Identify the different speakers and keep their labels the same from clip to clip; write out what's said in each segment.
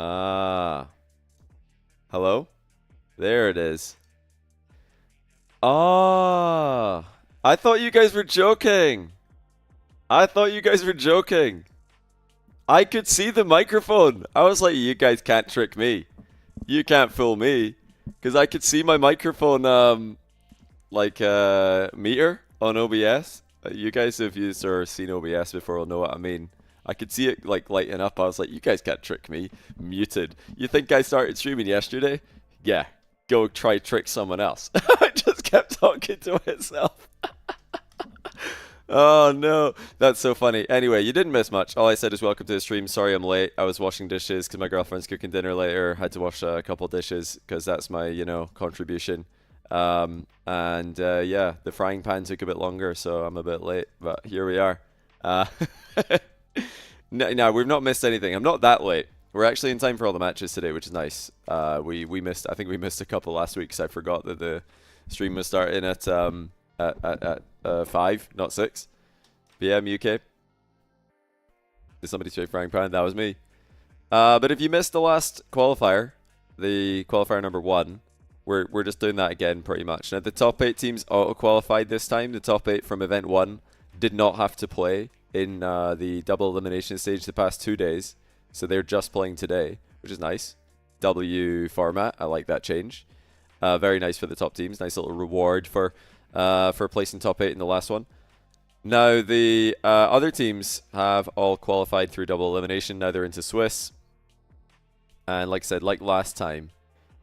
Speaker 1: Ah. Hello? There it is. Ah. I thought you guys were joking. I thought you guys were joking. I could see the microphone. I was like, you guys can't trick me. You can't fool me. Because I could see my microphone, meter on OBS. You guys have used or seen OBS before will know what I mean. I could see it like lighting up. I was like, you guys can't trick me. Muted. You think I started streaming yesterday? Yeah. Go try trick someone else. I just kept talking to myself. Oh no, that's so funny. Anyway, you didn't miss much. All I said is welcome to the stream. Sorry I'm late. I was washing dishes because my girlfriend's cooking dinner later. Had to wash a couple dishes because that's my, contribution. Yeah, the frying pan took a bit longer, so I'm a bit late. But here we are. No, we've not missed anything. I'm not that late. We're actually in time for all the matches today, which is nice. We missed. I think we missed a couple last week because I forgot that the stream was starting at 5, not 6 p.m. UK. Did somebody say frying pan? That was me. But if you missed the last qualifier, the qualifier number 1, we're just doing that again pretty much. Now the top 8 teams auto-qualified this time. The top 8 from event 1 did not have to play in the double elimination stage the past 2 days. So they're just playing today, which is nice. W format, I like that change. Very nice for the top teams. Nice little reward for placing top 8 in the last one. Now the other teams have all qualified through double elimination. Now they're into Swiss. And like I said, like last time,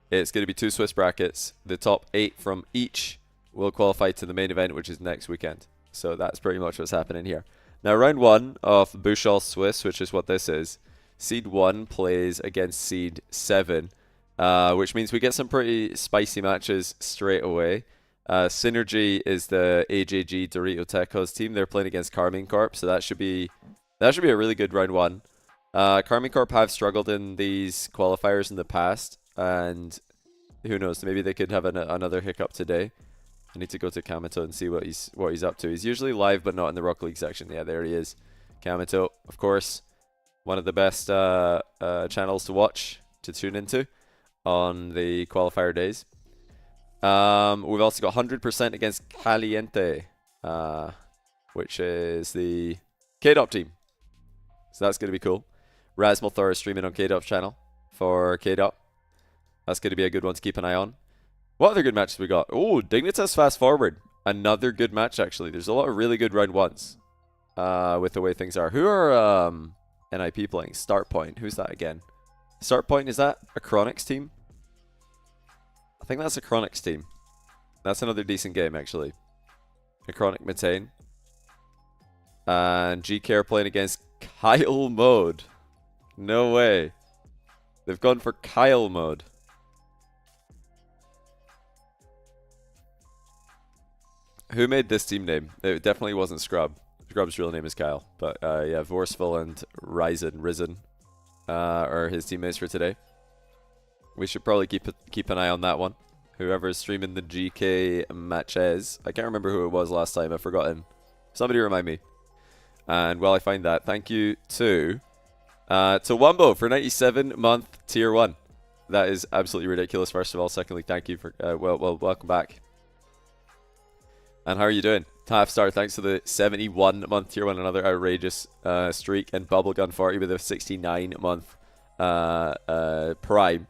Speaker 1: it's going to be 2 Swiss brackets. The top 8 from each will qualify to the main event, which is next weekend. So that's pretty much what's happening here. Now round 1 of Buchholz Swiss, which is what this is. Seed 1 plays against Seed 7, which means we get some pretty spicy matches straight away. Synergy is the AJG Dorito Tecos team. They're playing against Carmine Corp, so that should be a really good round 1. Carmine Corp have struggled in these qualifiers in the past, and who knows, maybe they could have another hiccup today. I need to go to Kamito and see what he's up to. He's usually live, but not in the Rock League section. Yeah, there he is. Kamito, of course, one of the best channels to watch, to tune into on the qualifier days. We've also got 100% against Caliente, which is the KDOP team. So that's going to be cool. Rasmulthor is streaming on KDOP's channel for KDOP. That's going to be a good one to keep an eye on. What other good matches we got? Oh, Dignitas Fast Forward. Another good match, actually. There's a lot of really good round 1s with the way things are. Who are NIP playing? Start Point. Who's that again? Start Point, is that a Chronix team? I think that's a Chronix team. That's another decent game, actually. A Chronic Methane. And GK are playing against Kyle Mode. No way. They've gone for Kyle Mode. Who made this team name? It definitely wasn't Scrub. Scrub's real name is Kyle. But yeah, Vorsful and Risen are his teammates for today. We should probably keep an eye on that one. Whoever is streaming the GK matches. I can't remember who it was last time. I've forgotten. Somebody remind me. And while I find that, thank you to Wumbo for 97-month tier 1. That is absolutely ridiculous, first of all. Secondly, thank you for, welcome back. And how are you doing? Half star, thanks to the 71-month tier 1. Another outrageous streak. And Bubblegun 40 with a 69-month prime.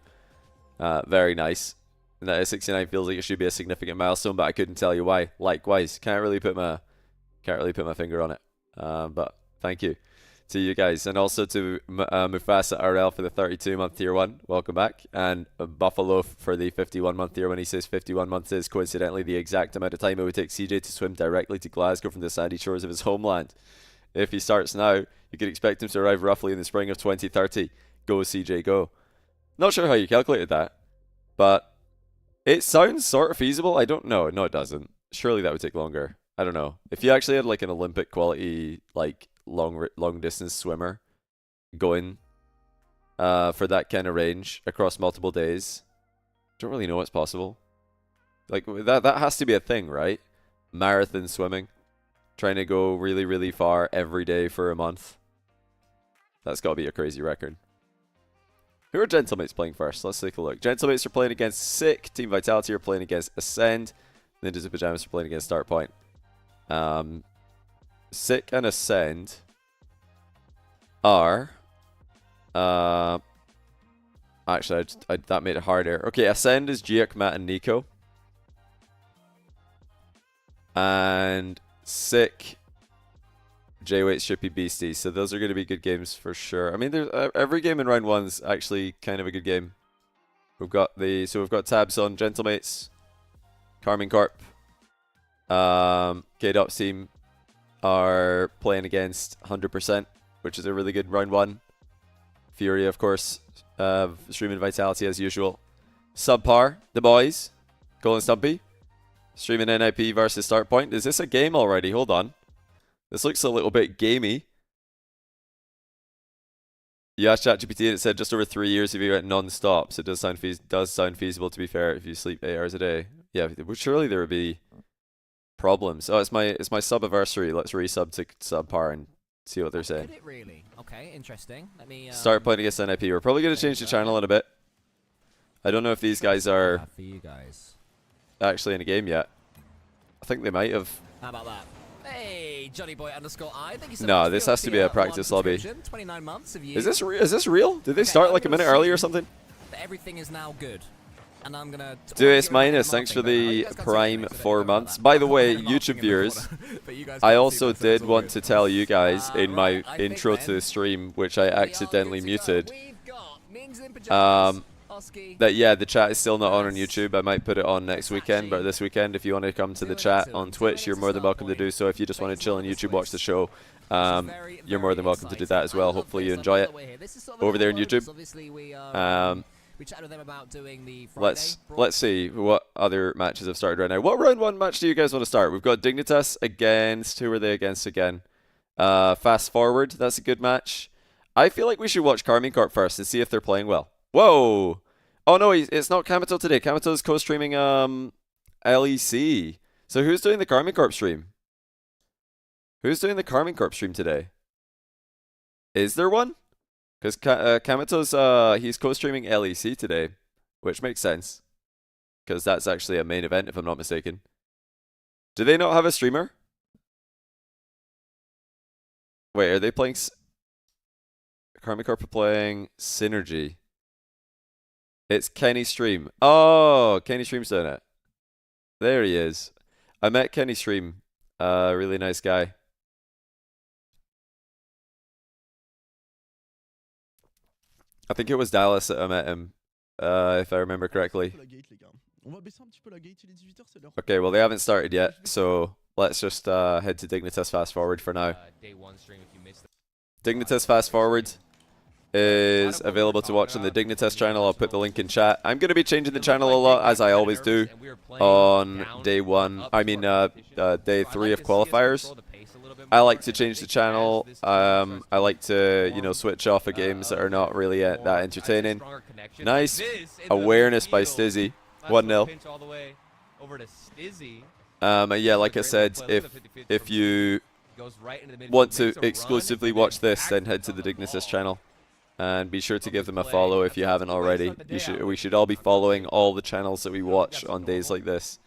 Speaker 1: Very nice. And that 69 feels like it should be a significant milestone, but I couldn't tell you why. Likewise, can't really put my finger on it. But thank you to you guys, and also to Mufasa RL for the 32-month tier 1. Welcome back, and Buffalo for the 51-month tier 1. He says 51 months is coincidentally the exact amount of time it would take CJ to swim directly to Glasgow from the sandy shores of his homeland. If he starts now, you could expect him to arrive roughly in the spring of 2030. Go CJ, go. Not sure how you calculated that, but it sounds sort of feasible. I don't know. No, it doesn't. Surely that would take longer. I don't know. If you actually had like an Olympic quality, like long distance swimmer going for that kind of range across multiple days, don't really know what's possible. Like that has to be a thing, right? Marathon swimming, trying to go really, really far every day for a month. That's got to be a crazy record. Who are Gentlemates playing first? Let's take a look. Gentlemates are playing against Sick. Team Vitality are playing against Ascend. Ninjas and Pajamas are playing against Start Point. Sick and Ascend are... actually, that made it harder. Okay, Ascend is Giak, Matt, and Nico. And Sick, J-Waits, Shippy, Beastie. So those are going to be good games for sure. I mean, there's every game in round one's actually kind of a good game. We've got tabs on Gentlemates, Carmine Corp, K-Dop's team are playing against 100%, which is a really good round one. Fury, of course, streaming Vitality as usual. Subpar, the boys, Golden Stumpy, streaming NIP versus Start Point. Is this a game already? Hold on. This looks a little bit gamey. You asked ChatGPT and it said just over 3 years if you went non-stop. So it does sound feasible, to be fair, if you sleep 8 hours a day. Yeah, surely there would be problems. Oh, it's my sub-anniversary. Let's resub to Subpar and see what they're saying.
Speaker 2: Could it really? Okay, interesting. Let me
Speaker 1: Start Point against NIP. We're probably going to change the channel in a bit. I don't know if these guys are
Speaker 2: for you guys.
Speaker 1: actually in a game yet. I think they might have.
Speaker 2: How about that? Hey, JohnnyBoy_I. Thank you so
Speaker 1: No,
Speaker 2: much
Speaker 1: this
Speaker 2: for
Speaker 1: has to be a practice lobby.
Speaker 2: 29 months of you.
Speaker 1: Is this real? Did they start like a minute early or something?
Speaker 2: Everything is now good. And I'm gonna
Speaker 1: Duus Minus, thanks for the Prime 4 months. By the way, YouTube viewers, I also did want to tell you guys in my intro to the stream, which I accidentally muted, that yeah, the chat is still not on YouTube. I might put it on next weekend, but this weekend, if you want to come to the chat on Twitch, you're more than welcome to do so. If you just want to chill on YouTube, watch the show, you're more than welcome to do that as well. Hopefully you enjoy it over there on YouTube.
Speaker 2: We chatted with them about doing the
Speaker 1: let's see what other matches have started right now. What round one match do you guys want to start? We've got Dignitas against, who are they against again? Fast Forward, that's a good match. I feel like we should watch Carmine Corp first and see if they're playing well. Whoa! Oh no, it's not Kamito today. Kamito's co-streaming LEC. So who's doing the Carmine Corp stream? Who's doing the Carmine Corp stream today? Is there one? Because Kamito's, he's co-streaming LEC today, which makes sense. Because that's actually a main event, if I'm not mistaken. Do they not have a streamer? Wait, are they playing... Carmine Corp are playing Synergy. It's Kenny Stream. Oh, Kenny Stream's doing it. There he is. I met Kenny Stream. Really nice guy. I think it was Dallas that I met him, if I remember correctly. Okay, well they haven't started yet, so let's just head to Dignitas Fast Forward for now. Dignitas Fast Forward is available to watch on the Dignitas channel. I'll put the link in chat. I'm going to be changing the channel a lot, as I always do, on day 3 of qualifiers. I like to change the channel. I like to, you know, switch off of games that are not really that entertaining. Nice awareness by Stizzy. 1-0. Yeah, like I said, if you want to exclusively watch this, then head to the Dignitas channel. And be sure to give them a follow if you haven't already. We should all be following all the channels that we watch on days like this.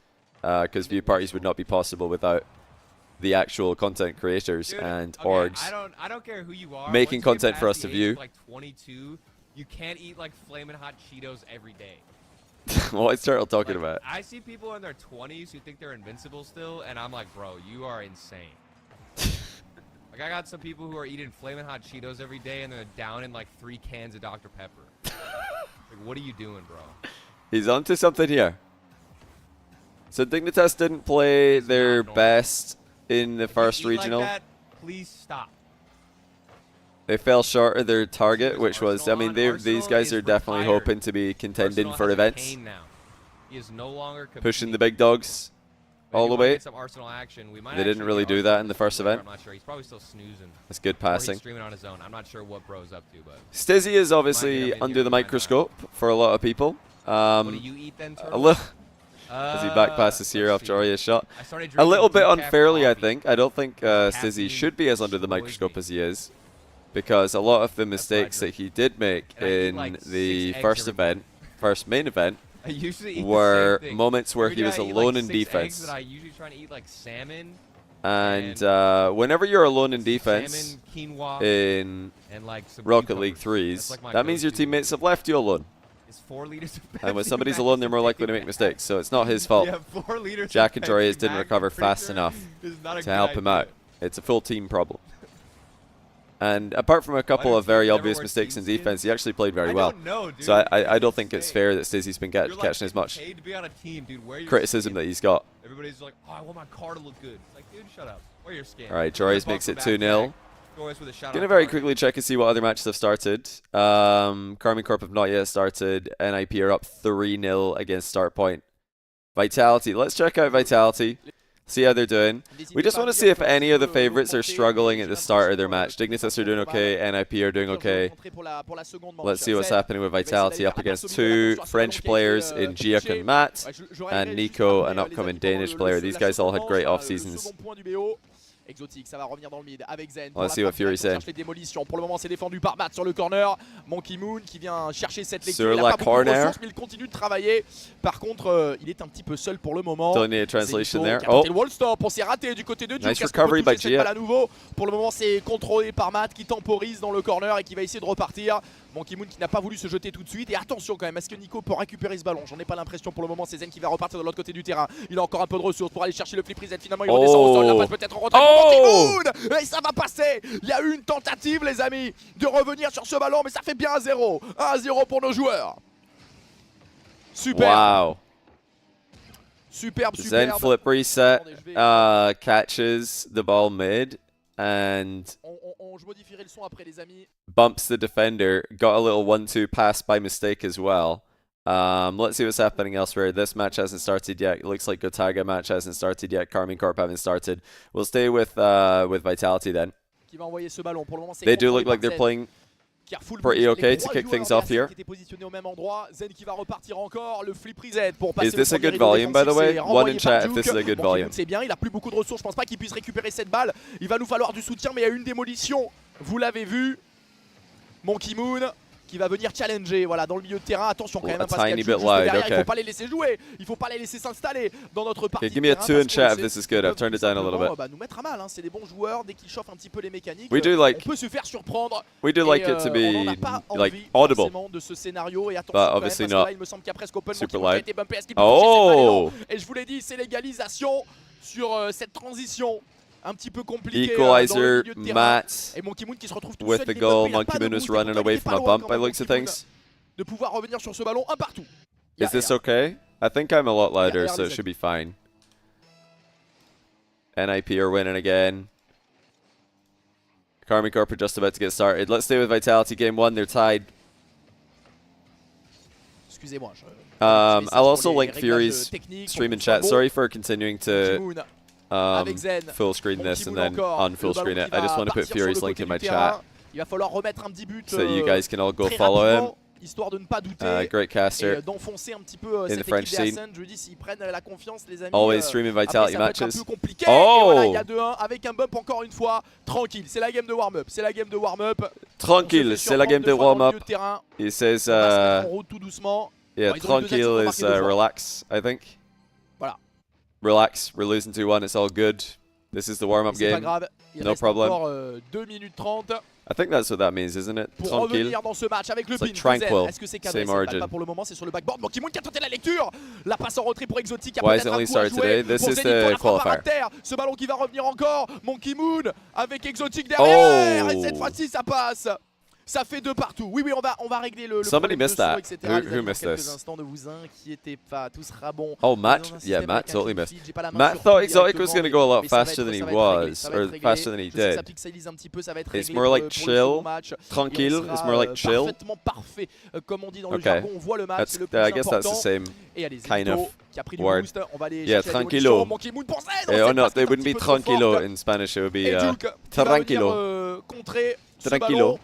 Speaker 1: Because view parties would not be possible without the actual content creators and orgs
Speaker 3: I don't care who you are.
Speaker 1: making content for us to view.
Speaker 3: Like 22, you can't eat like flamin' hot Cheetos every day.
Speaker 1: What is Turtle talking about?
Speaker 3: I see people in their 20s who think they're invincible still, and I'm like, bro, you are insane. Like, I got some people who are eating flamin' hot Cheetos every day, and they're down in like 3 cans of Dr. Pepper. Like, what are you doing, bro?
Speaker 1: He's onto something here. So Dignitas didn't play their best in the first regional.
Speaker 3: Like that, please stop.
Speaker 1: They fell short of their target, which was, I mean, these guys are definitely hoping to be contending for events.
Speaker 3: He is no longer
Speaker 1: pushing the big dogs all the way.
Speaker 3: They
Speaker 1: didn't really do that in the first event.
Speaker 3: I'm not sure. He's probably still snoozing.
Speaker 1: That's good passing.
Speaker 3: He's streaming on his own. I'm not sure what bro's up to, but
Speaker 1: Stizzy is obviously under the microscope for a lot of people.
Speaker 3: What do you eat then,
Speaker 1: a little. As he back passes here after Arya's shot. A little bit unfairly, I think. I don't think Stizzy should be as under the microscope as he is. because a lot of the mistakes that he did make
Speaker 3: And I eat,
Speaker 1: in
Speaker 3: like,
Speaker 1: the
Speaker 3: 6 eggs
Speaker 1: first
Speaker 3: every
Speaker 1: event, first main event,
Speaker 3: I usually eat
Speaker 1: were
Speaker 3: the same thing.
Speaker 1: moments where
Speaker 3: Every
Speaker 1: he
Speaker 3: day
Speaker 1: was
Speaker 3: I eat,
Speaker 1: alone
Speaker 3: like,
Speaker 1: in
Speaker 3: 6 eggs,
Speaker 1: defense.
Speaker 3: but I usually try to eat like salmon.
Speaker 1: And whenever you're alone in defense
Speaker 3: Salmon, quinoa,
Speaker 1: in
Speaker 3: and like some
Speaker 1: Rocket League
Speaker 3: cucumbers.
Speaker 1: 3s,
Speaker 3: That's, like, my
Speaker 1: that means your
Speaker 3: go-to.
Speaker 1: teammates have left you alone.
Speaker 3: It's 4 liters of Pepsi
Speaker 1: And when somebody's
Speaker 3: Max
Speaker 1: alone, they're
Speaker 3: a
Speaker 1: more likely to
Speaker 3: day.
Speaker 1: make mistakes. So it's not his fault.
Speaker 3: Yeah, 4 liters
Speaker 1: Jack
Speaker 3: of
Speaker 1: and Torres
Speaker 3: Pepsi
Speaker 1: didn't
Speaker 3: Max,
Speaker 1: recover
Speaker 3: I'm pretty
Speaker 1: fast
Speaker 3: sure
Speaker 1: enough
Speaker 3: is not a
Speaker 1: to
Speaker 3: good
Speaker 1: help him
Speaker 3: idea.
Speaker 1: out. It's a full team problem. And apart from a couple
Speaker 3: do
Speaker 1: of very
Speaker 3: teams never
Speaker 1: obvious
Speaker 3: wear
Speaker 1: mistakes in
Speaker 3: team
Speaker 1: defense,
Speaker 3: skins?
Speaker 1: he actually played very
Speaker 3: I
Speaker 1: well.
Speaker 3: don't know, dude.
Speaker 1: So I
Speaker 3: It's
Speaker 1: don't think it's
Speaker 3: insane.
Speaker 1: fair that Stizzy's been
Speaker 3: You're, like,
Speaker 1: catching as
Speaker 3: getting
Speaker 1: much
Speaker 3: paid to be on a team, dude. Wear your
Speaker 1: criticism
Speaker 3: skin.
Speaker 1: that he's got.
Speaker 3: Everybody's like, oh, I want my car to look good. It's like, dude, shut up. Wear your skin.
Speaker 1: All right,
Speaker 3: Torres
Speaker 1: Torres makes it 2-0. Gonna very quickly check and see what other matches have started. Carmine Corp have not yet started. NIP are up 3-0 against Startpoint. Vitality. Let's check out Vitality. See how they're doing. We just want to see if any of the favorites are struggling at the start of their match. Dignitas are doing okay. NIP are doing okay. Let's see what's happening with Vitality up against 2 French players in Giac and Matt, and Nico, an upcoming Danish player. These guys all had great off seasons.
Speaker 4: Exotique, ça va revenir dans le mid avec Zen.
Speaker 1: Let's see what Fury said.
Speaker 4: Les démolitions. Pour le moment, c'est défendu par Matt sur le corner. Monkey Moon qui vient chercher cette lecture.
Speaker 1: Sur
Speaker 4: Il a
Speaker 1: la
Speaker 4: pas beaucoup de
Speaker 1: corner.
Speaker 4: ressources, mais il continue de travailler. Par contre, il est un petit peu seul pour le moment.
Speaker 1: Don't need a translation there.
Speaker 4: Oh,
Speaker 1: Oh,
Speaker 4: le wall stop. On s'est raté du côté de Duke.
Speaker 1: nice recovery by Gia.
Speaker 4: À nouveau. Pour le moment, c'est contrôlé par Matt qui temporise dans le corner et qui va essayer de repartir. Monkey Moon qui n'a pas voulu se jeter tout de suite. Et attention quand même, est-ce que Nico peut récupérer ce ballon? J'en ai pas l'impression pour le moment. C'est Zen qui va repartir de l'autre côté du terrain. Il a encore un peu de ressources pour aller chercher le flip reset. Finalement, il redescend au sol. La passe peut-être en retrait pour Monkey Moon. Et ça va passer. Il y a eu une tentative, les amis, de revenir sur ce ballon, mais ça fait bien 1-0. 1-0 pour nos joueurs. Super.
Speaker 1: wow.
Speaker 4: Superbe,
Speaker 1: Zen
Speaker 4: superbe.
Speaker 1: flip reset, catches the ball mid, and
Speaker 4: Je modifierai le son après, les amis.
Speaker 1: bumps the defender. Got a little 1-2 pass by mistake as well. Let's see what's happening elsewhere. This match hasn't started yet. It looks like Gotaga match hasn't started yet. Carmine Corp haven't started. We'll stay with Vitality then.
Speaker 4: Qui va envoyer ce ballon. Pour le moment, c'est
Speaker 1: They do
Speaker 4: contrôlé
Speaker 1: look like
Speaker 4: par
Speaker 1: they're
Speaker 4: Zen.
Speaker 1: playing
Speaker 4: Careful
Speaker 1: pretty
Speaker 4: boost.
Speaker 1: okay
Speaker 4: Les
Speaker 1: to
Speaker 4: trois
Speaker 1: kick
Speaker 4: joueurs
Speaker 1: things off
Speaker 4: adversaires
Speaker 1: here.
Speaker 4: qui étaient positionnés au même endroit. Zen qui va repartir encore. Le flip reset pour passer
Speaker 1: Is this
Speaker 4: le
Speaker 1: a
Speaker 4: premier
Speaker 1: good
Speaker 4: rideau
Speaker 1: volume, by the
Speaker 4: défensif.
Speaker 1: way?
Speaker 4: C'est
Speaker 1: One
Speaker 4: renvoyé
Speaker 1: in
Speaker 4: par
Speaker 1: chat if
Speaker 4: Duke.
Speaker 1: this is a good
Speaker 4: Monkey
Speaker 1: volume.
Speaker 4: Moon, c'est bien, il a plus beaucoup de ressources. Je pense pas qu'il puisse récupérer cette balle. Il va nous falloir du soutien, mais il y a une démolition. Vous l'avez vu. Monkey Moon qui va venir challenger, voilà, dans le milieu de terrain. Attention quand même,
Speaker 1: A
Speaker 4: parce qu'il y a
Speaker 1: tiny
Speaker 4: Duke
Speaker 1: bit
Speaker 4: juste
Speaker 1: loud,
Speaker 4: derrière. Il
Speaker 1: okay.
Speaker 4: faut pas les laisser jouer. Il faut pas les laisser s'installer dans notre partie.
Speaker 1: Okay, give me a
Speaker 4: de
Speaker 1: 2
Speaker 4: terrain
Speaker 1: in
Speaker 4: parce
Speaker 1: chat
Speaker 4: qu'on
Speaker 1: if this
Speaker 4: sait
Speaker 1: is good. I've turned it down a little
Speaker 4: simplement,
Speaker 1: bit.
Speaker 4: bah, nous mettre à mal, hein. C'est des bons joueurs. Dès qu'ils chauffent un petit peu les mécaniques,
Speaker 1: We do like
Speaker 4: on peut se faire surprendre.
Speaker 1: we do like
Speaker 4: Et,
Speaker 1: it to
Speaker 4: on n'en a
Speaker 1: be
Speaker 4: pas
Speaker 1: like
Speaker 4: envie
Speaker 1: audible.
Speaker 4: forcément de ce scénario. Et attention
Speaker 1: But
Speaker 4: quand même,
Speaker 1: obviously
Speaker 4: parce que
Speaker 1: not
Speaker 4: là, il me semble qu'il y a presque open
Speaker 1: super
Speaker 4: Monkey Moon qui a
Speaker 1: loud.
Speaker 4: été bumpé. Est-ce qu'il peut toucher cette balle? Et
Speaker 1: Oh,
Speaker 4: non. Et je vous l'ai dit, c'est l'égalisation sur cette transition un petit peu compliquée
Speaker 1: equalizer,
Speaker 4: dans le milieu de terrain.
Speaker 1: Matt
Speaker 4: Et Monkey Moon qui se retrouve tout
Speaker 1: with
Speaker 4: seul.
Speaker 1: the
Speaker 4: il est
Speaker 1: goal.
Speaker 4: bumpé, il a
Speaker 1: Monkey
Speaker 4: pas de
Speaker 1: Moon was
Speaker 4: boost, et
Speaker 1: running
Speaker 4: pourtant,
Speaker 1: away
Speaker 4: il est
Speaker 1: from
Speaker 4: pas
Speaker 1: a
Speaker 4: loin
Speaker 1: bump
Speaker 4: quand
Speaker 1: by
Speaker 4: même,
Speaker 1: looks of
Speaker 4: Monkey Moon,
Speaker 1: things.
Speaker 4: de pouvoir revenir sur ce ballon un partout.
Speaker 1: Is this okay? I think I'm a lot louder,
Speaker 4: yeah,
Speaker 1: so it
Speaker 4: listen.
Speaker 1: should be fine. NIP are winning again. Carmine Corp are just about to get started. Let's stay with Vitality. Game 1, they're tied.
Speaker 4: Excusez-moi.
Speaker 1: I'll also link Fury's stream in chat. Sorry for continuing to full screen this and then unfull screen it. I just want to put Fury's link in my chat
Speaker 4: Il va falloir remettre un petit but
Speaker 1: so that you guys can all go
Speaker 4: très
Speaker 1: follow him.
Speaker 4: rapidement, histoire de ne pas douter
Speaker 1: Great caster.
Speaker 4: et d'enfoncer un petit peu
Speaker 1: in the
Speaker 4: cette
Speaker 1: French
Speaker 4: équipe
Speaker 1: scene.
Speaker 4: d'Assen. Je lui dis s'ils prennent la confiance, les amis.
Speaker 1: Always streaming
Speaker 4: Après,
Speaker 1: Vitality
Speaker 4: ça va être un
Speaker 1: matches.
Speaker 4: peu compliqué.
Speaker 1: Oh!
Speaker 4: Et voilà, il y a 2-1 avec un bump encore une fois. Tranquille, c'est la game de warm-up. C'est la game de warm-up.
Speaker 1: Tranquille, c'est la game de warm-up.
Speaker 4: Il
Speaker 1: He says,
Speaker 4: on va se mettre en route tout doucement.
Speaker 1: yeah,
Speaker 4: Bon, ils ont eu deux actions,
Speaker 1: tranquille
Speaker 4: on a
Speaker 1: is
Speaker 4: marqué 2 fois.
Speaker 1: relax, I think.
Speaker 4: Voilà.
Speaker 1: Relax, we're losing 2-1, it's all good. This is the warm-up
Speaker 4: C'est pas
Speaker 1: game.
Speaker 4: grave. Il
Speaker 1: No
Speaker 4: reste
Speaker 1: problem.
Speaker 4: encore 2 minutes 30
Speaker 1: I think that's what that means, isn't it?
Speaker 4: pour
Speaker 1: Tranquille.
Speaker 4: revenir dans ce match avec le
Speaker 1: It's
Speaker 4: pin.
Speaker 1: like tranquil.
Speaker 4: Est-ce que c'est cadré?
Speaker 1: Same
Speaker 4: C'est
Speaker 1: origin.
Speaker 4: pas pour le moment, c'est sur le backboard. Monkey Moon qui a tenté la lecture. La passe en retrait pour Exotic.
Speaker 1: Why is
Speaker 4: Peut-être
Speaker 1: it
Speaker 4: un
Speaker 1: only
Speaker 4: coup à
Speaker 1: started
Speaker 4: jouer
Speaker 1: today? This
Speaker 4: pour
Speaker 1: is
Speaker 4: Zenith
Speaker 1: the
Speaker 4: pour la frappe à
Speaker 1: qualifier.
Speaker 4: terre. Ce ballon qui va revenir encore. Monkey Moon avec Exotic derrière.
Speaker 1: Oh.
Speaker 4: Et cette fois-ci, ça passe. Ça fait 2 partout. Oui, on va régler le
Speaker 1: Somebody
Speaker 4: problème de
Speaker 1: missed
Speaker 4: son,
Speaker 1: that.
Speaker 4: etc.
Speaker 1: Who
Speaker 4: Les amis, dans
Speaker 1: missed
Speaker 4: quelques
Speaker 1: this?
Speaker 4: instants, ne vous inquiétez pas, tout sera bon.
Speaker 1: Oh,
Speaker 4: On est
Speaker 1: Matt?
Speaker 4: dans un
Speaker 1: Yeah,
Speaker 4: système
Speaker 1: Matt
Speaker 4: avec un
Speaker 1: totally
Speaker 4: clean
Speaker 1: missed.
Speaker 4: feed. J'ai pas la main
Speaker 1: Matt
Speaker 4: sur
Speaker 1: thought
Speaker 4: tout
Speaker 1: Exotic was
Speaker 4: directement,
Speaker 1: going to go a lot
Speaker 4: mais ça va
Speaker 1: faster
Speaker 4: être-
Speaker 1: than he
Speaker 4: ça va être réglé,
Speaker 1: was,
Speaker 4: ça va
Speaker 1: or
Speaker 4: être réglé.
Speaker 1: faster than he
Speaker 4: Je sais que ça
Speaker 1: did.
Speaker 4: pixelise un petit peu, ça va être
Speaker 1: It's
Speaker 4: réglé
Speaker 1: more
Speaker 4: pour
Speaker 1: like
Speaker 4: le
Speaker 1: chill,
Speaker 4: second match.
Speaker 1: tranquille,
Speaker 4: Et on
Speaker 1: it's
Speaker 4: sera,
Speaker 1: more like chill.
Speaker 4: parfaitement parfait, comme on dit dans le
Speaker 1: Okay.
Speaker 4: jargon. On voit le match,
Speaker 1: That's,
Speaker 4: c'est le plus
Speaker 1: I guess that's
Speaker 4: important.
Speaker 1: the same.
Speaker 4: Et allez,
Speaker 1: kind
Speaker 4: Zenito
Speaker 1: of
Speaker 4: qui a pris du
Speaker 1: word.
Speaker 4: boost. On va aller
Speaker 1: Yeah,
Speaker 4: chercher la
Speaker 1: tranquilo.
Speaker 4: démolition. Monkey Moon pour Zen.
Speaker 1: Oh no,
Speaker 4: Cette
Speaker 1: they
Speaker 4: passe
Speaker 1: wouldn't
Speaker 4: est un
Speaker 1: be
Speaker 4: petit peu trop
Speaker 1: tranquilo
Speaker 4: forte.
Speaker 1: in Spanish, it would be
Speaker 4: Et Duke qui va venir,
Speaker 1: tranquilo.
Speaker 4: contrer ce
Speaker 1: Tranquilo.
Speaker 4: ballon.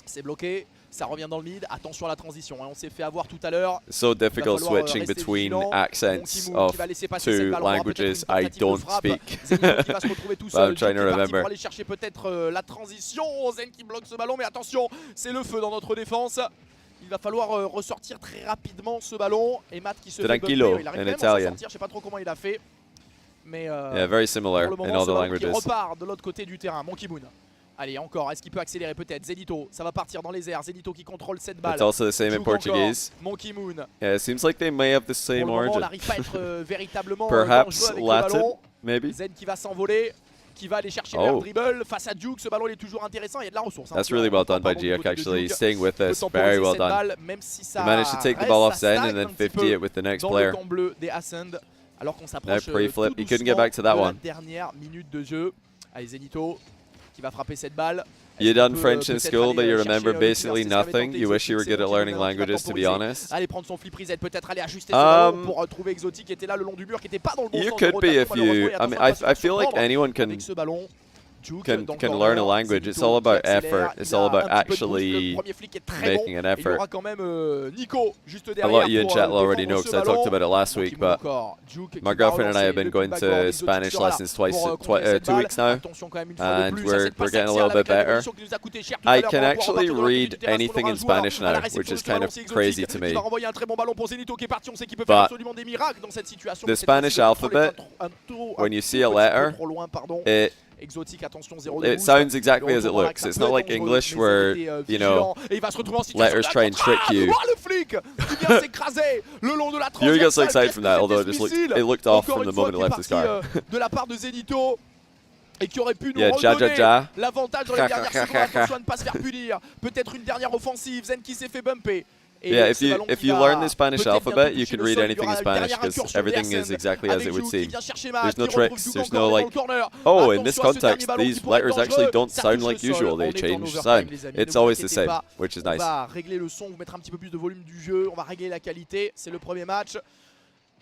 Speaker 4: C'est bloqué. Ça revient dans le mid, attention à la transition, hein. On s'est fait avoir tout à l'heure.
Speaker 1: So difficult switching
Speaker 4: rester
Speaker 1: between
Speaker 4: vigilant.
Speaker 1: accents
Speaker 4: Monkey
Speaker 1: of
Speaker 4: qui va laisser passer cette
Speaker 1: two
Speaker 4: balle. On aura
Speaker 1: languages
Speaker 4: peut-être une
Speaker 1: I
Speaker 4: tentative de
Speaker 1: don't
Speaker 4: frappe.
Speaker 1: speak.
Speaker 4: Zenito qui va se retrouver tout
Speaker 1: But
Speaker 4: seul.
Speaker 1: I'm trying to
Speaker 4: Duke qui est parti
Speaker 1: remember.
Speaker 4: pour aller chercher peut-être la transition. Zen qui bloque ce ballon, mais attention, c'est le feu dans notre défense. Il va falloir ressortir très rapidement ce ballon. Et Matt qui se fait
Speaker 1: Tranquillo,
Speaker 4: bumper. Il arrive
Speaker 1: in
Speaker 4: quand même à s'en
Speaker 1: Italian.
Speaker 4: sortir, je sais pas trop comment il a fait. Mais
Speaker 1: Yeah, very similar
Speaker 4: pour le
Speaker 1: in
Speaker 4: moment,
Speaker 1: all
Speaker 4: ce
Speaker 1: the
Speaker 4: ballon qui
Speaker 1: languages.
Speaker 4: repart de l'autre côté du terrain. Monkey Moon. Allez, encore, est-ce qu'il peut accélérer peut-être? Zenito, ça va partir dans les airs. Zenito qui contrôle cette balle.
Speaker 1: It's also the same in
Speaker 4: Joue encore.
Speaker 1: Portuguese.
Speaker 4: Monkey Moon.
Speaker 1: Yeah, it seems like they may have the
Speaker 4: Pour
Speaker 1: same
Speaker 4: le moment, on
Speaker 1: origin.
Speaker 4: n'arrive pas à être véritablement
Speaker 1: Perhaps
Speaker 4: dangereux avec le
Speaker 1: Latin,
Speaker 4: ballon.
Speaker 1: maybe.
Speaker 4: Zen qui va s'envoler, qui va aller chercher
Speaker 1: Oh.
Speaker 4: le dribble face à Duke. Ce ballon il est toujours intéressant, il y a de la ressource.
Speaker 1: That's really well done by Duke, actually. He's staying with us. Very well done.
Speaker 4: Balle, même si ça
Speaker 1: He managed to take the
Speaker 4: reste,
Speaker 1: ball off
Speaker 4: ça
Speaker 1: Zen and
Speaker 4: stagne
Speaker 1: then
Speaker 4: un petit
Speaker 1: 50
Speaker 4: peu
Speaker 1: it with the next
Speaker 4: dans
Speaker 1: player.
Speaker 4: le camp bleu des Ascend, alors qu'on s'approche
Speaker 1: No pre-flip.
Speaker 4: tout
Speaker 1: He couldn't get back to
Speaker 4: doucement
Speaker 1: that
Speaker 4: de la
Speaker 1: one.
Speaker 4: dernière minute de jeu. Allez, Zenito qui va frapper cette balle.
Speaker 1: You
Speaker 4: Est-ce qu'on
Speaker 1: done
Speaker 4: peut,
Speaker 1: French in
Speaker 4: peut-être
Speaker 1: school,
Speaker 4: aller,
Speaker 1: but you
Speaker 4: chercher,
Speaker 1: remember
Speaker 4: le
Speaker 1: basically
Speaker 4: Peter, c'est ce qu'avait
Speaker 1: nothing.
Speaker 4: tenté
Speaker 1: You wish you were
Speaker 4: Exotique,
Speaker 1: good at
Speaker 4: c'est
Speaker 1: learning
Speaker 4: Romain qui va
Speaker 1: languages, to be
Speaker 4: temporiser.
Speaker 1: honest.
Speaker 4: Allez prendre son flip reset, peut-être aller ajuster ce ballon
Speaker 1: Um,
Speaker 4: pour trouver Exotique qui était là le long du mur, qui était pas dans le bon
Speaker 1: You
Speaker 4: sens de
Speaker 1: could be if
Speaker 4: rotation,
Speaker 1: you.
Speaker 4: malheureusement,
Speaker 1: I
Speaker 4: et attention,
Speaker 1: I feel like
Speaker 4: surprendre
Speaker 1: anyone can
Speaker 4: avec ce ballon. Duke
Speaker 1: can
Speaker 4: dans le
Speaker 1: can
Speaker 4: corner,
Speaker 1: learn a language. It's
Speaker 4: Zenito
Speaker 1: all about
Speaker 4: qui accélère,
Speaker 1: effort.
Speaker 4: il
Speaker 1: It's
Speaker 4: a
Speaker 1: all
Speaker 4: un
Speaker 1: about
Speaker 4: petit peu de boost,
Speaker 1: actually
Speaker 4: le premier flic est très
Speaker 1: making
Speaker 4: bon.
Speaker 1: an
Speaker 4: Il y
Speaker 1: effort.
Speaker 4: aura quand même Nico juste
Speaker 1: A
Speaker 4: derrière.
Speaker 1: lot of you in
Speaker 4: pour,
Speaker 1: chat will already
Speaker 4: défendre
Speaker 1: know
Speaker 4: ce
Speaker 1: because I talked
Speaker 4: ballon.
Speaker 1: about it last week, but my girlfriend and I have been going to Spanish lessons twice, 2 weeks now, and we're getting a little bit better. I can actually read anything in Spanish now, which is kind of crazy to me. But the Spanish alphabet, when you see a letter, it sounds exactly as it looks. It's not like English where, you know, letters try and trick you. You got so excited from that, although it looked off from the moment it left his car.
Speaker 4: De la part de Zenito. Et qui aurait pu nous
Speaker 1: Yeah,
Speaker 4: redonner l'avantage dans les dernières secondes. Attention à ne pas se faire punir. Peut-être une dernière offensive. Zen qui s'est fait bumper.
Speaker 1: Yeah, if you learn the Spanish alphabet, you can read anything in Spanish because everything is exactly as it would seem. There's no tricks, there's no like, oh, in this context, these letters actually don't sound like usual, they change sound. It's always the same, which is nice.
Speaker 4: On va régler le son, mettre un petit peu plus de volume du jeu, on va régler la qualité, c'est le premier match.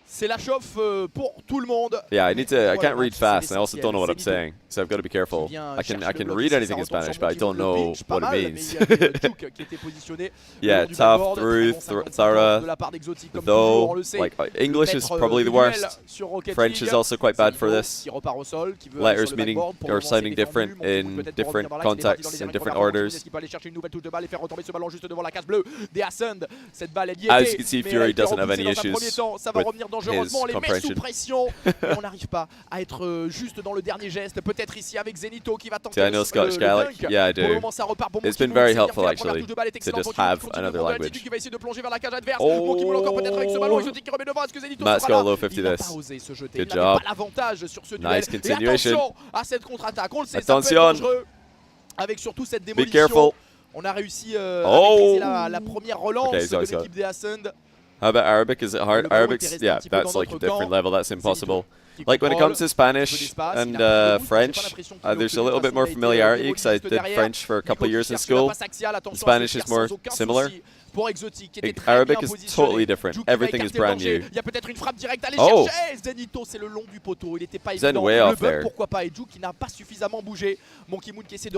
Speaker 4: C'est la chauffe pour tout le monde.
Speaker 1: Yeah, I can't read fast, and I also don't know what I'm saying, so I've got to be careful. I can read anything in Spanish, but I don't know what it means. Yeah, tough, through, thorough, though, like English is probably the worst. French is also quite bad for this. Letters meaning or sounding different in different contexts, in different orders. As you can see, Fury doesn't have any issues with his comprehension.
Speaker 4: On n'arrive pas à être juste dans le dernier geste. Peut-être ici avec Zenito qui va tenter
Speaker 1: I know Scottish Gaelic? Yeah, I do. It's been very helpful actually to just have another language. Oh, Matt's got a low 50 this. Good job. Nice continuation. Attention.
Speaker 4: Avec surtout cette
Speaker 1: Be
Speaker 4: démolition.
Speaker 1: careful.
Speaker 4: On a réussi à maîtriser la première relance de l'équipe des Ascend.
Speaker 1: How about Arabic? Is it hard? Arabic's, yeah, that's like a different level. That's impossible. Like when it comes to Spanish and French, there's a little bit more familiarity because I did French for a couple of years in school. Spanish is more similar. Arabic is totally different. Everything is brand new. Oh, Zen way off there.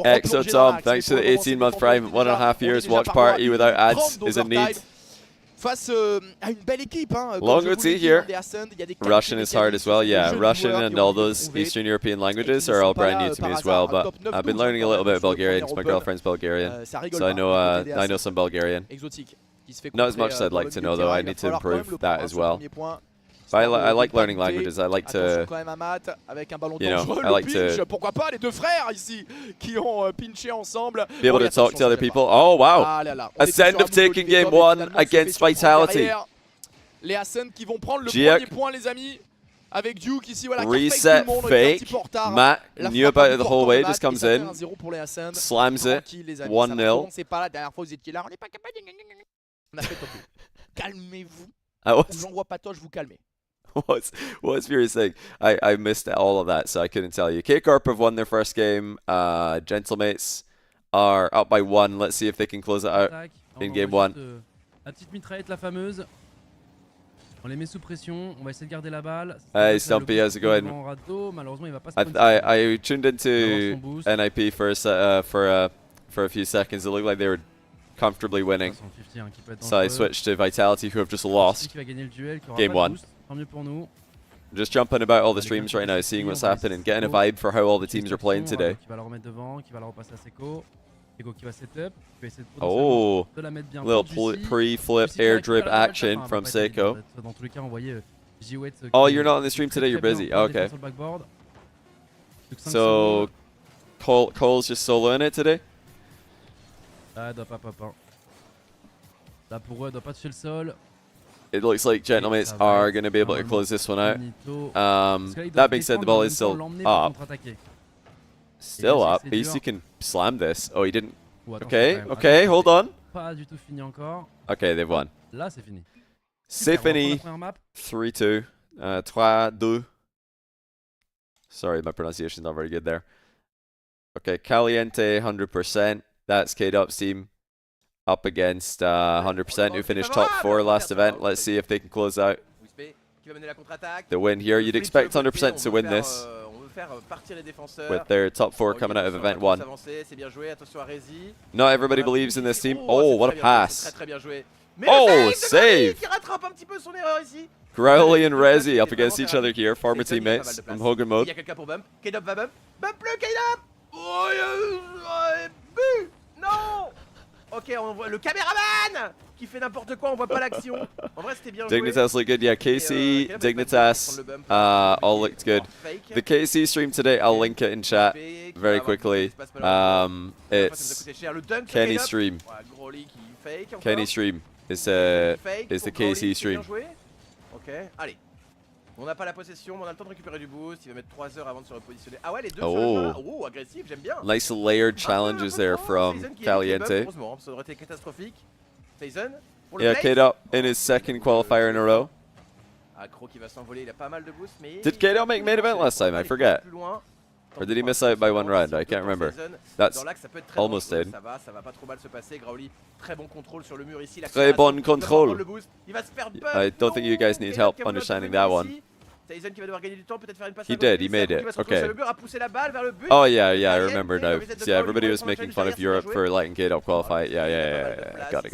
Speaker 1: Exo Tom, thanks to the 18-month Prime, 1.5 years watch party without ads is a need.
Speaker 4: Face à une belle équipe, hein.
Speaker 1: Long OT here. Russian is hard as well, yeah. Russian and all those Eastern European languages are all brand new to me as well, but I've been learning a little bit of Bulgarian because my girlfriend's Bulgarian, so I know some Bulgarian. Not as much as I'd like to know though, I need to improve that as well. But I like learning languages, I like to, you know, I like to
Speaker 4: pourquoi pas les deux frères ici qui ont pinché ensemble.
Speaker 1: be able to talk to other people. Oh wow, Ascend of taking game 1 against Vitality.
Speaker 4: Les Ascend qui vont prendre le premier point les amis. Avec Duke ici, voilà,
Speaker 1: reset fake. Matt knew about it the whole way, just comes in, slams it, 1-0.
Speaker 4: C'est pas la dernière fois vous étiez là, on n'est pas capable de... On a fait top 2. Calmez-vous. J'envoie pas toi, je vous calmez.
Speaker 1: What's Fury saying? I missed all of that, so I couldn't tell you. K-Corp have won their first game. Gentlemates are up by 1. Let's see if they can close it out in game 1.
Speaker 5: La petite mitraillette, la fameuse. On les met sous pression, on va essayer de garder la balle.
Speaker 1: Hey Stumpy, how's it going?
Speaker 5: Malheureusement, il va pas
Speaker 1: I tuned into NIP for a few seconds. It looked like they were comfortably winning.
Speaker 5: De toute façon, 50, hein, qui peut être
Speaker 1: So I
Speaker 5: dangereux.
Speaker 1: switched to Vitality, who have just
Speaker 5: Celui
Speaker 1: lost.
Speaker 5: qui va gagner le duel, qui aura
Speaker 1: Game
Speaker 5: pas de
Speaker 1: one.
Speaker 5: boost, tant mieux pour nous.
Speaker 1: Just jumping about all the
Speaker 5: Les
Speaker 1: streams
Speaker 5: cartes
Speaker 1: right now,
Speaker 5: de
Speaker 1: seeing
Speaker 5: Seco,
Speaker 1: what's
Speaker 5: on va
Speaker 1: happening,
Speaker 5: essayer
Speaker 1: getting a
Speaker 5: Seco.
Speaker 1: vibe for how all the
Speaker 5: Petite
Speaker 1: teams are playing
Speaker 5: action,
Speaker 1: today.
Speaker 5: Qui va la remettre devant, qui va la repasser à Seco. Seco qui va setup, qui va essayer de
Speaker 1: Oh,
Speaker 5: potentiellement de la mettre bien.
Speaker 1: little
Speaker 5: Pour Juicy.
Speaker 1: pre-flip
Speaker 5: Juicy qui
Speaker 1: air
Speaker 5: récupère
Speaker 1: drip
Speaker 5: la balle,
Speaker 1: action
Speaker 5: enfin,
Speaker 1: from
Speaker 5: va pas être
Speaker 1: Seiko.
Speaker 5: évident. Dans tous les cas, on voyait Jiwet.
Speaker 1: Oh, you're not on the stream today, you're busy. Okay. So, Cole's just soloing it today?
Speaker 5: Ah, elle doit pas. Là pour eux, elle doit pas toucher le sol.
Speaker 1: It looks like Gentlemates
Speaker 5: Ça va
Speaker 1: are
Speaker 5: être
Speaker 1: going to be able to
Speaker 5: normalement
Speaker 1: close this one out.
Speaker 5: finito.
Speaker 1: Um,
Speaker 5: Parce que là, ils doivent
Speaker 1: that being said, the
Speaker 5: défendre,
Speaker 1: ball
Speaker 5: mais en
Speaker 1: is
Speaker 5: même temps,
Speaker 1: still
Speaker 5: l'emmener pour
Speaker 1: up.
Speaker 5: contre-attaquer.
Speaker 1: Still
Speaker 5: sais que
Speaker 1: up.
Speaker 5: c'est
Speaker 1: AC
Speaker 5: dur.
Speaker 1: can slam this. Oh, he didn't.
Speaker 5: Ou attends,
Speaker 1: Okay,
Speaker 5: quand même.
Speaker 1: okay,
Speaker 5: Attends,
Speaker 1: hold
Speaker 5: c'est
Speaker 1: on.
Speaker 5: Pas du tout fini encore.
Speaker 1: Okay, they've won.
Speaker 5: Là, c'est fini.
Speaker 1: C'est
Speaker 5: Super, on reprend la
Speaker 1: fini.
Speaker 5: première map.
Speaker 1: 3-2. 3-2. Sorry, my pronunciation's not very good there. Okay, Caliente 100%. That's K-Dub's team up against 100% who finished top 4 last event. Let's see if they can close out
Speaker 4: Qui va mener la contre-attaque.
Speaker 1: the win here. You'd expect 100% to win this
Speaker 4: On veut faire partir les défenseurs.
Speaker 1: with their top 4 coming out of event 1.
Speaker 4: C'est bien joué, attention à Rezi.
Speaker 1: Not everybody believes in this team.
Speaker 4: c'est
Speaker 1: Oh, what a
Speaker 4: très bien joué,
Speaker 1: pass.
Speaker 4: c'est très bien joué. Mais
Speaker 1: Oh,
Speaker 4: le
Speaker 1: save.
Speaker 4: qui rattrape un petit peu son erreur ici.
Speaker 1: Growly and Rezi up against each other here. Former
Speaker 4: C'est Tony, il y a pas mal
Speaker 1: teammates
Speaker 4: de
Speaker 1: from
Speaker 4: place.
Speaker 1: Hogan
Speaker 4: Il y
Speaker 1: mode.
Speaker 4: a quelqu'un pour bump. K-Dub va bump. Bump le K-Dub. Oh, but. Non. Ok, on voit le caméraman qui fait n'importe quoi, on voit pas l'action. En vrai, c'était bien joué.
Speaker 1: Dignitas looked good. Yeah, KC, Dignitas, all looked good. The KC stream today, I'll link it in chat very quickly. It's Kenny's stream. Kenny's stream is the KC stream.
Speaker 4: Ok, allez. On n'a pas la possession, mais on a le temps de récupérer du boost. Il va mettre 3 heures avant de se repositionner. Ah ouais, les deux
Speaker 1: Oh.
Speaker 4: sur le jeu là. Oh, agressif, j'aime bien.
Speaker 1: Nice layered challenges there from Caliente.
Speaker 4: Heureusement, ça aurait été catastrophique. Tyson pour le
Speaker 1: Yeah,
Speaker 4: play.
Speaker 1: K-Dub in his second qualifier in a row.
Speaker 4: Ah, Croc qui va s'envoler, il a pas mal de boost, mais...
Speaker 1: Did K-Dub make main event last time? I forget. Or did he miss out by one round? I can't remember. That's almost in.
Speaker 4: Ça va pas trop mal se passer. Graoli, très bon contrôle sur le mur ici.
Speaker 1: Très bon contrôle.
Speaker 4: Il va se faire bump.
Speaker 1: I don't think you guys need help understanding that one.
Speaker 4: Tyson qui va devoir gagner du temps, peut-être faire une passe.
Speaker 1: He did, he made it. Okay.
Speaker 4: Sur le mur, a poussé la balle vers le but.
Speaker 1: Oh yeah, I remember now. Yeah, everybody was making fun of Europe for letting K-Dub qualify. Yeah. Got it.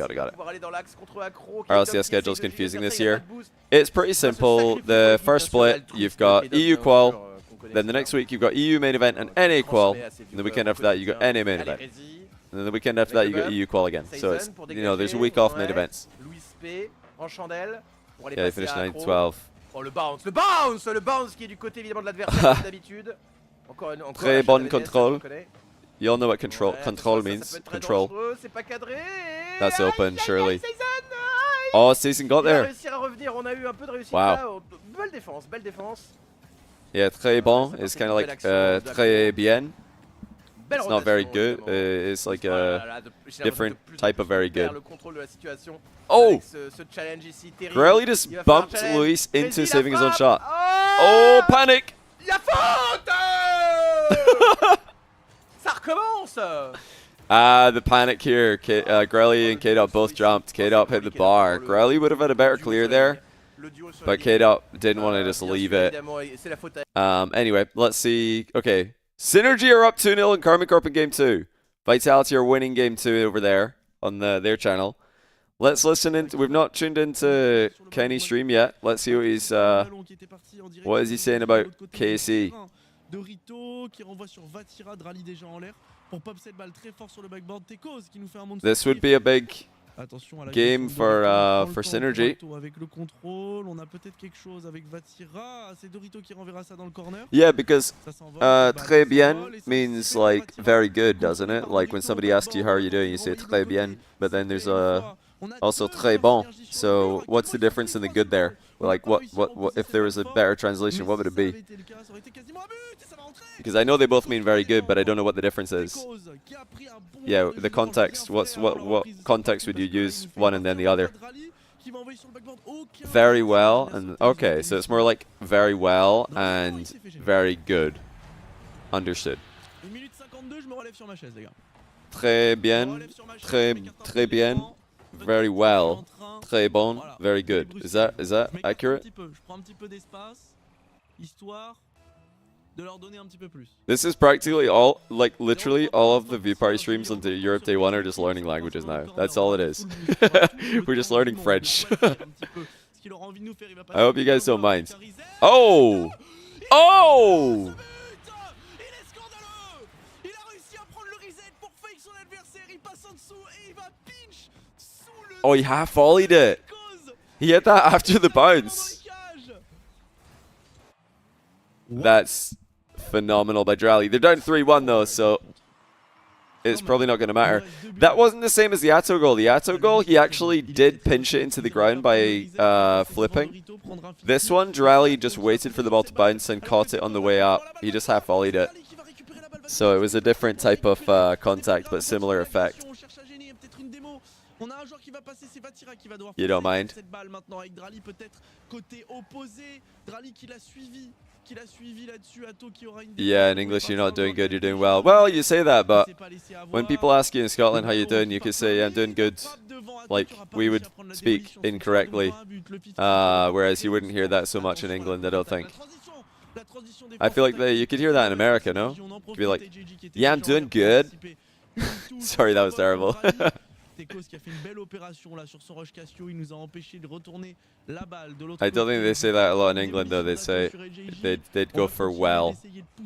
Speaker 1: RLCS schedule's confusing this year. It's pretty simple. The first split, you've got EU qual. Then the next week you've got EU main event and NA qual. And the weekend after that you got NA main event. And then the weekend after that you got EU qual again. So it's, you know, there's a week off main events. Yeah, they finished 9-12.
Speaker 4: Oh, le bounce qui est du côté évidemment de l'adversaire comme d'habitude. Encore
Speaker 1: Très bon contrôle. You all know what control means. Control.
Speaker 4: C'est pas cadré.
Speaker 1: That's open, surely. Oh, Season got
Speaker 4: Il va
Speaker 1: there.
Speaker 4: réussir à revenir, on a eu un peu de réussite
Speaker 1: Wow.
Speaker 4: là. Belle défense.
Speaker 1: Yeah, très bon. It's kind of like très bien.
Speaker 4: Belle
Speaker 1: It's not very
Speaker 4: rotation,
Speaker 1: good.
Speaker 4: évidemment.
Speaker 1: It's like
Speaker 4: Voilà,
Speaker 1: a
Speaker 4: là, j'ai l'impression
Speaker 1: different
Speaker 4: de plus
Speaker 1: type of very
Speaker 4: perdre
Speaker 1: good.
Speaker 4: le contrôle de la situation.
Speaker 1: Oh!
Speaker 4: Avec ce challenge ici terrible.
Speaker 1: Grelly just
Speaker 4: Il va faire un
Speaker 1: bumped
Speaker 4: challenge.
Speaker 1: Luis into
Speaker 4: Rezi, la
Speaker 1: saving his own
Speaker 4: frappe.
Speaker 1: shot. Oh, panic!
Speaker 4: La faute. Ça recommence.
Speaker 1: The panic here. Grelly and K-Dub both jumped. K-Dub hit the bar. Grelly would have had a better clear there, but K-Dub didn't want to just leave it. Anyway, let's see. Okay, Synergy are up 2-0 in Karma Corp in Game 2. Vitality are winning Game 2 over there on their channel. Let's listen in. We've not tuned into Kenny's stream yet. Let's see what is he saying about KC.
Speaker 6: Dorito qui renvoie sur Vatira, Drali déjà en l'air pour pop cette balle très fort sur le backboard. Tekos qui nous fait un monde.
Speaker 1: This would be a big
Speaker 6: Attention à la
Speaker 1: game for Synergy.
Speaker 6: Avec le contrôle, on a peut-être quelque chose avec Vatira. C'est Dorito qui renverra ça dans le corner.
Speaker 1: Yeah, because
Speaker 6: Ça s'envole,
Speaker 1: très bien means like very good, doesn't it? Like when somebody asks you how are you doing, you say très bien, but then there's also très bon. So what's the difference in the good there? Like what if there was a better translation, what would it be? Because I know they both mean very good, but I don't know what the difference is. Yeah, the context. What context would you use one and then the other? Very well and okay, so it's more like very well and very good. Understood. Très bien, très bien, very well, très bon, very good. Is that accurate?
Speaker 6: Je prends un petit peu d'espace, histoire. de leur donner un petit peu plus.
Speaker 1: This is practically all, like literally all of the view party streams on the Europe Day 1 are just learning languages now. That's all it is. We're just learning French. I hope you guys don't mind. Oh! Oh! Oh, he half volleyed it. He hit that after the bounce. That's phenomenal by Drally. They're down 3-1 though, so it's probably not going to matter. That wasn't the same as the Atto goal. The Atto goal, he actually did pinch it into the ground by flipping. This one, Drally just waited for the ball to bounce and caught it on the way up. He just half volleyed it. So it was a different type of contact, but similar effect. You don't mind? Yeah, in English you're not doing good, you're doing well. Well, you say that, but when people ask you in Scotland how you're doing, you could say, I'm doing good. Like, we would speak incorrectly, whereas you wouldn't hear that so much in England, I don't think. I feel like you could hear that in America, no? You'd be like, yeah, I'm doing good. Sorry, that was terrible. I don't think they say that a lot in England though. They'd say they'd go for well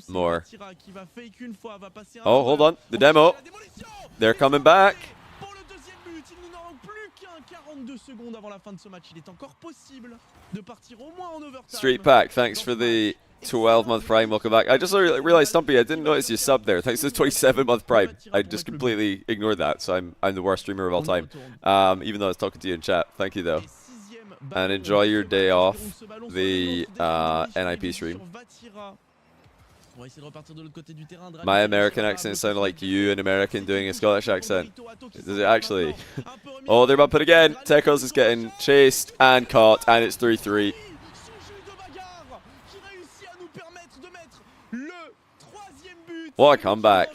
Speaker 1: more. Oh, hold on, the demo. They're coming back. Street Pack, thanks for the 12-month Prime, welcome back. I just realized, Stumpy, I didn't notice you subbed there. Thanks for the 27-month Prime. I just completely ignored that, so I'm the worst streamer of all time. Even though I was talking to you in chat. Thank you, though. And enjoy your day off the NIP stream. My American accent sounded like you, an American doing a Scottish accent. Does it actually? Oh, they're about to put again. Tekos is getting chased and caught, and it's 3-3. What a comeback.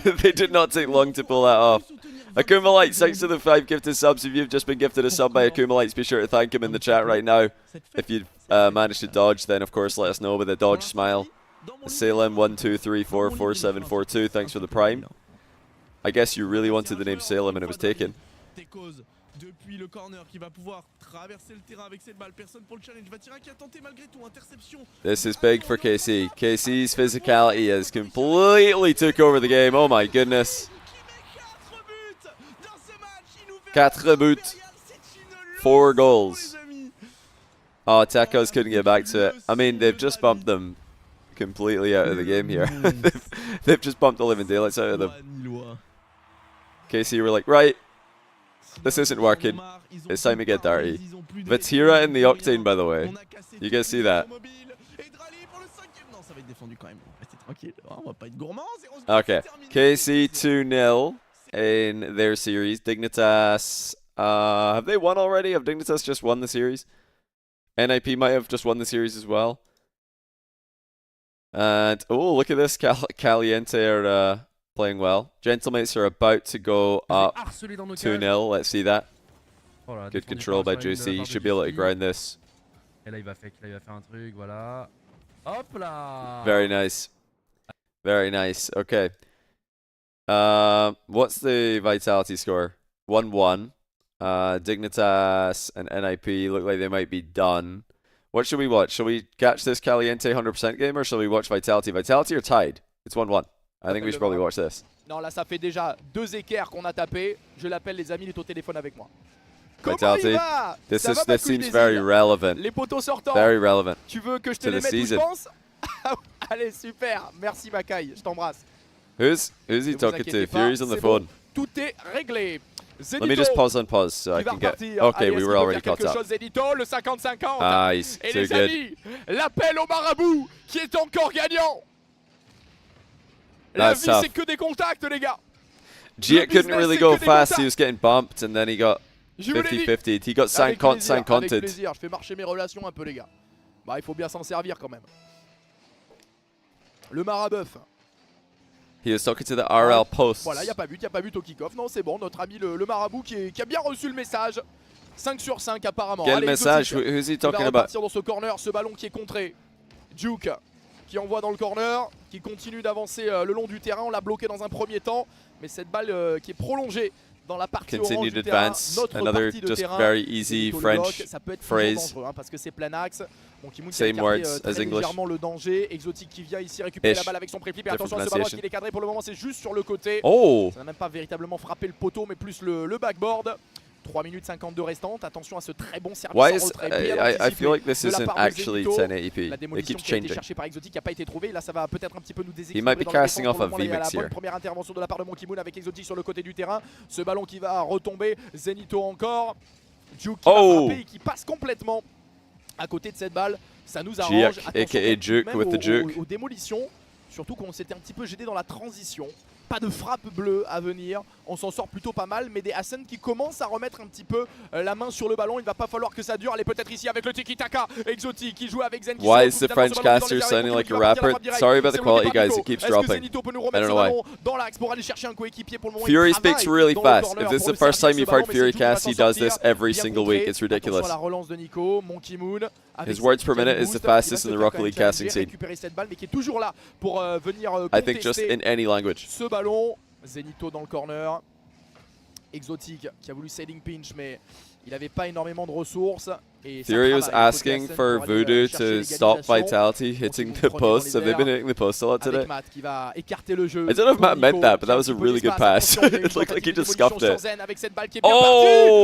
Speaker 1: They did not take long to pull that off. Akuma Lights, thanks to the 5 gifted subs. If you've just been gifted a sub by Akuma Lights, be sure to thank him in the chat right now. If you managed to dodge, then of course let us know with a dodge smile. Salem 12344742, thanks for the Prime. I guess you really wanted the name Salem and it was taken. This is big for KC. KC's physicality has completely took over the game. Oh my goodness. 4 buts. 4 goals. Oh, Tekos couldn't get back to it. I mean, they've just bumped them completely out of the game here. they've just bumped the living daylights out of them. KC were like, right, this isn't working. It's time to get dirty. Vatira in the Octane, by the way. You guys see that? Okay. KC 2-0 in their series. Dignitas, have they won already? Have Dignitas just won the series? NIP might have just won the series as well. And, oh, look at this. Caliente are playing well. Gentlemates are about to go up 2-0. Let's see that. Good control by Juicy. He should be able to ground this. Very nice. Very nice. Okay. What's the vitality score? 1-1. Dignitas and NIP look like they might be done. What should we watch? Shall we catch this Caliente 100% game or shall we watch Vitality? Vitality are tied. It's 1-1. I think we should probably watch this.
Speaker 4: Non, là ça fait déjà 2 équerres qu'on a tapé. Je l'appelle, les amis, il est au téléphone avec moi.
Speaker 1: Vitality. This seems very relevant.
Speaker 4: Les poteaux sortants.
Speaker 1: Very relevant.
Speaker 4: Tu veux que je te les mette où je pense? Allez, super. Merci Makai, je t'embrasse.
Speaker 1: Who's he talking to? Fury's on the phone.
Speaker 4: Bon. Tout est réglé.
Speaker 1: Let me just pause so I can get... Okay, we were already caught up.
Speaker 4: Zedito, le 50-50.
Speaker 1: Nice,
Speaker 4: Et
Speaker 1: too
Speaker 4: les
Speaker 1: good.
Speaker 4: amis, l'appel au marabout qui est encore gagnant. La vie, c'est que des contacts, les gars.
Speaker 1: Gia couldn't really go fast. He was getting bumped, and then he got 50-50'd. He got sank-conted.
Speaker 4: Avec plaisir, je fais marcher mes relations un peu, les gars. Bah, il faut bien s'en servir quand même. Le marabout.
Speaker 1: He was talking to the RL post.
Speaker 4: Voilà, il n'y a pas but au kick-off. Non, c'est bon, notre ami le marabout qui a bien reçu le message. 5 sur 5 apparemment.
Speaker 1: Quel
Speaker 4: Allez,
Speaker 1: message? Who's he talking
Speaker 4: il va
Speaker 1: about?
Speaker 4: repartir dans ce corner, ce ballon qui est contré. Duke qui envoie dans le corner, qui continue d'avancer le long du terrain. On l'a bloqué dans un premier temps, mais cette balle qui est prolongée dans la partie orange
Speaker 1: Continued
Speaker 4: du terrain,
Speaker 1: advance.
Speaker 4: notre
Speaker 1: Another
Speaker 4: partie de
Speaker 1: just
Speaker 4: terrain.
Speaker 1: very easy
Speaker 4: Zenito le
Speaker 1: French
Speaker 4: bloque, ça peut être
Speaker 1: phrase.
Speaker 4: dangereux, hein, parce que c'est plein axe. Bon, Kimoun qui a
Speaker 1: Same
Speaker 4: écarté,
Speaker 1: words
Speaker 4: très
Speaker 1: as English.
Speaker 4: légèrement le danger. Exotique qui vient ici récupérer la
Speaker 1: Ish.
Speaker 4: balle avec son pré-flip. Et
Speaker 1: Different
Speaker 4: attention à ce ballon
Speaker 1: pronunciation.
Speaker 4: qu'il est cadré pour le moment, c'est juste sur le côté.
Speaker 1: Oh!
Speaker 4: Ça n'a même pas véritablement frappé le poteau, mais plus le backboard. 3 minutes 52 restantes. Attention à ce très bon service
Speaker 1: Why
Speaker 4: en
Speaker 1: is
Speaker 4: retrait bien
Speaker 1: I
Speaker 4: anticipé
Speaker 1: feel like this
Speaker 4: de la
Speaker 1: isn't
Speaker 4: part de
Speaker 1: actually
Speaker 4: Zenito.
Speaker 1: 1080p.
Speaker 4: La
Speaker 1: It
Speaker 4: démolition
Speaker 1: keeps
Speaker 4: qui a été
Speaker 1: changing.
Speaker 4: cherchée par Exotique qui n'a pas été trouvée. Là, ça va peut-être un petit peu nous
Speaker 1: He might
Speaker 4: déséquilibrer
Speaker 1: be
Speaker 4: dans la
Speaker 1: casting
Speaker 4: défense.
Speaker 1: off
Speaker 4: Pour le
Speaker 1: a
Speaker 4: moment, là, il y a
Speaker 1: VMix
Speaker 4: la bonne
Speaker 1: here.
Speaker 4: première intervention de la part de Monkimoon avec Exotique sur le côté du terrain. Ce ballon qui va retomber. Zenito encore. Juke qui va frapper et qui passe complètement à côté de cette balle. Ça nous arrange.
Speaker 1: Juke,
Speaker 4: Attention
Speaker 1: aka Juke
Speaker 4: même
Speaker 1: with the juke.
Speaker 4: aux démolitions. Surtout qu'on s'était un petit peu gêné dans la transition. Pas de frappe bleue à venir, on s'en sort plutôt pas mal, mais des Hassan qui commencent à remettre un petit peu la main sur le ballon. Il va pas falloir que ça dure. Elle est peut-être ici avec le tiki-taka. Exotique qui joue avec Zen. Qui
Speaker 1: Why
Speaker 4: se
Speaker 1: is
Speaker 4: retrouve
Speaker 1: the
Speaker 4: finalement
Speaker 1: French
Speaker 4: ce ballon dans
Speaker 1: caster
Speaker 4: les airs.
Speaker 1: sounding
Speaker 4: Ils
Speaker 1: like a
Speaker 4: vont partir
Speaker 1: rapper?
Speaker 4: la frappe directe.
Speaker 1: Sorry about the
Speaker 4: C'est bloqué
Speaker 1: quality,
Speaker 4: par
Speaker 1: guys.
Speaker 4: Nico.
Speaker 1: It keeps
Speaker 4: Est-ce que
Speaker 1: dropping.
Speaker 4: Zenito peut nous
Speaker 1: I
Speaker 4: remettre
Speaker 1: don't
Speaker 4: ce
Speaker 1: know why.
Speaker 4: ballon dans l'axe pour aller chercher un coéquipier pour le moment?
Speaker 1: Fury
Speaker 4: Il
Speaker 1: speaks
Speaker 4: travaille
Speaker 1: really
Speaker 4: dans le
Speaker 1: fast.
Speaker 4: corner
Speaker 1: If this is
Speaker 4: pour
Speaker 1: the first
Speaker 4: servir
Speaker 1: time you've
Speaker 4: ce
Speaker 1: heard
Speaker 4: ballon, mais
Speaker 1: Fury
Speaker 4: c'est Juke qui va
Speaker 1: cast,
Speaker 4: s'en
Speaker 1: he does
Speaker 4: sortir.
Speaker 1: this every
Speaker 4: Bien
Speaker 1: single
Speaker 4: contré.
Speaker 1: week. It's
Speaker 4: Attention
Speaker 1: ridiculous.
Speaker 4: à la relance de Nico, Monkimoon. avec
Speaker 1: His words per
Speaker 4: Zen
Speaker 1: minute is
Speaker 4: boost,
Speaker 1: the fastest
Speaker 4: qui
Speaker 1: in
Speaker 4: va
Speaker 1: the
Speaker 4: se
Speaker 1: Rocket
Speaker 4: faire
Speaker 1: League
Speaker 4: quand même
Speaker 1: casting
Speaker 4: challenger,
Speaker 1: scene.
Speaker 4: récupérer cette balle, mais qui est toujours là pour venir
Speaker 1: I think just
Speaker 4: contester
Speaker 1: in any language.
Speaker 4: ce ballon. Zenito dans le corner. Exotique qui a voulu sailing pinch, mais il n'avait pas énormément de ressources. Et ça
Speaker 1: Theory was
Speaker 4: travaille
Speaker 1: asking
Speaker 4: côté
Speaker 1: for
Speaker 4: Hassan pour aller,
Speaker 1: Voodoo
Speaker 4: chercher
Speaker 1: to stop
Speaker 4: l'égalisation.
Speaker 1: Vitality hitting
Speaker 4: Monkimoon
Speaker 1: the
Speaker 4: premier dans
Speaker 1: post.
Speaker 4: les
Speaker 1: Have they been
Speaker 4: airs.
Speaker 1: hitting the post a lot today?
Speaker 4: Avec Matt qui va écarter le jeu.
Speaker 1: I don't know if
Speaker 4: pour
Speaker 1: Matt meant
Speaker 4: Nico,
Speaker 1: that, but
Speaker 4: qui
Speaker 1: that
Speaker 4: a
Speaker 1: was a
Speaker 4: un petit peu
Speaker 1: really good
Speaker 4: d'espace.
Speaker 1: pass.
Speaker 4: Attention, il y a une
Speaker 1: It looked like he
Speaker 4: tentative de
Speaker 1: just
Speaker 4: démolition
Speaker 1: scuffed it.
Speaker 4: sur Zen avec cette balle qui est bien
Speaker 1: Oh!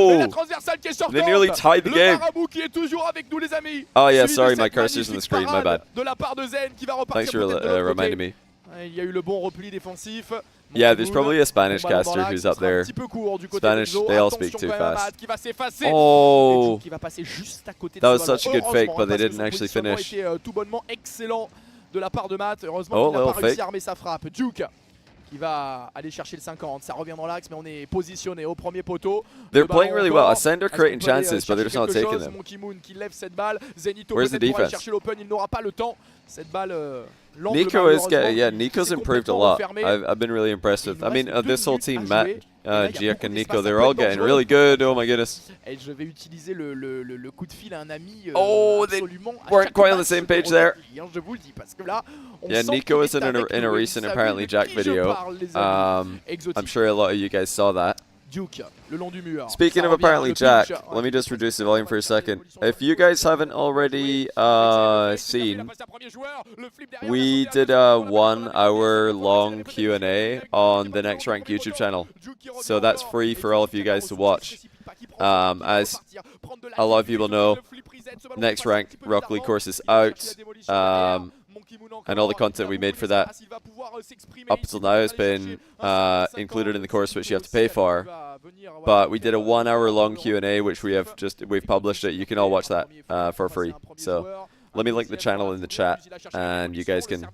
Speaker 4: partie. Et la transversale qui est sortante.
Speaker 1: They nearly tied the
Speaker 4: Le
Speaker 1: game.
Speaker 4: marabout qui est toujours avec nous, les amis.
Speaker 1: Oh yeah,
Speaker 4: Suivi de
Speaker 1: sorry, my
Speaker 4: cette
Speaker 1: cursor's on the
Speaker 4: magnifique
Speaker 1: screen. My
Speaker 4: parade
Speaker 1: bad.
Speaker 4: de la part de Zen qui va repartir
Speaker 1: Thanks for
Speaker 4: peut-être de l'autre
Speaker 1: reminding
Speaker 4: côté.
Speaker 1: me.
Speaker 4: Il y a eu le bon repli défensif.
Speaker 1: Yeah, there's
Speaker 4: Monkimoon,
Speaker 1: probably a Spanish
Speaker 4: bon ballon dans
Speaker 1: caster
Speaker 4: l'axe,
Speaker 1: who's
Speaker 4: ça
Speaker 1: up
Speaker 4: sera un
Speaker 1: there.
Speaker 4: petit peu court du côté
Speaker 1: Spanish,
Speaker 4: d'Enzo.
Speaker 1: they all
Speaker 4: Attention
Speaker 1: speak too
Speaker 4: quand même à
Speaker 1: fast.
Speaker 4: Matt qui va s'effacer.
Speaker 1: Oh!
Speaker 4: Et Juke qui va passer juste à côté de
Speaker 1: That
Speaker 4: ce
Speaker 1: was
Speaker 4: ballon.
Speaker 1: such a good fake,
Speaker 4: Heureusement,
Speaker 1: but they
Speaker 4: parce que
Speaker 1: didn't
Speaker 4: son
Speaker 1: actually
Speaker 4: positionnement
Speaker 1: finish.
Speaker 4: était tout bonnement excellent de la part de Matt. Heureusement
Speaker 1: Oh,
Speaker 4: qu'il n'a pas
Speaker 1: little
Speaker 4: réussi
Speaker 1: fake.
Speaker 4: à armer sa frappe. Juke qui va aller chercher le 50. Ça revient dans l'axe, mais on est positionné au premier poteau.
Speaker 1: They're
Speaker 4: Le ballon
Speaker 1: playing really
Speaker 4: encore.
Speaker 1: well. Ascend are
Speaker 4: Est-ce qu'on
Speaker 1: creating
Speaker 4: peut aller,
Speaker 1: chances, but they're just not
Speaker 4: chercher quelque
Speaker 1: taking
Speaker 4: chose?
Speaker 1: them.
Speaker 4: Monkimoon qui lève cette balle. Zenito
Speaker 1: Where's the
Speaker 4: peut-être pour aller
Speaker 1: defense?
Speaker 4: chercher l'open. Il n'aura pas le temps. Cette balle. l'angle,
Speaker 1: Nico is
Speaker 4: malheureusement,
Speaker 1: getting, yeah,
Speaker 4: qui
Speaker 1: Nico's
Speaker 4: s'est
Speaker 1: improved a
Speaker 4: complètement
Speaker 1: lot.
Speaker 4: refermé.
Speaker 1: I've been really impressed with. I mean, this whole team, Matt, Giak, and Nico, they're all getting really good. Oh my goodness.
Speaker 4: Et je vais utiliser le coup de fil à un ami.
Speaker 1: Oh, they
Speaker 4: absolument à
Speaker 1: weren't
Speaker 4: chaque
Speaker 1: quite on the
Speaker 4: match
Speaker 1: same
Speaker 4: de
Speaker 1: page there.
Speaker 4: Rocket League, hein, je vous le dis parce que là, on
Speaker 1: Yeah,
Speaker 4: sent
Speaker 1: Nico
Speaker 4: qu'il
Speaker 1: is
Speaker 4: est
Speaker 1: in
Speaker 4: avec
Speaker 1: a
Speaker 4: nous,
Speaker 1: recent
Speaker 4: il savait
Speaker 1: apparently
Speaker 4: de
Speaker 1: Jack
Speaker 4: qui je
Speaker 1: video.
Speaker 4: parle, les amis. Exotique.
Speaker 1: I'm sure a lot of you guys saw that.
Speaker 4: Duke, le long du mur.
Speaker 1: Speaking
Speaker 4: Ça
Speaker 1: of
Speaker 4: revient,
Speaker 1: apparently
Speaker 4: le
Speaker 1: Jack,
Speaker 4: pitch.
Speaker 1: let me just reduce the volume for a second. If you guys haven't already seen, we did a 1 hour long Q&A on the Next Rank YouTube channel. So that's free for all of you guys to watch. As a lot of people know, Next Rank Rocket League course is out. And all the content we made for that up until now has been included in the course, which you have to pay for. But we did a 1 hour long Q&A, which we've published it. You can all watch that for free. So let me link the channel in the chat, and you guys can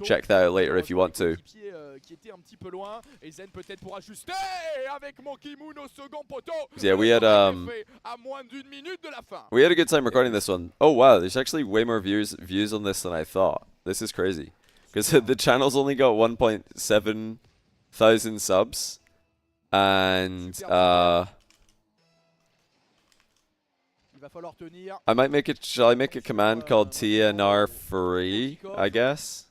Speaker 1: check that out later if you want to. Yeah, we had a good time recording this one. Oh wow, there's actually way more views on this than I thought. This is crazy, because the channel's only got 1.7 thousand subs, and I might make it. Shall I make a command called TNR free? I guess,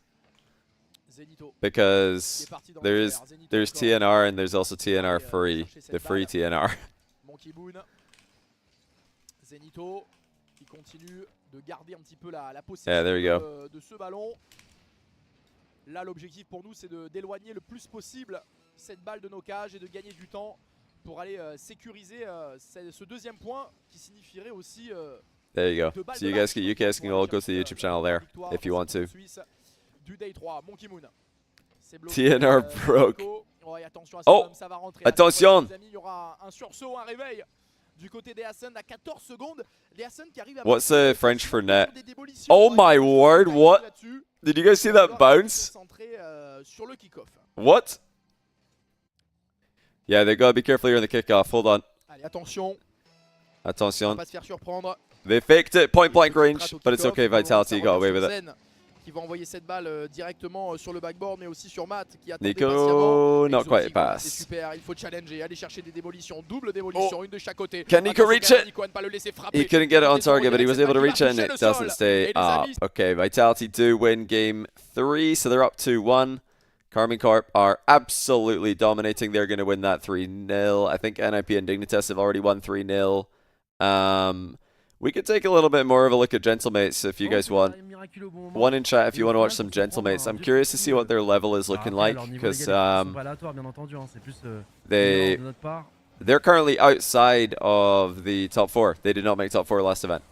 Speaker 1: because there's TNR and there's also TNR free, the free TNR. Yeah, there we go.
Speaker 4: De ce ballon. Là, l'objectif pour nous, c'est d'éloigner le plus possible cette balle de nos cages et de gagner du temps pour aller sécuriser ce deuxième point qui signifierait aussi.
Speaker 1: There you go. So you guys can all go to the YouTube channel there if you want to.
Speaker 4: Du Day 3, Monkimoon.
Speaker 1: TNR broke.
Speaker 4: Ouais, attention à
Speaker 1: Oh,
Speaker 4: ça va rentrer.
Speaker 1: attention.
Speaker 4: Les amis, il y aura un sursaut, un réveil du côté des Hassan à 14 secondes. Les Hassan qui arrivent à
Speaker 1: What's the French for net? Oh my word, what? Did you guys see that bounce?
Speaker 4: Sur le kick-off.
Speaker 1: What? Yeah, they gotta be careful here in the kickoff. Hold on.
Speaker 4: Allez, attention, on
Speaker 1: Attention.
Speaker 4: va pas se faire surprendre.
Speaker 1: They faked it, point blank range, but it's okay. Vitality got away with it.
Speaker 4: qui va envoyer cette balle directement sur le backboard, mais aussi sur Matt qui attendait patiemment.
Speaker 1: Nico, not quite
Speaker 4: C'est
Speaker 1: pass.
Speaker 4: super, il faut challenger, aller chercher des démolitions, double démolition, une de chaque côté.
Speaker 1: Can Nico reach it?
Speaker 4: Nico à ne pas le laisser frapper.
Speaker 1: He couldn't get it on
Speaker 4: Détourner
Speaker 1: target, but he was
Speaker 4: cette
Speaker 1: able to
Speaker 4: balle
Speaker 1: reach
Speaker 4: qui
Speaker 1: it,
Speaker 4: va
Speaker 1: and
Speaker 4: toucher
Speaker 1: it
Speaker 4: le sol.
Speaker 1: doesn't stay
Speaker 4: Et les
Speaker 1: up.
Speaker 4: amis,
Speaker 1: Okay, Vitality do win game 3, so they're up 2-1. Carmine Corp are absolutely dominating. They're going to win that 3-0. I think NIP and Dignitas have already won 3-0. We could take a little bit more of a look at Gentlemates if you guys want. One in chat if you want to watch some Gentlemates. I'm curious to see what their level is looking like, because they're currently outside of the top 4. They did not make top 4 last event.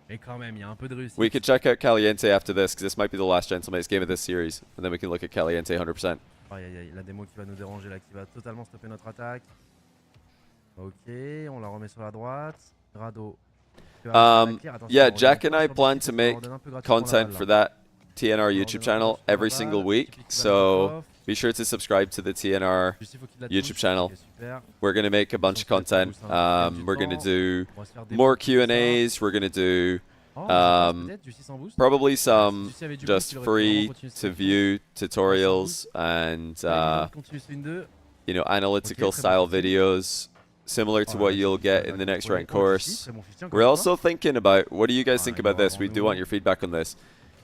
Speaker 5: Mais quand même, il y a un peu de réussite.
Speaker 1: We could check out Caliente after this, because this might be the last Gentlemates game of this series, and then we can look at Caliente 100%.
Speaker 5: Aïe aïe aïe, la démo qui va nous déranger là, qui va totalement stopper notre attaque. Ok, on la remet sur la droite. Grado.
Speaker 1: Yeah, Jack and I plan to make content for that TNR YouTube channel every single week, so be sure to subscribe to the TNR YouTube channel. We're going to make a bunch of content. We're going to do more Q&As. We're going to do probably some just free to view tutorials and you know, analytical style videos similar to what you'll get in the next rank course. We're also thinking about, what do you guys think about this? We do want your feedback on this.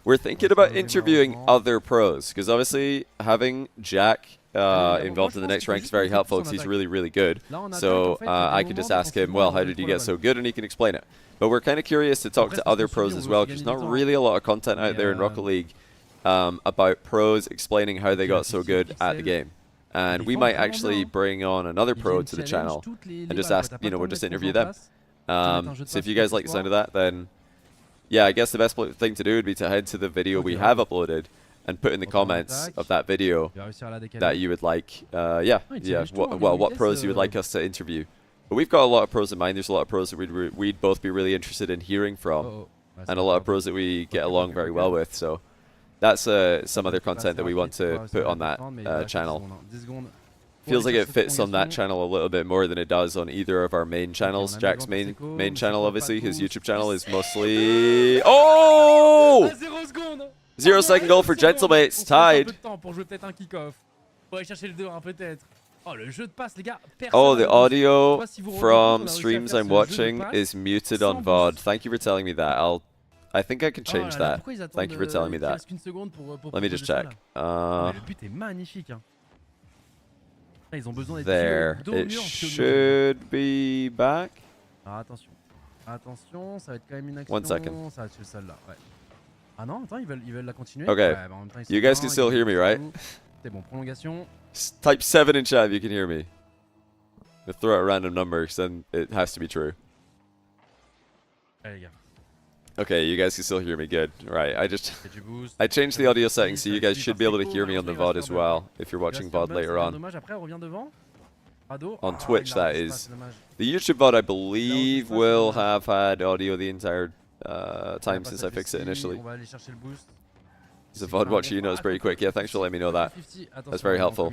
Speaker 1: We're thinking about interviewing other pros, because obviously having Jack involved in the next rank is very helpful, because he's really, really good. So I could just ask him, well, how did you get so good? And he can explain it. But we're kind of curious to talk to other pros as well, because there's not really a lot of content out there in Rocket League about pros explaining how they got so good at the game. And we might actually bring on another pro to the channel and just ask, you know, we'll just interview them. So if you guys like the sound of that, then yeah, I guess the best thing to do would be to head to the video we have uploaded and put in the comments of that video that you would like, what pros you would like us to interview. But we've got a lot of pros in mind. There's a lot of pros that we'd both be really interested in hearing from, and a lot of pros that we get along very well with. So that's some other content that we want to put on that channel. Feels like it fits on that channel a little bit more than it does on either of our main channels. Jack's main channel, obviously, his YouTube channel is mostly... Oh! 0 second goal for Gentlemates, tied. Oh, the audio from streams I'm watching is muted on VOD. Thank you for telling me that. I think I can change that. Thank you for telling me that. Let me just check. There. It should be back.
Speaker 5: Attention, ça va être quand même une action.
Speaker 1: 1 second.
Speaker 5: Ça va être celle-là, ouais. Ah non, attends, ils veulent la continuer.
Speaker 1: Okay.
Speaker 5: Ouais, bah en même temps,
Speaker 1: You guys can still hear me, right?
Speaker 5: C'est bon, prolongation.
Speaker 1: Type 7 in chat if you can hear me. I'll throw out a random number, because then it has to be true.
Speaker 5: Allez, les gars.
Speaker 1: Okay, you guys can still hear me. Good. Right. I changed the audio settings, so you guys should be able to hear me on the VOD as well if you're watching VOD later on. On Twitch, that is. The YouTube VOD, I believe, will have had audio the entire time since I fixed it initially. The VOD watcher you know is pretty quick. Yeah, thanks for letting me know that. That's very helpful.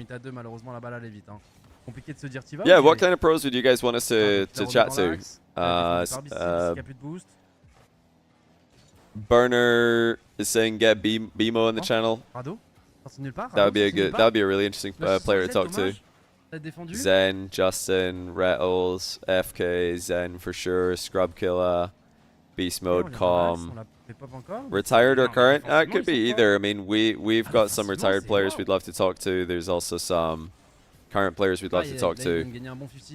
Speaker 1: Yeah, what kind of pros would you guys want us to chat to? Burner is saying get BMO on the channel. That would be a really interesting player to talk to. Zen, Justin, Rettles, FK, Zen for sure, Scrub Killer, Beast Mode, Calm. Retired or current? It could be either. I mean, we've got some retired players we'd love to talk to. There's also some current players we'd love to talk to.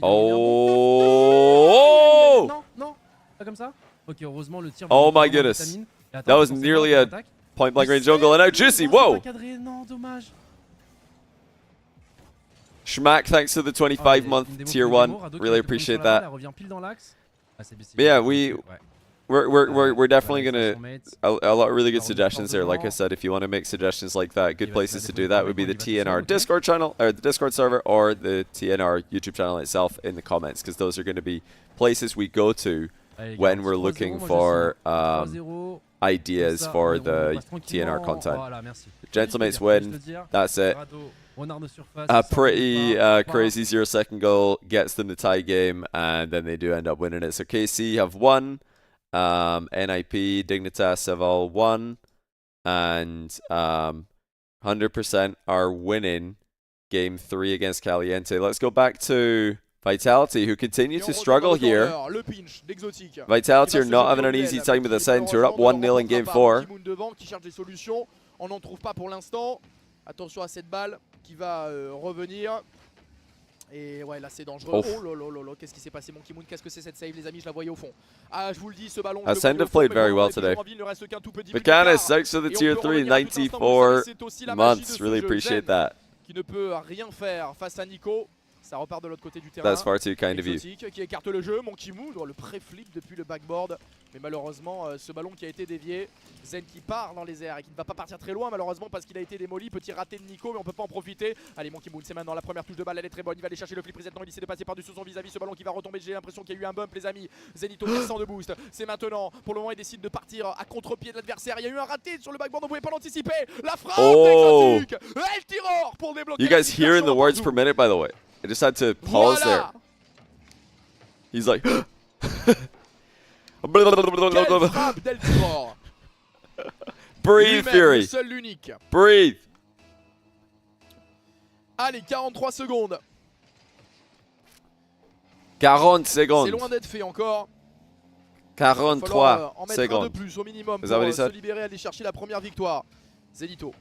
Speaker 1: Oh! Oh my goodness. That was nearly a point blank range jungle, and now Juicy, whoa! Schmack, thanks to the 25-month tier 1. Really appreciate that. But yeah, we're definitely gonna a lot of really good suggestions there. Like I said, if you want to make suggestions like that, good places to do that would be the TNR Discord channel or the Discord server, or the TNR YouTube channel itself in the comments, because those are going to be places we go to when we're looking for ideas for the TNR content. Gentlemates win. That's it. A pretty crazy 0 second goal gets them the tie game, and then they do end up winning it. So KC have won. NIP, Dignitas have all won. and 100% are winning game 3 against Caliente. Let's go back to Vitality, who continue to struggle here. Vitality are not having an easy time with the center, up 1-0 in game 4.
Speaker 4: Qui cherche des solutions, on n'en trouve pas pour l'instant. Attention à cette balle qui va revenir. Et ouais, là c'est dangereux. Oh lolo, qu'est-ce qui s'est passé, Monkey Moon? Qu'est-ce que c'est cette save, les amis? Je la voyais au fond. Ah, je vous le dis, ce ballon.
Speaker 1: Ascend have played very well today. Mechanis, thanks for the tier 3, 94 months. Really appreciate that.
Speaker 4: Qui ne peut rien faire face à Nico. Ça repart de l'autre côté du terrain.
Speaker 1: That's far too kind of you.
Speaker 4: Qui écarte le jeu. Monkey Moon, le pré-flip depuis le backboard. Mais malheureusement, ce ballon qui a été dévié. Zen qui part dans les airs et qui ne va pas partir très loin, malheureusement, parce qu'il a été démoli. Petit raté de Nico, mais on peut pas en profiter. Allez, Monkey Moon, c'est maintenant la première touche de balle. Elle est très bonne. Il va aller chercher le flip reset. Non, il essaie de passer par-dessus son vis-à-vis. Ce ballon qui va retomber. J'ai l'impression qu'il y a eu un bump, les amis. Zenito descend de boost. C'est maintenant. Pour le moment, il décide de partir à contre-pied de l'adversaire. Il y a eu un raté sur le backboard. On pouvait pas l'anticiper. La frappe exotique. El tireur pour débloquer.
Speaker 1: You guys hearing the words per minute, by the way? I just had to pause there. He's like.
Speaker 4: Quelle frappe d'El Tiror.
Speaker 1: Breathe, Fury.
Speaker 4: Le seul, l'unique.
Speaker 1: Breathe.
Speaker 4: Allez, 43 secondes.
Speaker 1: 40
Speaker 4: C'est
Speaker 1: secondes.
Speaker 4: loin d'être fait encore.
Speaker 1: 43
Speaker 4: en mettre un de
Speaker 1: secondes.
Speaker 4: plus au minimum
Speaker 1: Is
Speaker 4: pour
Speaker 1: that what he
Speaker 4: se
Speaker 1: said?
Speaker 4: libérer, aller chercher la première victoire. Zenito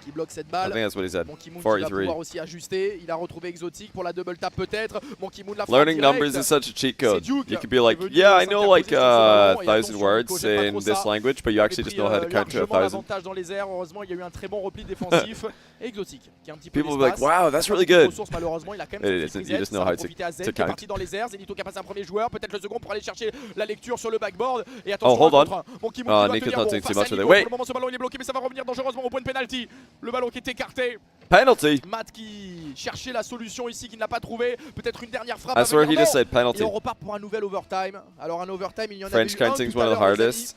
Speaker 4: qui bloque cette
Speaker 1: I
Speaker 4: balle.
Speaker 1: think that's what he said.
Speaker 4: Monkey Moon qui va
Speaker 1: 43.
Speaker 4: pouvoir aussi ajuster. Il a retrouvé Exotique pour la double tap peut-être. Monkey Moon la frappe
Speaker 1: Learning
Speaker 4: direct.
Speaker 1: numbers is such a cheat code.
Speaker 4: Duke
Speaker 1: You could be like,
Speaker 4: qui est venu
Speaker 1: yeah, I know like
Speaker 4: s'interposer sur ce ballon. Et
Speaker 1: 1,000
Speaker 4: attention,
Speaker 1: words
Speaker 4: Nico, j'aime pas
Speaker 1: in
Speaker 4: trop
Speaker 1: this
Speaker 4: ça.
Speaker 1: language, but you actually just know how to counter
Speaker 4: largement
Speaker 1: 1,000.
Speaker 4: l'avantage dans les airs. Heureusement, il y a eu un très bon repli défensif. Et Exotique qui a un petit peu
Speaker 1: People will be like,
Speaker 4: d'espace.
Speaker 1: wow, that's really
Speaker 4: Pas beaucoup de
Speaker 1: good.
Speaker 4: ressources, malheureusement, il a quand même
Speaker 1: It
Speaker 4: son
Speaker 1: isn't.
Speaker 4: petit
Speaker 1: You just
Speaker 4: reset.
Speaker 1: know
Speaker 4: Ça va
Speaker 1: how to
Speaker 4: profiter à Zen
Speaker 1: count.
Speaker 4: qui est parti dans les airs. Zenito qui a passé un premier joueur, peut-être le second pour aller chercher la lecture sur le backboard. Et
Speaker 1: Oh,
Speaker 4: attention,
Speaker 1: hold
Speaker 4: un
Speaker 1: on.
Speaker 4: contre un. Monkey Moon
Speaker 1: Oh,
Speaker 4: qui doit
Speaker 1: Nico's
Speaker 4: tenir
Speaker 1: not
Speaker 4: bon
Speaker 1: doing too
Speaker 4: face à
Speaker 1: much with
Speaker 4: Nico.
Speaker 1: it.
Speaker 4: Pour
Speaker 1: Wait.
Speaker 4: le moment, ce ballon il est bloqué, mais ça va revenir dangereusement au point de penalty. Le ballon qui est écarté.
Speaker 1: Penalty.
Speaker 4: Matt qui cherchait la solution ici, qui n'a pas trouvé. Peut-être une dernière frappe.
Speaker 1: That's
Speaker 4: à
Speaker 1: where
Speaker 4: venir.
Speaker 1: he just
Speaker 4: Non.
Speaker 1: said penalty.
Speaker 4: Et on repart pour un nouvel overtime. Alors un overtime, il y en a
Speaker 1: French
Speaker 4: eu un
Speaker 1: counting is
Speaker 4: tout à
Speaker 1: one of the
Speaker 4: l'heure, les amis,
Speaker 1: hardest.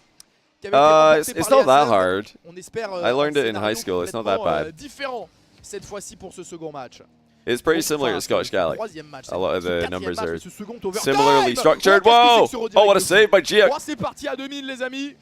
Speaker 4: qui avait été remporté
Speaker 1: It's
Speaker 4: par
Speaker 1: not
Speaker 4: les
Speaker 1: that
Speaker 4: Hazard.
Speaker 1: hard.
Speaker 4: On espère
Speaker 1: I learned
Speaker 4: un
Speaker 1: it in
Speaker 4: scénario
Speaker 1: high school. It's not that
Speaker 4: complètement,
Speaker 1: bad.
Speaker 4: différent cette fois-ci pour ce second match.
Speaker 1: It's pretty
Speaker 4: Donc,
Speaker 1: similar
Speaker 4: enfin,
Speaker 1: to Scottish Gaelic.
Speaker 4: troisième match,
Speaker 1: A lot of
Speaker 4: ce
Speaker 1: the
Speaker 4: quatrième
Speaker 1: numbers
Speaker 4: match,
Speaker 1: are
Speaker 4: ce second overtime.
Speaker 1: similarly structured.
Speaker 4: Oh, qu'est-ce que c'est
Speaker 1: Whoa!
Speaker 4: que ce redirect
Speaker 1: Oh, what a
Speaker 4: de
Speaker 1: save by Giak.
Speaker 4: Oh, c'est parti à 2000 les amis.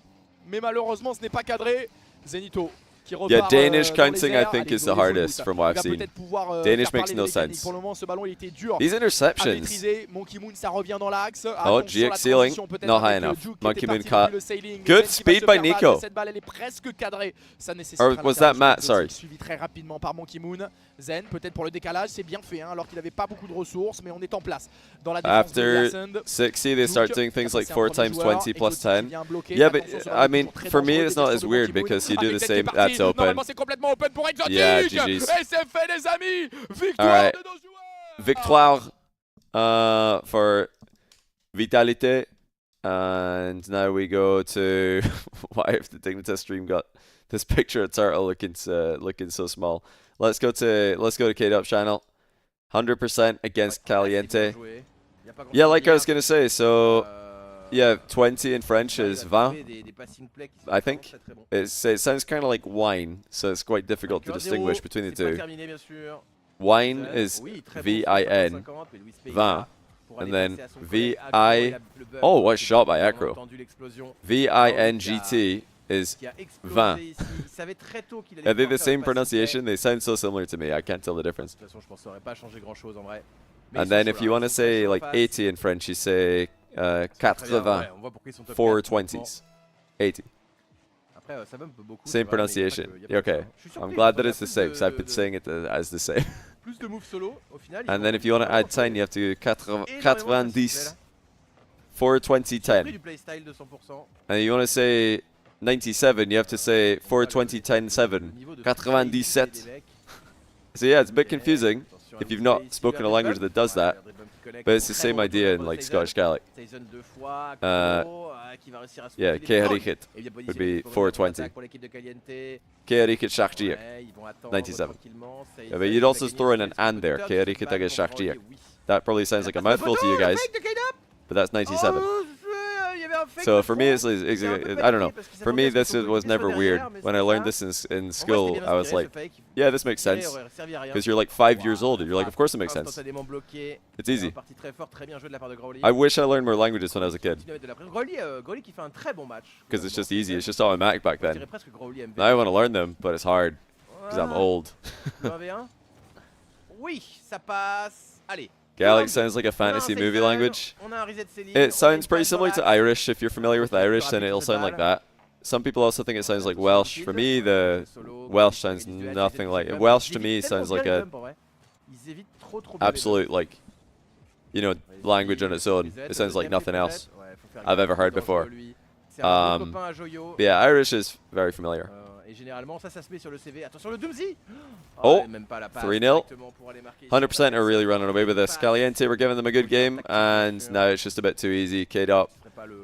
Speaker 4: Mais malheureusement ce n'est pas cadré. Zenito qui repart
Speaker 1: Yeah, Danish
Speaker 4: dans les
Speaker 1: counting I
Speaker 4: airs.
Speaker 1: think
Speaker 4: Allez,
Speaker 1: is the
Speaker 4: volley,
Speaker 1: hardest
Speaker 4: volley,
Speaker 1: from what
Speaker 4: il
Speaker 1: I've
Speaker 4: va
Speaker 1: seen.
Speaker 4: peut-être pouvoir
Speaker 1: Danish
Speaker 4: faire
Speaker 1: makes
Speaker 4: parler
Speaker 1: no
Speaker 4: les mécaniques.
Speaker 1: sense.
Speaker 4: Pour le moment ce ballon il était dur
Speaker 1: These
Speaker 4: à
Speaker 1: interceptions.
Speaker 4: maîtriser. Monkey Moon ça revient dans l'axe.
Speaker 1: Oh, GX ceiling, not high enough. Monkey Moon caught. Good
Speaker 4: Good
Speaker 1: speed by Nico.
Speaker 4: Cette balle elle est presque cadrée. Ça nécessite
Speaker 1: Or was that Matt? Sorry.
Speaker 4: suivi très rapidement par Monkey Moon. Zen peut-être pour le décalage, c'est bien fait hein, alors qu'il n'avait pas beaucoup de ressources, mais on est en place dans la défense de
Speaker 1: After
Speaker 4: Ascend.
Speaker 1: 60, they start doing things like 4 times 20 plus 10.
Speaker 4: Yeah,
Speaker 1: Yeah, but I mean, for me, it's not as weird because you do the same. That's open.
Speaker 4: Normalement, c'est complètement open pour Exotic.
Speaker 1: Yeah, GG's.
Speaker 4: Et c'est fait, les amis. Victoire
Speaker 1: Alright.
Speaker 4: de nos joueurs.
Speaker 1: Victoire for Vitality. And now we go to why if the Dignitas stream got this picture of Turtle looking so small. Let's go to K-Dub channel. 100% against Caliente. Yeah, like I was gonna say, so yeah, 20 in French is vin, I think. It sounds kind of like wine, so it's quite difficult to distinguish between the two. Wine is V-I-N, vin, and then V-I... Oh, what shot by Acro. V-I-N-G-T is vin. Are they the same pronunciation? They sound so similar to me, I can't tell the difference. And then if you want to say like 80 in French, you say 80, 4 20s. 80. Same pronunciation. Okay. I'm glad that it's the same, because I've been saying it as the same. And then if you want to add 10, you have to 90, 420, 10. And you want to say 97, you have to say 420, 10, 7. 97. So yeah, it's a bit confusing if you've not spoken a language that does that. But it's the same idea in like Scottish Gaelic. Yeah, Keharikit would be 420. Keharikit Shachjiak, 97. Yeah, but you'd also throw in an and there. Keharikit against Shachjiak. That probably sounds like a mouthful to you guys. But that's 97. So for me, it's I don't know. For me, this was never weird. When I learned this in school, I was like, yeah, this makes sense. Because you're like 5 years old, and you're like, of course it makes sense. It's easy. I wish I learned more languages when I was a kid. Because it's just easy. It's just automatic back then. Now I want to learn them, but it's hard. Because I'm old. Gaelic sounds like a fantasy movie language. It sounds pretty similar to Irish. If you're familiar with Irish, then it'll sound like that. Some people also think it sounds like Welsh. For me, the Welsh sounds nothing like it. Welsh to me sounds like a absolute, like, you know, language on its own. It sounds like nothing else I've ever heard before. But yeah, Irish is very familiar. Oh, 3-0. 100% are really running away with this. Caliente were giving them a good game, and now it's just a bit too easy. K'd up.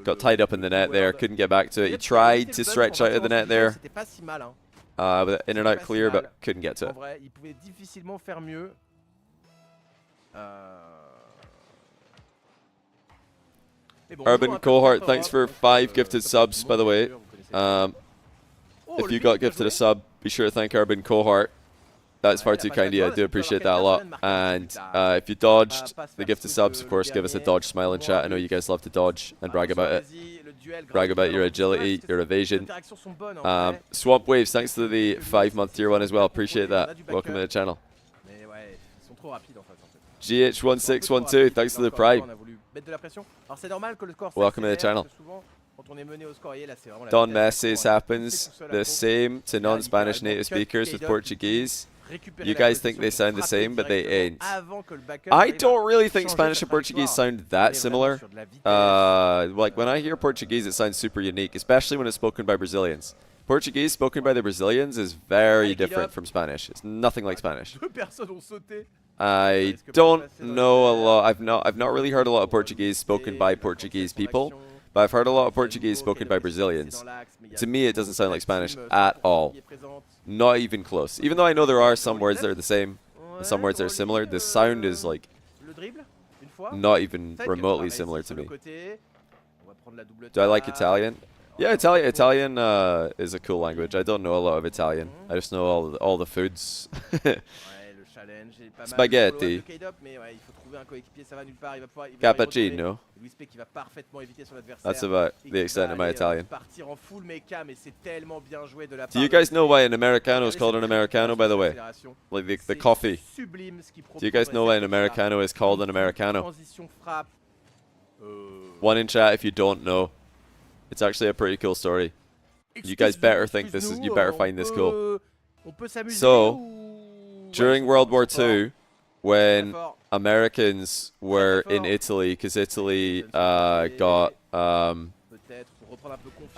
Speaker 1: Got tied up in the net there, couldn't get back to it. He tried to stretch out of the net there with an in and out clear, but couldn't get to it. Urban Cohort, thanks for 5 gifted subs, by the way. If you got gifted a sub, be sure to thank Urban Cohort. That's far too kind of you. I do appreciate that a lot. And if you dodged the gifted subs, of course, give us a dodge smile in chat. I know you guys love to dodge and brag about it. Brag about your agility, your evasion. Swamp Waves, thanks to the 5-month tier 1 as well. Appreciate that. Welcome to the channel. GH1612, thanks to the Prime. Welcome to the channel. Don Messes happens the same to non-Spanish native speakers with Portuguese. You guys think they sound the same, but they ain't. I don't really think Spanish and Portuguese sound that similar. Like when I hear Portuguese, it sounds super unique, especially when it's spoken by Brazilians. Portuguese spoken by the Brazilians is very different from Spanish. It's nothing like Spanish. I don't know a lot. I've not really heard a lot of Portuguese spoken by Portuguese people, but I've heard a lot of Portuguese spoken by Brazilians. To me, it doesn't sound like Spanish at all. Not even close. Even though I know there are some words that are the same, and some words that are similar, the sound is like not even remotely similar to me. Do I like Italian? Yeah, Italian is a cool language. I don't know a lot of Italian. I just know all the foods. Spaghetti. Cappuccino. That's about the extent of my Italian. Do you guys know why an Americano is called an Americano, by the way? Like the coffee. Do you guys know why an Americano is called an Americano? One in chat if you don't know. It's actually a pretty cool story. You guys better think this is, you better find this cool. So, during World War II, when Americans were in Italy, because Italy got, I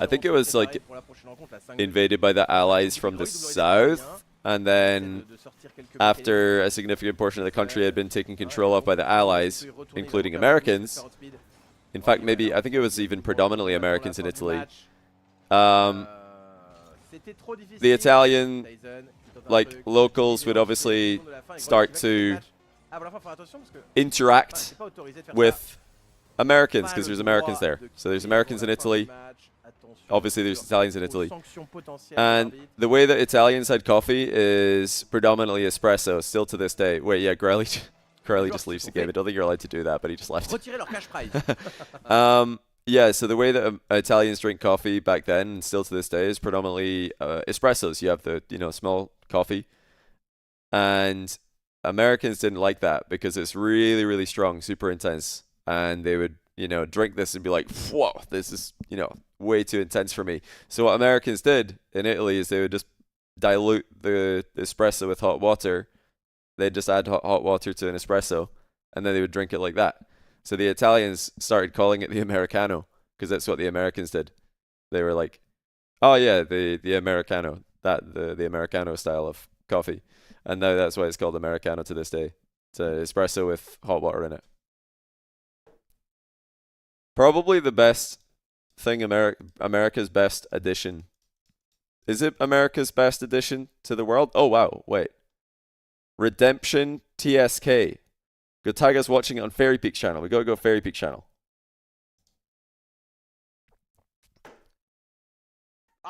Speaker 1: think it was like invaded by the Allies from the south, and then after a significant portion of the country had been taken control of by the Allies, including Americans, in fact maybe, I think it was even predominantly Americans in Italy, the Italian like locals would obviously start to interact with Americans because there's Americans there. So there's Americans in Italy. Obviously there's Italians in Italy. And the way that Italians had coffee is predominantly espresso, still to this day. Wait, yeah, Crowley just leaves the game. I don't think you're allowed to do that, but he just left. Yeah, so the way that Italians drink coffee back then and still to this day is predominantly espressos. You have the, small coffee. And Americans didn't like that because it's really, really strong, super intense. And they would, drink this and be like, whoa, this is, way too intense for me. So what Americans did in Italy is they would just dilute the espresso with hot water. They'd just add hot water to an espresso, and then they would drink it like that. So the Italians started calling it the Americano because that's what the Americans did. They were like, oh yeah, the Americano, the Americano style of coffee. And now that's why it's called Americano to this day. It's an espresso with hot water in it. Probably the best thing, America's best addition. Is it America's best addition to the world? Oh wow, wait. Redemption TSK. Go tag us watching it on Fairy Peak channel. We gotta go Fairy Peak channel.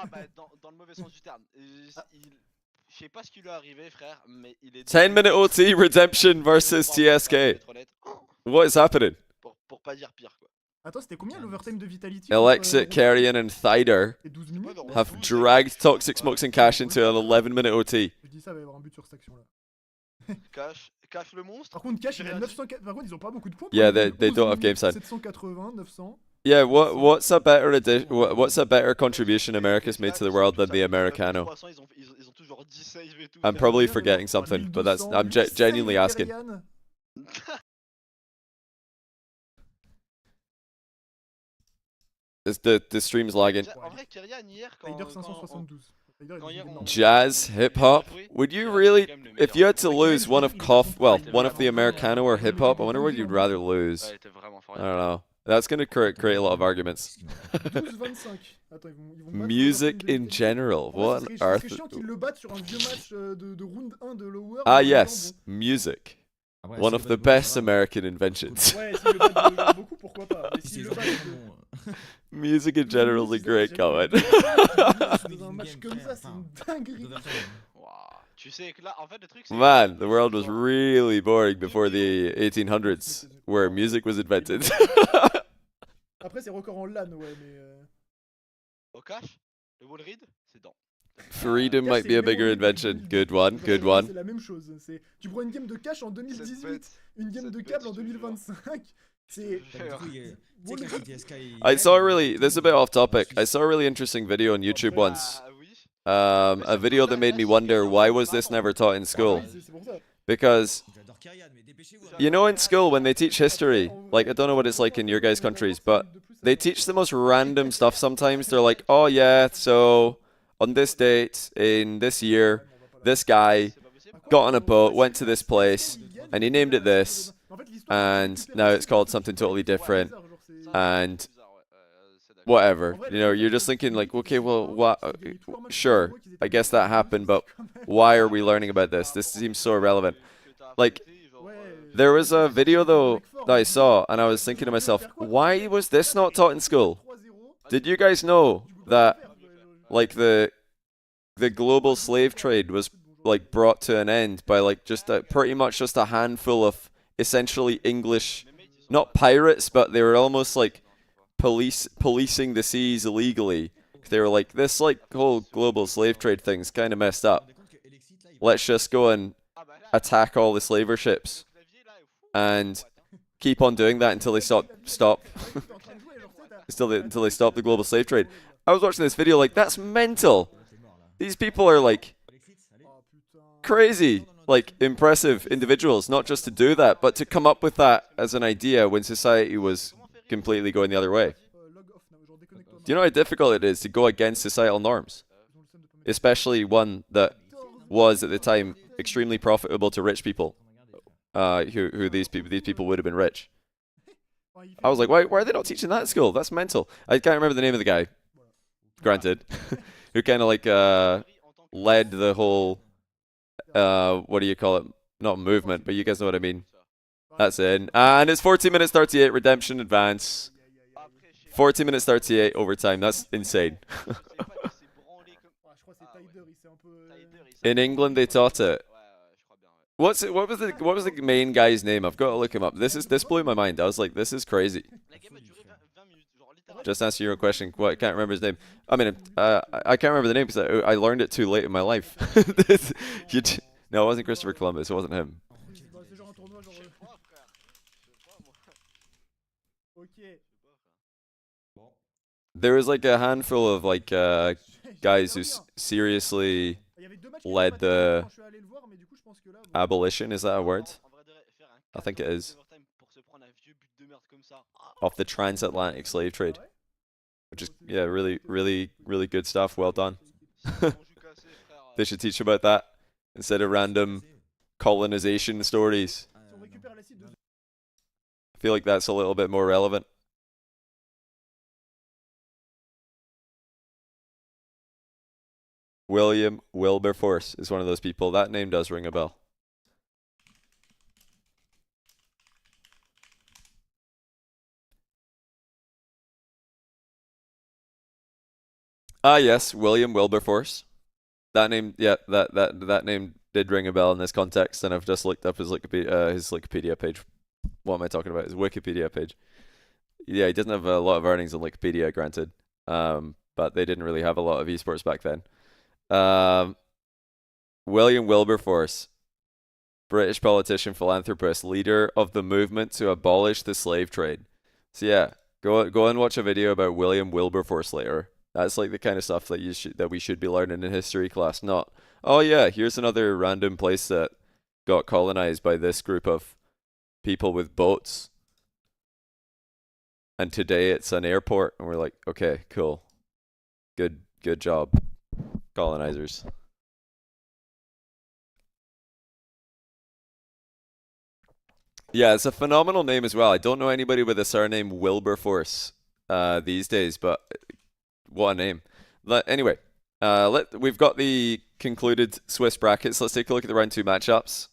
Speaker 7: Ah bah dans le mauvais sens du terme. Je sais pas ce qui lui est arrivé frère, mais il est
Speaker 1: 10-minute OT redemption versus TSK. What is happening?
Speaker 7: Pour pas dire pire quoi.
Speaker 8: Attends, c'était combien l'overtime de Vitality
Speaker 1: Alexit, Carrion, and Thider
Speaker 8: C'est 12 minutes non
Speaker 1: have dragged Toxic Smokes and Cash into an 11-minute OT.
Speaker 8: Je dis ça, il va y avoir un but sur cette action-là.
Speaker 7: Cash le monstre.
Speaker 8: Par contre, Cash, il a 900. Par contre, ils ont pas beaucoup de points.
Speaker 1: Yeah, they don't have game side.
Speaker 8: 780, 900.
Speaker 1: Yeah, what's a better what's a better contribution America's made to the world than the Americano?
Speaker 7: Ils ont toujours 10 save et tout.
Speaker 1: I'm probably forgetting something, but I'm genuinely asking. The stream's lagging.
Speaker 7: En vrai, Kyrian hier quand
Speaker 8: Tider 572.
Speaker 1: Jazz, hip hop. Would you really, if you had to lose one of one of the Americano or hip hop, I wonder what you'd rather lose. I don't know. That's gonna create a lot of arguments.
Speaker 8: 12-25. Attends, ils vont
Speaker 1: Music in general. What on earth?
Speaker 8: C'est chiant qu'ils le battent sur un vieux match de round 1 de Lower.
Speaker 1: Ah yes, music. One of the best American inventions.
Speaker 8: Ouais, s'ils le battent beaucoup, pourquoi pas. Mais s'ils le battent.
Speaker 1: Music in general is a great comment.
Speaker 8: Dans un match comme ça, c'est une dinguerie.
Speaker 7: Tu sais que là, en fait, le truc c'est.
Speaker 1: Man, the world was really boring before the 1800s, where music was invented.
Speaker 8: Après, c'est record en LAN, ouais, mais.
Speaker 7: Au cash, le wall read, c'est dans.
Speaker 1: Freedom might be a bigger invention. Good one, good one.
Speaker 8: C'est la même chose. Tu prends une game de cash en 2018, une game de câble en 2025. C'est.
Speaker 1: I saw a really, this is a bit off topic. I saw a really interesting video on YouTube once. A video that made me wonder, why was this never taught in school? Because, you know, in school when they teach history, like, I don't know what it's like in your guys' countries, but they teach the most random stuff sometimes. They're like, oh yeah, so on this date, in this year, this guy got on a boat, went to this place, and he named it this, and now it's called something totally different, and whatever. You know, you're just thinking like, okay, well, what? Sure, I guess that happened, but why are we learning about this? This seems so irrelevant. Like, there was a video though that I saw, and I was thinking to myself, why was this not taught in school? Did you guys know that, like, the global slave trade was like brought to an end by like just pretty much just a handful of essentially English, not pirates, but they were almost like policing the seas illegally. They were like, this like whole global slave trade thing's kind of messed up. Let's just go and attack all the slaver ships and keep on doing that until they stop until they stop the global slave trade. I was watching this video like, that's mental. These people are like crazy, like impressive individuals, not just to do that, but to come up with that as an idea when society was completely going the other way. Do you know how difficult it is to go against societal norms? Especially one that was at the time extremely profitable to rich people. Who these people would have been rich. I was like, why are they not teaching that at school? That's mental. I can't remember the name of the guy. Granted. Who kind of like led the whole what do you call it? Not movement, but you guys know what I mean. That's it. And it's 14 minutes 38 redemption advance. 40 minutes 38 overtime. That's insane. In England they taught it. What was the main guy's name? I've got to look him up. This blew my mind. I was like, this is crazy. Just answer your own question. What? I can't remember his name. I mean, I can't remember the name because I learned it too late in my life. No, it wasn't Christopher Columbus. It wasn't him. There was like a handful of like guys who seriously led the abolition. Is that a word? I think it is. Of the transatlantic slave trade. Which is, yeah, really, really, really good stuff. Well done. They should teach about that instead of random colonization stories. I feel like that's a little bit more relevant. William Wilberforce is one of those people. That name does ring a bell. Ah, yes, William Wilberforce. That name, yeah, that name did ring a bell in this context, and I've just looked up his Wikipedia page. What am I talking about? His Wikipedia page. Yeah, he doesn't have a lot of earnings on Wikipedia, granted. But they didn't really have a lot of esports back then. William Wilberforce, British politician, philanthropist, leader of the movement to abolish the slave trade. So yeah, go and watch a video about William Wilberforce later. That's like the kind of stuff that we should be learning in history class. Not, oh yeah, here's another random place that got colonized by this group of people with boats, and today it's an airport, and we're like, okay, cool, good job, colonizers. Yeah, it's a phenomenal name as well. I don't know anybody with a surname Wilberforce these days, but what a name. Anyway, we've got the concluded Swiss brackets. Let's take a look at the round 2 matchups.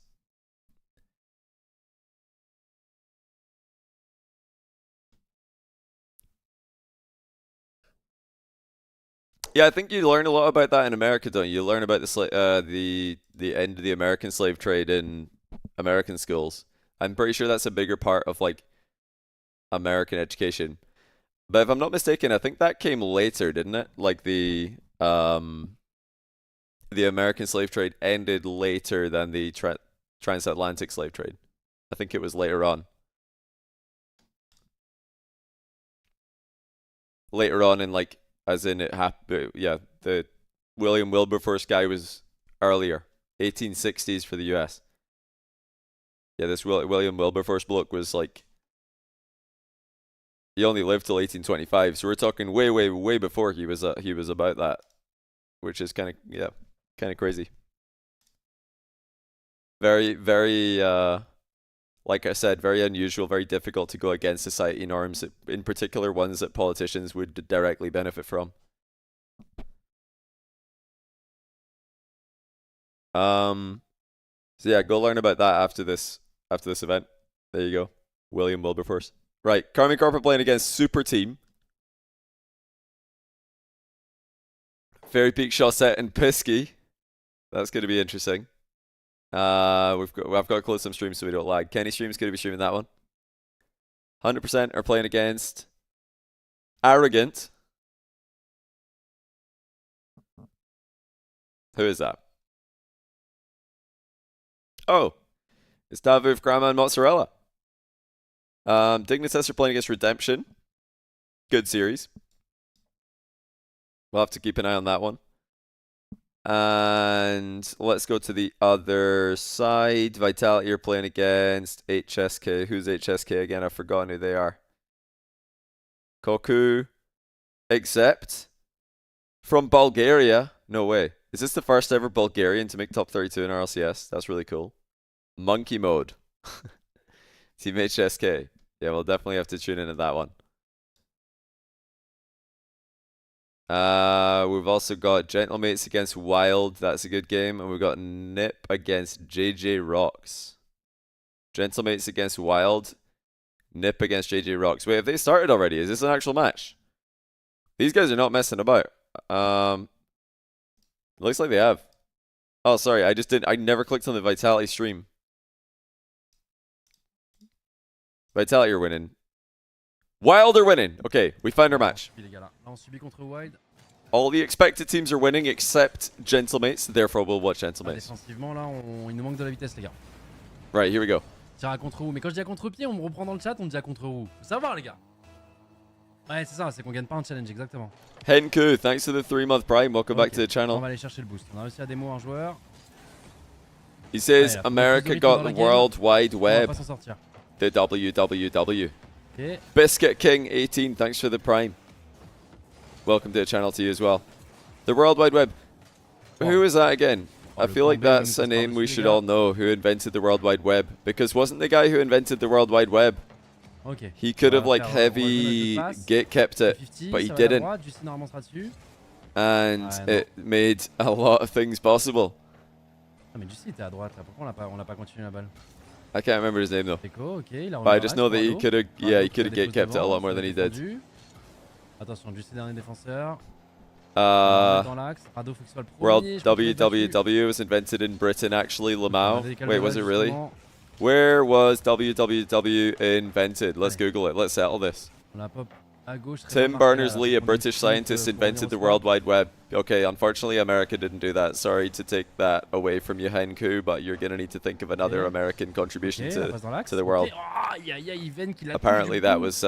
Speaker 1: Yeah, I think you learn a lot about that in America, don't you? You learn about the end of the American slave trade in American schools. I'm pretty sure that's a bigger part of like American education. But if I'm not mistaken, I think that came later, didn't it? Like the American slave trade ended later than the transatlantic slave trade. I think it was later on. Later on in like, as in it happened, yeah, the William Wilberforce guy was earlier, 1860s for the US. Yeah, this William Wilberforce bloke was like, he only lived till 1825, so we're talking way before he was about that, which is kind of crazy. Very like I said, very unusual, very difficult to go against society norms, in particular ones that politicians would directly benefit from. So yeah, go learn about that after this event. There you go, William Wilberforce. Right, Carmi Corporate playing against Super Team. Fairy Peak, Shawset, and Pisky. That's going to be interesting. I've got to close some streams so we don't lag. Kenny Stream's going to be streaming that one. 100% are playing against Arrogant. Who is that? Oh, it's Davuf, Grandma, and Mozzarella. Dignitas are playing against Redemption. Good series. We'll have to keep an eye on that one. And let's go to the other side. Vitality are playing against HSK. Who's HSK again? I've forgotten who they are. Koku. Except from Bulgaria. No way. Is this the first ever Bulgarian to make top 32 in RLCS? That's really cool. Monkey Mode. Team HSK. Yeah, we'll definitely have to tune into that one. We've also got Gentlemates against Wild. That's a good game. And we've got Nip against JJ Rocks. Gentlemates against Wild. Nip against JJ Rocks. Wait, have they started already? Is this an actual match? These guys are not messing about. Looks like they have. Oh, sorry. I never clicked on the Vitality stream. Vitality are winning. Wild are winning. Okay, we found our match. All the expected teams are winning except Gentlemates, therefore we'll watch Gentlemates.
Speaker 5: Défensivement, là, il nous manque de la vitesse, les gars.
Speaker 1: Right, here we go.
Speaker 5: Tire à contre-roue. Mais quand je dis à contre-pied, on me reprend dans le chat, on dit à contre-roue. Faut savoir, les gars. Ouais, c'est ça, c'est qu'on gagne pas un challenge, exactement.
Speaker 1: Henku, thanks for the 3-month prime. Welcome back to the channel.
Speaker 5: On va aller chercher le boost. On a réussi à démo un joueur.
Speaker 1: He says America got the World Wide Web.
Speaker 5: On va pas s'en sortir.
Speaker 1: The WWW.
Speaker 5: Okay.
Speaker 1: Biscuit King 18, thanks for the prime. Welcome to the channel to you as well. The World Wide Web. Who is that again? I feel like that's a name we should all know, who invented the World Wide Web. Because wasn't the guy who invented the World Wide Web?
Speaker 5: Okay.
Speaker 1: He could have like heavy gate kept it, but he didn't. And it made a lot of things possible.
Speaker 5: Ah mais Juicy était à droite là, pourquoi on l'a pas continué la balle?
Speaker 1: I can't remember his name though.
Speaker 5: Okay,
Speaker 1: but I just know that he could have, yeah, he could have gate kept it a lot more than he did.
Speaker 5: Attention, Juicy dernier défenseur. Dans l'axe. Rado, faut qu'il soit le
Speaker 1: World
Speaker 5: premier. Je crois qu'il est battu.
Speaker 1: WWW was invented in Britain, actually, Lamau.
Speaker 5: Décalage
Speaker 1: Wait, was it really?
Speaker 5: justement.
Speaker 1: Where was WWW invented? Let's Google it. Let's settle this.
Speaker 5: On la pop à gauche. très
Speaker 1: Tim
Speaker 5: bien marqué, là,
Speaker 1: Berners-Lee, a
Speaker 5: on est
Speaker 1: British
Speaker 5: sprint,
Speaker 1: scientist,
Speaker 5: pour revenir
Speaker 1: invented
Speaker 5: au
Speaker 1: the
Speaker 5: score.
Speaker 1: World Wide Web. Okay, unfortunately, America didn't do that. Sorry to take that away from you, Henku, but you're going to need to think of another
Speaker 5: Okay.
Speaker 1: American contribution
Speaker 5: Ok, on passe dans l'axe.
Speaker 1: to the world.
Speaker 5: Ok. Oh, aïe, aïe, aïe, Yven qui l'a
Speaker 1: Apparently, that was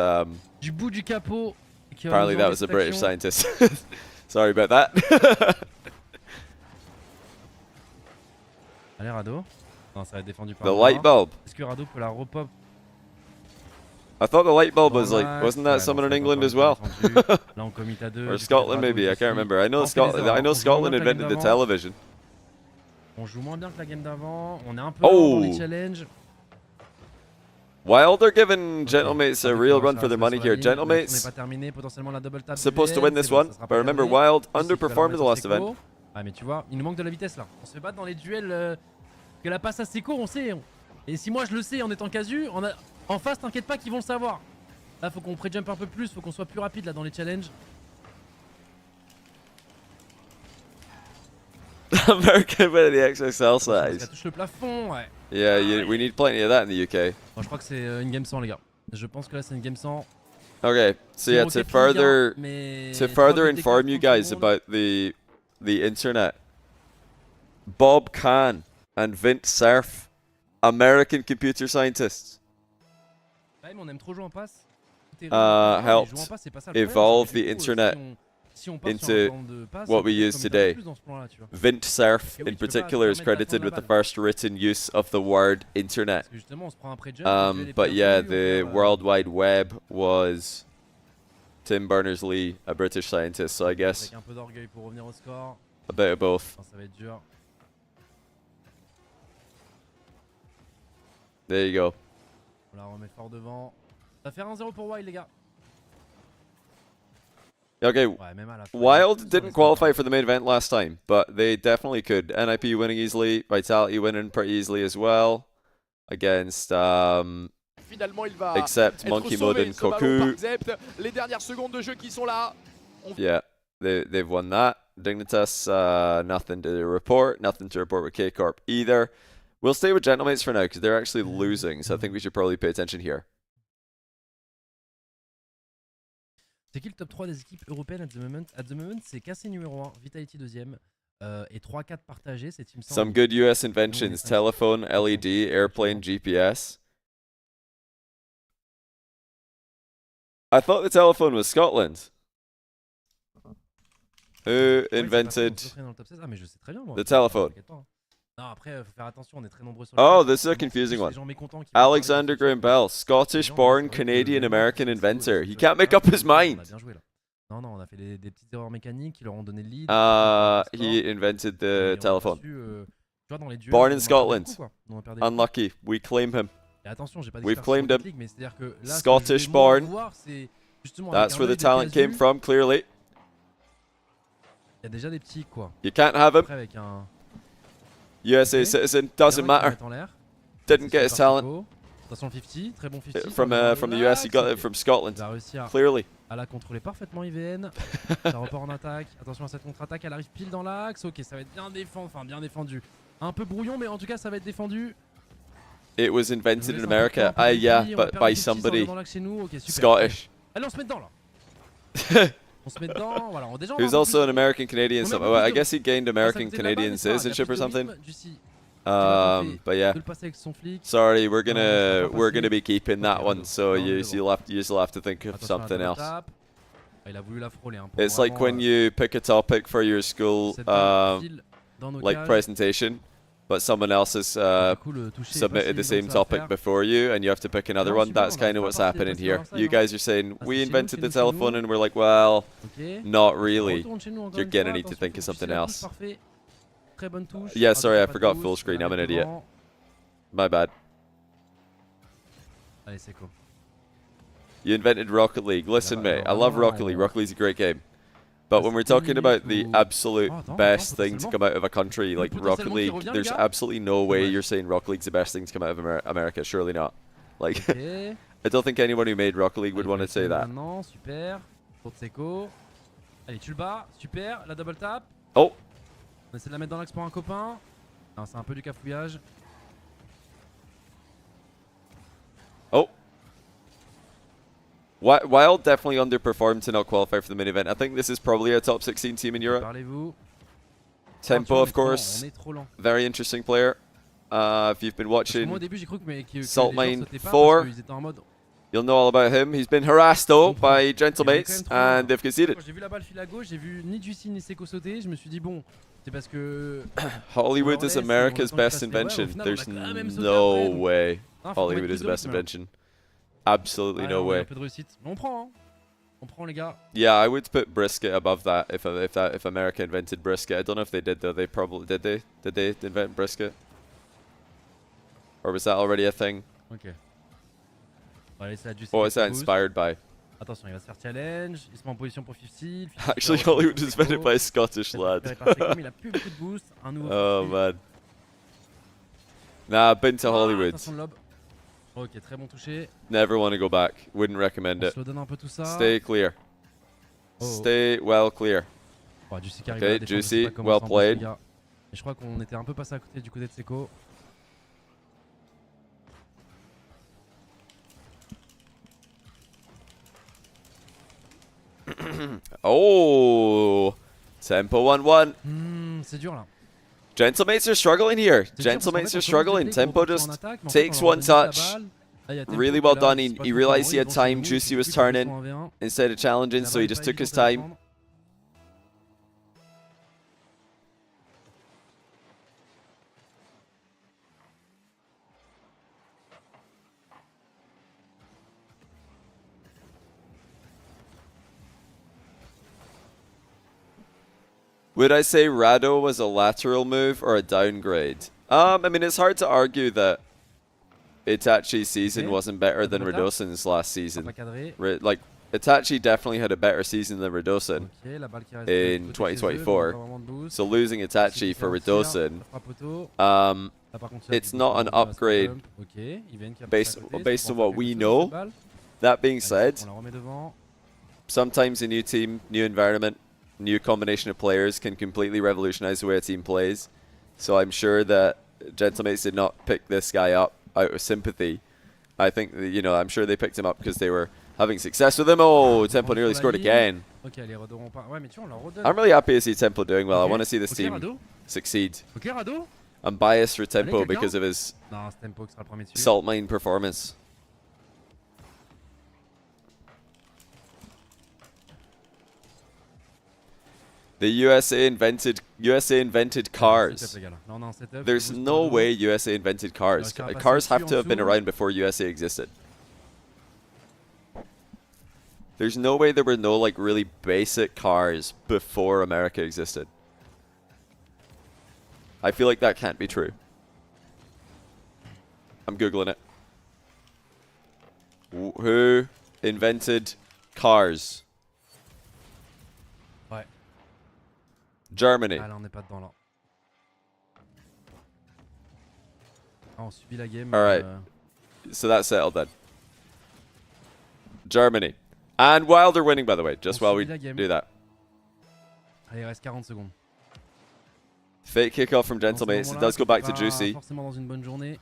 Speaker 5: du bout du capot. Qui va
Speaker 1: apparently
Speaker 5: nous
Speaker 1: that
Speaker 5: enlever
Speaker 1: was a
Speaker 5: cette
Speaker 1: British
Speaker 5: action.
Speaker 1: scientist. Sorry about that.
Speaker 5: Allez, Rado. Non, ça va être défendu par
Speaker 1: The
Speaker 5: moi.
Speaker 1: light bulb.
Speaker 5: Est-ce que Rado peut la repop?
Speaker 1: I thought the light bulb
Speaker 5: dans
Speaker 1: was like,
Speaker 5: l'axe?
Speaker 1: wasn't
Speaker 5: Ouais,
Speaker 1: that
Speaker 5: non,
Speaker 1: someone in
Speaker 5: c'est
Speaker 1: England
Speaker 5: encore
Speaker 1: as well?
Speaker 5: défendu. Là, on commit à deux.
Speaker 1: Or
Speaker 5: du côté de
Speaker 1: Scotland
Speaker 5: Rado
Speaker 1: maybe, I
Speaker 5: ici.
Speaker 1: can't remember. I know
Speaker 5: On fait les
Speaker 1: Scotland.
Speaker 5: erreurs.
Speaker 1: I know
Speaker 5: On joue
Speaker 1: Scotland
Speaker 5: moins bien que la
Speaker 1: invented the
Speaker 5: game d'avant.
Speaker 1: television.
Speaker 5: On joue moins bien que la game d'avant. On est un peu
Speaker 1: Oh.
Speaker 5: lent dans les challenges.
Speaker 1: While they're giving
Speaker 5: Ok,
Speaker 1: Gentlemates a
Speaker 5: Rado
Speaker 1: real
Speaker 5: qui
Speaker 1: run
Speaker 5: va
Speaker 1: for their
Speaker 5: se
Speaker 1: money
Speaker 5: sur la
Speaker 1: here.
Speaker 5: ligne. L'action n'est
Speaker 1: Gentlemates
Speaker 5: pas terminée. Potentiellement la double tap. de
Speaker 1: supposed to
Speaker 5: VN,
Speaker 1: win this
Speaker 5: c'est bon,
Speaker 1: one,
Speaker 5: ça sera
Speaker 1: but
Speaker 5: pas
Speaker 1: remember
Speaker 5: terminé.
Speaker 1: Wild
Speaker 5: Ici, tu vas la
Speaker 1: underperformed
Speaker 5: remettre
Speaker 1: the last
Speaker 5: sur
Speaker 1: event.
Speaker 5: Seco. Ah mais tu vois, il nous manque de la vitesse là. On se fait battre dans les duels que la passe à Seco, on sait. Et si moi je le sais en étant casu, en face t'inquiète pas qu'ils vont le savoir. Là faut qu'on pré-jump un peu plus, faut qu'on soit plus rapide là dans les challenges.
Speaker 1: American with the XXL
Speaker 5: Parce
Speaker 1: size.
Speaker 5: qu'elle touche le plafond, ouais.
Speaker 1: Yeah, we need plenty of that in the UK.
Speaker 5: Bon, je crois que c'est une game 100 les gars. Je pense que là c'est une game 100.
Speaker 1: Okay, so yeah, to further inform you guys about the internet, Bob Kahn and Vint Cerf, American computer scientists,
Speaker 5: Ouais, mais on aime trop jouer en passe.
Speaker 1: helped
Speaker 5: Jouer en passe, c'est pas ça le problème,
Speaker 1: evolve
Speaker 5: c'est que
Speaker 1: the
Speaker 5: du coup,
Speaker 1: internet
Speaker 5: si on part sur
Speaker 1: into
Speaker 5: un plan de passe,
Speaker 1: what
Speaker 5: on
Speaker 1: we
Speaker 5: peut
Speaker 1: use
Speaker 5: commettre un peu
Speaker 1: today.
Speaker 5: plus dans ce plan-là, tu vois.
Speaker 1: Vint Cerf,
Speaker 5: Et oui,
Speaker 1: in
Speaker 5: tu peux pas
Speaker 1: particular, is
Speaker 5: te permettre
Speaker 1: credited
Speaker 5: d'attendre
Speaker 1: with
Speaker 5: la
Speaker 1: the
Speaker 5: balle.
Speaker 1: first written use of the word internet.
Speaker 5: Parce que justement, on se prend un pré-jump. le duel est
Speaker 1: But
Speaker 5: perdu,
Speaker 1: yeah,
Speaker 5: on
Speaker 1: the
Speaker 5: perd,
Speaker 1: World Wide Web was Tim Berners-Lee, a British scientist. So I guess
Speaker 5: avec un peu d'orgueil pour revenir au score.
Speaker 1: a bit of both.
Speaker 5: Enfin, ça va être dur.
Speaker 1: There you go.
Speaker 5: On la remet fort devant. Ça fait 1-0 pour Wild les gars.
Speaker 1: Okay,
Speaker 5: Ouais, même à la fin,
Speaker 1: Wild
Speaker 5: sur
Speaker 1: didn't
Speaker 5: les
Speaker 1: qualify
Speaker 5: scores.
Speaker 1: for the main event last time, but they definitely could. NIP winning easily, Vitality winning pretty easily as well against
Speaker 4: Finalement, il va
Speaker 1: except
Speaker 4: être
Speaker 1: Monkey
Speaker 4: sauvé,
Speaker 1: Mode and
Speaker 4: ce ballon par
Speaker 1: Koku.
Speaker 4: Zept. Les dernières secondes de jeu qui sont là.
Speaker 1: Yeah, they've won that. Dignitas, nothing to report. Nothing to report with K-Corp either. We'll stay with Gentlemates for now because they're actually losing, so I think we should probably pay attention here.
Speaker 5: C'est qui le top 3 des équipes européennes at the moment? At the moment, c'est KC numéro 1, Vitality deuxième et 3-4 partagés. C'est Team 100.
Speaker 1: Some good US inventions: telephone, LED, airplane, GPS. I thought the telephone was Scotland. Who invented
Speaker 5: Ah, mais je sais très bien moi.
Speaker 1: the telephone?
Speaker 5: T'inquiète pas, hein. Non, après, faut faire attention, on est très nombreux sur
Speaker 1: Oh,
Speaker 5: le
Speaker 1: this is a confusing one.
Speaker 5: one.
Speaker 1: Alexander Graham Bell, Scottish-born Canadian American inventor. He can't make up his mind.
Speaker 5: On a bien joué là. Non, non, on a fait des petites erreurs mécaniques qui leur ont donné le lead.
Speaker 1: He invented the telephone.
Speaker 5: Tu vois, dans les duels,
Speaker 1: Born
Speaker 5: on
Speaker 1: in
Speaker 5: a perdu
Speaker 1: Scotland.
Speaker 5: beaucoup, quoi. On a perdu beaucoup.
Speaker 1: Unlucky. We claim him.
Speaker 5: Et attention, j'ai pas
Speaker 1: We've
Speaker 5: d'expertise
Speaker 1: claimed
Speaker 5: sur
Speaker 1: him.
Speaker 5: Rocket League, mais c'est-à-dire que là, ce que je
Speaker 1: Scottish
Speaker 5: vais moins
Speaker 1: born.
Speaker 5: voir, c'est justement
Speaker 1: That's
Speaker 5: avec
Speaker 1: where
Speaker 5: un
Speaker 1: the
Speaker 5: œil de
Speaker 1: talent came
Speaker 5: casu,
Speaker 1: from, clearly.
Speaker 5: Il y a déjà des petits quoi.
Speaker 1: You can't have him.
Speaker 5: Après avec un
Speaker 1: USA
Speaker 5: Ok.
Speaker 1: citizen, doesn't matter. Didn't get his talent
Speaker 5: Attention 50, très bon 50.
Speaker 1: from the US. He got it from Scotland,
Speaker 5: Il va réussir
Speaker 1: clearly.
Speaker 5: à la contrôler parfaitement IVN. Ça repart en attaque. Attention à cette contre-attaque, elle arrive pile dans l'axe. Ok, ça va être bien défendu, enfin bien défendu. Un peu brouillon, mais en tout cas ça va être défendu.
Speaker 1: It was invented in
Speaker 5: Un
Speaker 1: America.
Speaker 5: peu
Speaker 1: Yeah,
Speaker 5: on
Speaker 1: but
Speaker 5: perd
Speaker 1: by
Speaker 5: le 50, ça
Speaker 1: somebody
Speaker 5: revient dans l'axe chez nous. Ok, super.
Speaker 1: Scottish.
Speaker 5: Allez, on se met dedans là. On se met dedans, voilà. Déjà, on
Speaker 1: Who's
Speaker 5: va un peu
Speaker 1: also
Speaker 5: plus-
Speaker 1: an American Canadian.
Speaker 5: on a
Speaker 1: So,
Speaker 5: un peu
Speaker 1: well, I
Speaker 5: plus de-
Speaker 1: guess he gained
Speaker 5: passe à
Speaker 1: American
Speaker 5: côté de la balle,
Speaker 1: Canadian
Speaker 5: mais ça va, il y a
Speaker 1: citizenship
Speaker 5: plus
Speaker 1: or
Speaker 5: de
Speaker 1: something.
Speaker 5: rythme du si.
Speaker 1: But yeah.
Speaker 5: De le passer avec son flic.
Speaker 1: Sorry, we're
Speaker 5: Non, ça va pas
Speaker 1: gonna
Speaker 5: passer.
Speaker 1: be keeping that
Speaker 5: Ok,
Speaker 1: one.
Speaker 5: Rado.
Speaker 1: So
Speaker 5: Non, mais bon.
Speaker 1: you'll have to think of
Speaker 5: Attention à la
Speaker 1: something
Speaker 5: double
Speaker 1: else.
Speaker 5: tap. Ah, il a voulu la frôler. Hein, pour
Speaker 1: It's like
Speaker 5: vraiment,
Speaker 1: when you pick a topic for your school,
Speaker 5: cette balle file dans nos
Speaker 1: like
Speaker 5: cages.
Speaker 1: presentation, but someone else has
Speaker 5: Du coup, le toucher est pas
Speaker 1: submitted the
Speaker 5: si
Speaker 1: same
Speaker 5: évident que ça à
Speaker 1: topic
Speaker 5: faire.
Speaker 1: before you, and you have to pick another
Speaker 5: Non,
Speaker 1: one.
Speaker 5: super,
Speaker 1: That's
Speaker 5: on a
Speaker 1: kind of
Speaker 5: pas
Speaker 1: what's
Speaker 5: parti de
Speaker 1: happening
Speaker 5: passer
Speaker 1: here.
Speaker 5: dans ça,
Speaker 1: You
Speaker 5: hein.
Speaker 1: guys are saying
Speaker 5: Ah,
Speaker 1: we
Speaker 5: c'est chez nous,
Speaker 1: invented
Speaker 5: chez
Speaker 1: the
Speaker 5: nous, chez nous.
Speaker 1: telephone, and we're like, well,
Speaker 5: Ok.
Speaker 1: not
Speaker 5: On
Speaker 1: really.
Speaker 5: retourne chez nous encore
Speaker 1: You're
Speaker 5: une
Speaker 1: gonna
Speaker 5: fois.
Speaker 1: need to
Speaker 5: Attention,
Speaker 1: think of
Speaker 5: touche,
Speaker 1: something
Speaker 5: c'est la touche
Speaker 1: else.
Speaker 5: parfait. Très bonne touche.
Speaker 1: Yeah, sorry, I
Speaker 5: Attention, pas de
Speaker 1: forgot
Speaker 5: touche,
Speaker 1: full screen.
Speaker 5: on
Speaker 1: I'm an
Speaker 5: arrive
Speaker 1: idiot.
Speaker 5: devant.
Speaker 1: My bad.
Speaker 5: Allez, c'est cool.
Speaker 1: You invented Rocket League. Listen,
Speaker 5: bah,
Speaker 1: mate, I love Rocket League. Rocket League's a great game. But when we're talking about the absolute best thing to come out of a country like Rocket League, there's absolutely no way you're saying Rocket League's the best thing to come out of America. Surely not. Like,
Speaker 5: Ok.
Speaker 1: I don't think anyone who made Rocket League would want to say that.
Speaker 5: Maintenant, super. Pour Tseko. Allez, tu le bats. Super. La double tap.
Speaker 1: Oh,
Speaker 5: On essaie de la mettre dans l'axe pour un copain. Non, c'est un peu du cafouillage.
Speaker 1: oh. Wild definitely underperformed to not qualify for the main event. I think this is probably a top 16 team in Europe.
Speaker 5: Parlez-vous.
Speaker 1: Tempo, of course.
Speaker 5: On est trop lent.
Speaker 1: Very interesting player. If you've been
Speaker 5: Parce que
Speaker 1: watching
Speaker 5: moi au début j'ai cru que les
Speaker 1: Salt
Speaker 5: joueurs
Speaker 1: Mine
Speaker 5: sautaient pas
Speaker 1: 4,
Speaker 5: parce qu'ils étaient en mode.
Speaker 1: you'll know all about him. He's been harassed though
Speaker 5: comprends.
Speaker 1: by
Speaker 5: Il y avait
Speaker 1: Gentlemates
Speaker 5: quand même trop
Speaker 1: and
Speaker 5: loin.
Speaker 1: they've conceded.
Speaker 5: Quand j'ai vu la balle filer à gauche, j'ai vu ni Juicy ni Seco sauter. Je me suis dit bon, c'est parce que.
Speaker 1: Hollywood
Speaker 5: on
Speaker 1: is
Speaker 5: laisse,
Speaker 1: America's
Speaker 5: on attend qu'il
Speaker 1: best
Speaker 5: fasse les- ouais, au
Speaker 1: invention.
Speaker 5: final,
Speaker 1: There's
Speaker 5: on a quand même sauté
Speaker 1: no
Speaker 5: après, donc-
Speaker 1: way
Speaker 5: Non, faut
Speaker 1: Hollywood
Speaker 5: mettre
Speaker 1: is the
Speaker 5: plus
Speaker 1: best
Speaker 5: d'offres,
Speaker 1: invention. Absolutely
Speaker 5: Ouais,
Speaker 1: no
Speaker 5: ouais,
Speaker 1: way.
Speaker 5: Un peu de réussite. Mais on prend, hein. On prend les gars.
Speaker 1: Yeah, I would put brisket above that if America invented brisket. I don't know if they did though. They probably did. Did they invent brisket? Or was that already a thing?
Speaker 5: Ok. On va laisser la Juicy.
Speaker 1: What was that
Speaker 5: boost.
Speaker 1: inspired by?
Speaker 5: Attention, il va se faire challenge. Il se met en position pour 50.
Speaker 1: Actually, Hollywood was invented by a Scottish lad.
Speaker 5: Il a plus beaucoup de boost. Un nouveau.
Speaker 1: Oh
Speaker 5: 50.
Speaker 1: man. Nah, I've been to
Speaker 5: Ah,
Speaker 1: Hollywood.
Speaker 5: attention le lob. Ok, très bon touché.
Speaker 1: Never want to go back. Wouldn't recommend
Speaker 5: On
Speaker 1: it.
Speaker 5: se le donne un peu tout ça.
Speaker 1: Stay clear.
Speaker 5: Oh.
Speaker 1: Stay well clear.
Speaker 5: Oh, Juicy qui arrive
Speaker 1: Okay,
Speaker 5: à la défense, je sais
Speaker 1: Juicy,
Speaker 5: pas comment
Speaker 1: well
Speaker 5: ça en passe, les
Speaker 1: played.
Speaker 5: gars. Et je crois qu'on était un peu passé à côté du côté de Seco.
Speaker 1: Oh, tempo 1-1.
Speaker 5: C'est dur là.
Speaker 1: Gentlemates are struggling here.
Speaker 5: C'est dur parce qu'en
Speaker 1: Gentlemates
Speaker 5: fait,
Speaker 1: are
Speaker 5: on
Speaker 1: struggling.
Speaker 5: commence à
Speaker 1: Tempo
Speaker 5: partir en
Speaker 1: just
Speaker 5: attaque, mais en fait,
Speaker 1: takes
Speaker 5: on leur
Speaker 1: one
Speaker 5: donne juste la
Speaker 1: touch.
Speaker 5: balle. Là, il y a Tempo
Speaker 1: Really
Speaker 5: qui
Speaker 1: well
Speaker 5: est là,
Speaker 1: done.
Speaker 5: il
Speaker 1: He
Speaker 5: se passe
Speaker 1: he
Speaker 5: le
Speaker 1: realized
Speaker 5: temps,
Speaker 1: he had
Speaker 5: il est dans
Speaker 1: time.
Speaker 5: son
Speaker 1: Juicy
Speaker 5: dos,
Speaker 1: was
Speaker 5: du coup, il se
Speaker 1: turning
Speaker 5: retrouve en 1v1.
Speaker 1: instead of challenging,
Speaker 5: La
Speaker 1: so
Speaker 5: balle
Speaker 1: he
Speaker 5: est
Speaker 1: just
Speaker 5: pas
Speaker 1: took his
Speaker 5: évidente à
Speaker 1: time.
Speaker 5: défendre.
Speaker 1: Would I say Rado was a lateral move or a downgrade? I mean, it's hard to argue that Itachi's season
Speaker 5: Okay.
Speaker 1: wasn't better than
Speaker 5: Double tap.
Speaker 1: Radosin's last
Speaker 5: Pas
Speaker 1: season.
Speaker 5: cadré.
Speaker 1: Like, Itachi definitely had a better season than Radosin.
Speaker 5: Ok, la balle qui reste
Speaker 1: In
Speaker 5: du côté de chez eux,
Speaker 1: 2024.
Speaker 5: mais pas vraiment de boost.
Speaker 1: So losing
Speaker 5: Juicy
Speaker 1: Itachi
Speaker 5: qui
Speaker 1: for
Speaker 5: fait un tir,
Speaker 1: Radosin,
Speaker 5: ça frappe auto.
Speaker 1: um,
Speaker 5: Là, par contre, il y a
Speaker 1: it's
Speaker 5: du
Speaker 1: not
Speaker 5: coup,
Speaker 1: an
Speaker 5: on va se
Speaker 1: upgrade
Speaker 5: jump. Ok, Even qui a
Speaker 1: based-
Speaker 5: passé à côté,
Speaker 1: based
Speaker 5: ça
Speaker 1: on
Speaker 5: peut en
Speaker 1: what
Speaker 5: faire
Speaker 1: we
Speaker 5: quelque chose,
Speaker 1: know.
Speaker 5: cette balle.
Speaker 1: that being
Speaker 5: Allez,
Speaker 1: said,
Speaker 5: on la remet devant.
Speaker 1: sometimes a new team, new environment, new combination of players can completely revolutionize the way a team plays. So I'm sure that Gentlemates did not pick this guy up out of sympathy. I think, that, you know, I'm sure they picked him up because they were having success with him. Oh, Tempo nearly scored again.
Speaker 5: Ok, allez, redorons pas. Ouais, mais tu vois, on leur redonne.
Speaker 1: I'm really happy to see Tempo doing well. I
Speaker 5: Ok.
Speaker 1: want to see this
Speaker 5: Ok,
Speaker 1: team
Speaker 5: Rado.
Speaker 1: succeed.
Speaker 5: Ok, Rado.
Speaker 1: I'm biased for Tempo
Speaker 5: quelqu'un
Speaker 1: because of his
Speaker 5: Non, c'est Tempo qui sera le premier dessus.
Speaker 1: Salt Mine performance. The USA invented cars.
Speaker 5: Setup, les gars, là. Là, on a un setup,
Speaker 1: There's
Speaker 5: boost
Speaker 1: no
Speaker 5: Rado.
Speaker 1: way USA invented cars.
Speaker 5: ça va passer
Speaker 1: Cars
Speaker 5: dessus
Speaker 1: have
Speaker 5: en
Speaker 1: to have been
Speaker 5: dessous.
Speaker 1: around before USA existed. There's no way there were no like really basic cars before America existed. I feel like that can't be true. I'm googling it. Who invented cars?
Speaker 5: Ouais.
Speaker 1: Germany.
Speaker 5: Ah, là, on n'est pas dedans là. Ah, on subit la game.
Speaker 1: Alright. So that's settled then. Germany. And Wilder winning, by the way, just
Speaker 5: On
Speaker 1: while we
Speaker 5: subit la game.
Speaker 1: do that.
Speaker 5: Allez, il reste 40 secondes.
Speaker 1: Fake kickoff from
Speaker 5: Dans ce
Speaker 1: Gentlemates. It
Speaker 5: moment-là,
Speaker 1: does go
Speaker 5: quand
Speaker 1: back
Speaker 5: t'es
Speaker 1: to
Speaker 5: pas
Speaker 1: Juicy.
Speaker 5: Forcément dans une bonne journée.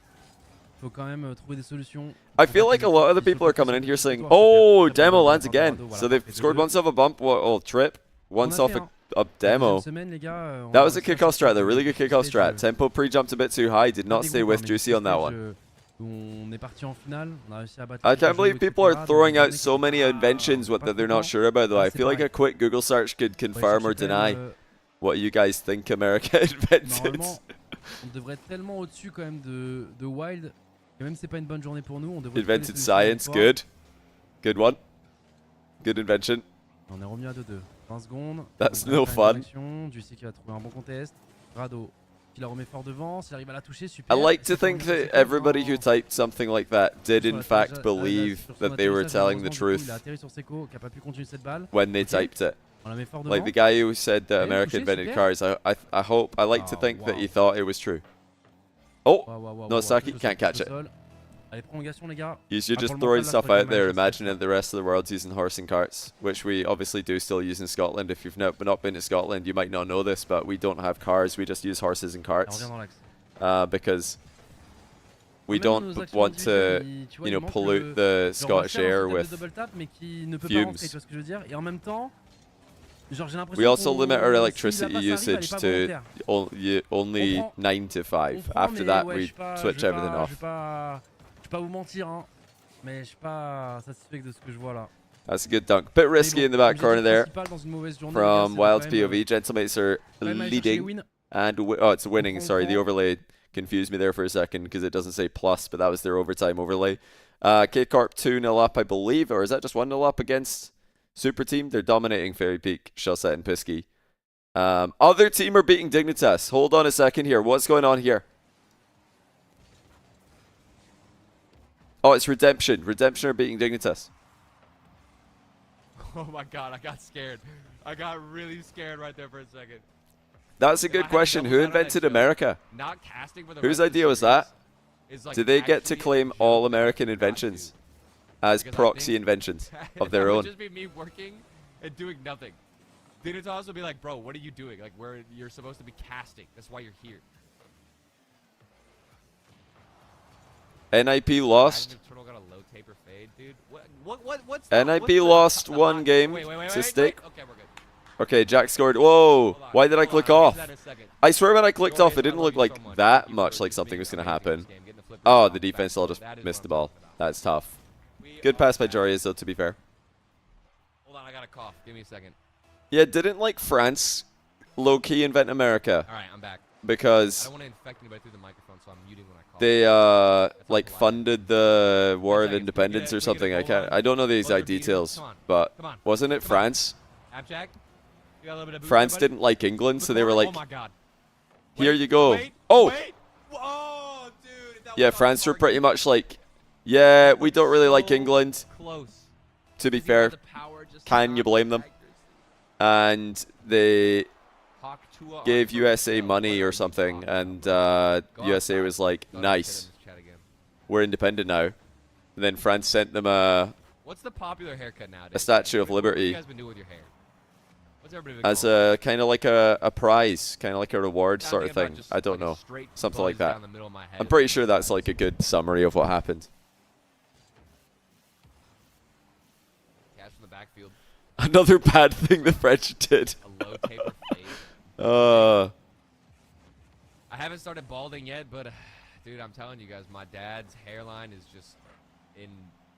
Speaker 5: Faut quand même trouver des solutions.
Speaker 1: I feel like a lot of the people are coming in here saying, "Oh, demo lands again." So they've scored once off a bump, trip, once off a demo. That was a kickoff strat, though. Really good kickoff strat. Tempo pre-jumped a bit too high. Did not stay with Juicy on that one.
Speaker 5: On est parti en finale, on a réussi à battre
Speaker 1: I
Speaker 5: les
Speaker 1: can't
Speaker 5: jeux,
Speaker 1: believe people are
Speaker 5: etc.
Speaker 1: throwing
Speaker 5: Donc,
Speaker 1: out so many inventions that they're not sure about, though. I feel like a quick Google search could
Speaker 5: on va
Speaker 1: confirm or
Speaker 5: chercher quand même,
Speaker 1: deny what you guys think America invented.
Speaker 5: Normalement, on devrait être tellement au-dessus quand même de Wild que même si c'est pas une bonne journée pour nous, on devrait trouver des
Speaker 1: Invented
Speaker 5: solutions
Speaker 1: science,
Speaker 5: pour-
Speaker 1: good. Good one. Good invention.
Speaker 5: On est remis à 2-2. 20 secondes.
Speaker 1: That's
Speaker 5: On va
Speaker 1: no
Speaker 5: faire
Speaker 1: fun.
Speaker 5: une action. Juicy qui va trouver un bon contest. Rado qui la remet fort devant. S'il arrive à la toucher, super.
Speaker 1: I like
Speaker 5: C'est
Speaker 1: to
Speaker 5: pas
Speaker 1: think
Speaker 5: une
Speaker 1: that
Speaker 5: séquence
Speaker 1: everybody who
Speaker 5: en-
Speaker 1: typed something like that did
Speaker 5: sur
Speaker 1: in
Speaker 5: la
Speaker 1: fact
Speaker 5: sur
Speaker 1: believe
Speaker 5: son
Speaker 1: that they were
Speaker 5: atterrissage,
Speaker 1: telling the
Speaker 5: malheureusement, du coup,
Speaker 1: truth
Speaker 5: Il a atterri sur Seco qui a pas pu continuer cette balle.
Speaker 1: when they
Speaker 5: Ok.
Speaker 1: typed it.
Speaker 5: On la met fort devant.
Speaker 1: Like the guy who said that
Speaker 5: Okay,
Speaker 1: America
Speaker 5: touché,
Speaker 1: invented
Speaker 5: super.
Speaker 1: cars. I like to
Speaker 5: Oh,
Speaker 1: think that
Speaker 5: wow.
Speaker 1: he thought it was true. Oh,
Speaker 5: Waouh, waouh, waouh,
Speaker 1: no,
Speaker 5: waouh,
Speaker 1: Saki
Speaker 5: touche au
Speaker 1: can't
Speaker 5: sol,
Speaker 1: catch
Speaker 5: touche
Speaker 1: it.
Speaker 5: au sol. Allez, prolongation, les gars.
Speaker 1: You should
Speaker 5: Ah,
Speaker 1: just
Speaker 5: pour le
Speaker 1: throwing
Speaker 5: mental, là,
Speaker 1: stuff
Speaker 5: je crois
Speaker 1: out
Speaker 5: que
Speaker 1: there,
Speaker 5: le match,
Speaker 1: imagining the rest of the world's using horse and carts, which we obviously do still use in Scotland. If you've not been to Scotland, you might not know this, but we don't have cars. We just use horses and
Speaker 5: Elle
Speaker 1: carts
Speaker 5: revient dans l'axe.
Speaker 1: because we
Speaker 5: Même
Speaker 1: don't
Speaker 5: nos actions
Speaker 1: want to,
Speaker 5: individuelles, tu vois,
Speaker 1: you know,
Speaker 5: il manque
Speaker 1: pollute the
Speaker 5: genre,
Speaker 1: Scottish
Speaker 5: on va faire
Speaker 1: air
Speaker 5: un système de
Speaker 1: with
Speaker 5: double tap, mais qui ne peut pas
Speaker 1: fumes.
Speaker 5: rentrer, tu vois ce que je veux dire. Et en même temps, genre j'ai l'impression
Speaker 1: We also
Speaker 5: qu'on-
Speaker 1: limit our
Speaker 5: si la
Speaker 1: electricity
Speaker 5: passe arrive, elle est
Speaker 1: usage
Speaker 5: pas
Speaker 1: to
Speaker 5: volontaire.
Speaker 1: only
Speaker 5: On prend-
Speaker 1: 9 to 5.
Speaker 5: On prend,
Speaker 1: After
Speaker 5: mais
Speaker 1: that,
Speaker 5: ouais,
Speaker 1: we
Speaker 5: je suis pas-
Speaker 1: switch
Speaker 5: je vais
Speaker 1: everything
Speaker 5: pas-
Speaker 1: off.
Speaker 5: Je vais pas vous mentir, hein, mais je suis pas satisfait de ce que je vois là.
Speaker 1: That's a good dunk. Bit
Speaker 5: Mais
Speaker 1: risky
Speaker 5: bon,
Speaker 1: in the back
Speaker 5: comme j'ai
Speaker 1: corner
Speaker 5: dit,
Speaker 1: there
Speaker 5: principal dans une mauvaise journée, les gars,
Speaker 1: from
Speaker 5: c'est de
Speaker 1: Wild's
Speaker 5: quand même,
Speaker 1: POV. Gentlemates are
Speaker 5: quand même aller chercher les
Speaker 1: leading.
Speaker 5: wins.
Speaker 1: And oh, it's winning.
Speaker 5: Comprends,
Speaker 1: Sorry, the
Speaker 5: comprends.
Speaker 1: overlay confused me there for a second because it doesn't say plus, but that was their overtime overlay. K-Corp 2-0 up, I believe, or is that just 1-0 up against Super Team? They're dominating Fairy Peak, Shellset, and Pisky. Other team are beating Dignitas. Hold on a second here. What's going on here? Oh, it's Redemption. Redemption are beating Dignitas.
Speaker 3: Oh my god, I got scared. I got really scared right there for a second.
Speaker 1: That's a
Speaker 3: If I
Speaker 1: good
Speaker 3: had
Speaker 1: question.
Speaker 3: double
Speaker 1: Who
Speaker 3: down on that
Speaker 1: invented
Speaker 3: joke,
Speaker 1: America?
Speaker 3: Not casting for the
Speaker 1: Whose
Speaker 3: rest of the
Speaker 1: idea was
Speaker 3: series
Speaker 1: that?
Speaker 3: is, like,
Speaker 1: Did they get to
Speaker 3: actually a
Speaker 1: claim
Speaker 3: joke
Speaker 1: all
Speaker 3: that
Speaker 1: American
Speaker 3: we forgot
Speaker 1: inventions
Speaker 3: to.
Speaker 1: as
Speaker 3: Because I
Speaker 1: proxy
Speaker 3: think
Speaker 1: inventions of
Speaker 3: that
Speaker 1: their
Speaker 3: would
Speaker 1: own?
Speaker 3: just be me working and doing nothing. Dignitas would be like, bro, what are you doing? Like, you're supposed to be casting. That's why you're here.
Speaker 1: NIP lost.
Speaker 3: Imagine if Turtle got a low taper fade, dude. What's the,
Speaker 1: NIP
Speaker 3: what's the-
Speaker 1: lost one game
Speaker 3: wait,
Speaker 1: to Stick.
Speaker 3: Okay, we're good.
Speaker 1: Okay, Jack scored. Whoa!
Speaker 3: Hold on,
Speaker 1: Why did I
Speaker 3: hold
Speaker 1: click
Speaker 3: on, I'll
Speaker 1: off?
Speaker 3: get to that in a second.
Speaker 1: I swear when I clicked
Speaker 3: Joris,
Speaker 1: off, it
Speaker 3: I
Speaker 1: didn't
Speaker 3: love
Speaker 1: look
Speaker 3: you
Speaker 1: like
Speaker 3: so much.
Speaker 1: that
Speaker 3: Thank you
Speaker 1: much
Speaker 3: for
Speaker 1: like something
Speaker 3: being
Speaker 1: was going to
Speaker 3: amazing in
Speaker 1: happen.
Speaker 3: this game. Getting the flip
Speaker 1: Oh,
Speaker 3: rebound
Speaker 1: the
Speaker 3: off the
Speaker 1: defense all
Speaker 3: back.
Speaker 1: just
Speaker 3: That is
Speaker 1: missed the
Speaker 3: what I'm
Speaker 1: ball.
Speaker 3: talking about.
Speaker 1: That's tough.
Speaker 3: We
Speaker 1: Good
Speaker 3: are
Speaker 1: pass by
Speaker 3: back.
Speaker 1: Jarius, though, to be fair.
Speaker 3: Hold on, I got a cough. Give me a second.
Speaker 1: Yeah, didn't like France low-key invent America
Speaker 3: All right, I'm back. I
Speaker 1: because
Speaker 3: don't want to infect anybody through the microphone, so I'm muting when I cough.
Speaker 1: they like
Speaker 3: a lie.
Speaker 1: funded the War of
Speaker 3: Seconds.
Speaker 1: Independence
Speaker 3: Can we
Speaker 1: or
Speaker 3: get a
Speaker 1: something.
Speaker 3: goal line?
Speaker 1: I don't know the
Speaker 3: Buzzer
Speaker 1: exact
Speaker 3: beater?
Speaker 1: details,
Speaker 3: Come on.
Speaker 1: but
Speaker 3: Come on.
Speaker 1: wasn't it
Speaker 3: Come on.
Speaker 1: France?
Speaker 3: Abjack? You got a little bit of boost
Speaker 1: France
Speaker 3: there, buddy?
Speaker 1: didn't like England, so they were
Speaker 3: Oh
Speaker 1: like,
Speaker 3: my god.
Speaker 1: "Here
Speaker 3: Wait,
Speaker 1: you go."
Speaker 3: Wait,
Speaker 1: Oh,
Speaker 3: wait. Oh, dude. if that
Speaker 1: yeah,
Speaker 3: was on
Speaker 1: France were
Speaker 3: target,
Speaker 1: pretty much like, "Yeah, we don't really like
Speaker 3: so
Speaker 1: England."
Speaker 3: Close.
Speaker 1: To be
Speaker 3: Does he have
Speaker 1: fair,
Speaker 3: the power just to
Speaker 1: can you
Speaker 3: not
Speaker 1: blame them?
Speaker 3: accuracy?
Speaker 1: And they
Speaker 3: Hawk Tua
Speaker 1: gave
Speaker 3: on
Speaker 1: USA
Speaker 3: first.
Speaker 1: money
Speaker 3: What are
Speaker 1: or
Speaker 3: you
Speaker 1: something,
Speaker 3: talking
Speaker 1: and
Speaker 3: about? Go
Speaker 1: USA
Speaker 3: outside.
Speaker 1: was like,
Speaker 3: Go ahead and
Speaker 1: "Nice,
Speaker 3: sit in this chat again.
Speaker 1: we're independent now." And then France sent them a
Speaker 3: What's the popular haircut nowadays?
Speaker 1: Statue of
Speaker 3: What have you
Speaker 1: Liberty
Speaker 3: guys been doing with your hair? What's everybody been
Speaker 1: as
Speaker 3: calling it?
Speaker 1: a kind of like a prize, kind of like a reward
Speaker 3: I'm
Speaker 1: sort of
Speaker 3: thinking about
Speaker 1: thing.
Speaker 3: just
Speaker 1: I don't
Speaker 3: like a
Speaker 1: know,
Speaker 3: straight
Speaker 1: something like
Speaker 3: buzz
Speaker 1: that.
Speaker 3: down the middle of my head.
Speaker 1: I'm pretty sure that's like a good summary of what happened.
Speaker 3: Catch from the backfield.
Speaker 1: Another bad thing the French did.
Speaker 3: A low taper fade. I haven't started balding yet, but dude, I'm telling you guys, my dad's hairline is just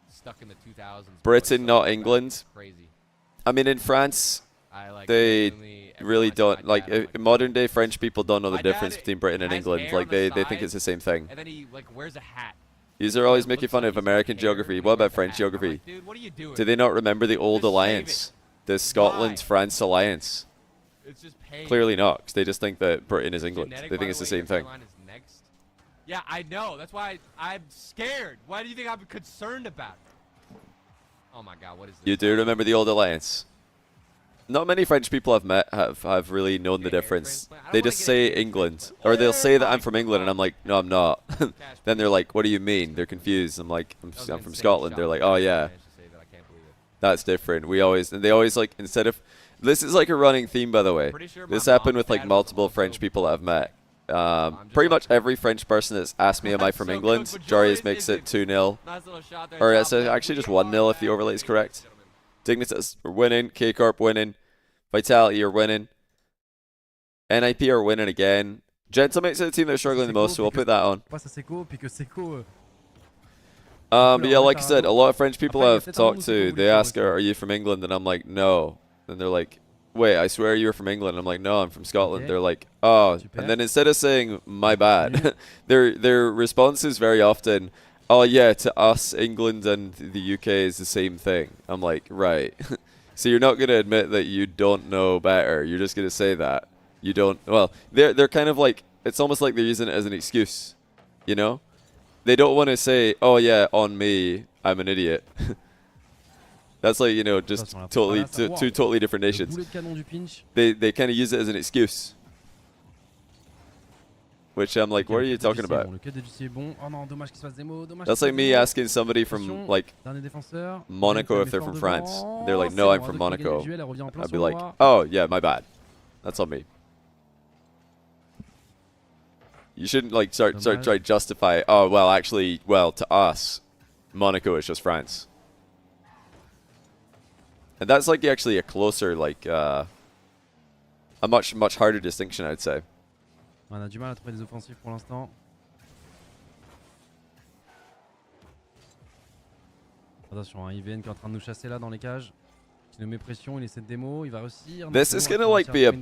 Speaker 3: stuck in the 2000s. bro.
Speaker 1: Britain,
Speaker 3: It's
Speaker 1: not
Speaker 3: so
Speaker 1: England.
Speaker 3: Crazy.
Speaker 1: I mean, in France,
Speaker 3: I like
Speaker 1: they
Speaker 3: genuinely, every
Speaker 1: really
Speaker 3: time I see my
Speaker 1: don't like
Speaker 3: dad, I'm like,
Speaker 1: modern day French people don't know the
Speaker 3: My dad,
Speaker 1: difference between Britain and
Speaker 3: has
Speaker 1: England.
Speaker 3: hair
Speaker 1: Like
Speaker 3: on the
Speaker 1: they think
Speaker 3: side,
Speaker 1: it's the same thing.
Speaker 3: And then he like wears a hat.
Speaker 1: These are always
Speaker 3: It
Speaker 1: making
Speaker 3: looks
Speaker 1: fun
Speaker 3: like
Speaker 1: of
Speaker 3: he's got
Speaker 1: American
Speaker 3: hair
Speaker 1: geography.
Speaker 3: when he
Speaker 1: What about
Speaker 3: wears a
Speaker 1: French
Speaker 3: hat. I'm
Speaker 1: geography?
Speaker 3: like, dude, what are you doing?
Speaker 1: Do they not remember the old
Speaker 3: Just shave
Speaker 1: alliance? The Scotland-France alliance?
Speaker 3: It's just pain.
Speaker 1: Clearly not, 'cause they just think that Britain is England.
Speaker 3: Genetic,
Speaker 1: They
Speaker 3: by
Speaker 1: think it's the
Speaker 3: way,
Speaker 1: same
Speaker 3: your
Speaker 1: thing.
Speaker 3: hairline is next. Yeah, I know. That's why I'm scared. Why do you think I'm concerned about it? Oh my god, what is this?
Speaker 1: You do remember the old alliance? Not many French people I've met have really known the
Speaker 3: Get a hair
Speaker 1: difference.
Speaker 3: transplant? I don't
Speaker 1: They
Speaker 3: wanna
Speaker 1: just
Speaker 3: get a
Speaker 1: say
Speaker 3: hair
Speaker 1: England,
Speaker 3: transplant.
Speaker 1: or they'll say that
Speaker 3: Oh
Speaker 1: I'm from
Speaker 3: my
Speaker 1: England, and
Speaker 3: God.
Speaker 1: I'm like, no, I'm not. Then they're like, what do you mean? They're confused. I'm like, I'm
Speaker 3: That was an
Speaker 1: from
Speaker 3: insane
Speaker 1: Scotland.
Speaker 3: shot.
Speaker 1: They're like,
Speaker 3: I
Speaker 1: oh
Speaker 3: managed
Speaker 1: yeah,
Speaker 3: to save it. I can't believe it.
Speaker 1: that's different. They always like, instead of, this is like a running theme, by the way.
Speaker 3: Pretty sure my
Speaker 1: This happened
Speaker 3: mom's
Speaker 1: with like
Speaker 3: dad was
Speaker 1: multiple
Speaker 3: also
Speaker 1: French people that I've met.
Speaker 3: just
Speaker 1: Pretty
Speaker 3: like-
Speaker 1: much every French person that's asked me, am I
Speaker 3: That's
Speaker 1: from
Speaker 3: so
Speaker 1: England?
Speaker 3: good, but
Speaker 1: Jarius
Speaker 3: Joris
Speaker 1: makes it
Speaker 3: isn't.
Speaker 1: 2-0.
Speaker 3: Nice little shot there.
Speaker 1: Or
Speaker 3: top
Speaker 1: it's
Speaker 3: left.
Speaker 1: actually just
Speaker 3: We
Speaker 1: 1-0 if
Speaker 3: are
Speaker 1: the overlay is
Speaker 3: back,
Speaker 1: correct.
Speaker 3: ladies and
Speaker 1: Dignitas are winning. K-Corp winning. Vitality are winning. NIP are winning again. Gentlemates are the team that are struggling the most, so we'll put that on.
Speaker 5: Passe à Seco, puis que Seco.
Speaker 1: But yeah, like I said, a lot of French people
Speaker 5: Après, il y a
Speaker 1: I've
Speaker 5: peut-être un
Speaker 1: talked
Speaker 5: move
Speaker 1: to,
Speaker 5: qu'on voulait
Speaker 1: they
Speaker 5: faire
Speaker 1: ask,
Speaker 5: aussi.
Speaker 1: are you from England? And I'm like, no. And they're like, wait, I swear you're from England. I'm like, no, I'm from Scotland.
Speaker 5: Okay.
Speaker 1: They're like, oh.
Speaker 5: Super.
Speaker 1: And then instead of saying, my bad, their response is very often, oh yeah, to us, England and the UK is the same thing. I'm like, right. So you're not going to admit that you don't know better. You're just going to say that. You don't, well, they're kind of like, it's almost like they're using it as an excuse, you know? They don't want to say, oh yeah, on me, I'm an idiot. That's like, you know, just
Speaker 5: Attention, là,
Speaker 1: totally,
Speaker 5: voilà, ça- wow.
Speaker 1: two totally different
Speaker 5: Le
Speaker 1: nations.
Speaker 5: boulet de canon du pinch.
Speaker 1: They kind of use it as an excuse. which I'm like,
Speaker 5: Ok,
Speaker 1: what are
Speaker 5: le
Speaker 1: you
Speaker 5: cut de
Speaker 1: talking
Speaker 5: Jussi est
Speaker 1: about?
Speaker 5: bon, le cut de Jussi est bon. Oh non, dommage qu'il se fasse démo. Dommage
Speaker 1: That's
Speaker 5: qu'il
Speaker 1: like
Speaker 5: se
Speaker 1: me
Speaker 5: fasse démo.
Speaker 1: asking somebody from
Speaker 5: Attention,
Speaker 1: like
Speaker 5: dernier défenseur.
Speaker 1: Monaco
Speaker 5: Deuxième
Speaker 1: if they're
Speaker 5: effort
Speaker 1: from
Speaker 5: devant.
Speaker 1: France. They're like,
Speaker 5: C'est
Speaker 1: no,
Speaker 5: bon,
Speaker 1: I'm from
Speaker 5: Rado qui gagne le
Speaker 1: Monaco.
Speaker 5: duel, elle revient en plein
Speaker 1: I'd
Speaker 5: sur
Speaker 1: be
Speaker 5: le
Speaker 1: like,
Speaker 5: roi.
Speaker 1: oh yeah, my bad. That's on me. You shouldn't like start try to justify. Oh well, actually, well to us, Monaco is just France, and that's like actually a closer like a much harder distinction, I'd say.
Speaker 5: On a du mal à trouver des offensifs pour l'instant. Attention, hein, IVN qui est en train de nous chasser là dans les cages. Qui nous met pression, il essaie de démo, il va réussir.
Speaker 1: This is gonna like be a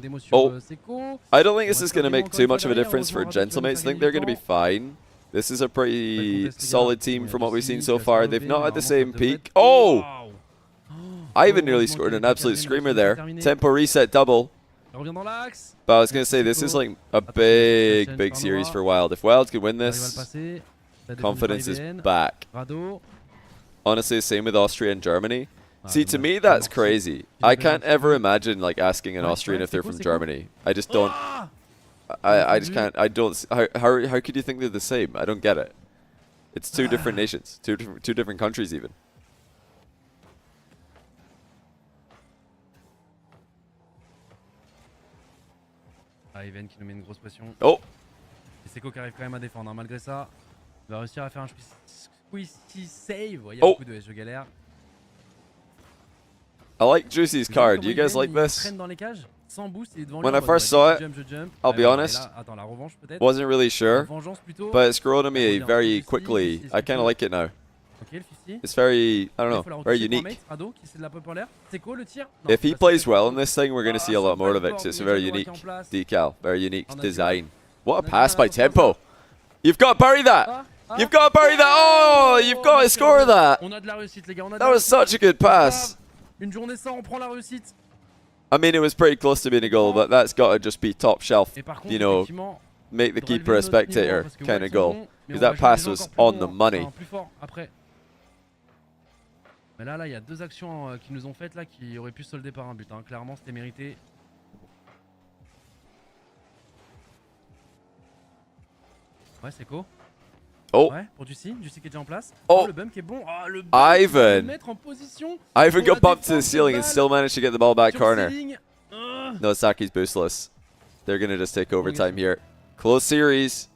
Speaker 1: I don't think this is gonna make too much of a difference for Gentlemates. I think they're gonna be fine. This is a pretty solid team from what we've seen so far. They've not had the same peak. Oh! Ivan nearly scored an absolute screamer there. Tempo reset double. But I was gonna say this is like a big series for Wild. If Wild could win this, confidence is back. Honestly, same with Austria and Germany. See, to me, that's crazy. I can't ever imagine like asking an Austrian if they're from Germany. I just don't. I just can't. I don't. How could you think they're the same? I don't get it. It's two different nations, two different countries even.
Speaker 5: Ivan qui nous met une grosse pression.
Speaker 1: Oh.
Speaker 5: Et Seco qui arrive quand même à défendre. Hein. Malgré ça, il va réussir à faire un squeezy save. Il y a beaucoup de jeux galères.
Speaker 1: I like Juicy's card. Do you guys like this? When I first saw it, I'll be honest, wasn't really sure, but it's grown on me very quickly. I kind of like it now. It's very, I don't know, very unique. If he plays well in this thing, we're going to see a lot more of it, 'cause it's a very unique decal, very unique design. What a pass by Tempo. You've got to bury that. You've got to bury that. Oh, you've got to score that. That was such a good pass.
Speaker 5: Une journée sans, on prend la réussite.
Speaker 1: I mean, it was pretty close to being a goal, but that's got to just be top shelf, you know, make the keeper a spectator kind of goal. Because that pass was on the money.
Speaker 5: Mais là, il y a deux actions qui nous ont faites là qui auraient pu solder par un but. Hein. Clairement, c'était mérité. Ouais, c'est co.
Speaker 1: Oh.
Speaker 5: Ouais, pour Juicy qui est déjà en place.
Speaker 1: Oh,
Speaker 5: le bump qui est bon. Oh, le bump
Speaker 1: Ivan.
Speaker 5: mettre en position.
Speaker 1: Ivan got bumped to the ceiling and still managed to get the ball back corner. No, Saki's boostless. They're going to just take overtime here. Close series.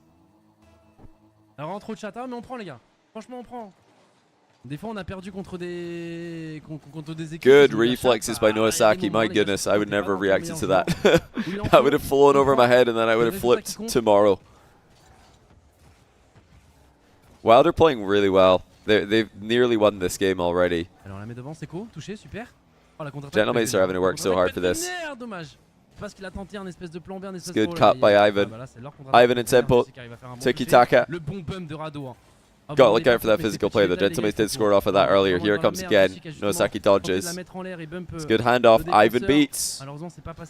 Speaker 5: Ça rentre trop de chata, mais on prend les gars. Franchement, on prend. Des fois, on a perdu contre des équipes.
Speaker 1: Good reflexes by Noah Saki. My goodness, I would never have reacted to that. That would have flown over my head and then I would have flipped tomorrow. Wild are playing really well. They've nearly won this game already.
Speaker 5: Alors, on la met devant, c'est co, touché, super. Oh, la contre-attaque.
Speaker 1: Gentlemates are having to work so hard for this.
Speaker 5: Dommage. Parce qu'il a tenté un espèce de plan B, un espèce
Speaker 1: de good cut by Ivan. Ivan and Tempo. Tiki-taka.
Speaker 5: Le bon bump de Rado.
Speaker 1: Got to look out for that physical play. The Gentlemates did score off of that earlier. Here it comes again. Nosaki dodges. It's a good handoff. Ivan beats.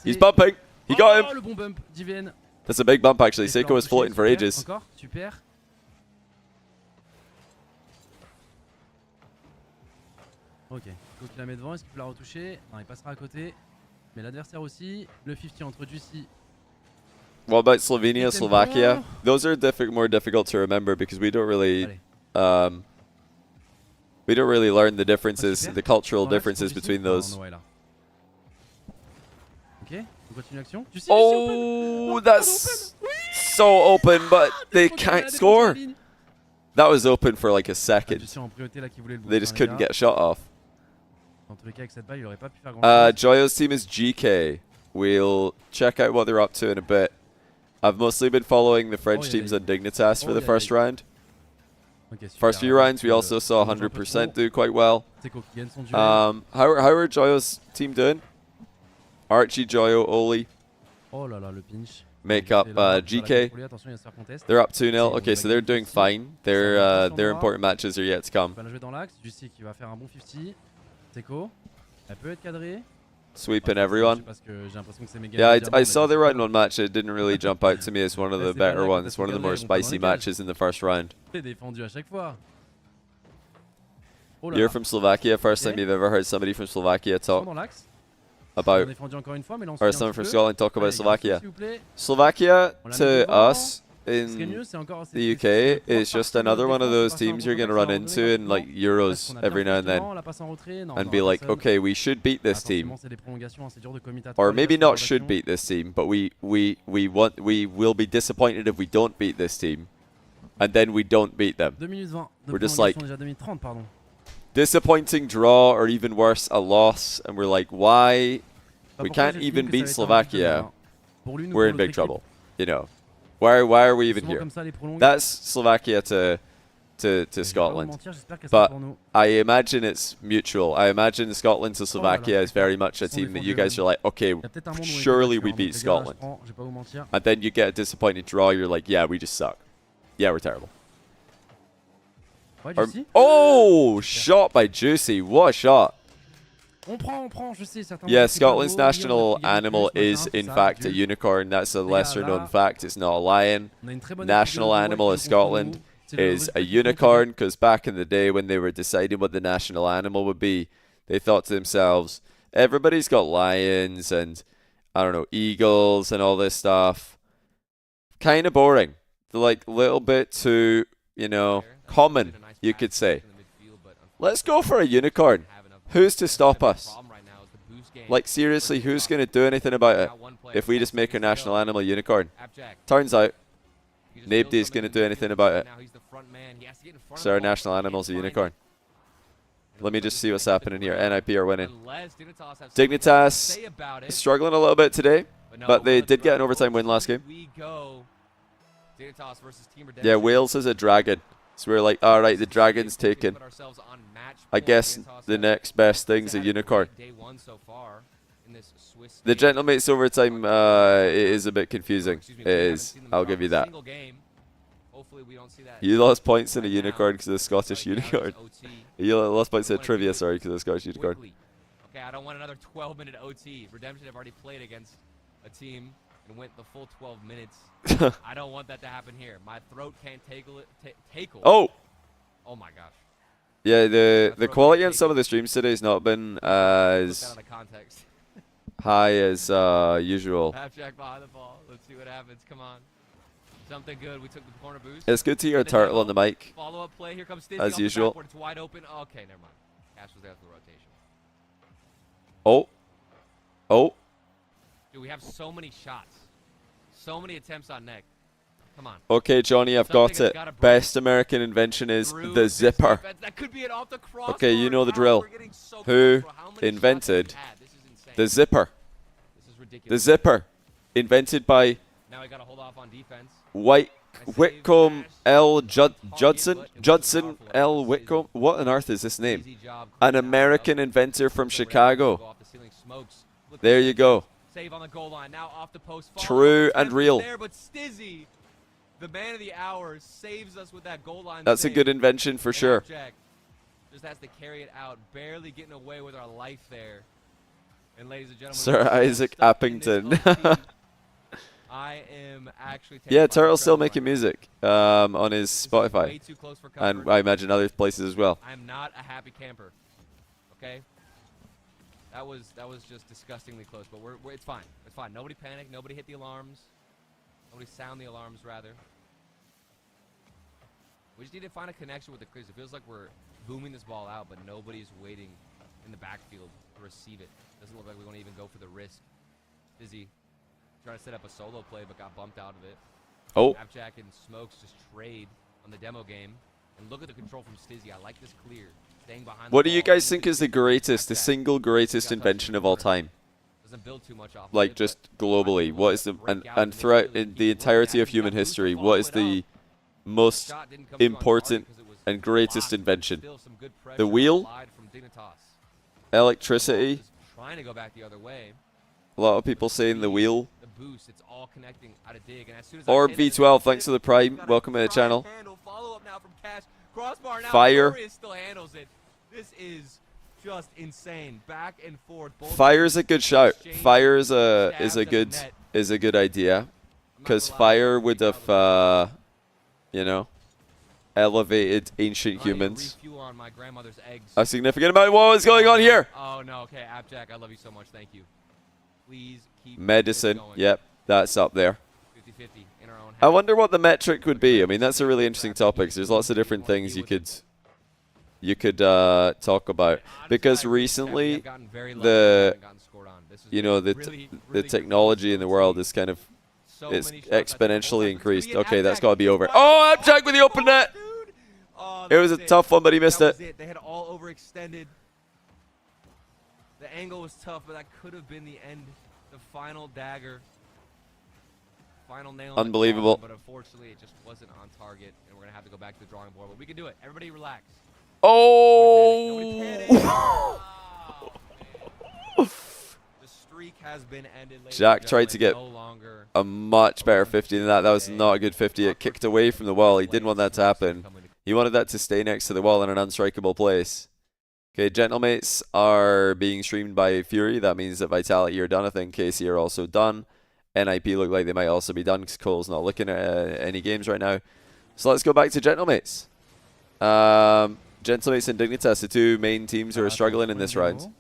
Speaker 1: He's bumping. He got him. That's a big bump actually. Seiko was floating for ages.
Speaker 5: Ok, donc il la met devant, est-ce qu'il peut la retoucher? Non, il passera à côté. Mais l'adversaire aussi, le 50 entre Juicy.
Speaker 1: What about Slovenia, Slovakia? Those are more difficult to remember because we don't really learn the differences, the cultural differences between those.
Speaker 5: Ok, on continue l'action.
Speaker 1: Oh, that's so open, but they can't score. That was open for like a second. They just couldn't get a shot off. Joyo's team is GK. We'll check out what they're up to in a bit. I've mostly been following the French teams on Dignitas for the first round. First few rounds, we also saw 100% do quite well. How are Joyo's team doing? Archie, Joyo, Oli. Make up GK. They're up 2-0. Okay, so they're doing fine. Their important matches are yet to come. Sweeping everyone. Yeah, I saw the round 1 match. It didn't really jump out to me as one of the better ones. One of the more spicy matches in the first round. You're from Slovakia. First time you've ever heard somebody from Slovakia talk about, or someone from Scotland talk about Slovakia. Slovakia to us
Speaker 5: Ce qui est
Speaker 1: in
Speaker 5: mieux, c'est encore
Speaker 1: the UK is just another one of those teams you're going to run into in like Euros every now and then and be like, okay, we should beat this team. Or maybe not should beat this team, but we will be disappointed if we don't beat this team. And then we don't beat them.
Speaker 5: 2 minutes 20 de
Speaker 1: We're just like,
Speaker 5: prolongation, déjà 2 minutes 30, pardon.
Speaker 1: Disappointing draw, or even worse, a loss, and we're like, why? We can't even beat Slovakia. We're in big trouble. You know, why are we even here? That's Slovakia to Scotland. But I imagine it's mutual. I imagine Scotland to Slovakia is very much a team that you guys are like, okay, surely we beat Scotland. And then you get a disappointing draw, you're like, yeah, we just suck. Yeah, we're terrible. Oh, shot by Juicy. What a shot. Yeah, Scotland's national animal is in fact a unicorn. That's a lesser known fact. It's not a lion. National animal of Scotland is a unicorn, because back in the day when they were deciding what the national animal would be, they thought to themselves, everybody's got lions and, I don't know, eagles and all this stuff. Kind of boring. They're like a little bit too, you know, common, you could say. Let's go for a unicorn. Who's to stop us? Like, seriously, who's going to do anything about it if we just make our national animal unicorn? Turns out, nobody's going to do anything about it. So our national animal's a unicorn. Let me just see what's happening here. NIP are winning. Dignitas is struggling a little bit today, but they did get an overtime win last game. Yeah, Wales is a dragon. So we're like, alright, the dragon's taken. I guess the next best thing's a unicorn. The Gentlemates overtime it is a bit confusing. It is. I'll give you that. You lost points in a unicorn because of the Scottish unicorn. You lost points in a trivia, sorry, because of the Scottish unicorn.
Speaker 3: Okay, I don't want another 12-minute OT. Redemption have already played against a team and went the full 12 minutes. I don't want that to happen here. My throat can't take it.
Speaker 1: Oh!
Speaker 3: Oh my gosh.
Speaker 1: Yeah, the quality on some of the streams today has not been as high as usual.
Speaker 3: Halfjack behind the ball. Let's see what happens. Come on. Something good. We took the corner boost.
Speaker 1: It's good to hear Turtle on the mic.
Speaker 3: Follow-up play. Here comes
Speaker 1: as usual.
Speaker 3: It's wide open. Okay, never mind. Cash was there for the rotation.
Speaker 1: Oh. Oh.
Speaker 3: Dude, we have so many shots. So many attempts on neck. Come on.
Speaker 1: Okay, Johnny, I've got it. Best American invention is the zipper.
Speaker 3: That could be an off the crossbar.
Speaker 1: Okay, you know the drill. Who invented the zipper? The zipper. Invented by
Speaker 3: now I gotta hold off on defense.
Speaker 1: Whitcomb L. Judson L. Whitcomb. What on earth is this name? An American inventor from Chicago. There you go.
Speaker 3: Save on the goal line. Now off the post.
Speaker 1: True and real.
Speaker 3: There, but Stizzy, the man of the hour, saves us with that goal line.
Speaker 1: That's a good invention for sure.
Speaker 3: Just has to carry it out, barely getting away with our life there. And ladies and gentlemen,
Speaker 1: Sir Isaac Appington.
Speaker 3: I am actually
Speaker 1: yeah, Turtle's still making music on his Spotify, and I imagine other places as well.
Speaker 3: I'm not a happy camper. Okay. That was just disgustingly close, but it's fine. It's fine. Nobody panic. Nobody hit the alarms. Nobody sound the alarms, rather. We just need to find a connection with the clears. It feels like we're booming this ball out, but nobody's waiting in the backfield to receive it. Doesn't look like we want to even go for the risk. Dizzy trying to set up a solo play, but got bumped out of it.
Speaker 1: Oh.
Speaker 3: Snapjack and Smokes just trade on the demo game. And look at the control from Stizzy. I like this clear. Staying behind
Speaker 1: what do you guys think is the greatest, the single greatest invention of all time?
Speaker 3: Doesn't build too much off
Speaker 1: like just globally, what is the and throughout in the entirety of human history, what is the most important and greatest invention? The wheel? Electricity?
Speaker 3: Trying to go back the other way.
Speaker 1: A lot of people saying the wheel.
Speaker 3: The boost, it's all connecting out of dig. And as soon as
Speaker 1: Orb V12, thanks for the prime. Welcome to the channel. Fire.
Speaker 3: Still handles it. This is just insane. Back and forth.
Speaker 1: Fire is a good shout. Fire is a good idea, because fire would have you know, elevated ancient humans a significant amount. What is going on here?
Speaker 3: Oh no, okay, Abjack, I love you so much. Thank you. Please keep
Speaker 1: medicine. Yep, that's up there.
Speaker 3: 50-50 in our own
Speaker 1: I
Speaker 3: half.
Speaker 1: wonder what the metric would be. I mean, that's a really interesting topic. 'Cause there's lots of different things you could talk about. Because recently, the the technology in the world is kind of it's exponentially increased. Okay, that's got to be over. Oh, I'm Jack with the open net. It was a tough one, but he missed it.
Speaker 3: They had all overextended. The angle was tough, but that could have been the end. The final dagger. Final nail.
Speaker 1: Unbelievable.
Speaker 3: But unfortunately, it just wasn't on target, and we're gonna have to go back to the drawing board. But we can do it. Everybody relax.
Speaker 1: Oh!
Speaker 3: The streak has been ended.
Speaker 1: Jack tried to get
Speaker 3: no longer
Speaker 1: a much better 50 than that. That was not a good 50. It kicked away from the wall. He didn't want that to happen. He wanted that to stay next to the wall in an unstrikeable place. Okay, Gentlemates are being streamed by Fury. That means that Vitality are done. I think KC are also done. NIP look like they might also be done because Cole's not looking at any games right now. So let's go back to Gentlemates. Gentlemates and Dignitas, the two main teams who are struggling in this round.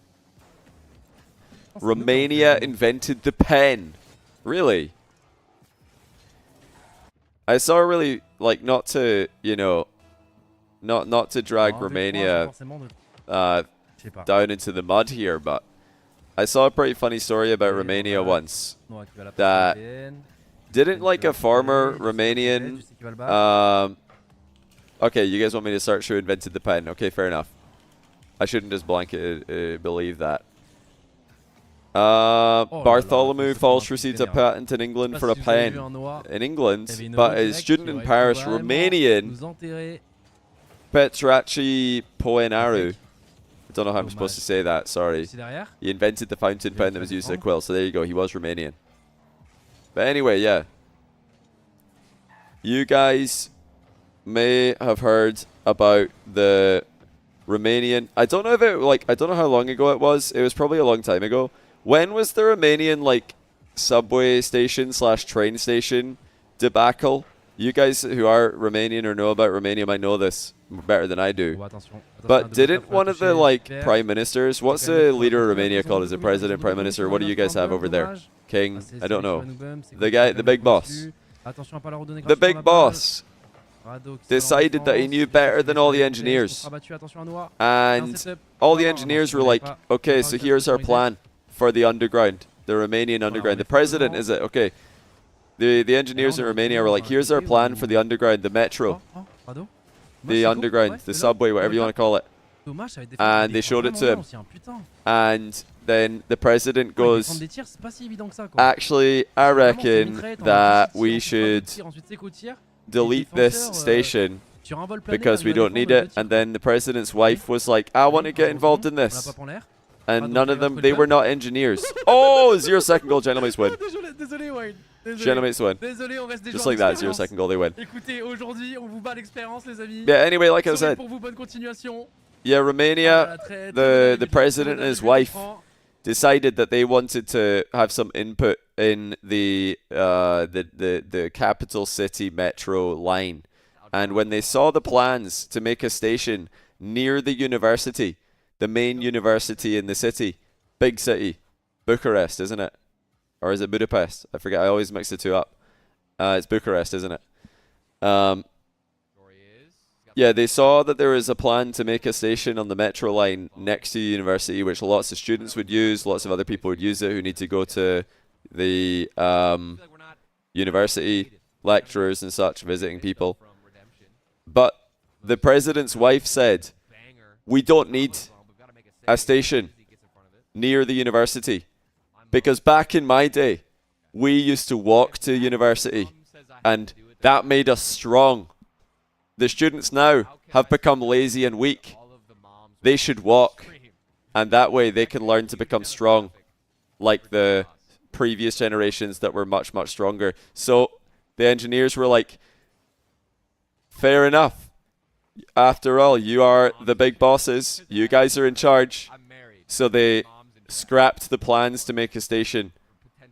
Speaker 1: Romania invented the pen. Really? I saw really, like, not to, you know, not to drag Romania down into the mud here, but I saw a pretty funny story about Romania once that didn't like a former Romanian. Okay, you guys want me to search who invented the pen? Okay, fair enough. I shouldn't just blanket believe that. Bartholomew false received a patent in England for a pen in England, but a student in Paris, Romanian, Petraci Poenaru. I don't know how I'm supposed to say that, sorry. He invented the fountain pen that was used as a quill, so there you go, he was Romanian. But anyway, yeah. You guys may have heard about the Romanian, I don't know if it, like, I don't know how long ago it was probably a long time ago. When was the Romanian, like, subway station / train station debacle? You guys who are Romanian or know about Romania might know this better than I do. But didn't one of the, like, prime ministers, what's the leader of Romania called? Is it president, prime minister? What do you guys have over there? King? I don't know. The guy, the big boss. The big boss decided that he knew better than all the engineers. And all the engineers were like, okay, so here's our plan for the underground, the Romanian underground. The president is it, okay. The engineers in Romania were like, here's our plan for the underground, the metro. The underground, the subway, whatever you want to call it. And they showed it to him. And then the president goes, actually, I reckon that we should delete this station because we don't need it. And then the president's wife was like, I want to get involved in this. And none of them, they were not engineers. Oh, 0-second goal, Gentlemates win. Gentlemates win. Just like that, 0-second goal, they win. Yeah, anyway, like I said, yeah, Romania, the president and his wife decided that they wanted to have some input in the capital city metro line. And when they saw the plans to make a station near the university, the main university in the city, big city, Bucharest, isn't it? Or is it Budapest? I forget. I always mix the two up. It's Bucharest, isn't it? Yeah, they saw that there was a plan to make a station on the metro line next to the university, which lots of students would use. Lots of other people would use it who need to go to the university, lecturers and such, visiting people. But the president's wife said, we don't need a station near the university. Because back in my day, we used to walk to university, and that made us strong. The students now have become lazy and weak. They should walk, and that way they can learn to become strong, like the previous generations that were much, much stronger. So the engineers were like, fair enough. After all, you are the big bosses. You guys are in charge. So they scrapped the plans to make a station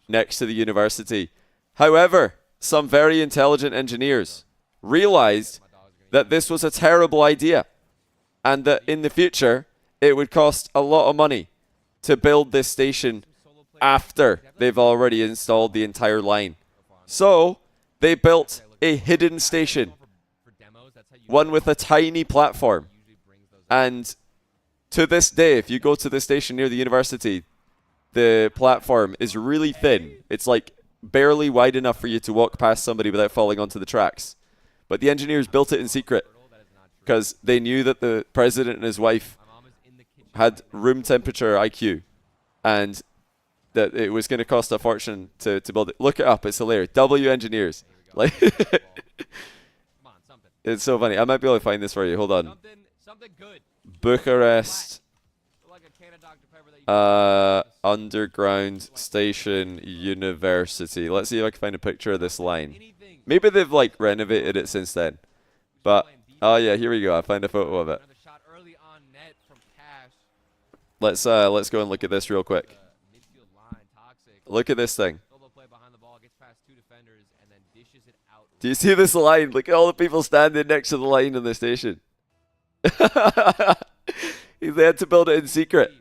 Speaker 1: next to the university. However, some very intelligent engineers realized that this was a terrible idea and that in the future it would cost a lot of money to build this station after they've already installed the entire line. So They built a hidden station, one with a tiny platform. And to this day, if you go to the station near the university, the platform is really thin. It's like barely wide enough for you to walk past somebody without falling onto the tracks. But the engineers built it in secret because they knew that the president and his wife had room temperature IQ and that it was going to cost a fortune to build it. Look it up. It's hilarious. W engineers. Like it's so funny. I might be able to find this for you. Hold on. Bucharest underground station university. Let's see if I can find a picture of this line. Maybe they've like renovated it since then. But oh yeah, here we go. I found a photo of it. Let's go and look at this real quick. Look at this thing. Do you see this line? Look at all the people standing next to the line in the station. They had to build it in secret.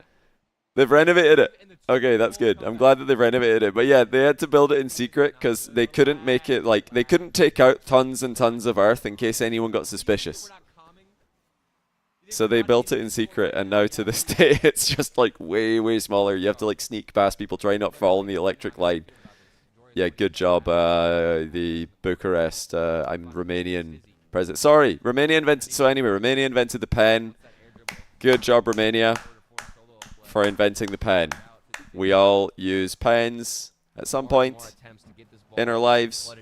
Speaker 1: They've renovated it. Okay, that's good. I'm glad that they've renovated it. But yeah, they had to build it in secret because they couldn't make it like they couldn't take out tons and tons of earth in case anyone got suspicious. So they built it in secret, and now to this day it's just like way smaller. You have to like sneak past people, try not fall on the electric line. Yeah, good job, the Bucharest. I'm Romanian president. Sorry, Romania invented. So anyway, Romania invented the pen. Good job, Romania, for inventing the pen. We all use pens at some point in our lives,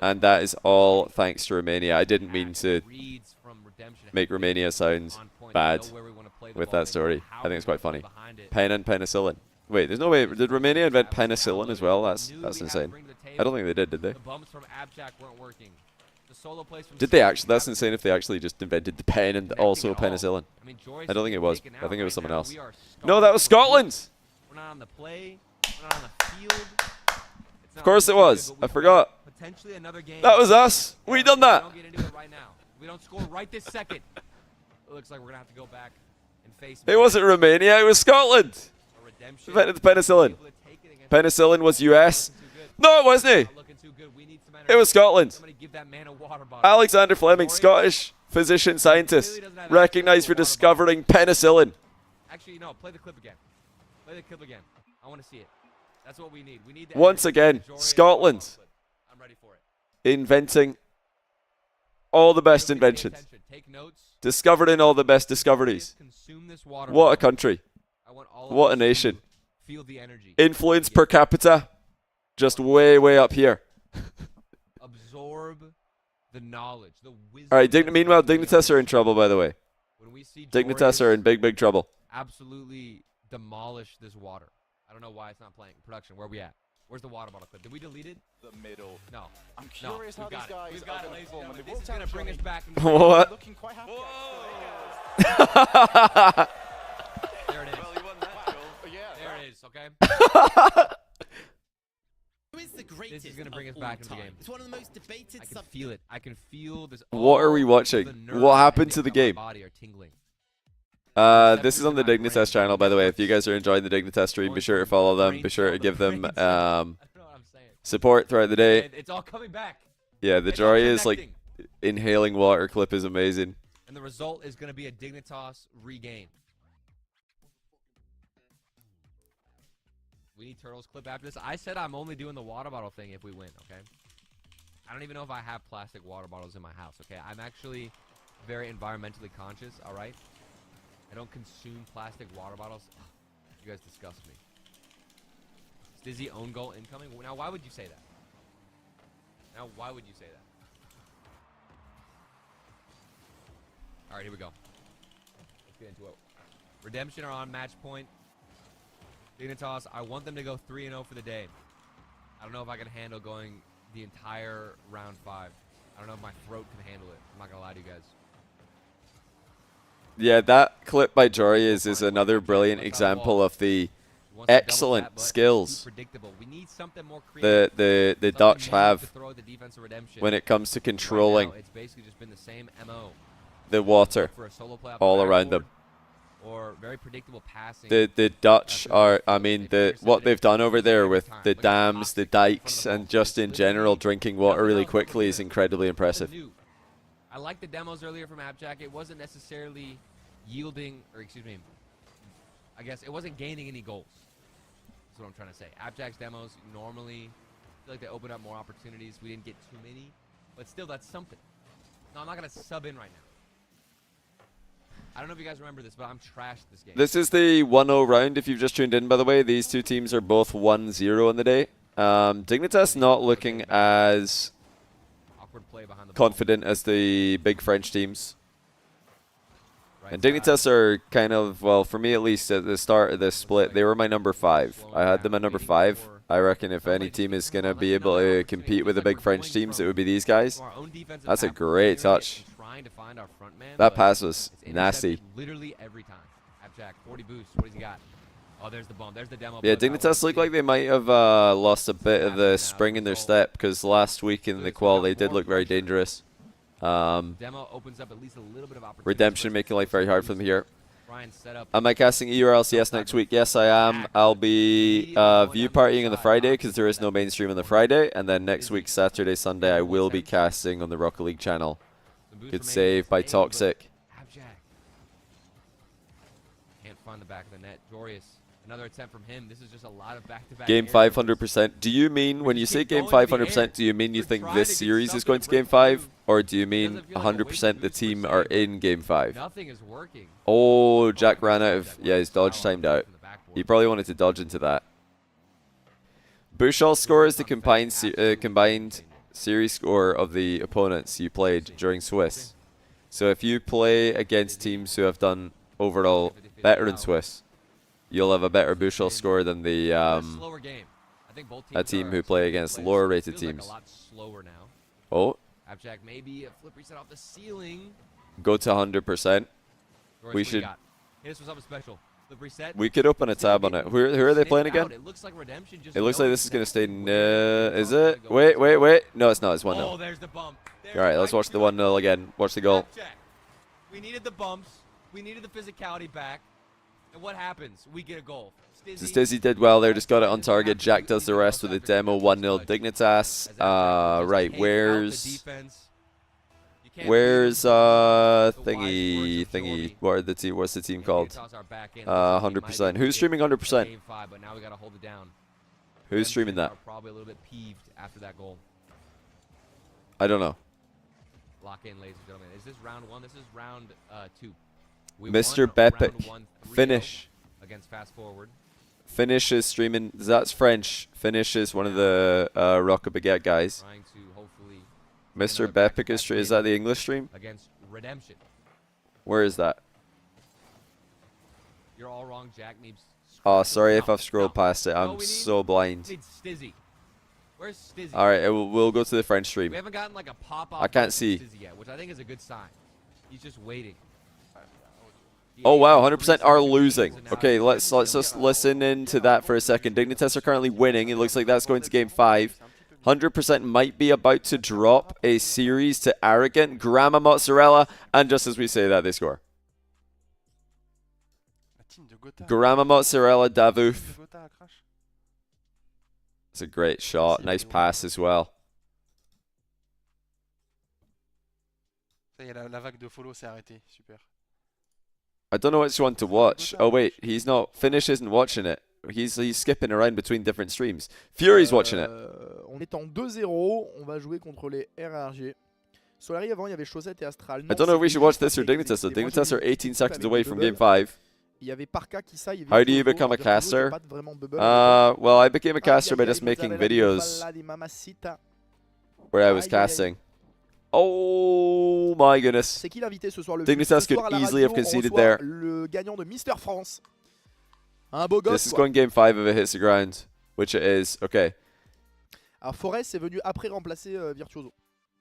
Speaker 1: and that is all thanks to Romania. I didn't mean to make Romania sound bad with that story. I think it's quite funny. Pen and penicillin. Wait, there's no way. Did Romania invent penicillin as well? That's insane. I don't think they did they? Did they actually? That's insane if they actually just invented the pen and also penicillin. I don't think it was. I think it was someone else. No, that was Scotland!
Speaker 3: We're not on the play. We're not on the field.
Speaker 1: Of course it was. I forgot.
Speaker 3: Potentially another game.
Speaker 1: That was us. We done that.
Speaker 3: We don't get into it right now. We don't score right this second. It looks like we're going to have to go back and face
Speaker 1: it. Wasn't Romania. It was Scotland. Invented the penicillin. Penicillin was US. No, it wasn't. It was Scotland. Alexander Fleming, Scottish physician scientist, recognized for discovering penicillin.
Speaker 3: Actually, no. Play the clip again. Play the clip again. I want to see it. That's what we need. We need
Speaker 1: once again, Scotland.
Speaker 3: I'm ready for it.
Speaker 1: Inventing all the best inventions. Discovered in all the best discoveries. What a country. What a nation. Influence per capita, just way up here.
Speaker 3: Absorb the knowledge, the wisdom.
Speaker 1: All right, meanwhile, Dignitas are in trouble, by the way. Dignitas are in big trouble.
Speaker 3: Absolutely demolish this water. I don't know why it's not playing. Production, where are we at? Where's the water bottle clip? Did we delete it?
Speaker 4: The middle.
Speaker 3: No.
Speaker 4: I'm curious how these guys
Speaker 3: We've got it, ladies and gentlemen. This is
Speaker 4: going
Speaker 3: to bring us back.
Speaker 1: What?
Speaker 4: Looking quite happy.
Speaker 3: There it is.
Speaker 4: Well, he won that goal. Yeah.
Speaker 3: There it is, okay? This is going to bring us back into the game.
Speaker 2: It's one of the most debated
Speaker 3: I can feel it. I can feel this.
Speaker 1: What are we watching? What happened to the game?
Speaker 3: Body are tingling.
Speaker 1: This is on the Dignitas channel, by the way. If you guys are enjoying the Dignitas stream, be sure to follow them. Be sure to give them support throughout the day.
Speaker 3: It's all coming back.
Speaker 1: Yeah, the joy is like inhaling water clip is amazing.
Speaker 3: And the result is going to be a Dignitas regain. We need Turtles clip after this. I said I'm only doing the water bottle thing if we win, okay? I don't even know if I have plastic water bottles in my house, okay? I'm actually very environmentally conscious, all right? I don't consume plastic water bottles. Ugh, you guys disgust me. Is Dizzy own goal incoming? Now, why would you say that? Now, why would you say that? All right, here we go. Let's get into it. Redemption are on match point. Dignitas, I want them to go 3-0 for the day. I don't know if I can handle going the entire round 5. I don't know if my throat can handle it. I'm not going to lie to you guys.
Speaker 1: Yeah, that clip by Jory is another brilliant example of the excellent skills the Dutch have when it comes to controlling the water all around them.
Speaker 3: or very predictable passing.
Speaker 1: The Dutch are, I mean, what they've done over there with the dams, the dikes, and just in general drinking water really quickly is incredibly impressive.
Speaker 3: I like the demos earlier from AppJack. It wasn't necessarily yielding, or excuse me, I guess it wasn't gaining any goals. That's what I'm trying to say. AppJack's demos normally feel like they open up more opportunities. We didn't get too many, but still, that's something. No, I'm not going to sub in right now. I don't know if you guys remember this, but I'm trash at this game.
Speaker 1: This is the 1-0 round if you've just tuned in, by the way. These two teams are both 1-0 on the day. Dignitas not looking as confident as the big French teams. And Dignitas are kind of, well, for me at least, at the start of this split, they were my number 5. I had them at number 5. I reckon if any team is going to be able to compete with the big French teams, it would be these guys. That's a great touch. That pass was nasty.
Speaker 3: Literally every time. AppJack, 40 boost. What does he got? Oh, there's the bump. There's the demo.
Speaker 1: Yeah, Dignitas look like they might have lost a bit of the spring in their step, because last week in the qual they did look very dangerous.
Speaker 3: Demo opens up at least a little bit of opportunity.
Speaker 1: Redemption making life very hard for them here. Am I casting RLCS next week? Yes, I am. I'll be view partying on the Friday because there is no mainstream on the Friday. And then next week, Saturday, Sunday, I will be casting on the Rocket League channel. Good save by Toxic.
Speaker 3: Can't find the back of the net. Jorius, another attempt from him. This is just a lot of back-to-back.
Speaker 1: Game 500%. Do you mean, when you say game 500%, do you mean you think this series is going to game 5? Or do you mean 100% the team are in game 5?
Speaker 3: Nothing is working.
Speaker 1: Oh, Jack ran out of, yeah, his dodge timed out. He probably wanted to dodge into that. Bushall's score is the combined series score of the opponents you played during Swiss. So if you play against teams who have done overall better in Swiss, you'll have a better Bushall score than the a team who play against lower rated teams. Oh.
Speaker 3: AppJack, maybe a flip reset off the ceiling.
Speaker 1: Go to 100%. We should.
Speaker 3: Hit us with something special. Flip reset.
Speaker 1: We could open a tab on it. Who are they playing again?
Speaker 3: It looks like Redemption just.
Speaker 1: It looks like this is gonna stay. Is it? Wait. No, it's not. It's 1-0.
Speaker 3: Oh, there's the bump.
Speaker 1: All right, let's watch the 1-0 again. Watch the goal.
Speaker 3: We needed the bumps. We needed the physicality back. And what happens? We get a goal.
Speaker 1: Stizzy did well there. Just got it on target. Jack does the rest with the demo. 1-0 Dignitas. Right, where's thingy? What are the team? What's the team called? 100%. Who's streaming 100%? Who's streaming that?
Speaker 3: Probably a little bit peeved after that goal.
Speaker 1: I don't know.
Speaker 3: Lock in, ladies and gentlemen. Is this round 1? This is round 2.
Speaker 1: Mr. Bepic. Finish.
Speaker 3: Against Fast Forward.
Speaker 1: Finish is streaming. That's French. Finish is one of the Rocket Baguette guys. Mr. Bepic is that the English stream?
Speaker 3: Against Redemption.
Speaker 1: Where is that?
Speaker 3: You're all wrong, Jack.
Speaker 1: Oh, sorry if I've scrolled past it. I'm so blind.
Speaker 3: Stizzy. Where's Stizzy?
Speaker 1: All right, we'll go to the French stream.
Speaker 3: We haven't gotten like a pop-off.
Speaker 1: I can't see.
Speaker 3: Stizzy yet, which I think is a good sign. He's just waiting.
Speaker 1: Oh wow, 100% are losing. Okay, let's just listen into that for a second. Dignitas are currently winning. It looks like that's going to game 5. 100% might be about to drop a series to Arrogant, Grandma Mozzarella, and just as we say that, they score. Grandma Mozzarella, Davouf. It's a great shot. Nice pass as well. I don't know which one to watch. Oh wait, he's not. Finish isn't watching it. He's skipping around between different streams. Fury's watching it.
Speaker 4: On est en 2-0. On va jouer contre les RRG. Solari avant, il y avait Chaussette et Astral.
Speaker 1: I don't know if we should watch this or Dignitas. So Dignitas are 18 seconds away from game 5.
Speaker 4: Il y avait Parka qui ça.
Speaker 1: How do you become a caster? Well, I became a caster by just making videos where I was casting. Oh my goodness.
Speaker 4: C'est qui l'invité ce soir?
Speaker 1: Dignitas could easily have conceded there.
Speaker 4: Le gagnant de Mister France. Un beau gosse.
Speaker 1: This is going game 5 if it hits the ground, which it is. Okay.
Speaker 4: Alors Forest est venu après remplacer Virtuoso.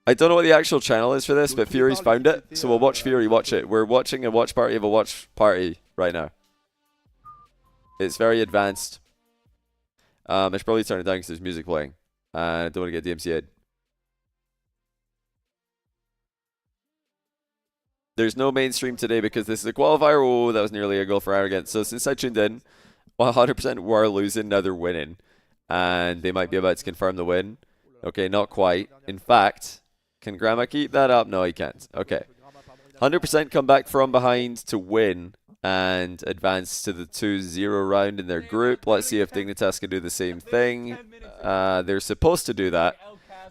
Speaker 1: I don't know what the actual channel is for this, but Fury's found it, so we'll watch Fury watch it. We're watching a watch party of a watch party right now. It's very advanced. I should probably turn it down because there's music playing. I don't want to get DMCA'd. There's no mainstream today because this is a qualifier. Oh, that was nearly a goal for Arrogant. So since I tuned in, 100% were losing, now they're winning. And they might be about to confirm the win. Okay, not quite. In fact, can Grandma keep that up? No, he can't. Okay. 100% come back from behind to win and advance to the 2-0 round in their group. Let's see if Dignitas can do the same thing. They're supposed to do that.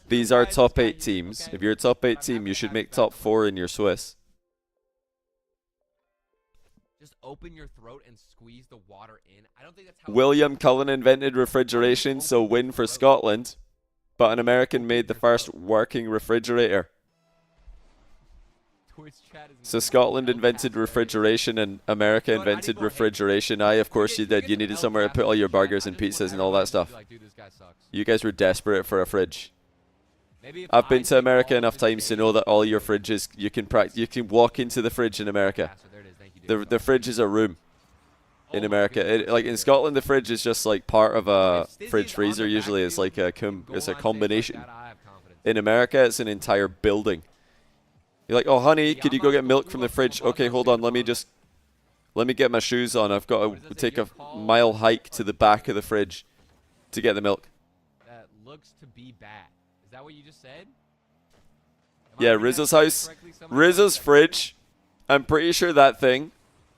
Speaker 1: These are top 8 teams. If you're a top 8 team, you should make top 4 in your Swiss.
Speaker 3: Just open your throat and squeeze the water in. I don't think that's how
Speaker 1: William Cullen invented refrigeration, so win for Scotland. But an American made the first working refrigerator. So Scotland invented refrigeration and America invented refrigeration. Of course you did. You needed somewhere to put all your burgers and pizzas and all that stuff. You guys were desperate for a fridge. I've been to America enough times to know that all your fridges, you can walk into the fridge in America. The fridge is a room in America. Like in Scotland, the fridge is just like part of a fridge freezer. Usually, it's like it's a combination. In America, it's an entire building. You're like, oh honey, could you go get milk from the fridge? Okay, hold on. Let me get my shoes on. I've got to take a mile hike to the back of the fridge to get the milk.
Speaker 3: that looks to be bad. Is that what you just said?
Speaker 1: Yeah, Rizzo's house, Rizzo's fridge. I'm pretty sure that thing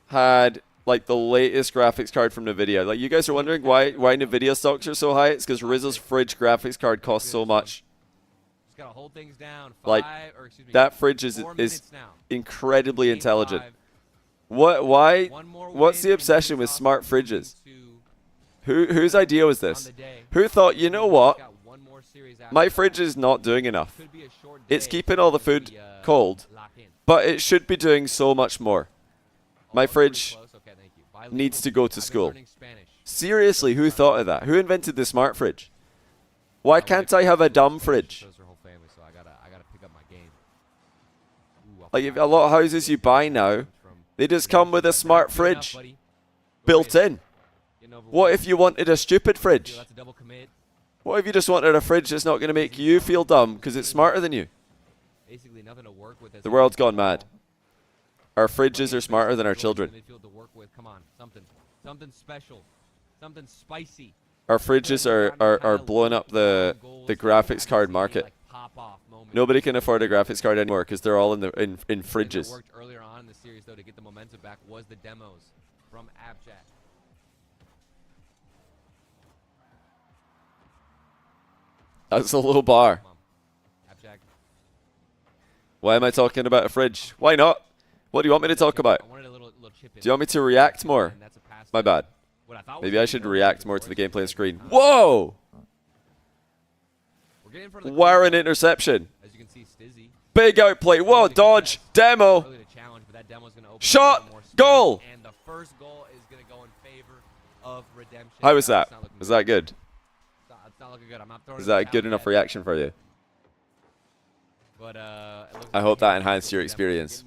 Speaker 1: had like the latest graphics card from NVIDIA. Like you guys are wondering why NVIDIA stocks are so high? It's because Rizzo's fridge graphics card costs so much.
Speaker 3: Just gotta hold things down.
Speaker 1: Like that fridge is incredibly intelligent. What's the obsession with smart fridges? Whose idea was this? Who thought, you know what? My fridge is not doing enough. It's keeping all the food cold, but it should be doing so much more. My fridge needs to go to school. Seriously, who thought of that? Who invented the smart fridge? Why can't I have a dumb fridge? Like if a lot of houses you buy now, they just come with a smart fridge built in. What if you wanted a stupid fridge? What if you just wanted a fridge that's not going to make you feel dumb because it's smarter than you? The world's gone mad. Our fridges are smarter than our children.
Speaker 3: Something special. Something spicy.
Speaker 1: Our fridges are blowing up the graphics card market. Nobody can afford a graphics card anymore because they're all in fridges.
Speaker 3: What worked earlier on in the series though to get the momentum back was the demos from Abjack.
Speaker 1: That's a low bar. Why am I talking about a fridge? Why not? What do you want me to talk about? Do you want me to react more? My bad. Maybe I should react more to the gameplay and screen. Whoa! Wire an interception. Big outplay. Whoa, dodge. Demo. Shot. Goal.
Speaker 3: And the first goal is going to go in favor of Redemption.
Speaker 1: How was that? Was that good?
Speaker 3: It's not looking good. I'm not throwing
Speaker 1: Is that a good enough reaction for you?
Speaker 3: But
Speaker 1: I hope that enhanced your experience.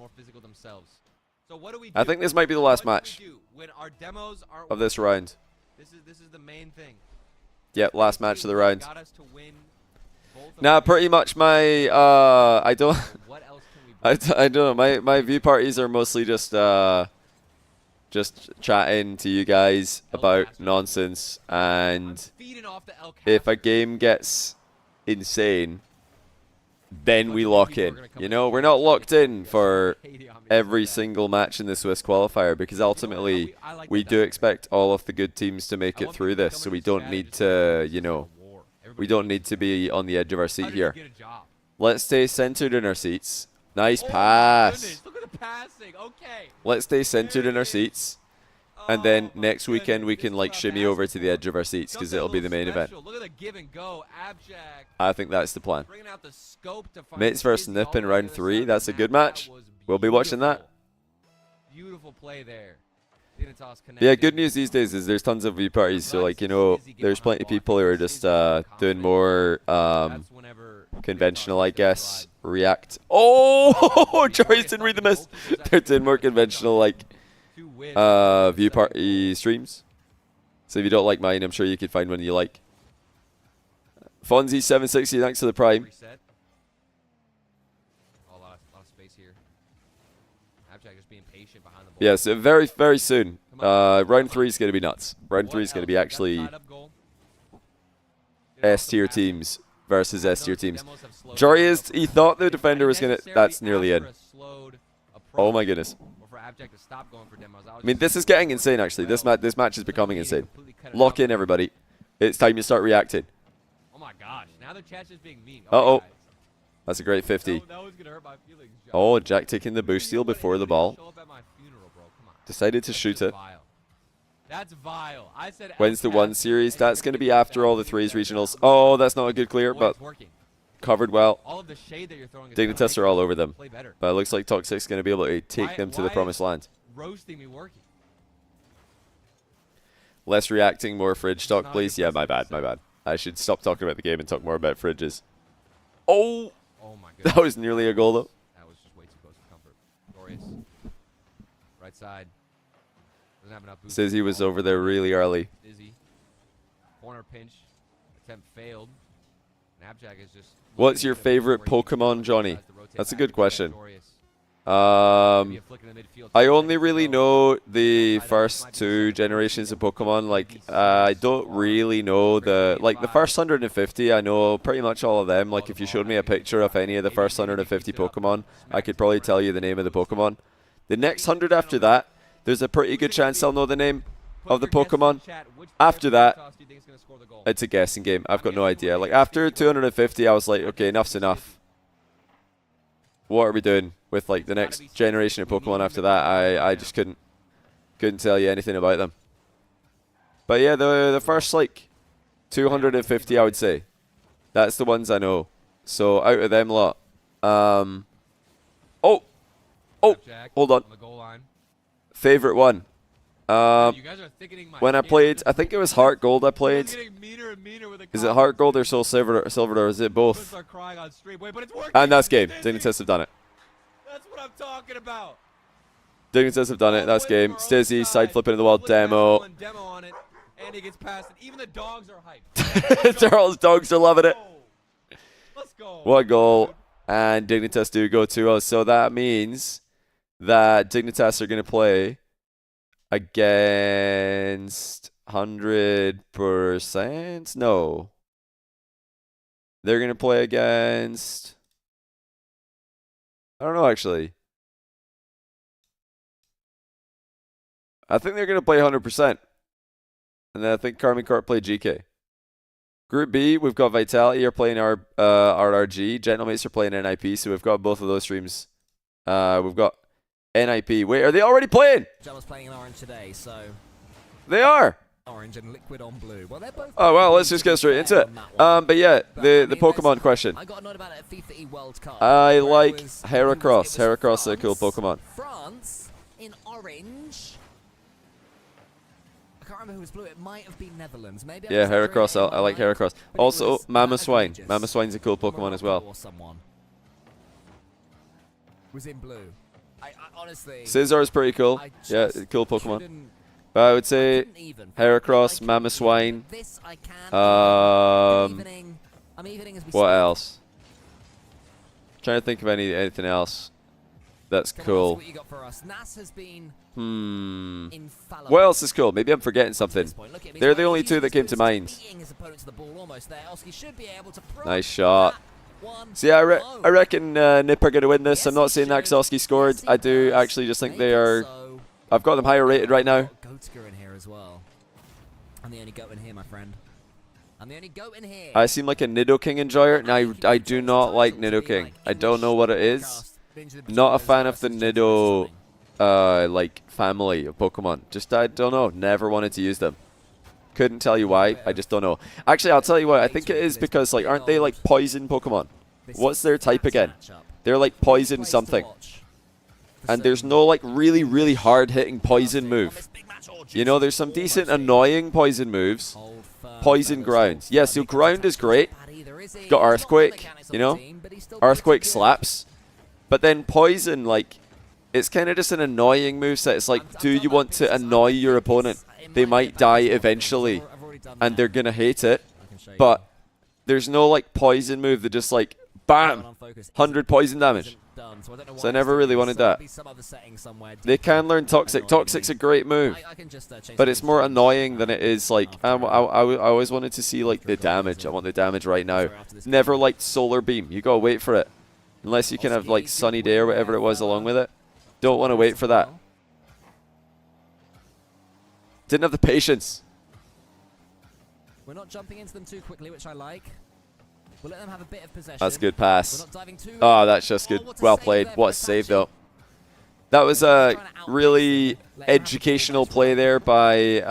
Speaker 3: So what do we do?
Speaker 1: I think this might be the last match
Speaker 3: when our demos aren't
Speaker 1: of this round.
Speaker 3: This is the main thing.
Speaker 1: Yep, last match of the round.
Speaker 3: Got us to win both of
Speaker 1: Now,
Speaker 3: them.
Speaker 1: pretty much my I don't
Speaker 3: What else can we
Speaker 1: I don't know. My view parties are mostly just chatting to you guys about nonsense, and
Speaker 3: feeding off the El
Speaker 1: if a game gets insane, then we lock in. You know, we're not locked in for every single match in the Swiss qualifier because ultimately we do expect all of the good teams to make it through this, so we don't need to, you know, we don't need to be on the edge of our seat here. Let's stay centered in our seats. Nice pass.
Speaker 3: Look at the passing. Okay.
Speaker 1: Let's stay centered in our seats. And then next weekend we can like shimmy over to the edge of our seats because it'll be the main event.
Speaker 3: Look at the give and go. Abjack.
Speaker 1: I think that's the plan.
Speaker 3: Bringing out the scope to find
Speaker 1: Mates versus
Speaker 3: Izzy
Speaker 1: Nip
Speaker 3: all
Speaker 1: in
Speaker 3: the way
Speaker 1: round
Speaker 3: to the
Speaker 1: 3.
Speaker 3: side.
Speaker 1: That's a good
Speaker 3: That
Speaker 1: match.
Speaker 3: was
Speaker 1: We'll be watching that.
Speaker 3: Beautiful play there. Dignitas
Speaker 1: Yeah,
Speaker 3: connected.
Speaker 1: good news these days is there's tons of view parties. So like, you know, there's plenty of people who are just doing more
Speaker 3: That's whenever
Speaker 1: conventional, I guess, react. Oh, Joyce didn't read the miss. They're doing more conventional like
Speaker 3: to win.
Speaker 1: view party streams. So if you don't like mine, I'm sure you could find one you like. Fonzie 760, thanks for the prime.
Speaker 3: Reset. Oh, a lot of space here.
Speaker 1: Yeah, so very, very soon. Round 3 is going to be nuts. Round 3 is going to be actually S tier teams versus S tier teams. Jory he thought the defender was going to. That's nearly in. Oh my goodness. I mean, this is getting insane. Actually, this match is becoming insane. Lock in, everybody. It's time to start reacting.
Speaker 3: Oh my gosh! Now the chat's just being mean.
Speaker 1: Uh-oh. That's a great 50.
Speaker 3: That was gonna hurt my feelings, Josh.
Speaker 1: Oh, Jack taking the boost steal before the ball.
Speaker 3: Show up at my funeral, bro. Come on.
Speaker 1: Decided to shoot it.
Speaker 3: Vile. That's vile. I said
Speaker 1: Wins the 1 series. That's going to be after all the 3s regionals. Oh, that's not a good clear, but covered well.
Speaker 3: All of the shade that you're throwing.
Speaker 1: Dignitas are all over them.
Speaker 3: Play better.
Speaker 1: But it looks like Toxic's going to be able to take them to the promised land.
Speaker 3: Roasting me working.
Speaker 1: Less reacting, more fridge talk, please. Yeah, my bad, my bad. I should stop talking about the game and talk more about fridges. Oh!
Speaker 3: Oh my goodness.
Speaker 1: That was nearly a goal, though.
Speaker 3: That was just way too close for comfort. Glorious. Right side. Doesn't have enough boost.
Speaker 1: Sizzy was over there really early.
Speaker 3: Dizzy. Corner pinch. Attempt failed. Napjack is just.
Speaker 1: What's your favorite Pokemon, Johnny? That's a good question. I only really know the first 2 generations of Pokemon. Like, I don't really know the first 150. I know pretty much all of them. Like, if you showed me a picture of any of the first 150 Pokemon, I could probably tell you the name of the Pokemon. The next 100 after that, there's a pretty good chance I'll know the name of the Pokemon. After that, it's a guessing game. I've got no idea. Like, after 250, I was like, okay, enough's enough. What are we doing with like the next generation of Pokemon after that? I just couldn't tell you anything about them. But yeah, the first like 250, I would say, that's the ones I know. So out of them lot, oh, hold on. Favorite one. When I played, I think it was Heart Gold. I played. Is it Heart Gold or Soul Silver, or is it both? And that's game. Dignitas have done it.
Speaker 3: That's what I'm talking about.
Speaker 1: Dignitas have done it. That's game. Stizzy side flipping in the wall demo.
Speaker 3: And he gets past it. Even the dogs are hyped.
Speaker 1: Charles dogs are loving it.
Speaker 3: Let's go.
Speaker 1: What a goal. And Dignitas do go 2-0. So that means that Dignitas are going to play against 100%? No. They're going to play against... I don't know, actually. I think they're going to play 100%. And then I think Carmen Court play GK. Group B, we've got Vitality are playing our RRG. Gentlemates are playing NIP, so we've got both of those streams. We've got NIP. Wait, are they already playing?
Speaker 2: Jealous playing in orange today, so
Speaker 1: they are.
Speaker 2: Orange and liquid on blue. Well, they're both.
Speaker 1: Oh well, let's just get straight into it. But yeah, the Pokemon question.
Speaker 2: I got annoyed about it at FIFA World Cup.
Speaker 1: I like Heracross. Heracross is a cool Pokemon.
Speaker 2: France in orange. I can't remember who was blue. It might have been Netherlands. Maybe.
Speaker 1: Yeah, Heracross. I like Heracross. Also, Mamoswine. Mamoswine's a cool Pokemon as well.
Speaker 2: Someone was in blue. I honestly.
Speaker 1: Scizor is pretty cool. Yeah, cool Pokemon. But I would say Heracross, Mamoswine. What else? Trying to think of anything else that's cool. What else is cool? Maybe I'm forgetting something. They're the only 2 that came to mind. Nice shot. So yeah, I reckon Nip are going to win this. I'm not saying that Xoski scored. I do actually just think they are... I've got them higher rated right now.
Speaker 2: In here as well. I'm the only goat in here, my friend. I'm the only goat in here.
Speaker 1: I seem like a Nidoking enjoyer, and I do not like Nidoking. I don't know what it is. Not a fan of the Nido like family of Pokemon. Just I don't know. Never wanted to use them. Couldn't tell you why. I just don't know. Actually, I'll tell you what. I think it is because like aren't they like poison Pokemon? What's their type again? They're like poison something. And there's no like really hard hitting poison move. You know, there's some decent annoying poison moves. Poison ground. Yeah, so ground is great. Got Earthquake, you know? Earthquake slaps. But then poison, like, it's kind of just an annoying moveset. It's like, do you want to annoy your opponent? They might die eventually, and they're going to hate it. But there's no, like, poison move that just, like, bam! 100 poison damage. So I never really wanted that. They can learn Toxic. Toxic's a great move, but it's more annoying than it is like. I always wanted to see like the damage. I want the damage right now. Never liked Solar Beam. You gotta wait for it, unless you can have like Sunny Day or whatever it was along with it. Don't want to wait for that. Didn't have the patience.
Speaker 2: We're not jumping into them too quickly, which I like. We'll let them have a bit of possession.
Speaker 1: That's good pass. Oh, that's just good. Well played. What a save, though. That was a really educational play there by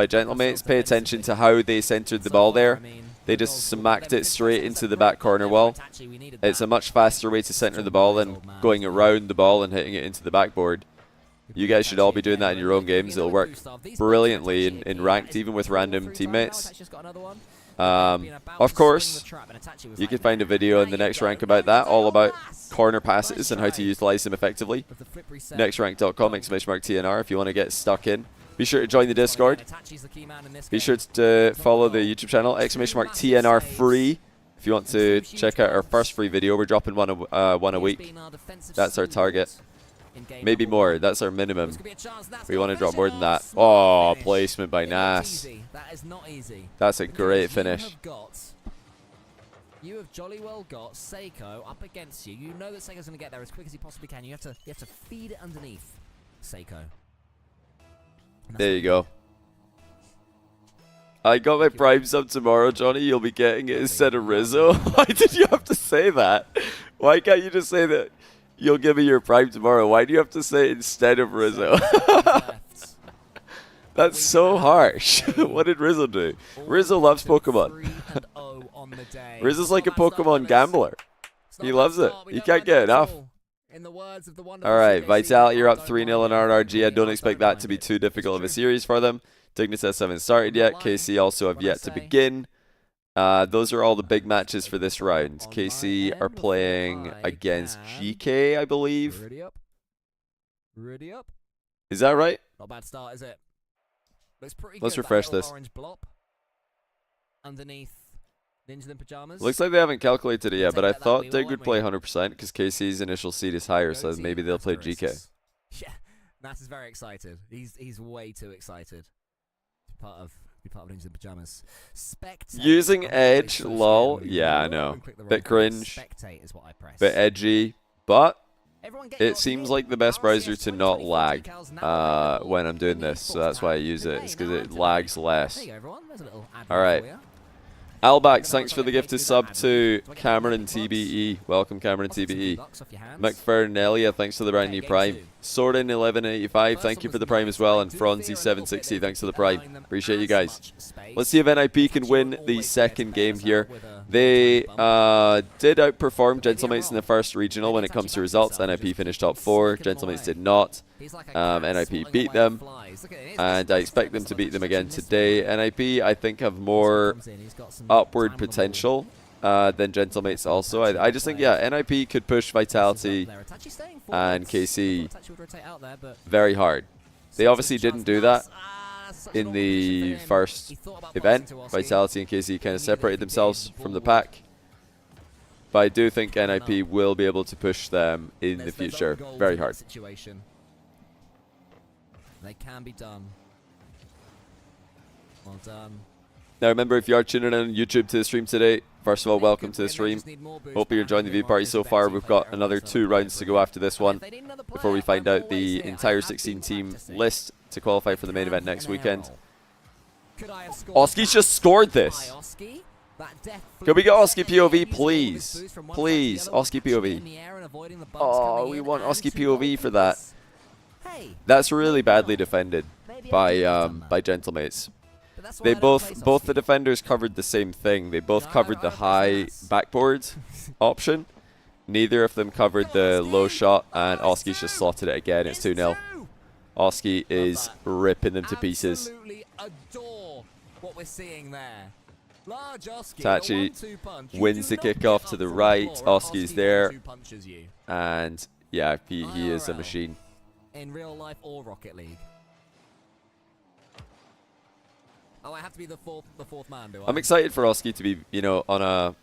Speaker 1: Gentlemates. Pay attention to how they centered the ball there. They just smacked it straight into the back corner wall. It's a much faster way to center the ball than going around the ball and hitting it into the backboard. You guys should all be doing that in your own games. It'll work brilliantly in ranked, even with random teammates. Of course, you can find a video in the next rank about that, all about corner passes and how to utilize them effectively. Nextrank.com/TNR if you want to get stuck in. Be sure to join the Discord. Be sure to follow the YouTube channel, !TNR free. If you want to check out our first free video, we're dropping one a week. That's our target. Maybe more. That's our minimum. We want to drop more than that. Oh, placement by Nas.
Speaker 2: That is not easy.
Speaker 1: That's a great finish.
Speaker 2: You have jolly well got Seiko up against you. You know that Seiko's going to get there as quick as he possibly can. You have to feed it underneath Seiko.
Speaker 1: There you go. I got my Prime sub tomorrow, Johnny. You'll be getting it instead of Rizzo. Why did you have to say that? Why can't you just say that you'll give me your Prime tomorrow? Why do you have to say it instead of Rizzo? That's so harsh. What did Rizzo do? Rizzo loves Pokemon. Rizzo's like a Pokemon gambler. He loves it. He can't get enough. Alright, Vitality, you're up 3-0 in RRG. I don't expect that to be too difficult of a series for them. Dignitas haven't started yet. KC also have yet to begin. Those are all the big matches for this round. KC are playing against GK, I believe.
Speaker 2: Ready up.
Speaker 1: Is that right?
Speaker 2: Not a bad start, is it? Looks pretty
Speaker 1: Let's
Speaker 2: good.
Speaker 1: refresh this.
Speaker 2: Orange blop underneath Ninja in Pajamas.
Speaker 1: Looks like they haven't calculated it yet, but I thought Dig would play 100% because KC's initial seed is higher, so maybe they'll play GK.
Speaker 2: Yeah, Nat is very excited. He's way too excited. Be part of Ninja in Pajamas. Spectate.
Speaker 1: Using Edge, lol. Yeah, I know. Bit cringe.
Speaker 2: Spectate is what I press.
Speaker 1: Bit edgy, but it seems like the best browser to not lag when I'm doing this, so that's why I use it. It's because it lags less. Alright. Albax, thanks for the gifted sub to Cameron TBE. Welcome, Cameron TBE. McFernelia, thanks for the brand new Prime. Sorin 1185, thank you for the Prime as well. And Fronzy 760, thanks for the Prime. Appreciate you guys. Let's see if NIP can win the second game here. They did outperform Gentlemates in the first regional when it comes to results. NIP finished top 4. Gentlemates did not. NIP beat them, and I expect them to beat them again today. NIP, I think, have more upward potential than Gentlemates also. I just think, yeah, NIP could push Vitality and KC very hard. They obviously didn't do that in the first event. Vitality and KC kind of separated themselves from the pack. But I do think NIP will be able to push them in the future very hard.
Speaker 2: They can be done. Well done.
Speaker 1: Now remember, if you are tuning in on YouTube to the stream today, first of all, welcome to the stream. Hope you're enjoying the view party so far. We've got another 2 rounds to go after this one before we find out the entire 16-team list to qualify for the main event next weekend. Oski's just scored this. Can we get Oski POV, please? Please, Oski POV. Oh, we want Oski POV for that. That's really badly defended by Gentlemates. They both the defenders covered the same thing. They both covered the high backboard option. Neither of them covered the low shot, and Oski's just slotted it again. It's 2-0. Oski is ripping them to pieces.
Speaker 2: Adore what we're seeing there.
Speaker 1: Tachi wins the kickoff to the right. Oski's there, and yeah, he is a machine.
Speaker 2: In real life or Rocket League. Oh, I have to be the fourth man, do I?
Speaker 1: I'm excited for Oski to be, you know, on a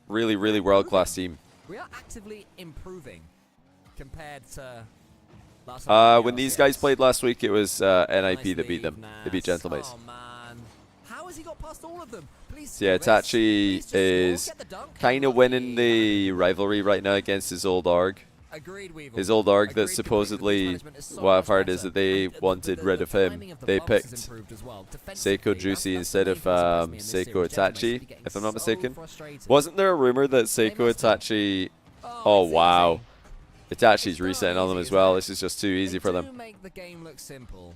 Speaker 1: really, really world-class team.
Speaker 2: We are actively improving compared to last time.
Speaker 1: When these guys played last week, it was NIP that beat them. They beat Gentlemates.
Speaker 2: Oh man, how has he got past all of them? Please
Speaker 1: So yeah,
Speaker 2: score this.
Speaker 1: Itachi
Speaker 2: Please just score.
Speaker 1: is
Speaker 2: Get the dunk.
Speaker 1: kind of winning the rivalry right now against his old org.
Speaker 2: Agreed, Weevil.
Speaker 1: His old org
Speaker 2: Agreed
Speaker 1: that
Speaker 2: completely.
Speaker 1: supposedly,
Speaker 2: The management is so
Speaker 1: what I've
Speaker 2: much
Speaker 1: heard is
Speaker 2: better.
Speaker 1: that they
Speaker 2: And
Speaker 1: wanted
Speaker 2: the
Speaker 1: rid of
Speaker 2: timing
Speaker 1: him.
Speaker 2: of the
Speaker 1: They
Speaker 2: bumps has
Speaker 1: picked
Speaker 2: improved as well.
Speaker 1: Seiko
Speaker 2: Defensively,
Speaker 1: Juicy
Speaker 2: that's
Speaker 1: instead
Speaker 2: the
Speaker 1: of
Speaker 2: main thing that's impressed me in this
Speaker 1: Seiko
Speaker 2: series. Gentlemen,
Speaker 1: Itachi,
Speaker 2: be getting
Speaker 1: if I'm not
Speaker 2: so
Speaker 1: mistaken.
Speaker 2: frustrated.
Speaker 1: Wasn't there a rumor that
Speaker 2: They
Speaker 1: Seiko
Speaker 2: must have.
Speaker 1: Itachi...
Speaker 2: Oh,
Speaker 1: Oh
Speaker 2: it's
Speaker 1: wow.
Speaker 2: easy.
Speaker 1: Itachi's
Speaker 2: It's not
Speaker 1: resetting on them
Speaker 2: easy,
Speaker 1: as
Speaker 2: isn't
Speaker 1: well.
Speaker 2: it?
Speaker 1: This is just too easy for
Speaker 2: They
Speaker 1: them.
Speaker 2: do make the game look simple.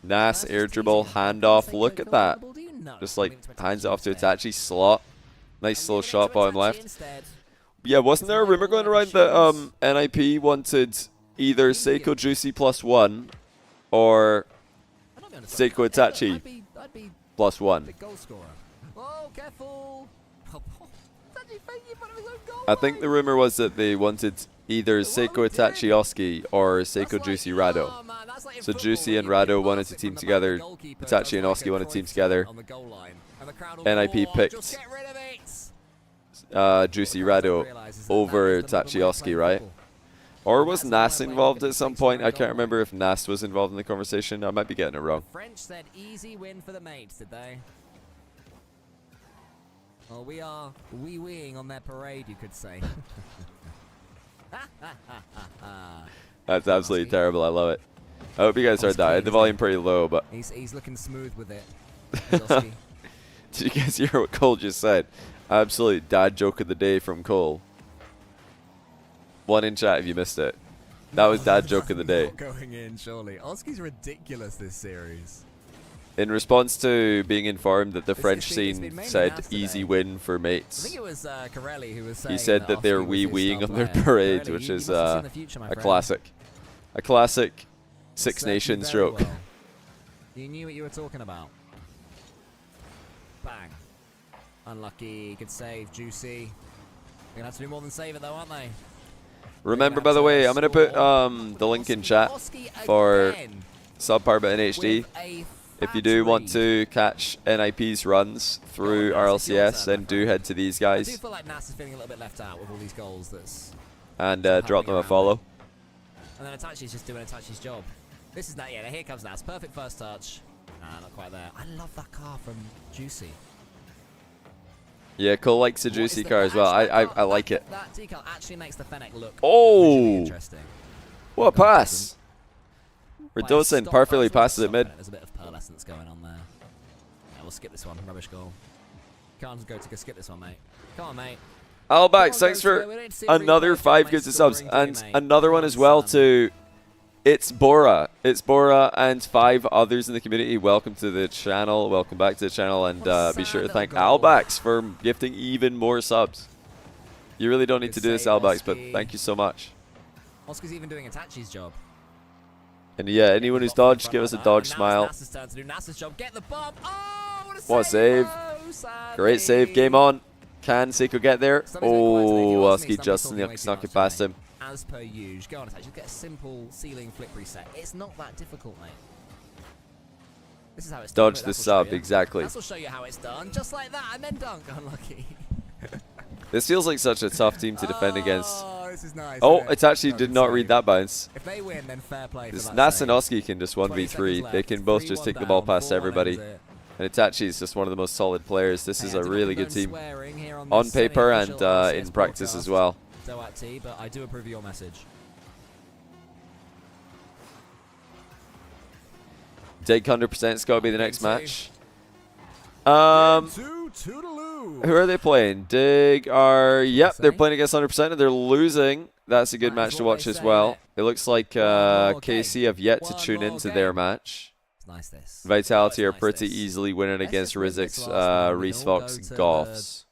Speaker 1: Nice
Speaker 2: That's
Speaker 1: air
Speaker 2: just
Speaker 1: dribble,
Speaker 2: easy.
Speaker 1: handoff.
Speaker 2: Seiko
Speaker 1: Look at
Speaker 2: kill
Speaker 1: that.
Speaker 2: dribble, do you know?
Speaker 1: Just
Speaker 2: I'm
Speaker 1: like
Speaker 2: giving it to
Speaker 1: hands it off to
Speaker 2: instead.
Speaker 1: Itachi. Slot. Nice
Speaker 2: I'm
Speaker 1: little
Speaker 2: giving it
Speaker 1: shot
Speaker 2: to
Speaker 1: bottom
Speaker 2: Itachi
Speaker 1: left.
Speaker 2: instead.
Speaker 1: Yeah, wasn't there a rumor going around that NIP wanted either Seiko Juicy +1 or
Speaker 2: I'm not gonna
Speaker 1: Seiko
Speaker 2: talk-
Speaker 1: Itachi
Speaker 2: I'd be
Speaker 1: +1?
Speaker 2: big goal scorer. Oh, careful! Itachi faking in front of his own goal
Speaker 1: I think
Speaker 2: line.
Speaker 1: the rumor was that they wanted either Seiko Itachi Oski or Seiko
Speaker 2: That's
Speaker 1: Juicy
Speaker 2: like-
Speaker 1: Rado.
Speaker 2: oh, man, that's like in
Speaker 1: So
Speaker 2: football
Speaker 1: Juicy
Speaker 2: where
Speaker 1: and
Speaker 2: you play
Speaker 1: Rado wanted to
Speaker 2: plastic
Speaker 1: team
Speaker 2: from the back
Speaker 1: together.
Speaker 2: of the goalkeeper,
Speaker 1: Itachi
Speaker 2: does
Speaker 1: and
Speaker 2: like
Speaker 1: Oski
Speaker 2: a
Speaker 1: want to team
Speaker 2: Cruyff
Speaker 1: together.
Speaker 2: on the goal line, and the crowd will
Speaker 1: NIP
Speaker 2: go, "Oh,
Speaker 1: picked
Speaker 2: just get rid of it."
Speaker 1: Juicy
Speaker 2: What the crowd
Speaker 1: Rado
Speaker 2: realises that
Speaker 1: over
Speaker 2: that is the
Speaker 1: Itachi
Speaker 2: way of
Speaker 1: Oski,
Speaker 2: playing
Speaker 1: right?
Speaker 2: football.
Speaker 1: Or
Speaker 2: And
Speaker 1: was
Speaker 2: that's the way of
Speaker 1: Nas
Speaker 2: playing
Speaker 1: involved
Speaker 2: football.
Speaker 1: at some
Speaker 2: Takes
Speaker 1: point?
Speaker 2: their
Speaker 1: I
Speaker 2: goal
Speaker 1: can't
Speaker 2: line.
Speaker 1: remember if Nas was involved in the conversation. I might be getting it wrong.
Speaker 2: The French said easy win for the mates, did they? Well, we are wee-weeing on their parade, you could say.
Speaker 1: That's absolutely
Speaker 2: Oski.
Speaker 1: terrible. I love it. I hope you guys heard that. I had the volume pretty low, but
Speaker 2: He's looking smooth with it. Oski.
Speaker 1: did you guys hear what Cole just said? Absolute dad joke of the day from Cole. One in chat if you missed it. That was dad joke of the day.
Speaker 2: Not going in, surely. Oski's ridiculous this series.
Speaker 1: In response to being informed that the French
Speaker 2: it's
Speaker 1: scene
Speaker 2: been mainly
Speaker 1: said
Speaker 2: Nas
Speaker 1: easy
Speaker 2: today.
Speaker 1: win for
Speaker 2: I think
Speaker 1: mates,
Speaker 2: it was Corelli who was saying
Speaker 1: he said that they're
Speaker 2: Oski was his
Speaker 1: wee-weeing
Speaker 2: star
Speaker 1: on their
Speaker 2: player.
Speaker 1: parade,
Speaker 2: Corelli,
Speaker 1: which
Speaker 2: you
Speaker 1: is
Speaker 2: must have seen the future, my
Speaker 1: a
Speaker 2: friend.
Speaker 1: classic. A classic Six
Speaker 2: Served you
Speaker 1: Nations
Speaker 2: very
Speaker 1: joke.
Speaker 2: well. You knew what you were talking about. Bang. Unlucky. Good save. Juicy. They're going to have to do more than save it, though, aren't they?
Speaker 1: Remember, by the way, I'm going to put the link in chat for Subpar in HD. If you do want to catch NIP's runs through RLCS, then do head to these
Speaker 2: I do
Speaker 1: guys
Speaker 2: feel like Nas is feeling a little bit left out with all these goals. That's
Speaker 1: and
Speaker 2: happening
Speaker 1: drop them a
Speaker 2: around
Speaker 1: follow.
Speaker 2: And then Itachi's just doing Itachi's job. This is not, yeah, here comes Nas. Perfect first touch. Nah, not quite there. I love that car from Juicy.
Speaker 1: Yeah, Cole likes the Juicy car as well. I like it.
Speaker 2: That decal actually makes the Fennec look
Speaker 1: Oh!
Speaker 2: visually interesting.
Speaker 1: What a pass!
Speaker 2: By a
Speaker 1: Redosin
Speaker 2: stop
Speaker 1: perfectly
Speaker 2: pass, not a
Speaker 1: passes it
Speaker 2: stop
Speaker 1: mid.
Speaker 2: Fennec. There's a bit of pearlescence going on there. Yeah, we'll skip this one. Rubbish goal. Can't go to skip this one, mate. Come on, mate.
Speaker 1: Albax,
Speaker 2: Come on,
Speaker 1: thanks
Speaker 2: go
Speaker 1: for
Speaker 2: to it. We don't see a
Speaker 1: another
Speaker 2: replay.
Speaker 1: 5
Speaker 2: Mate,
Speaker 1: gifted
Speaker 2: still
Speaker 1: subs.
Speaker 2: boring to you,
Speaker 1: And
Speaker 2: mate.
Speaker 1: another one
Speaker 2: Come
Speaker 1: as
Speaker 2: on,
Speaker 1: well
Speaker 2: son.
Speaker 1: to It's Bora. It's Bora and 5 others in the community. Welcome to the channel. Welcome back to the channel. And
Speaker 2: What a
Speaker 1: be sure to
Speaker 2: sad
Speaker 1: thank
Speaker 2: little goal.
Speaker 1: Albax for gifting even more subs. You really don't need to
Speaker 2: Good
Speaker 1: do this,
Speaker 2: save,
Speaker 1: Albax, but
Speaker 2: Oski.
Speaker 1: thank you so much.
Speaker 2: Oski's even doing Itachi's job.
Speaker 1: And yeah, anyone who's dodged, give us a dodge smile.
Speaker 2: Nas's turn to do Nas's job. Get the bump. Oh, what a
Speaker 1: What a save.
Speaker 2: Oh, sadly.
Speaker 1: Great save. Game on. Can Seiko get there?
Speaker 2: Somebody's been quiet today. If you
Speaker 1: Oh,
Speaker 2: ask me,
Speaker 1: Oski
Speaker 2: somebody's
Speaker 1: just
Speaker 2: talking way too
Speaker 1: snuck
Speaker 2: much
Speaker 1: it past
Speaker 2: today.
Speaker 1: him.
Speaker 2: As per usual. Go on, Itachi. Just get a simple ceiling flip reset. It's not that difficult, mate. This is how it's done.
Speaker 1: Dodge
Speaker 2: Look,
Speaker 1: the
Speaker 2: that's what'll show
Speaker 1: sub,
Speaker 2: you.
Speaker 1: exactly.
Speaker 2: That's will show you how it's done. Just like that, and then dunk. Unlucky.
Speaker 1: This feels like such a tough team to defend against.
Speaker 2: Oh, this is nice.
Speaker 1: Oh,
Speaker 2: isn't it?
Speaker 1: it actually
Speaker 2: Oh,
Speaker 1: did
Speaker 2: good
Speaker 1: not
Speaker 2: save.
Speaker 1: read that bounce.
Speaker 2: If they win, then fair play.
Speaker 1: This
Speaker 2: for that
Speaker 1: Nas
Speaker 2: save.
Speaker 1: and Oski can just
Speaker 2: 20
Speaker 1: 1v3.
Speaker 2: seconds
Speaker 1: They
Speaker 2: left.
Speaker 1: can both just
Speaker 2: 3-1
Speaker 1: take the ball
Speaker 2: down,
Speaker 1: past
Speaker 2: 4-1
Speaker 1: everybody.
Speaker 2: ends it.
Speaker 1: And Itachi is just one of the most solid players. This is
Speaker 2: Hey, I
Speaker 1: a
Speaker 2: do
Speaker 1: really
Speaker 2: condone
Speaker 1: good team.
Speaker 2: swearing here on
Speaker 1: On
Speaker 2: this
Speaker 1: paper and
Speaker 2: semi-official RLCS
Speaker 1: in practice as
Speaker 2: broadcast.
Speaker 1: well.
Speaker 2: So at T, but I do approve of your message.
Speaker 1: Dig 100%. It's got to be the next
Speaker 2: Game two.
Speaker 1: match.
Speaker 2: Toodaloo.
Speaker 1: Who are they playing? Dig are... Yep, they're
Speaker 2: Say.
Speaker 1: playing against 100% and they're losing. That's a good
Speaker 2: That
Speaker 1: match
Speaker 2: is
Speaker 1: to
Speaker 2: what
Speaker 1: watch
Speaker 2: they
Speaker 1: as
Speaker 2: say,
Speaker 1: well.
Speaker 2: innit?
Speaker 1: It looks like
Speaker 2: One more
Speaker 1: KC
Speaker 2: game.
Speaker 1: have yet to
Speaker 2: One
Speaker 1: tune
Speaker 2: more
Speaker 1: into their
Speaker 2: game.
Speaker 1: match.
Speaker 2: It's nice this.
Speaker 1: Vitality
Speaker 2: Oh,
Speaker 1: are
Speaker 2: it's nice
Speaker 1: pretty
Speaker 2: this.
Speaker 1: easily winning
Speaker 2: Let's
Speaker 1: against
Speaker 2: just win this
Speaker 1: Rizik's
Speaker 2: last one. We
Speaker 1: Reese
Speaker 2: can all
Speaker 1: Fox
Speaker 2: go to
Speaker 1: Goths.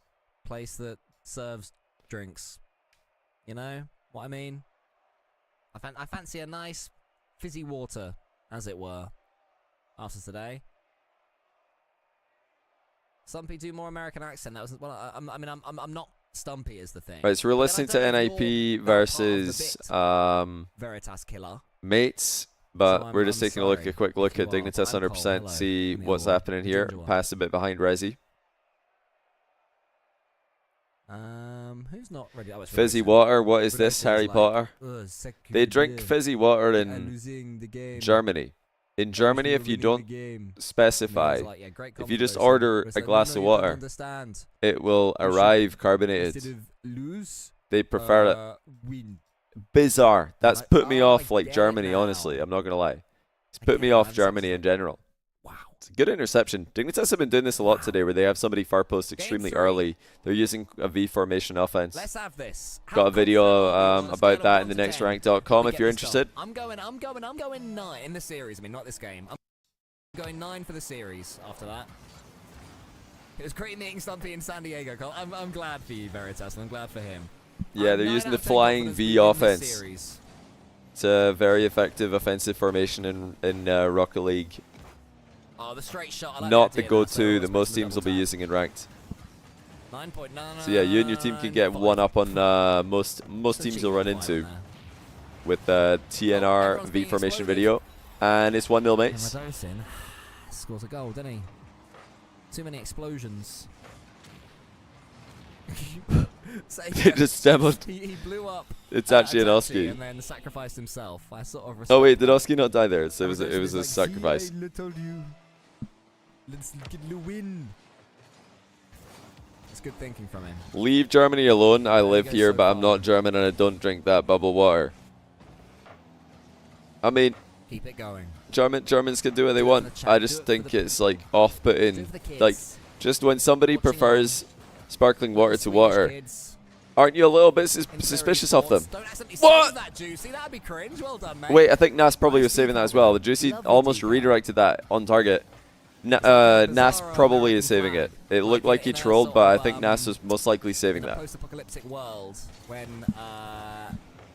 Speaker 2: the place that serves drinks. You know what I mean? I fancy a nice fizzy water, as it were, after today. Stumpy do more American accent. That was well. I'm not Stumpy is the thing.
Speaker 1: Right, so we're
Speaker 2: But then I
Speaker 1: listening
Speaker 2: don't
Speaker 1: to
Speaker 2: know if
Speaker 1: NIP
Speaker 2: you're that part of the
Speaker 1: versus
Speaker 2: bit. Veritas Killer.
Speaker 1: Mates, but
Speaker 2: So
Speaker 1: we're just
Speaker 2: I'm
Speaker 1: taking a
Speaker 2: sorry
Speaker 1: quick look
Speaker 2: if you
Speaker 1: at
Speaker 2: are,
Speaker 1: Dignitas
Speaker 2: but I'm Cole,
Speaker 1: 100%,
Speaker 2: hello.
Speaker 1: see
Speaker 2: I'm the
Speaker 1: what's
Speaker 2: other one,
Speaker 1: happening
Speaker 2: the
Speaker 1: here.
Speaker 2: ginger one.
Speaker 1: Pass a bit behind Resi.
Speaker 2: Who's not ready? Oh, it's
Speaker 1: Fizzy
Speaker 2: Rodolfo.
Speaker 1: water. What is this,
Speaker 2: Rodolfo's
Speaker 1: Harry
Speaker 2: like,
Speaker 1: Potter?
Speaker 2: "Second
Speaker 1: They drink
Speaker 2: beer,
Speaker 1: fizzy water
Speaker 2: we are
Speaker 1: in
Speaker 2: losing the game.
Speaker 1: Germany. In Germany,
Speaker 2: We're
Speaker 1: if you
Speaker 2: winning
Speaker 1: don't
Speaker 2: the game."
Speaker 1: specify,
Speaker 2: And he's like, "Yeah, great
Speaker 1: if you just
Speaker 2: combo, son."
Speaker 1: order
Speaker 2: It's
Speaker 1: a
Speaker 2: like,
Speaker 1: glass
Speaker 2: "No,
Speaker 1: of
Speaker 2: you don't
Speaker 1: water,
Speaker 2: understand.
Speaker 1: it will
Speaker 2: You should,
Speaker 1: arrive carbonated.
Speaker 2: Instead of lose,
Speaker 1: They prefer it.
Speaker 2: win."
Speaker 1: Bizarre. That's
Speaker 2: Like,
Speaker 1: put me
Speaker 2: oh,
Speaker 1: off
Speaker 2: I
Speaker 1: like
Speaker 2: get it
Speaker 1: Germany,
Speaker 2: now.
Speaker 1: honestly. I'm not going to lie. It's
Speaker 2: I
Speaker 1: put
Speaker 2: get
Speaker 1: me
Speaker 2: it,
Speaker 1: off
Speaker 2: man.
Speaker 1: Germany
Speaker 2: It's
Speaker 1: in general.
Speaker 2: Wow.
Speaker 1: It's a good interception. Dignitas have been doing this a lot today where they have somebody far post extremely
Speaker 2: three.
Speaker 1: early. They're using a V formation offense.
Speaker 2: Let's have this. How
Speaker 1: Got a video
Speaker 2: confident are we on a
Speaker 1: about
Speaker 2: scale of
Speaker 1: that
Speaker 2: 1
Speaker 1: in the
Speaker 2: to 10?
Speaker 1: nextrank.com
Speaker 2: We
Speaker 1: if
Speaker 2: get
Speaker 1: you're
Speaker 2: this done.
Speaker 1: interested.
Speaker 2: I'm going 9 in the series. I mean, not this game. I'm going 9 for the series after that. It was great meeting Stumpy in San Diego, Cole. I'm glad for you, Veritas, and I'm glad for him.
Speaker 1: Yeah,
Speaker 2: I'm
Speaker 1: they're
Speaker 2: 9
Speaker 1: using
Speaker 2: out
Speaker 1: the
Speaker 2: of 10
Speaker 1: flying
Speaker 2: confidence
Speaker 1: V
Speaker 2: we win this
Speaker 1: offense.
Speaker 2: series.
Speaker 1: It's a very effective offensive formation in Rocket League.
Speaker 2: Oh, the straight shot. I like
Speaker 1: Not the
Speaker 2: idea now, so
Speaker 1: go-to
Speaker 2: we're
Speaker 1: that most
Speaker 2: expecting
Speaker 1: teams
Speaker 2: the
Speaker 1: will be
Speaker 2: double
Speaker 1: using in ranked.
Speaker 2: tap. 9.9.
Speaker 1: So yeah, you and your team can get one up on most teams you'll run into with the TNR
Speaker 2: everyone's
Speaker 1: V
Speaker 2: being
Speaker 1: formation
Speaker 2: exploded.
Speaker 1: video. And it's 1-0, mates.
Speaker 2: Radosin scores a goal, didn't he? Too many explosions. So,
Speaker 1: It just demoed.
Speaker 2: he blew up.
Speaker 1: It's actually an
Speaker 2: Atachi
Speaker 1: Oski.
Speaker 2: and then sacrificed himself. I sort of.
Speaker 1: Oh wait,
Speaker 2: respect
Speaker 1: did
Speaker 2: that.
Speaker 1: Oski not die there? It was
Speaker 2: Radosin is
Speaker 1: a
Speaker 2: like,
Speaker 1: sacrifice.
Speaker 2: "See, I told you. Let's get the win." It's good thinking from him.
Speaker 1: Leave Germany alone. I
Speaker 2: There he
Speaker 1: live
Speaker 2: goes
Speaker 1: here,
Speaker 2: so
Speaker 1: but I'm
Speaker 2: far.
Speaker 1: not German and I don't drink that bubble water. I mean,
Speaker 2: Keep it going.
Speaker 1: Germans can do what they
Speaker 2: Do it for
Speaker 1: want.
Speaker 2: the chat,
Speaker 1: I
Speaker 2: do
Speaker 1: just
Speaker 2: it for
Speaker 1: think
Speaker 2: the
Speaker 1: it's
Speaker 2: people.
Speaker 1: like
Speaker 2: Do it
Speaker 1: off-putting.
Speaker 2: for the kids.
Speaker 1: Like, just when somebody
Speaker 2: Watching
Speaker 1: prefers sparkling water to
Speaker 2: Swedish
Speaker 1: water,
Speaker 2: kids
Speaker 1: aren't you a little bit
Speaker 2: in very
Speaker 1: suspicious of them?
Speaker 2: sports. Don't accidentally
Speaker 1: What?
Speaker 2: save that, Juicy. That'd be cringe. Well done, mate.
Speaker 1: Wait, I think Nas probably
Speaker 2: Nice
Speaker 1: was saving that as
Speaker 2: decal.
Speaker 1: well. The Juicy
Speaker 2: Lovely
Speaker 1: almost
Speaker 2: decal.
Speaker 1: redirected that on target. Nas
Speaker 2: Bizarro
Speaker 1: probably
Speaker 2: American
Speaker 1: is saving
Speaker 2: flag.
Speaker 1: it. It looked like he
Speaker 2: in a
Speaker 1: trolled,
Speaker 2: sort
Speaker 1: but I
Speaker 2: of,
Speaker 1: think Nas was most likely saving
Speaker 2: in a
Speaker 1: that.
Speaker 2: post-apocalyptic world when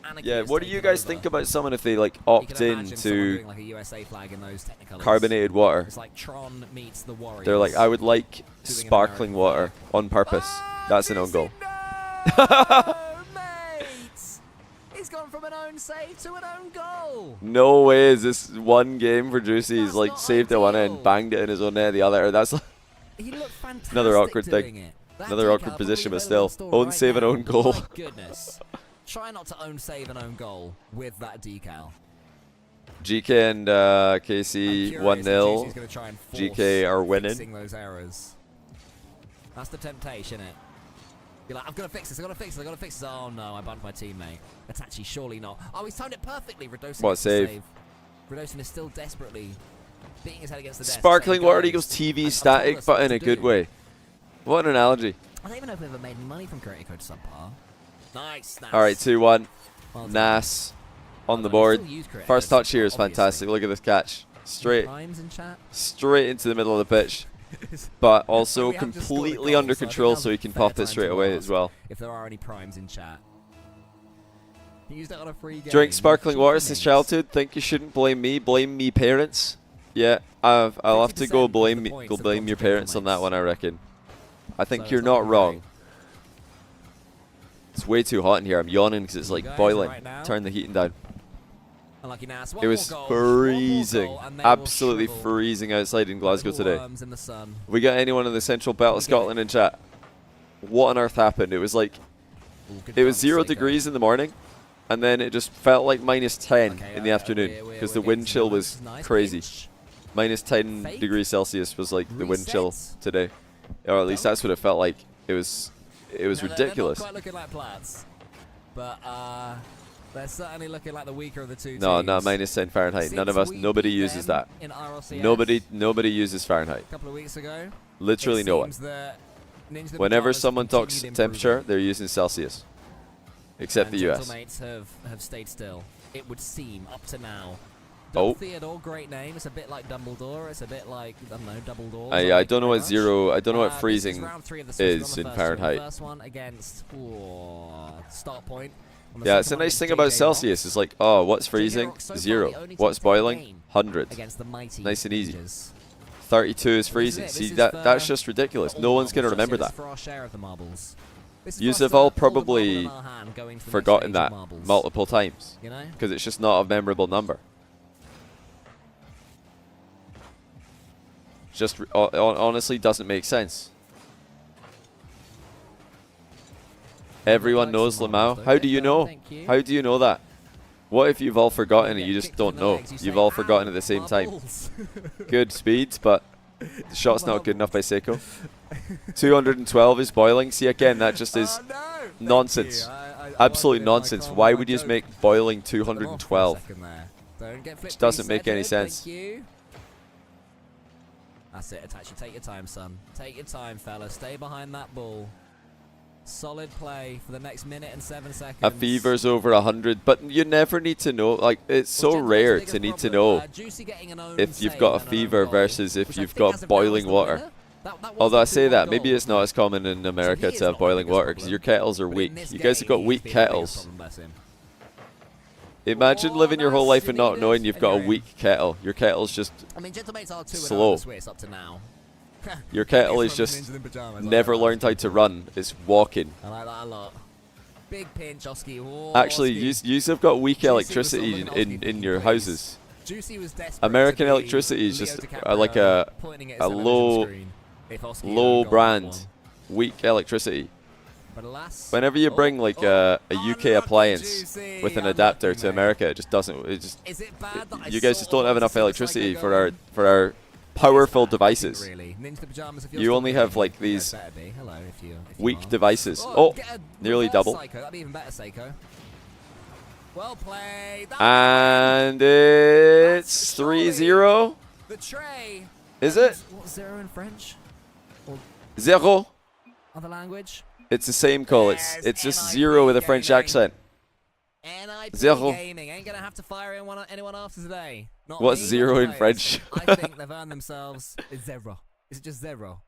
Speaker 2: anarchy
Speaker 1: Yeah,
Speaker 2: has
Speaker 1: what do you
Speaker 2: taken
Speaker 1: guys
Speaker 2: over.
Speaker 1: think about someone if they like
Speaker 2: You
Speaker 1: opt
Speaker 2: can
Speaker 1: in
Speaker 2: imagine someone
Speaker 1: to
Speaker 2: doing like a USA flag in those technicolours.
Speaker 1: carbonated water?
Speaker 2: It's like Tron meets the Warriors.
Speaker 1: They're like, I would like
Speaker 2: Doing an
Speaker 1: sparkling
Speaker 2: American
Speaker 1: water
Speaker 2: flag.
Speaker 1: on purpose. That's an own goal.
Speaker 2: No, mate! He's gone from an own save to an own goal.
Speaker 1: No way is this one game for Juicy. He's
Speaker 2: That's
Speaker 1: like
Speaker 2: not
Speaker 1: saved it one
Speaker 2: ideal.
Speaker 1: end, banged it in his own net the other. That's
Speaker 2: He looked fantastic
Speaker 1: Another awkward thing.
Speaker 2: doing it. That
Speaker 1: Another
Speaker 2: decal
Speaker 1: awkward
Speaker 2: probably
Speaker 1: position, but
Speaker 2: available
Speaker 1: still.
Speaker 2: in store
Speaker 1: Own
Speaker 2: right
Speaker 1: save and
Speaker 2: now.
Speaker 1: own goal.
Speaker 2: My goodness. Try not to own save and own goal with that decal.
Speaker 1: GK and
Speaker 2: I'm
Speaker 1: KC
Speaker 2: curious if
Speaker 1: 1-0.
Speaker 2: Juicy's gonna try and force
Speaker 1: GK are winning.
Speaker 2: fixing those errors. That's the temptation, isn't it? You're like, I've got to fix this, I've got to fix this, I've got to fix this. Oh no, I bumped my teammate. That's actually surely not. Oh, he's timed it perfectly. Radosin
Speaker 1: What,
Speaker 2: gets the
Speaker 1: save?
Speaker 2: Radosin is still desperately beating his head against the desk.
Speaker 1: Sparkling
Speaker 2: Same
Speaker 1: water
Speaker 2: goes.
Speaker 1: equals TV
Speaker 2: I've told
Speaker 1: static,
Speaker 2: us
Speaker 1: but
Speaker 2: what
Speaker 1: in
Speaker 2: to
Speaker 1: a good
Speaker 2: do.
Speaker 1: way. What an analogy.
Speaker 2: I don't even know if we've ever made any money from creating code to subpar. Nice.
Speaker 1: Alright, 2-1.
Speaker 2: Well done.
Speaker 1: Nas on the
Speaker 2: Well done,
Speaker 1: board.
Speaker 2: you still use creative
Speaker 1: First
Speaker 2: code
Speaker 1: touch here is
Speaker 2: subpar, obviously.
Speaker 1: fantastic. Look at this catch. Straight
Speaker 2: Primes in chat.
Speaker 1: straight into the middle of the pitch. But also
Speaker 2: We have just scored a
Speaker 1: completely
Speaker 2: goal,
Speaker 1: under
Speaker 2: so I think
Speaker 1: control
Speaker 2: now's
Speaker 1: so
Speaker 2: a
Speaker 1: he can
Speaker 2: fair
Speaker 1: pop it
Speaker 2: time
Speaker 1: straight
Speaker 2: to
Speaker 1: away
Speaker 2: ask
Speaker 1: as well.
Speaker 2: If there are any primes in chat. He used it on a free game.
Speaker 1: Drink sparkling water
Speaker 2: Cheeky
Speaker 1: since
Speaker 2: minx.
Speaker 1: childhood. Think you shouldn't blame me. Blame me parents. Yeah, I'll have to
Speaker 2: 50%
Speaker 1: go
Speaker 2: of the
Speaker 1: blame
Speaker 2: points
Speaker 1: go
Speaker 2: have
Speaker 1: blame
Speaker 2: gone
Speaker 1: your
Speaker 2: to Pickle
Speaker 1: parents on that
Speaker 2: Mates.
Speaker 1: one, I reckon. I think
Speaker 2: So
Speaker 1: you're
Speaker 2: it's
Speaker 1: not
Speaker 2: looking
Speaker 1: wrong.
Speaker 2: great.
Speaker 1: It's way too hot in here. I'm yawning because it's
Speaker 2: You
Speaker 1: like
Speaker 2: guys,
Speaker 1: boiling.
Speaker 2: right now.
Speaker 1: Turn the heating down.
Speaker 2: Unlucky Nas.
Speaker 1: It was freezing. Absolutely freezing outside in Glasgow today.
Speaker 2: In the sun.
Speaker 1: We got anyone in the central belt of
Speaker 2: Okay.
Speaker 1: Scotland in chat? What on earth happened? It was like
Speaker 2: Ooh, good
Speaker 1: it was
Speaker 2: dunk,
Speaker 1: 0
Speaker 2: Seiko.
Speaker 1: degrees in the morning, and then it just felt like minus 10
Speaker 2: Okay,
Speaker 1: in the afternoon
Speaker 2: we're
Speaker 1: because the
Speaker 2: getting
Speaker 1: wind
Speaker 2: some
Speaker 1: chill
Speaker 2: numbers.
Speaker 1: was
Speaker 2: Nice
Speaker 1: crazy.
Speaker 2: pitch.
Speaker 1: Minus 10
Speaker 2: Fake?
Speaker 1: degrees Celsius was like the wind chill
Speaker 2: Reset?
Speaker 1: today, or at least
Speaker 2: Dunk?
Speaker 1: that's what it felt like. It was
Speaker 2: No, they're
Speaker 1: ridiculous.
Speaker 2: not quite looking like Plats, but they're certainly looking like the weaker of the two
Speaker 1: No,
Speaker 2: teams.
Speaker 1: not minus 10 Fahrenheit. None of
Speaker 2: Since
Speaker 1: us.
Speaker 2: we
Speaker 1: Nobody
Speaker 2: beat
Speaker 1: uses
Speaker 2: them
Speaker 1: that.
Speaker 2: in RLCS
Speaker 1: Nobody uses Fahrenheit.
Speaker 2: A couple of weeks ago.
Speaker 1: Literally
Speaker 2: it
Speaker 1: no one.
Speaker 2: seems that Ninja the
Speaker 1: Whenever
Speaker 2: Pajamas
Speaker 1: someone talks
Speaker 2: continued
Speaker 1: temperature,
Speaker 2: improving.
Speaker 1: they're using Celsius, except
Speaker 2: And
Speaker 1: the US.
Speaker 2: Gentlemates have stayed still. It would seem up to now.
Speaker 1: Oh.
Speaker 2: Theodore, great name. It's a bit like Dumbledore. It's a bit like I don't know, Dumbledore.
Speaker 1: I don't know what zero. I don't know what freezing
Speaker 2: round 3 of the Swiss.
Speaker 1: is
Speaker 2: We're on
Speaker 1: in
Speaker 2: the
Speaker 1: Fahrenheit.
Speaker 2: First one against start point. On the
Speaker 1: Yeah, it's a
Speaker 2: second one
Speaker 1: nice
Speaker 2: against
Speaker 1: thing about
Speaker 2: JJ
Speaker 1: Celsius.
Speaker 2: Rocks.
Speaker 1: It's like, oh, what's
Speaker 2: JJ
Speaker 1: freezing?
Speaker 2: Rocks so far
Speaker 1: 0.
Speaker 2: the only
Speaker 1: What's
Speaker 2: team to take
Speaker 1: boiling?
Speaker 2: game
Speaker 1: 100.
Speaker 2: against the mighty
Speaker 1: Nice and easy.
Speaker 2: Ninjas.
Speaker 1: 32 is
Speaker 2: This
Speaker 1: freezing.
Speaker 2: is it.
Speaker 1: See,
Speaker 2: This is
Speaker 1: that's
Speaker 2: for
Speaker 1: just ridiculous.
Speaker 2: all
Speaker 1: No one's going to
Speaker 2: marbles.
Speaker 1: remember
Speaker 2: This
Speaker 1: that.
Speaker 2: is for our share of the marbles. This is
Speaker 1: Yous
Speaker 2: for us
Speaker 1: have
Speaker 2: to
Speaker 1: all
Speaker 2: hold the marble
Speaker 1: probably
Speaker 2: in our hand going to the next
Speaker 1: forgotten
Speaker 2: stage
Speaker 1: that
Speaker 2: of marbles.
Speaker 1: multiple times
Speaker 2: You know?
Speaker 1: because it's just not a memorable number. Just honestly doesn't make sense. Everyone knows Lamau. How do you know? How do you know that? What if you've all forgotten and you just don't know? You've all forgotten at the same time. Good speed, but the shot's not good enough by Seiko. 212 is boiling. See, again, that just is nonsense. Absolute nonsense. Why would you just make boiling 212? Which doesn't make any sense.
Speaker 2: That's it, Itachi. Take your time, son. Take your time, fella. Stay behind that ball. Solid play for the next minute and 7 seconds.
Speaker 1: A fever's over 100, but you never need to know. Like, it's so rare to need to know if you've got a fever versus if you've got boiling water. Although I say that, maybe it's not as common in America to have boiling water because your kettles are weak. You guys have got weak kettles. Imagine living your whole life and not knowing you've got a weak kettle. Your kettle's just slow. Your kettle is just never learned how to run. It's walking.
Speaker 2: I like that a lot. Big pinch, Oski.
Speaker 1: Actually, you have got weak electricity in your houses. American electricity is just like a low brand weak electricity. Whenever you bring like a UK appliance with an adapter to America, it just doesn't. You guys just don't have enough electricity for our powerful devices. You only have like these weak devices. Oh, nearly double.
Speaker 2: Well played.
Speaker 1: And it's 3-0. Is it?
Speaker 2: What's zero in French?
Speaker 1: Zero.
Speaker 2: Other language?
Speaker 1: It's the same call. It's just zero with a French accent. Zero.
Speaker 2: Gaming ain't gonna have to fire anyone after today.
Speaker 1: What's zero in French?
Speaker 2: I think they've earned themselves zero. Is it just zero?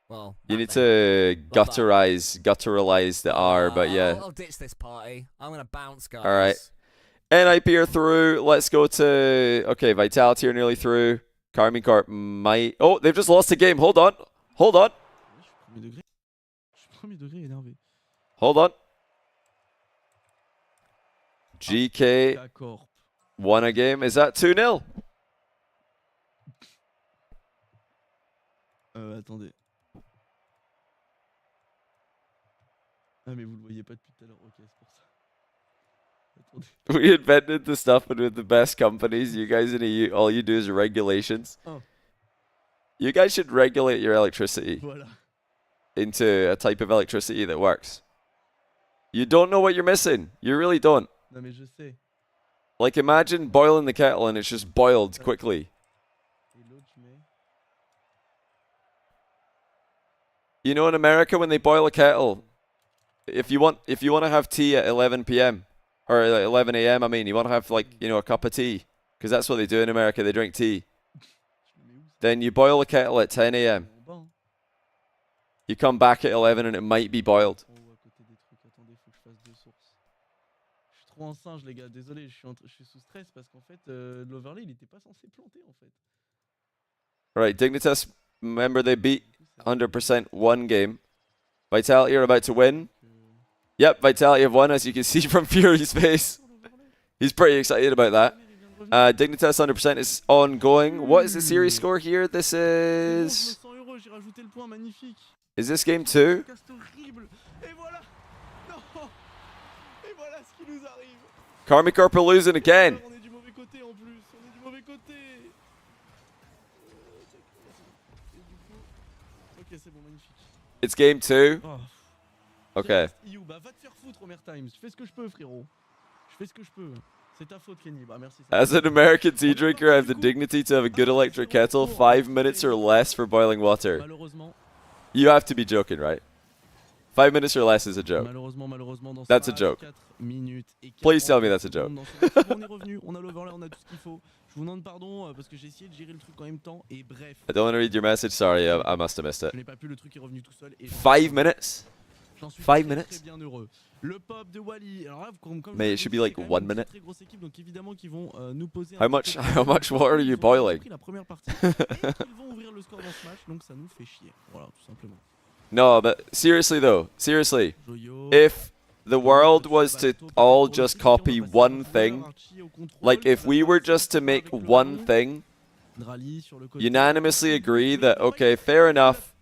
Speaker 2: Well,
Speaker 1: you need to gutturalize the R, but yeah.
Speaker 2: I'll ditch this party. I'm gonna bounce, guys.
Speaker 1: All right. NIP are through. Let's go to Vitality are nearly through. Carmine Corp might. Oh, they've just lost a game. Hold on. Hold on. Hold on. GK won a game. Is that 2-0?
Speaker 6: Attendez. Ah mais vous le voyez pas depuis tout à l'heure. Ok, c'est pour ça. Attendez.
Speaker 1: We invented the stuff with the best companies. You guys all you do is regulations.
Speaker 6: Oh.
Speaker 1: You guys should regulate your electricity
Speaker 6: Voilà.
Speaker 1: into a type of electricity that works. You don't know what you're missing. You really don't.
Speaker 6: Non mais je sais.
Speaker 1: Like imagine boiling the kettle and it's just boiled quickly. You know, in America when they boil a kettle, if you want to have tea at 11 p.m. or 11 a.m. I mean, you want to have like, you know, a cup of tea because that's what they do in America. They drink tea. Then you boil the kettle at 10 a.m. You come back at 11 and it might be boiled.
Speaker 6: Trop en singe les gars, désolé, je suis sous stress parce qu'en fait l'overlay il était pas censé planter en fait.
Speaker 1: Right, Dignitas, remember they beat 100% one game. Vitality are about to win. Yep, Vitality have won as you can see from Fury's face. He's pretty excited about that. Dignitas 100% is ongoing. What is the series score here? This is... Is this game 2? Karmic Corp are losing again. It's game 2. Okay. As an American tea drinker, I have the dignity to have a good electric kettle, 5 minutes or less for boiling water. You have to be joking, right? 5 minutes or less is a joke. That's a joke. Please tell me that's a joke. I don't want to read your message. Sorry, I must have missed it. 5 minutes? 5 minutes? Mate, it should be like 1 minute. How much water are you boiling? No, but seriously though, seriously, if the world was to all just copy one thing, like if we were just to make one thing, unanimously agree that, okay, fair enough,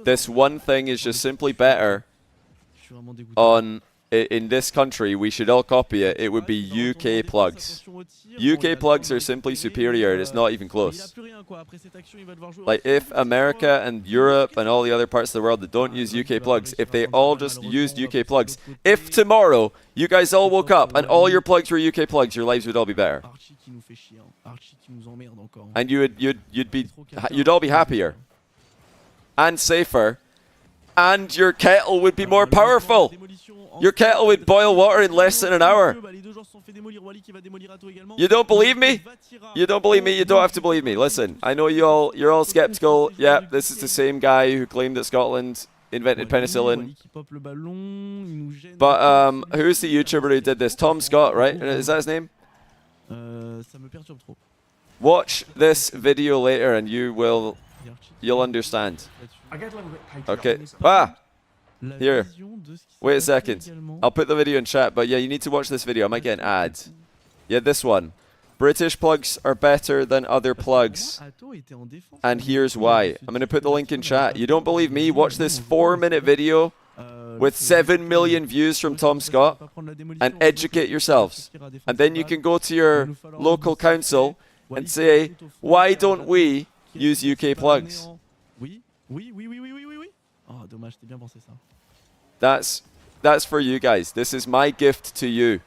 Speaker 1: this one thing is just simply better,
Speaker 6: suis vraiment dégoûté.
Speaker 1: on in this country, we should all copy it. It would be UK plugs. UK plugs are simply superior. It's not even close. Like if America and Europe and all the other parts of the world that don't use UK plugs, if they all just used UK plugs, if tomorrow you guys all woke up and all your plugs were UK plugs, your lives would all be better. And you'd all be happier and safer, and your kettle would be more powerful. Your kettle would boil water in less than an hour. You don't believe me? You don't believe me? You don't have to believe me. Listen, I know you're all skeptical. Yeah, this is the same guy who claimed that Scotland invented penicillin. But who's the YouTuber who did this? Tom Scott, right? Is that his name? Watch this video later and you'll understand. Okay. Here. Wait a second. I'll put the video in chat, but yeah, you need to watch this video. I might get an ad. Yeah, this one. British plugs are better than other plugs. And here's why. I'm going to put the link in chat. You don't believe me? Watch this 4-minute video with 7 million views from Tom Scott and educate yourselves. And then you can go to your local council and say, why don't we use UK plugs? That's for you guys. This is my gift to you.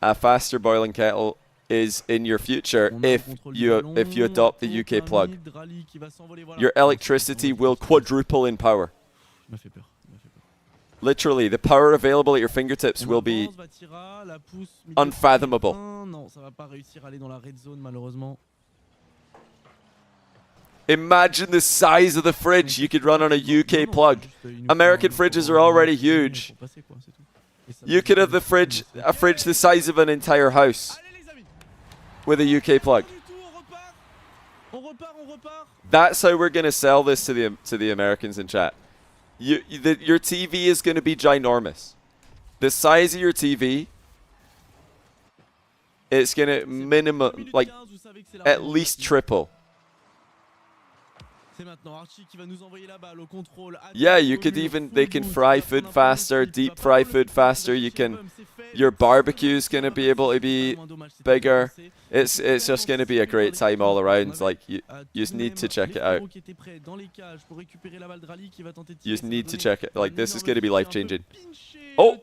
Speaker 1: A faster boiling kettle is in your future if you adopt the UK plug. Your electricity will quadruple in power. Literally, the power available at your fingertips will be unfathomable. Imagine the size of the fridge you could run on a UK plug. American fridges are already huge. You could have a fridge the size of an entire house with a UK plug. That's how we're gonna sell this to the Americans in chat. Your TV is gonna be ginormous. The size of your TV, it's gonna minimum like at least triple. Yeah, they can fry food faster, deep fry food faster. Your barbecue's gonna be able to be bigger. It's just gonna be a great time all around. Like you just need to check it out. You just need to check it. Like this is gonna be life changing. Oh.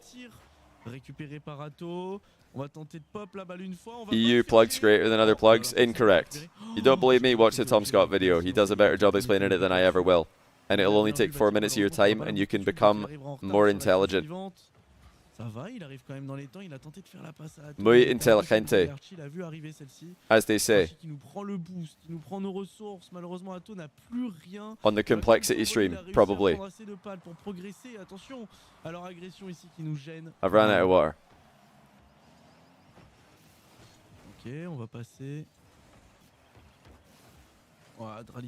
Speaker 1: EU plugs greater than other plugs? Incorrect. You don't believe me? Watch the Tom Scott video. He does a better job explaining it than I ever will. And it'll only take 4 minutes of your time and you can become more intelligent. Muy inteligente, as they say. On the complexity stream, probably. I've ran out of water.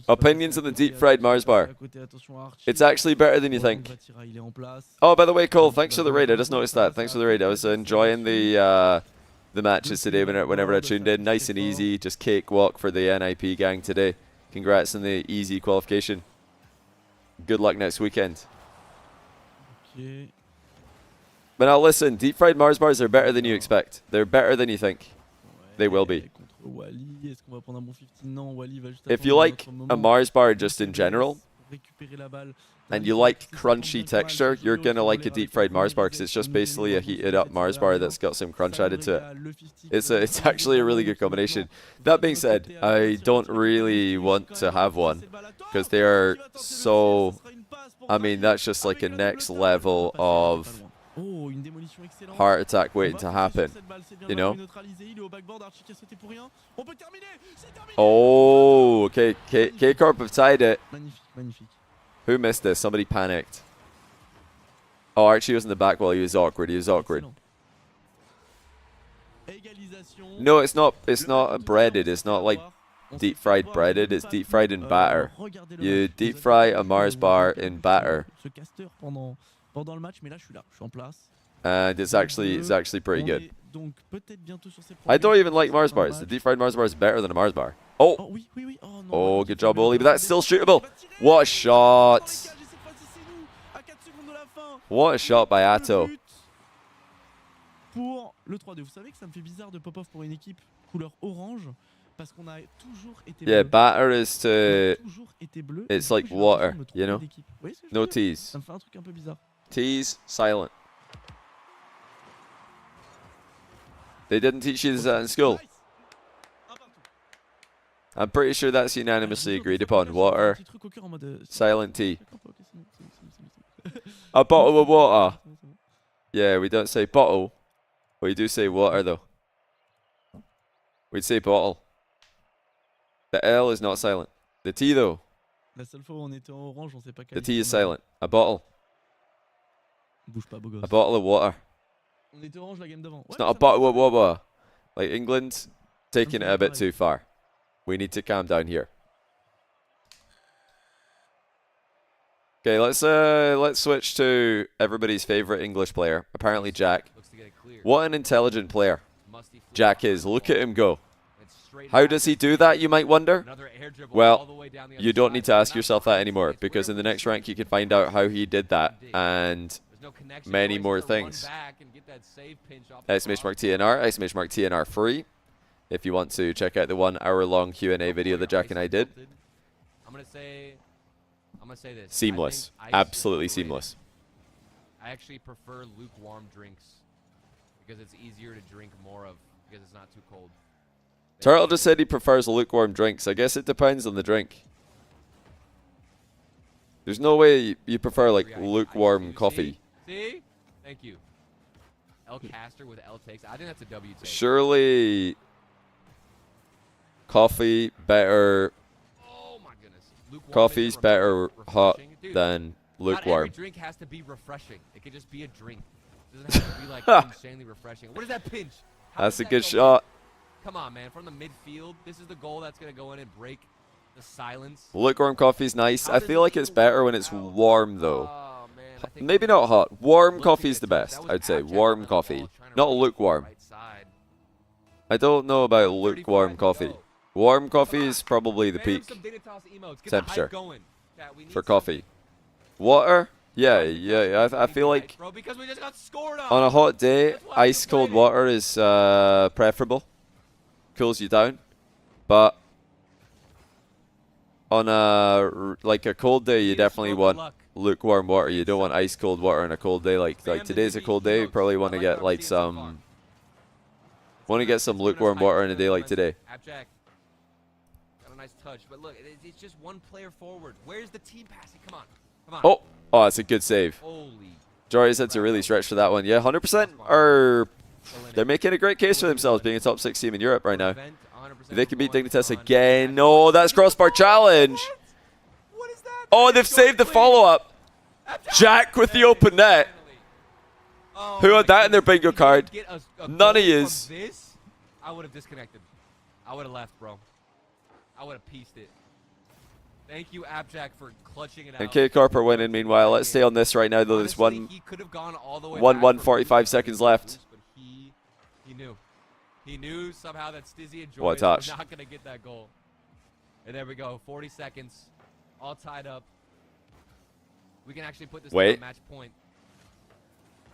Speaker 1: Opinions on the deep fried Mars bar. It's actually better than you think. Oh, by the way, Cole, thanks for the raid. I just noticed that. Thanks for the raid. I was enjoying the matches today whenever I tuned in. Nice and easy. Just cakewalk for the NIP gang today. Congrats on the easy qualification. Good luck next weekend. But now listen, deep fried Mars bars are better than you expect. They're better than you think. They will be. If you like a Mars bar just in general, and you like crunchy texture, you're going to like a deep fried Mars bar because it's just basically a heated up Mars bar that's got some crunch added to it. It's actually a really good combination. That being said, I don't really want to have one because they are so, I mean, that's just like a next level of heart attack waiting to happen, you know? Oh, okay, K-Corp have tied it. Who missed this? Somebody panicked. Oh, Archie was in the back while he was awkward. He was awkward. No, it's not breaded. It's not like deep fried breaded. It's deep fried in batter. You deep fry a Mars bar in batter. And it's actually pretty good. I don't even like Mars bars. The deep fried Mars bar is better than a Mars bar. Oh, oh, good job, Oli. But that's still shootable. What a shot! What a shot by Atto.
Speaker 6: But pour le 3-2. Vous savez que ça me fait bizarre de pop-off pour une équipe couleur orange parce qu'on a toujours été
Speaker 1: Yeah,
Speaker 6: bleu.
Speaker 1: batter is
Speaker 6: On a
Speaker 1: to...
Speaker 6: toujours été bleu.
Speaker 1: it's
Speaker 6: Et
Speaker 1: like
Speaker 6: du coup, j'ai l'impression
Speaker 1: water,
Speaker 6: de me
Speaker 1: you
Speaker 6: tromper
Speaker 1: know?
Speaker 6: d'équipe. Vous voyez ce que je
Speaker 1: No
Speaker 6: veux dire
Speaker 1: tease.
Speaker 6: Ça me fait un truc un peu bizarre.
Speaker 1: Tease, silent. They didn't teach you that in school.
Speaker 6: Nice. Un partout.
Speaker 1: I'm pretty sure that's
Speaker 6: Ah,
Speaker 1: unanimously
Speaker 6: je vous jure,
Speaker 1: agreed
Speaker 6: des fois,
Speaker 1: upon.
Speaker 6: comme ça, j'ai un
Speaker 1: Water,
Speaker 6: petit truc au cœur en mode,
Speaker 1: silent tea.
Speaker 6: D'accord, ok, c'est bon, c'est bon.
Speaker 1: A bottle of water.
Speaker 6: C'est bon, c'est bon.
Speaker 1: Yeah, we don't say bottle. We do say water though. We'd say bottle. The L is not silent. The T though.
Speaker 6: La seule fois où on était en orange, on sait pas
Speaker 1: The
Speaker 6: quel.
Speaker 1: T is silent. A bottle.
Speaker 6: Bouge pas, beau gosse.
Speaker 1: A bottle of water.
Speaker 6: On était orange la game d'avant.
Speaker 1: It's
Speaker 6: Ouais,
Speaker 1: not a
Speaker 6: ça va.
Speaker 1: bottle of water. Like England taking it a bit
Speaker 6: pareil.
Speaker 1: too far. We need to calm down here. Okay, let's switch to everybody's favorite English player. Apparently Jack.
Speaker 3: Looks to get it clear.
Speaker 1: What an intelligent player
Speaker 3: Musty flip
Speaker 1: Jack
Speaker 3: off
Speaker 1: is.
Speaker 3: the
Speaker 1: Look
Speaker 3: ball.
Speaker 1: at him go.
Speaker 3: It's straight
Speaker 1: How
Speaker 3: back.
Speaker 1: does he do that, you might wonder?
Speaker 3: Another air dribble
Speaker 1: Well,
Speaker 3: all the way down the
Speaker 1: You
Speaker 3: other
Speaker 1: don't
Speaker 3: side.
Speaker 1: need to ask
Speaker 3: Not
Speaker 1: yourself that
Speaker 3: crazy,
Speaker 1: anymore,
Speaker 3: it's
Speaker 1: because in the
Speaker 3: where
Speaker 1: next
Speaker 3: we
Speaker 1: rank you can find out how he did that and
Speaker 3: There's no connection.
Speaker 1: many
Speaker 3: Always
Speaker 1: more
Speaker 3: gotta run
Speaker 1: things.
Speaker 3: back and get that save pinch off the
Speaker 1: exclamation
Speaker 3: top.
Speaker 1: mark TNR, exclamation mark TNR free. If you want to check out the 1 hour long Q&A video that Jack and I did.
Speaker 3: I'm gonna say this.
Speaker 1: Seamless.
Speaker 3: I think ice is
Speaker 1: Absolutely
Speaker 3: overrated.
Speaker 1: seamless.
Speaker 3: I actually prefer lukewarm drinks because it's easier to drink more of because it's not too cold.
Speaker 1: Turtle just said he prefers lukewarm drinks. I guess it depends on the drink. There's no way you prefer like lukewarm coffee.
Speaker 3: See? Thank you. L caster with L takes. I think that's a W take.
Speaker 1: Surely coffee better,
Speaker 3: Oh my goodness. Lukewarm
Speaker 1: coffee's
Speaker 3: isn't
Speaker 1: better hot
Speaker 3: refreshing. Dude,
Speaker 1: than
Speaker 3: not every
Speaker 1: lukewarm.
Speaker 3: drink has to be refreshing. It could just be a drink. It doesn't have to be like insanely refreshing. What is that pinch? How
Speaker 1: That's
Speaker 3: does
Speaker 1: a
Speaker 3: that
Speaker 1: good
Speaker 3: go
Speaker 1: shot.
Speaker 3: in? Come on, man. From the midfield, this is the goal that's going to go in and break the silence.
Speaker 1: Lukewarm coffee's nice.
Speaker 3: How
Speaker 1: I
Speaker 3: does
Speaker 1: feel
Speaker 3: it
Speaker 1: like it's
Speaker 3: even
Speaker 1: better when
Speaker 3: work
Speaker 1: it's
Speaker 3: out?
Speaker 1: warm though.
Speaker 3: Oh, man. I think
Speaker 1: Maybe
Speaker 3: we
Speaker 1: not hot. Warm
Speaker 3: looked to
Speaker 1: coffee's
Speaker 3: get
Speaker 1: the
Speaker 3: touched.
Speaker 1: best.
Speaker 3: That was
Speaker 1: I'd say
Speaker 3: abject
Speaker 1: warm
Speaker 3: on the ball,
Speaker 1: coffee,
Speaker 3: trying to
Speaker 1: not
Speaker 3: run it to the
Speaker 1: lukewarm.
Speaker 3: right side.
Speaker 1: I don't know about
Speaker 3: 35
Speaker 1: lukewarm
Speaker 3: to
Speaker 1: coffee.
Speaker 3: go.
Speaker 1: Warm coffee is probably the
Speaker 3: Spam
Speaker 1: peak
Speaker 3: some Dignitas emotes. Get
Speaker 1: temperature
Speaker 3: the hype going. Chat, we need
Speaker 1: for
Speaker 3: some.
Speaker 1: coffee. Water? Yeah,
Speaker 3: Guys,
Speaker 1: yeah. I
Speaker 3: we
Speaker 1: feel
Speaker 3: need
Speaker 1: like
Speaker 3: ice, bro, because we just got scored on.
Speaker 1: on a hot day,
Speaker 3: That's why I'm
Speaker 1: ice cold
Speaker 3: complaining.
Speaker 1: water is preferable. Cools you down. But on like a cold day, you
Speaker 3: Need a
Speaker 1: definitely
Speaker 3: stroke of
Speaker 1: want
Speaker 3: luck.
Speaker 1: lukewarm water. You don't want ice cold water on a cold day. Like
Speaker 3: Spam the
Speaker 1: today's a
Speaker 3: Diggy
Speaker 1: cold day. You
Speaker 3: emotes.
Speaker 1: probably want
Speaker 3: I
Speaker 1: to
Speaker 3: like
Speaker 1: get
Speaker 3: what I'm
Speaker 1: like
Speaker 3: seeing so far.
Speaker 1: some want to get some
Speaker 3: It's giving us
Speaker 1: lukewarm
Speaker 3: hype,
Speaker 1: water
Speaker 3: it's
Speaker 1: on a
Speaker 3: giving
Speaker 1: day
Speaker 3: us
Speaker 1: like
Speaker 3: momentum.
Speaker 1: today.
Speaker 3: Abjack. Got a nice touch, but look, it's just one player forward. Where's the team passing? Come on. Come on.
Speaker 1: Oh, that's a good save.
Speaker 3: Holy.
Speaker 1: Jory said to really stretch for that one. Yeah, 100% are. They're making a great case for themselves being a top 6 team in Europe right now.
Speaker 3: Prevent 100%
Speaker 1: If they can beat
Speaker 3: going
Speaker 1: Dignitas
Speaker 3: on.
Speaker 1: again. No, that's crossbar challenge.
Speaker 3: What is that?
Speaker 1: Oh, they've saved the follow-up. Jack with the open net.
Speaker 3: Oh
Speaker 1: Who
Speaker 3: my
Speaker 1: had that in their
Speaker 3: goodness.
Speaker 1: bingo
Speaker 3: If he didn't
Speaker 1: card?
Speaker 3: get a
Speaker 1: None
Speaker 3: goal
Speaker 1: of
Speaker 3: from
Speaker 1: yous.
Speaker 3: This, I would have disconnected. I would have left, bro. I would have pieced it. Thank you, Abjack, for clutching it out.
Speaker 1: And K Corp are winning meanwhile. Let's stay on this right now though. There's
Speaker 3: Honestly,
Speaker 1: one.
Speaker 3: he could have gone all the way
Speaker 1: 1
Speaker 3: back for
Speaker 1: 45
Speaker 3: Bruce,
Speaker 1: seconds
Speaker 3: but
Speaker 1: left.
Speaker 3: he knew. He knew somehow that Stizzy and
Speaker 1: What a
Speaker 3: Joyce were
Speaker 1: touch.
Speaker 3: not going to get that goal. And there we go. 40 seconds. All tied up. We can actually put this
Speaker 1: Wait.
Speaker 3: to a match point.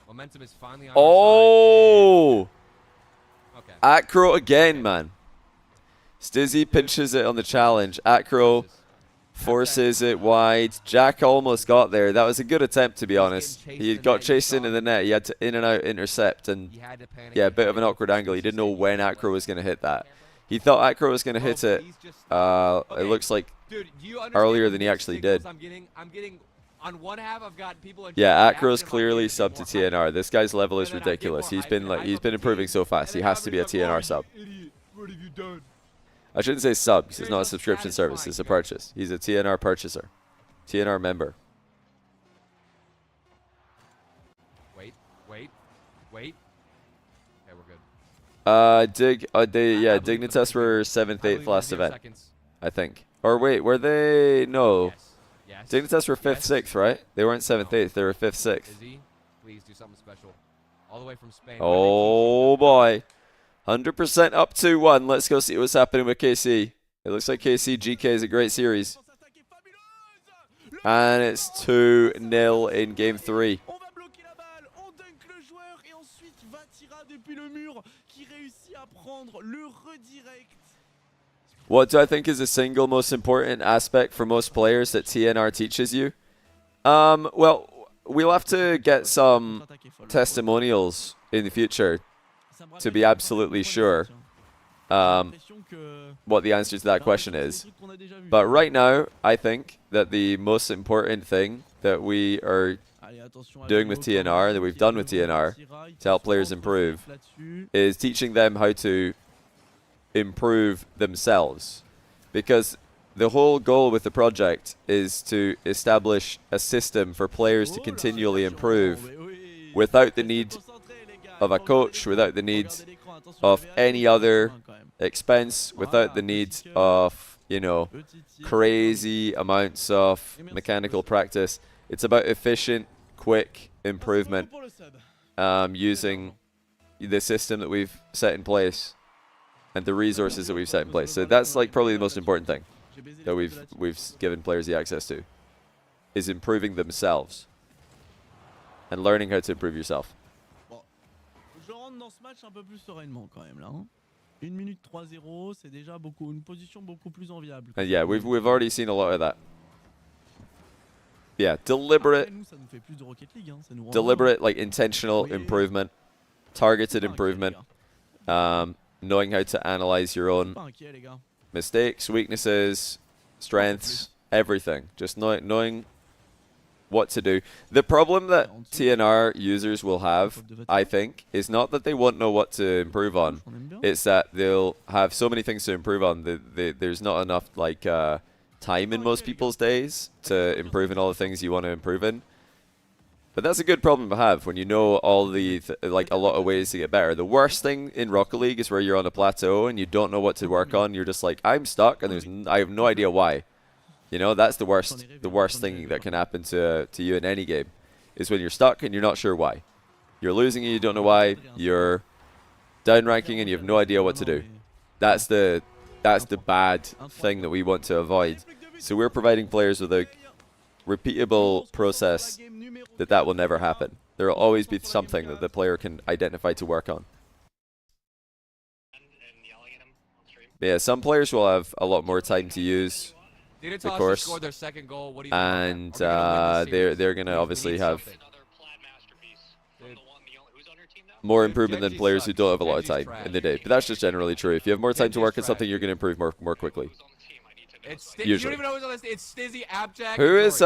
Speaker 3: Momentum is finally on
Speaker 1: Oh,
Speaker 3: our side. Okay.
Speaker 1: Acro again, man. Stizzy pinches it on the challenge. Acro forces it wide. Jack almost got there. That was a good attempt, to be honest. He got chased into the net. He had to in and out intercept, and
Speaker 3: He had to panic
Speaker 1: yeah, a
Speaker 3: and
Speaker 1: bit of an
Speaker 3: hit.
Speaker 1: awkward angle. He didn't know when Acro was going to hit that. He thought Acro was going to hit it.
Speaker 3: He's just-
Speaker 1: It
Speaker 3: Okay.
Speaker 1: looks like
Speaker 3: Dude, do you understand
Speaker 1: earlier
Speaker 3: the
Speaker 1: than he
Speaker 3: mixed
Speaker 1: actually
Speaker 3: signals
Speaker 1: did.
Speaker 3: I'm getting on one half. I've got people.
Speaker 1: yeah,
Speaker 3: adjusting
Speaker 1: Acro's
Speaker 3: after my
Speaker 1: clearly
Speaker 3: game
Speaker 1: sub
Speaker 3: get
Speaker 1: to
Speaker 3: more hype.
Speaker 1: TNR. This guy's level is
Speaker 3: And then I get
Speaker 1: ridiculous.
Speaker 3: more
Speaker 1: He's
Speaker 3: hype
Speaker 1: been
Speaker 3: and
Speaker 1: like
Speaker 3: hype
Speaker 1: he's
Speaker 3: up
Speaker 1: been
Speaker 3: the
Speaker 1: improving
Speaker 3: team.
Speaker 1: so fast.
Speaker 3: And
Speaker 1: He
Speaker 3: then
Speaker 1: has to be a
Speaker 3: everybody's like,
Speaker 1: TNR sub.
Speaker 3: "Oh, you idiot. What have you done?"
Speaker 1: I shouldn't say sub because it's
Speaker 3: Very
Speaker 1: not a subscription service.
Speaker 3: unsatisfying,
Speaker 1: It's a
Speaker 3: man.
Speaker 1: purchase. He's a TNR purchaser, TNR member.
Speaker 3: Wait. Okay, we're good.
Speaker 1: Yeah,
Speaker 3: I believe the
Speaker 1: Dignitas
Speaker 3: first
Speaker 1: were
Speaker 3: game.
Speaker 1: 7th,
Speaker 3: I
Speaker 1: 8th
Speaker 3: believe
Speaker 1: last
Speaker 3: in 0
Speaker 1: event,
Speaker 3: seconds.
Speaker 1: I think. Or wait, were they? No.
Speaker 3: Yes. Yes.
Speaker 1: Dignitas were 5th,
Speaker 3: Yes.
Speaker 1: 6th, right? They weren't 7th,
Speaker 3: No.
Speaker 1: 8th. They were 5th, 6th.
Speaker 3: Izzy, please do something special. All the way from Spain.
Speaker 1: Oh boy. 100% up 2-1. Let's go see what's happening with KC. It looks like KC GK is a great series. And it's 2-0 in game 3.
Speaker 6: On va bloquer attendre le redirect.
Speaker 1: What do I think is the single most important aspect for most players that TNR teaches you? Well, we'll have to get some testimonials in the future to be absolutely sure what the answer to that question is. But right now, I think that the most important thing that we are doing with TNR, that we've done with TNR to help players improve, is teaching them how to improve themselves. Because the whole goal with the project is to establish a system for players to continually improve without the need of a coach, without the need of any other expense, without the need of, you know, crazy amounts of mechanical practice. It's about efficient, quick improvement using the system that we've set in place and the resources that we've set in place. So that's like probably the most important thing that we've given players the access to, is improving themselves and learning how to improve yourself.
Speaker 6: Je rentre dans ce match un peu plus sereinement quand même là. 1 minute 3-0, c'est déjà beaucoup, une position beaucoup plus enviable.
Speaker 1: And yeah, we've already seen a lot of that. Yeah, deliberate, like intentional improvement, targeted improvement, knowing how to analyze your own mistakes, weaknesses, strengths, everything. Just knowing what to do. The problem that TNR users will have, I think, is not that they won't know what to improve on. It's that they'll have so many things to improve on. There's not enough like time in most people's days to improve in all the things you want to improve in. But that's a good problem to have when you know all the like a lot of ways to get better. The worst thing in Rocket League is where you're on a plateau and you don't know what to work on. You're just like, I'm stuck, and I have no idea why. You know, that's the worst thing that can happen to you in any game, is when you're stuck and you're not sure why. You're losing and you don't know why. You're down ranking and you have no idea what to do. That's the bad thing that we want to avoid. So we're providing players with a repeatable process that will never happen. There will always be something that the player can identify to work on. But yeah, some players will have a lot more time to use the course, and they're gonna obviously have more improvement than players who don't have a lot of time in the day. But that's just generally true. If you have more time to work on something, you're gonna improve more quickly. Usually.
Speaker 3: You don't even know who's on this. It's Stizzy, Abjack.
Speaker 1: Who is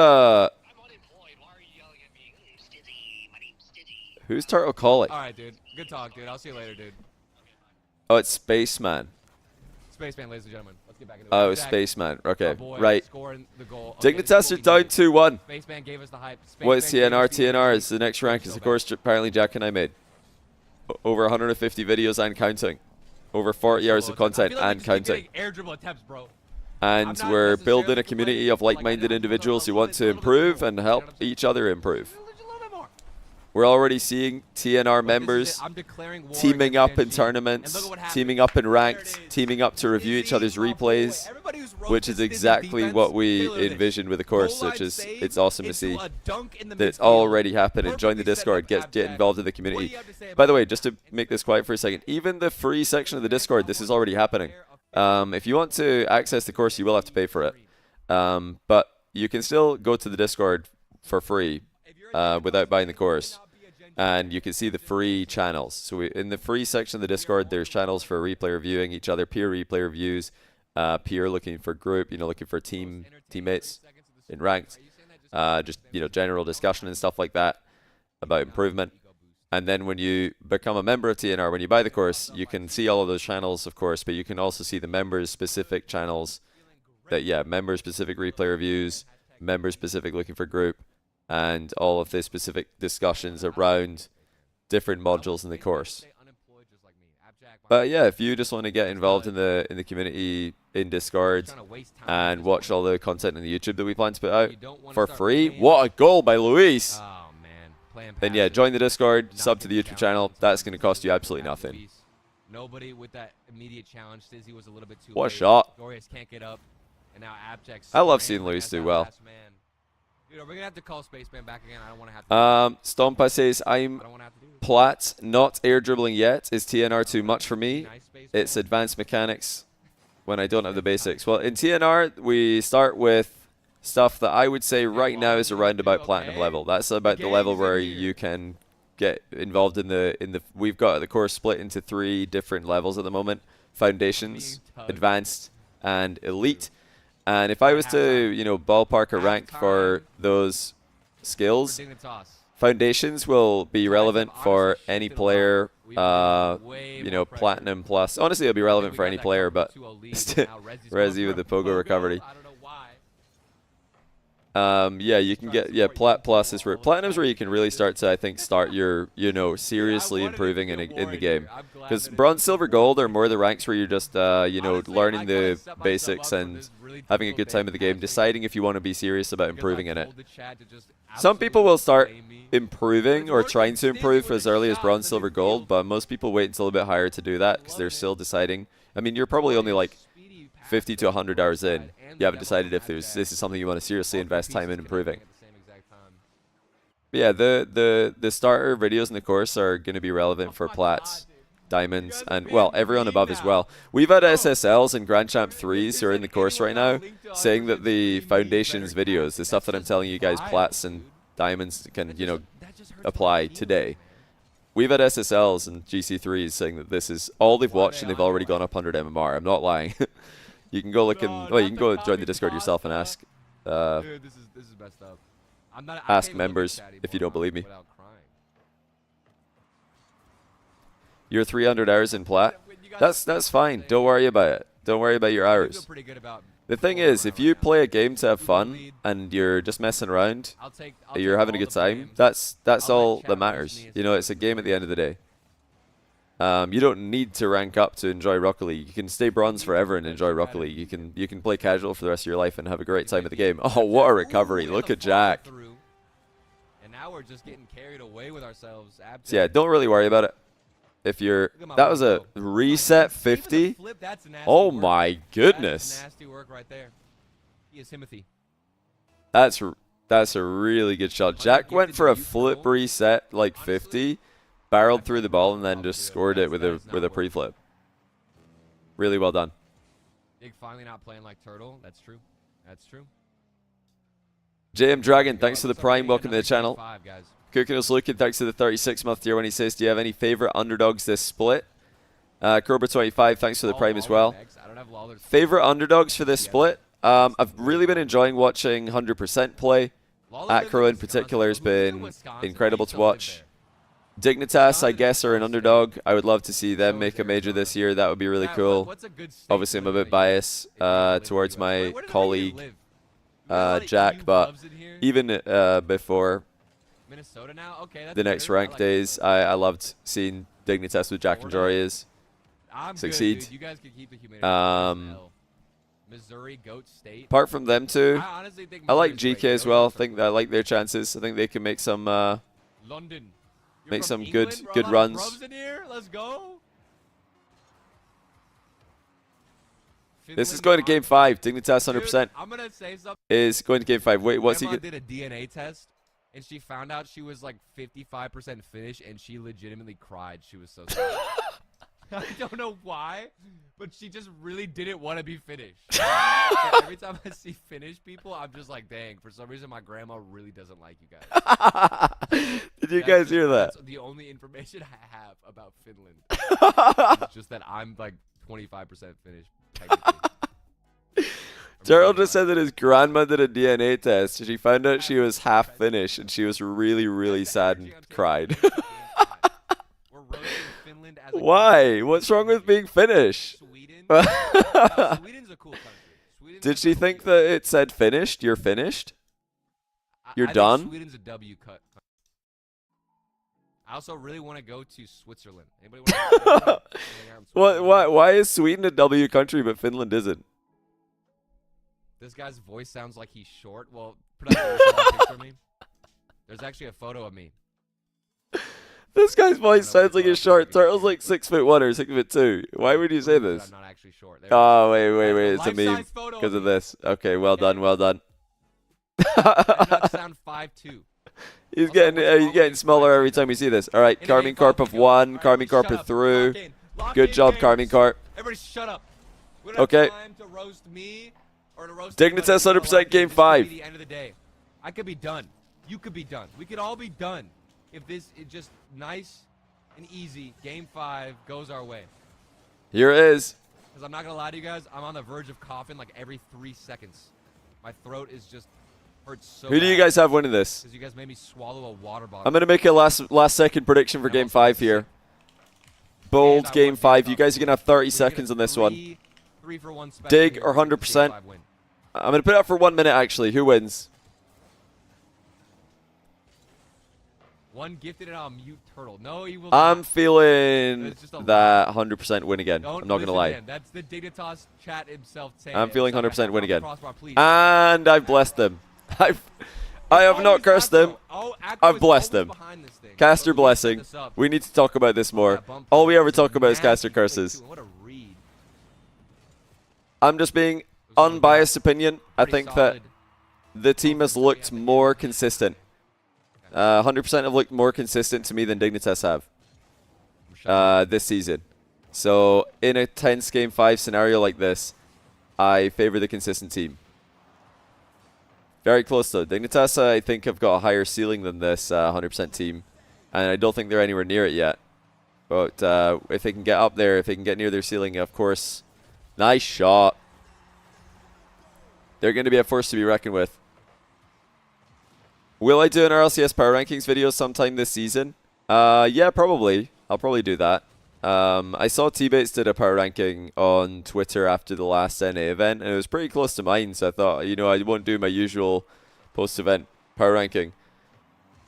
Speaker 1: who's Turtle Calling?
Speaker 3: All right, dude. Good talk, dude. I'll see you later, dude.
Speaker 1: Oh, it's Spaceman.
Speaker 3: Spaceman, ladies and gentlemen. Let's get back into it.
Speaker 1: Oh,
Speaker 3: Abjack,
Speaker 1: Spaceman. Okay,
Speaker 3: boy,
Speaker 1: right.
Speaker 3: scoring the goal.
Speaker 1: Dignitas are down 2-1.
Speaker 3: Spaceman gave us the hype.
Speaker 1: What is
Speaker 3: Spaceman
Speaker 1: TNR?
Speaker 3: gave us the
Speaker 1: TNR
Speaker 3: energy.
Speaker 1: is the next rank. Is the course apparently Jack and I made. Over 150 videos and counting. Over 40 hours of content and counting.
Speaker 3: Air dribble attempts, bro.
Speaker 1: And we're building a community of like-minded individuals who want to improve and help each other improve. We're already seeing TNR members teaming up in tournaments, teaming up in ranked, teaming up to review each other's replays, which is exactly what we envisioned with the course, which is, it's awesome to see that it's already happening. Join the Discord, get involved in the community. By the way, just to make this quiet for a second, even the free section of the Discord, this is already happening. If you want to access the course, you will have to pay for it. But you can still go to the Discord for free without buying the course. And you can see the free channels. So in the free section of the Discord, there's channels for replay reviewing each other, peer replay reviews, peer looking for group, looking for teammates in ranked, just general discussion and stuff like that about improvement. And then when you become a member of TNR, when you buy the course, you can see all of those channels, of course, but you can also see the members-specific channels. Member-specific replay reviews, member-specific looking for group, and all of the specific discussions around different modules in the course. But yeah, if you just want to get involved in the community in Discord and watch all the content on the YouTube that we plan to put out for free, what a goal by Luis! Then yeah, join the Discord, sub to the YouTube channel. That's going to cost you absolutely nothing.
Speaker 3: Nobody with that immediate challenge. Stizzy was a little bit too
Speaker 1: What a
Speaker 3: late.
Speaker 1: shot!
Speaker 3: Glorious can't get up, and now Abjack's
Speaker 1: I love seeing Luis do well.
Speaker 3: You know, we're gonna have to call Spaceman back again. I don't want to have to.
Speaker 1: Stompa says, I'm
Speaker 3: I don't want to have to do this.
Speaker 1: plat, not air dribbling yet. Is TNR too much for me?
Speaker 3: Nice, Spaceman.
Speaker 1: It's advanced mechanics when I don't have the basics. Well, in TNR, we start with stuff that I would say right now is around about platinum level. That's about the level where you can get involved in the. We've got the course split into 3 different levels at the moment: Foundations, Advanced, and Elite. And if I was to, you know, ballpark a rank for those skills, Foundations will be relevant for any player, you know, Platinum plus. Honestly, it'll be relevant for any player, but Resi with the Pogo recovery. Yeah, you can get, Plat plus is where, Platinum's where you can really start to, I think, start your, you know, seriously improving in the game. Because Bronze, Silver, Gold are more the ranks where you're just, you know, learning the basics and having a good time of the game, deciding if you want to be serious about improving in it. Some people will start improving or trying to improve as early as Bronze, Silver, Gold, but most people wait until a bit higher to do that because they're still deciding. I mean, you're probably only like 50 to 100 hours in. You haven't decided if this is something you want to seriously invest time in improving. But yeah, the starter videos in the course are going to be relevant for Plats, Diamonds, and, well, everyone above as well. We've had SSLs and Grand Champ 3s who are in the course right now saying that the Foundations videos, the stuff that I'm telling you guys, Plats and Diamonds can, you know, apply today. We've had SSLs and GC3s saying that this is all they've watched and they've already gone up 100 MMR. I'm not lying. You can go look and, well, you can go join the Discord yourself and ask
Speaker 3: Dude, this is messed up.
Speaker 1: ask members if you don't believe me. You're 300 hours in Plat. That's fine. Don't worry about it. Don't worry about your hours. The thing is, if you play a game to have fun and you're just messing around, you're having a good time, that's all that matters. You know, it's a game at the end of the day. You don't need to rank up to enjoy Rocket League. You can stay bronze forever and enjoy Rocket League. You can play casual for the rest of your life and have a great time at the game. Oh, what a recovery. Look at Jack.
Speaker 3: And now we're just getting carried away with ourselves.
Speaker 1: So yeah, don't really worry about it. If you're, that was a reset 50. Oh my goodness.
Speaker 3: Nasty work right there. He is Timothy.
Speaker 1: That's a really good shot. Jack went for a flip reset like 50, barreled through the ball, and then just scored it with a pre-flip. Really well done.
Speaker 3: Big finally not playing like Turtle. That's true. That's true.
Speaker 1: JM Dragon, thanks for the prime. Welcome to the channel. Cooking us looking, thanks to the 36-month tier when he says, do you have any favorite underdogs this split? Cobra25, thanks for the prime as well. Favorite underdogs for this split? I've really been enjoying watching 100% play. Acro in particular has been incredible to watch. Dignitas, I guess, are an underdog. I would love to see them make a major this year. That would be really cool. Obviously, I'm a bit biased towards my colleague, Jack, but even before the next rank days, I loved seeing Dignitas with Jack and Jorias succeed. Apart from them two, I like GK as well. I like their chances. I think they can make some good runs. This is going to game 5. Dignitas 100% is going to game 5. Wait, what's he?
Speaker 3: Did a DNA test, and she found out she was like 55% Finnish, and she legitimately cried. She was so sad. I don't know why, but she just really didn't want to be Finnish. So every time I see Finnish people, I'm just like, dang, for some reason my grandma really doesn't like you guys.
Speaker 1: Did you guys hear that?
Speaker 3: That's the only information I have about Finland. It's just that I'm like 25% Finnish.
Speaker 1: Gerald just said that his grandma did a DNA test. She found out she was half Finnish, and she was really sad and cried. Why? What's wrong with being Finnish?
Speaker 3: Sweden's a cool country.
Speaker 1: Did she think that it said finished? You're finished? You're done?
Speaker 3: Sweden's a W cut. I also really want to go to Switzerland. Anybody want to
Speaker 1: Why is Sweden a W country but Finland isn't?
Speaker 3: This guy's voice sounds like he's short. Well, production, show a picture of me. There's actually a photo of me.
Speaker 1: This guy's voice sounds like he's short. Turtle's like 6'1" or 6'2". Why would you say this?
Speaker 3: I'm not actually short.
Speaker 1: Oh, wait. It's a meme because of this. Okay, well done.
Speaker 3: Does not sound 5-2.
Speaker 1: He's getting smaller every time we see this. All right, Carmine Corp of 1, Carmine Corp of through. Good job, Carmine Corp.
Speaker 3: Everybody shut up. We don't
Speaker 1: Okay.
Speaker 3: have time to roast me or to roast
Speaker 1: Dignitas
Speaker 3: anybody.
Speaker 1: 100% game
Speaker 3: This could
Speaker 1: 5.
Speaker 3: be the end of the day. I could be done. You could be done. We could all be done if this is just nice and easy. Game 5 goes our way.
Speaker 1: Here it is.
Speaker 3: Because I'm not going to lie to you guys, I'm on the verge of coughing like every 3 seconds. My throat is just hurts so
Speaker 1: Who do you guys have winning this?
Speaker 3: Because you guys made me swallow a water bottle.
Speaker 1: I'm going to make a last second prediction for game 5 here. Bold game 5. You guys are going to have 30 seconds on this one.
Speaker 3: 3 for 1 special
Speaker 1: Dig
Speaker 3: here.
Speaker 1: or 100%.
Speaker 3: Game 5 win.
Speaker 1: I'm going to put it up for 1 minute, actually. Who wins?
Speaker 3: One gifted and I'll mute turtle. No, he will
Speaker 1: I'm
Speaker 3: not.
Speaker 1: feeling
Speaker 3: It's just a
Speaker 1: that 100% win again.
Speaker 3: Don't
Speaker 1: I'm not going to
Speaker 3: listen
Speaker 1: lie.
Speaker 3: him. That's the Dignitas chat himself saying
Speaker 1: I'm
Speaker 3: it.
Speaker 1: feeling
Speaker 3: Sorry,
Speaker 1: 100% win again.
Speaker 3: Crossbar, please.
Speaker 1: And I've blessed them. I have not cursed them. I've blessed them. Caster blessing. We need to talk about this more. All we ever talk about is caster curses.
Speaker 3: What a read.
Speaker 1: I'm just being unbiased opinion. I think that the team has looked more consistent. 100% have looked more consistent to me than Dignitas have this season. So in a tense game 5 scenario like this, I favor the consistent team. Very close though. Dignitas, I think, have got a higher ceiling than this 100% team, and I don't think they're anywhere near it yet. But if they can get up there, if they can get near their ceiling, of course. Nice shot. They're going to be a force to be reckoned with. Will I do an RLCS power rankings video sometime this season? Yeah, probably. I'll probably do that. I saw T-Bates did a power ranking on Twitter after the last NA event, and it was pretty close to mine, so I thought, you know, I won't do my usual post-event power ranking.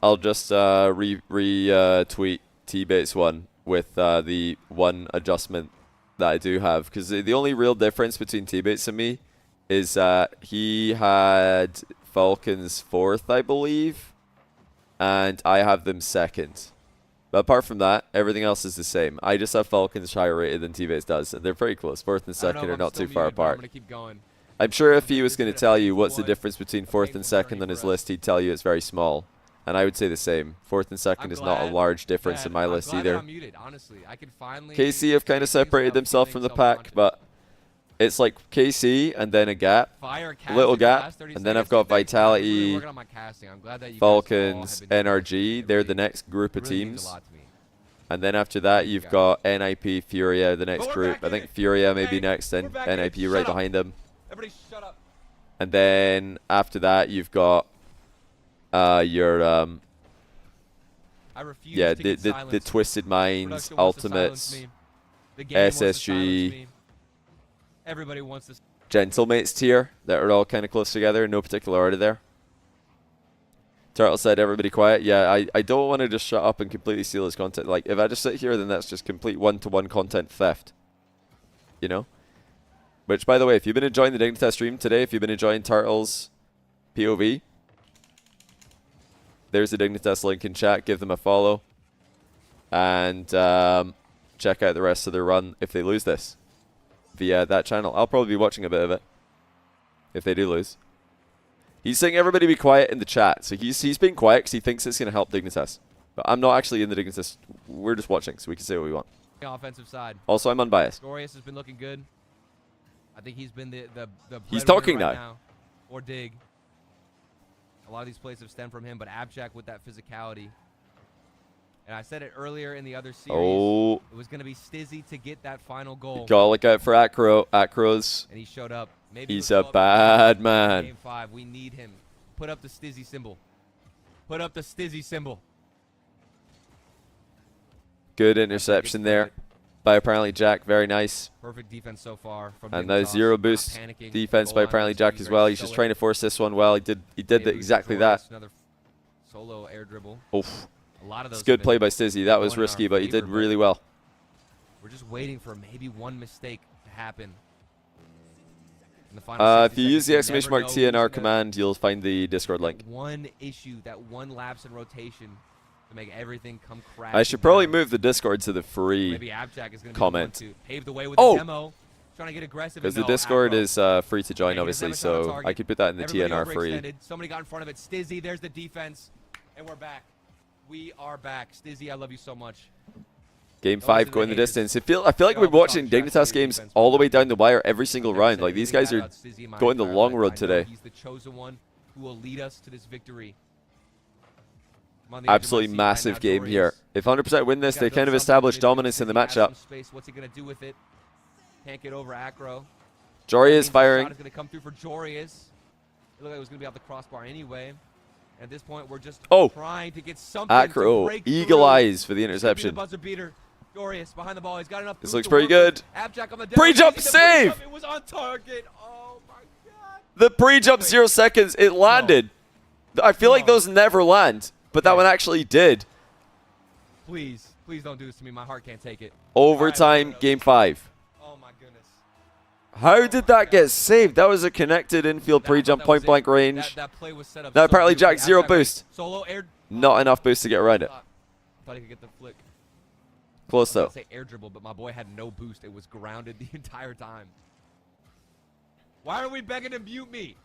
Speaker 1: I'll just retweet T-Bates one with the one adjustment that I do have, because the only real difference between T-Bates and me is he had Falcons 4th, I believe, and I have them 2nd. But apart from that, everything else is the same. I just have Falcons higher rated than T-Base does, and they're pretty close. 4th and 2nd are not too far apart.
Speaker 3: I'm gonna keep going.
Speaker 1: I'm sure if he was going to tell you what's the difference between 4th and 2nd on his list, he'd tell you it's very small. And I would say the same. 4th and 2nd is not a large difference in my list either.
Speaker 3: I'm muted, honestly. I could finally
Speaker 1: KC have kind of separated themselves from the pack, but it's like KC and then a gap, a little gap, and then I've got Vitality, Falcons, NRG. They're the next group of teams. And then after that, you've got NIP, Furia, the next group. I think Furia may be next, and NIP right behind them.
Speaker 3: Everybody shut up.
Speaker 1: And then after that, you've got your yeah, the Twisted Minds, Ultimates, SSG,
Speaker 3: everybody wants this.
Speaker 1: Gentlemates tier that are all kind of close together in no particular order there. Turtle said everybody quiet. Yeah, I don't want to just shut up and completely steal his content. Like, if I just sit here, then that's just complete one-to-one content theft. You know? Which, by the way, if you've been enjoying the Dignitas stream today, if you've been enjoying Turtle's POV, there's the Dignitas link in chat. Give them a follow. And check out the rest of their run if they lose this via that channel. I'll probably be watching a bit of it if they do lose. He's saying everybody be quiet in the chat. So he's being quiet because he thinks it's going to help Dignitas. But I'm not actually in the Dignitas. We're just watching, so we can say what we want.
Speaker 3: Offensive side.
Speaker 1: Also, I'm unbiased.
Speaker 3: Glorious has been looking good. I think he's been the
Speaker 1: he's talking
Speaker 3: right
Speaker 1: now.
Speaker 3: Or Dig. A lot of these plays have stemmed from him, but Abjack with that physicality. And I said it earlier in the other series.
Speaker 1: Oh.
Speaker 3: It was going to be Stizzy to get that final goal.
Speaker 1: Gotta look out for Acro. Acro's.
Speaker 3: And he showed up. Maybe
Speaker 1: he's a bad man.
Speaker 3: Game 5, we need him. Put up the Stizzy symbol. Put up the Stizzy symbol.
Speaker 1: Good interception there by apparently Jack. Very nice.
Speaker 3: Perfect defense so far. From
Speaker 1: and the zero boost defense by apparently Jack as well. He's just trying to force this one well. He did exactly that.
Speaker 3: Another solo air dribble.
Speaker 1: Oof.
Speaker 3: A lot of those.
Speaker 1: It's good play by Stizzy. That was risky, but he did really well.
Speaker 3: We're just waiting for maybe one mistake to happen. In the final
Speaker 1: if you use the exclamation mark TNR command, you'll find the Discord link.
Speaker 3: One issue, that one lapse in rotation to make everything come crashing.
Speaker 1: I should probably move the Discord to the free
Speaker 3: maybe Abjack is gonna
Speaker 1: comment.
Speaker 3: Be the one to pave the way with the demo. trying to get aggressive.
Speaker 1: Because
Speaker 3: and
Speaker 1: the
Speaker 3: no,
Speaker 1: Discord
Speaker 3: Aggro.
Speaker 1: is free to join,
Speaker 3: Okay, he
Speaker 1: obviously,
Speaker 3: doesn't have a shot on
Speaker 1: so
Speaker 3: target.
Speaker 1: I could put that in the
Speaker 3: Everybody
Speaker 1: TNR free.
Speaker 3: overextended. Somebody got in front of it. Stizzy, there's the defense. And we're back. We are back. Stizzy, I love you so much.
Speaker 1: Game
Speaker 3: Those
Speaker 1: 5
Speaker 3: are
Speaker 1: going
Speaker 3: the
Speaker 1: the
Speaker 3: haters.
Speaker 1: distance. I feel like we've been watching Dignitas games all the way down the wire every single round. Like, these guys are going the long road today.
Speaker 3: He's the chosen one who will lead us to this victory. I'm on the edge of my
Speaker 1: Absolutely
Speaker 3: seat right
Speaker 1: massive
Speaker 3: now,
Speaker 1: game here.
Speaker 3: Dorius.
Speaker 1: If 100% win this,
Speaker 3: Gotta
Speaker 1: they
Speaker 3: build
Speaker 1: kind of
Speaker 3: something
Speaker 1: establish
Speaker 3: mid-
Speaker 1: dominance in the
Speaker 3: Stizzy has
Speaker 1: matchup.
Speaker 3: some space. What's he gonna do with it? Can't get over Acro.
Speaker 1: Jory
Speaker 3: That
Speaker 1: is
Speaker 3: means the
Speaker 1: firing.
Speaker 3: shot is gonna come through for Jorius. It looked like it was gonna be off the crossbar anyway. At this point, we're just trying to get something to
Speaker 1: Acro,
Speaker 3: break
Speaker 1: eagle
Speaker 3: through.
Speaker 1: eyes for the
Speaker 3: It's gonna be the
Speaker 1: interception.
Speaker 3: buzzer beater. Jorius behind the ball. He's got enough.
Speaker 1: This
Speaker 3: boost
Speaker 1: looks
Speaker 3: to
Speaker 1: pretty
Speaker 3: work with.
Speaker 1: good.
Speaker 3: Abjack on the
Speaker 1: Pre-jump
Speaker 3: down.
Speaker 1: save!
Speaker 3: It was on target. Oh my god.
Speaker 1: The pre-jump 0 seconds, it landed. I feel like those never land, but that one actually did.
Speaker 3: Please don't do this to me. My heart can't take it.
Speaker 1: Overtime, game 5.
Speaker 3: Oh my goodness.
Speaker 1: How did that get saved? That was a connected infield pre-jump, point blank range.
Speaker 3: That play was set up.
Speaker 1: Now
Speaker 3: so
Speaker 1: apparently
Speaker 3: beautifully.
Speaker 1: Jack 0
Speaker 3: Abjack
Speaker 1: boost.
Speaker 3: Solo air.
Speaker 1: Not enough boost to get around it.
Speaker 3: Thought he could get the flick.
Speaker 1: Close
Speaker 3: I
Speaker 1: though.
Speaker 3: was gonna say air dribble, but my boy had no boost. It was grounded the entire time. Why are we begging to mute me?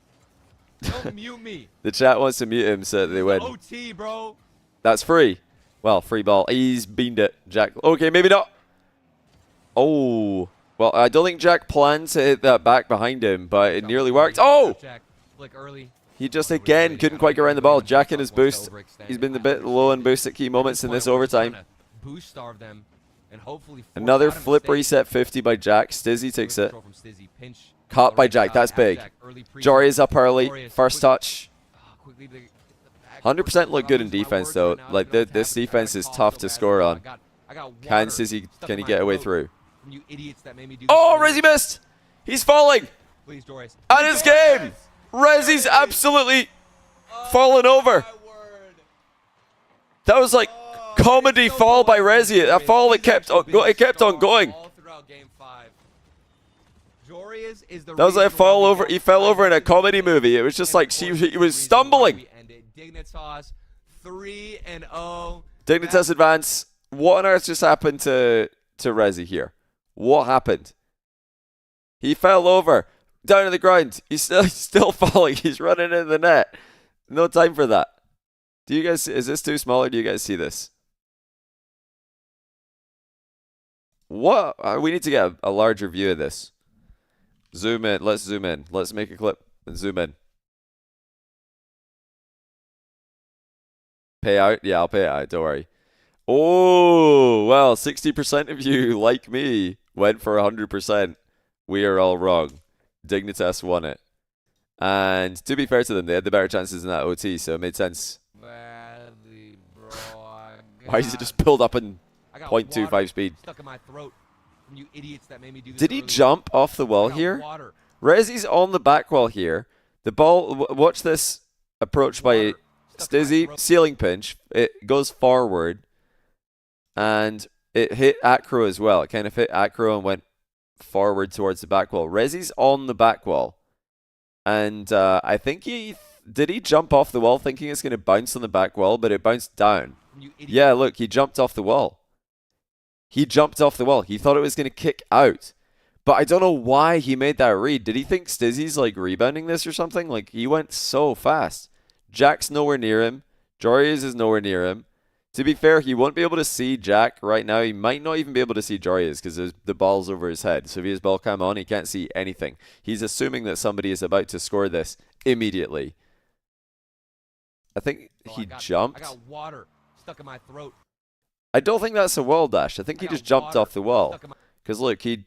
Speaker 3: Don't mute me.
Speaker 1: The chat wants to mute him so that they win.
Speaker 3: OT, bro.
Speaker 1: That's free. Well, free ball. He's beamed it. Jack. Okay, maybe not. Oh. Well, I don't think Jack planned to hit that back behind him, but it nearly worked. Oh!
Speaker 3: Jack, flick early.
Speaker 1: He just again couldn't quite get around the ball. Jack in his boost. He's been a bit low on boost at key moments in this overtime.
Speaker 3: Boost starve them and hopefully force
Speaker 1: Another
Speaker 3: out a
Speaker 1: flip
Speaker 3: mistake.
Speaker 1: reset 50 by Jack. Stizzy takes it.
Speaker 3: Control from Stizzy. Pinch.
Speaker 1: Caught by
Speaker 3: Already
Speaker 1: Jack.
Speaker 3: out.
Speaker 1: That's big.
Speaker 3: Abjack, early pre-
Speaker 1: Jory is up early.
Speaker 3: Jorius,
Speaker 1: First
Speaker 3: quick-
Speaker 1: touch.
Speaker 3: quickly to get the back.
Speaker 1: 100% look good in
Speaker 3: I'm losing my
Speaker 1: defense,
Speaker 3: words
Speaker 1: though.
Speaker 3: right now.
Speaker 1: Like,
Speaker 3: It's been
Speaker 1: this
Speaker 3: tapping. I
Speaker 1: defense
Speaker 3: got
Speaker 1: is
Speaker 3: caught
Speaker 1: tough
Speaker 3: so
Speaker 1: to
Speaker 3: bad.
Speaker 1: score on.
Speaker 3: I got
Speaker 1: Can
Speaker 3: water
Speaker 1: Stizzy,
Speaker 3: stuck
Speaker 1: can
Speaker 3: in
Speaker 1: he
Speaker 3: my
Speaker 1: get away
Speaker 3: throat
Speaker 1: through?
Speaker 3: from you idiots that made me do
Speaker 1: Oh,
Speaker 3: this.
Speaker 1: Rezzy missed! He's falling!
Speaker 3: Please, Doris.
Speaker 1: And it's game! Rezzy's absolutely fallen over. That was like comedy fall by Rezzy. A fall that kept on, it kept on going.
Speaker 3: All throughout game 5. Jorius is the
Speaker 1: That was like a
Speaker 3: reason why
Speaker 1: fall
Speaker 3: we
Speaker 1: over.
Speaker 3: got
Speaker 1: He fell over in a
Speaker 3: 5
Speaker 1: comedy movie. It was just
Speaker 3: and
Speaker 1: like
Speaker 3: of
Speaker 1: he
Speaker 3: course,
Speaker 1: was
Speaker 3: the reason why
Speaker 1: stumbling.
Speaker 3: we ended. Dignitas 3-0.
Speaker 1: Dignitas advance. What on earth just happened to Rezzy here? What happened? He fell over. Down to the ground. He's still falling. He's running into the net. No time for that. Do you guys, is this too small or do you guys see this? What? We need to get a larger view of this. Zoom in. Let's zoom in. Let's make a clip and zoom in. Pay out? Yeah, I'll pay it out. Don't worry. Oh, well, 60% of you, like me, went for 100%. We are all wrong. Dignitas won it. And to be fair to them, they had the better chances in that OT, so it made sense.
Speaker 3: Badly, bro.
Speaker 1: Why is it just pulled up in
Speaker 3: I got
Speaker 1: 0.25
Speaker 3: water
Speaker 1: speed?
Speaker 3: stuck in my throat from you idiots that made me do this
Speaker 1: Did he
Speaker 3: earlier.
Speaker 1: jump off the wall
Speaker 3: I got
Speaker 1: here?
Speaker 3: water.
Speaker 1: Rezzy's on the back wall here. The ball, watch this approach by
Speaker 3: Water stuck in my
Speaker 1: Stizzy,
Speaker 3: throat.
Speaker 1: ceiling pinch. It goes forward, and it hit Acro as well. It kind of hit Acro and went forward towards the back wall. Rezzy's on the back wall, and I think did he jump off the wall thinking it's going to bounce on the back wall, but it bounced down.
Speaker 3: From you idiots.
Speaker 1: Yeah, look, he jumped off the wall. He jumped off the wall. He thought it was going to kick out. But I don't know why he made that read. Did he think Stizzy's like rebounding this or something? Like, he went so fast. Jack's nowhere near him. Jorius is nowhere near him. To be fair, he won't be able to see Jack right now. He might not even be able to see Jorius because the ball's over his head. So if he has ball cam on, he can't see anything. He's assuming that somebody is about to score this immediately. I think
Speaker 3: Bro,
Speaker 1: he
Speaker 3: I
Speaker 1: jumped.
Speaker 3: got water stuck in my throat.
Speaker 1: I don't think that's a wall dash. I think he
Speaker 3: I got
Speaker 1: just jumped
Speaker 3: water
Speaker 1: off the wall.
Speaker 3: stuck in my-
Speaker 1: Because look, he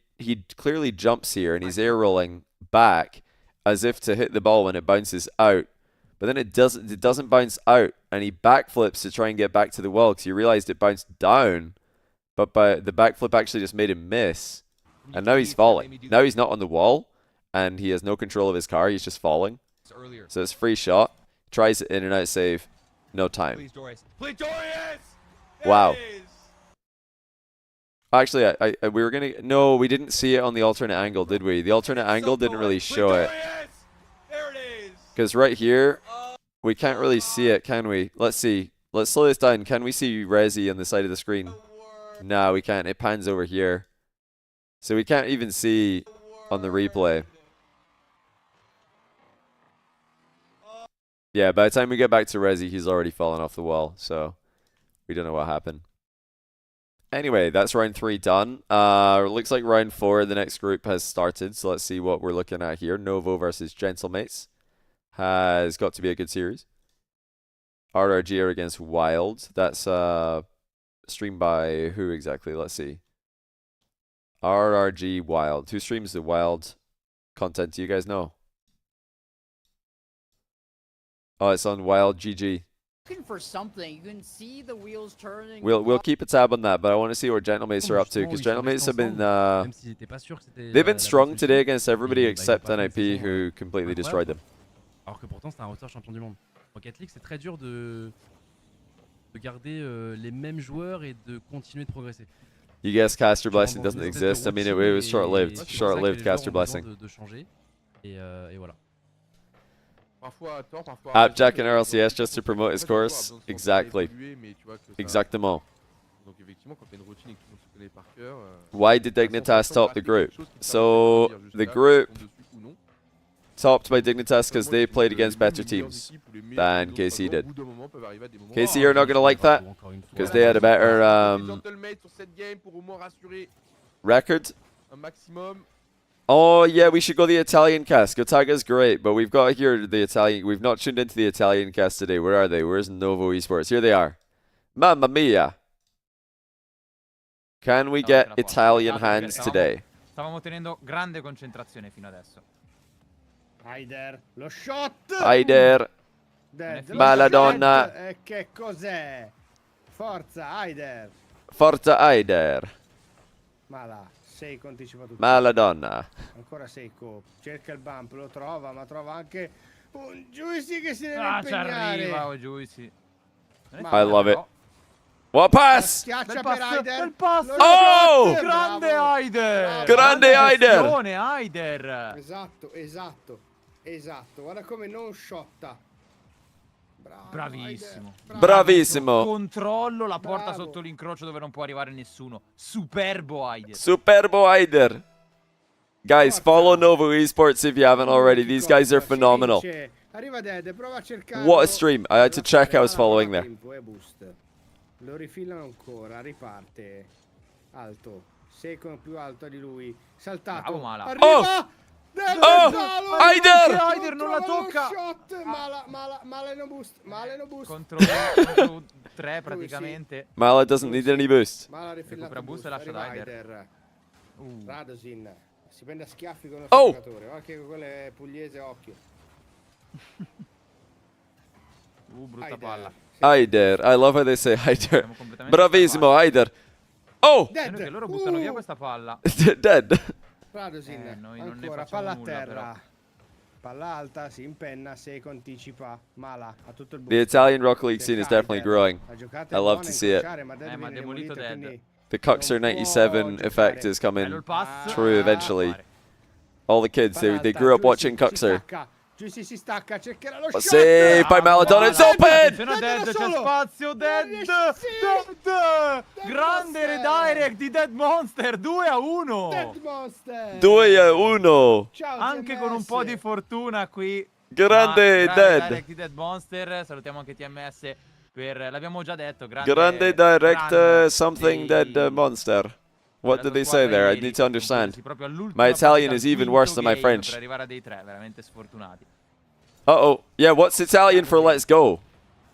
Speaker 1: clearly jumps here and he's air rolling back as if to hit the ball when it bounces out. But then it doesn't bounce out, and he backflips to try and get back to the wall because he realized it bounced down. But the backflip actually just made him miss. And now he's falling. Now he's not on the wall, and he has no control of his car. He's just falling.
Speaker 3: Earlier.
Speaker 1: So it's free shot. Tries it in and out save. No time.
Speaker 3: Please, Doris. Please, Doris!
Speaker 1: Wow.
Speaker 3: There it is.
Speaker 1: Actually, we were gonna. No, we didn't see it on the alternate angle, did we? The alternate angle didn't really show it.
Speaker 3: There it is.
Speaker 1: Because right here, we can't really see it, can we? Let's see. Let's slow this down. Can we see Rezzy on the side of the screen? No, we can't. It pans over here. So we can't even see on the replay. Yeah, by the time we get back to Resi, he's already fallen off the wall, so we don't know what happened. Anyway, that's round 3 done. Looks like round 4, the next group has started, so let's see what we're looking at here. Novo versus Gentlemates has got to be a good series. RRG are against Wild. That's streamed by who exactly? Let's see. RRG Wild. Who streams the Wild content? Do you guys know? Oh, it's on Wild GG.
Speaker 9: Looking for something. You can see the wheels turning.
Speaker 1: We'll keep a tab on that, but I want to see what Gentlemates are up to, because Gentlemates have been they've been strong today against everybody except NIP, who completely destroyed them.
Speaker 5: Alors que pourtant c'est un roster champion du monde. Rocket League c'est très dur de garder les mêmes joueurs et de continuer de progresser.
Speaker 1: You guess Caster Blessing doesn't exist. I mean, it was short-lived. Short-lived Caster Blessing.
Speaker 5: Et voilà.
Speaker 1: Appjack and RLCS just to promote his course. Exactly. Exactement. Why did Dignitas top the group? So the group topped by Dignitas because they played against better teams than KC did. KC are not going to like that because they had a better record. Oh yeah, we should go the Italian cast. Gotaga's great, but we've got here the Italian. We've not tuned into the Italian cast today. Where are they? Where's Novo Esports? Here they are. Mamma mia! Can we get Italian hands today?
Speaker 10: Stavamo tenendo grande concentrazione fino adesso.
Speaker 9: Haider, lo shot!
Speaker 1: Haider! Maladonna!
Speaker 9: Che cos'è? Forza, Haider!
Speaker 1: Forza Haider!
Speaker 9: Mala, Seiko anticipa tutto.
Speaker 1: Maladonna!
Speaker 9: Ancora Seiko, cerca il bump, lo trova, ma trova anche un Juicy che si deve
Speaker 10: impegnare.
Speaker 9: Arriva,
Speaker 10: Juicy.
Speaker 1: I love it. What pass?
Speaker 9: Schiaccia per Haider.
Speaker 1: Oh!
Speaker 10: Grande Haider!
Speaker 1: Grande Haider!
Speaker 10: Haider!
Speaker 9: Esatto, guarda come non shotta. Bravo,
Speaker 10: Bravissimo.
Speaker 9: Haider.
Speaker 1: Bravissimo.
Speaker 10: Controllo, la porta sotto l'incrocio dove non può arrivare nessuno. Superbo Haider.
Speaker 1: Superbo Haider. Guys, follow Novo Esports if you haven't already. These guys are phenomenal.
Speaker 9: Arriva Dead, prova a cercare.
Speaker 1: What a stream. I had to check I was following there.
Speaker 9: Lo rifilano ancora, riparte. Alto. Seiko più alto di lui. Saltato.
Speaker 10: Bravo, Mala.
Speaker 9: Arriva!
Speaker 1: Oh! Haider!
Speaker 10: Haider non la tocca!
Speaker 9: Shot. Mala no boost.
Speaker 10: Contro 3 praticamente.
Speaker 1: Mala doesn't need any boost.
Speaker 9: Mala
Speaker 10: recupera boost e lascia Haider.
Speaker 9: Radosin. Si prende a schiaffi con
Speaker 1: Oh!
Speaker 9: giocatore. Guarda che quello è pugliese, occhio.
Speaker 10: Brutta palla.
Speaker 1: Haider. I love how they say Haider. Bravissimo Haider. Oh!
Speaker 10: Che loro buttano via questa palla.
Speaker 1: Dead.
Speaker 9: Radosin.
Speaker 10: Noi non ne
Speaker 9: ancora
Speaker 10: facciamo
Speaker 9: palla a
Speaker 10: nulla,
Speaker 9: terra.
Speaker 10: però.
Speaker 9: Palla alta, si impenna, Seiko anticipa. Mala, ha tutto il boost.
Speaker 1: The Italian Rocket League scene is definitely growing. I love to see it.
Speaker 10: Ma demolito Dead.
Speaker 1: The Cuxer 97 effect is coming true eventually. All the kids, they grew up watching Cuxer.
Speaker 9: Giussi si stacca, cercherà lo shot.
Speaker 1: Save by Maladonna, it's open!
Speaker 10: Dead, c'è spazio, Dead! Grande redirect di Dead Monster, 2-1!
Speaker 9: Dead Monster!
Speaker 1: 2-1!
Speaker 9: Ciao,
Speaker 10: Anche con un po' di fortuna qui.
Speaker 1: Grande Dead!
Speaker 10: Direct di Dead Monster, salutiamo anche TMS per, l'abbiamo già detto,
Speaker 1: Grande direct something Dead Monster. What did they say there? I need to understand. My Italian is even worse than my French.
Speaker 10: Per arrivare a dei 3, veramente sfortunati.
Speaker 1: Uh-oh. Yeah, what's Italian for let's go?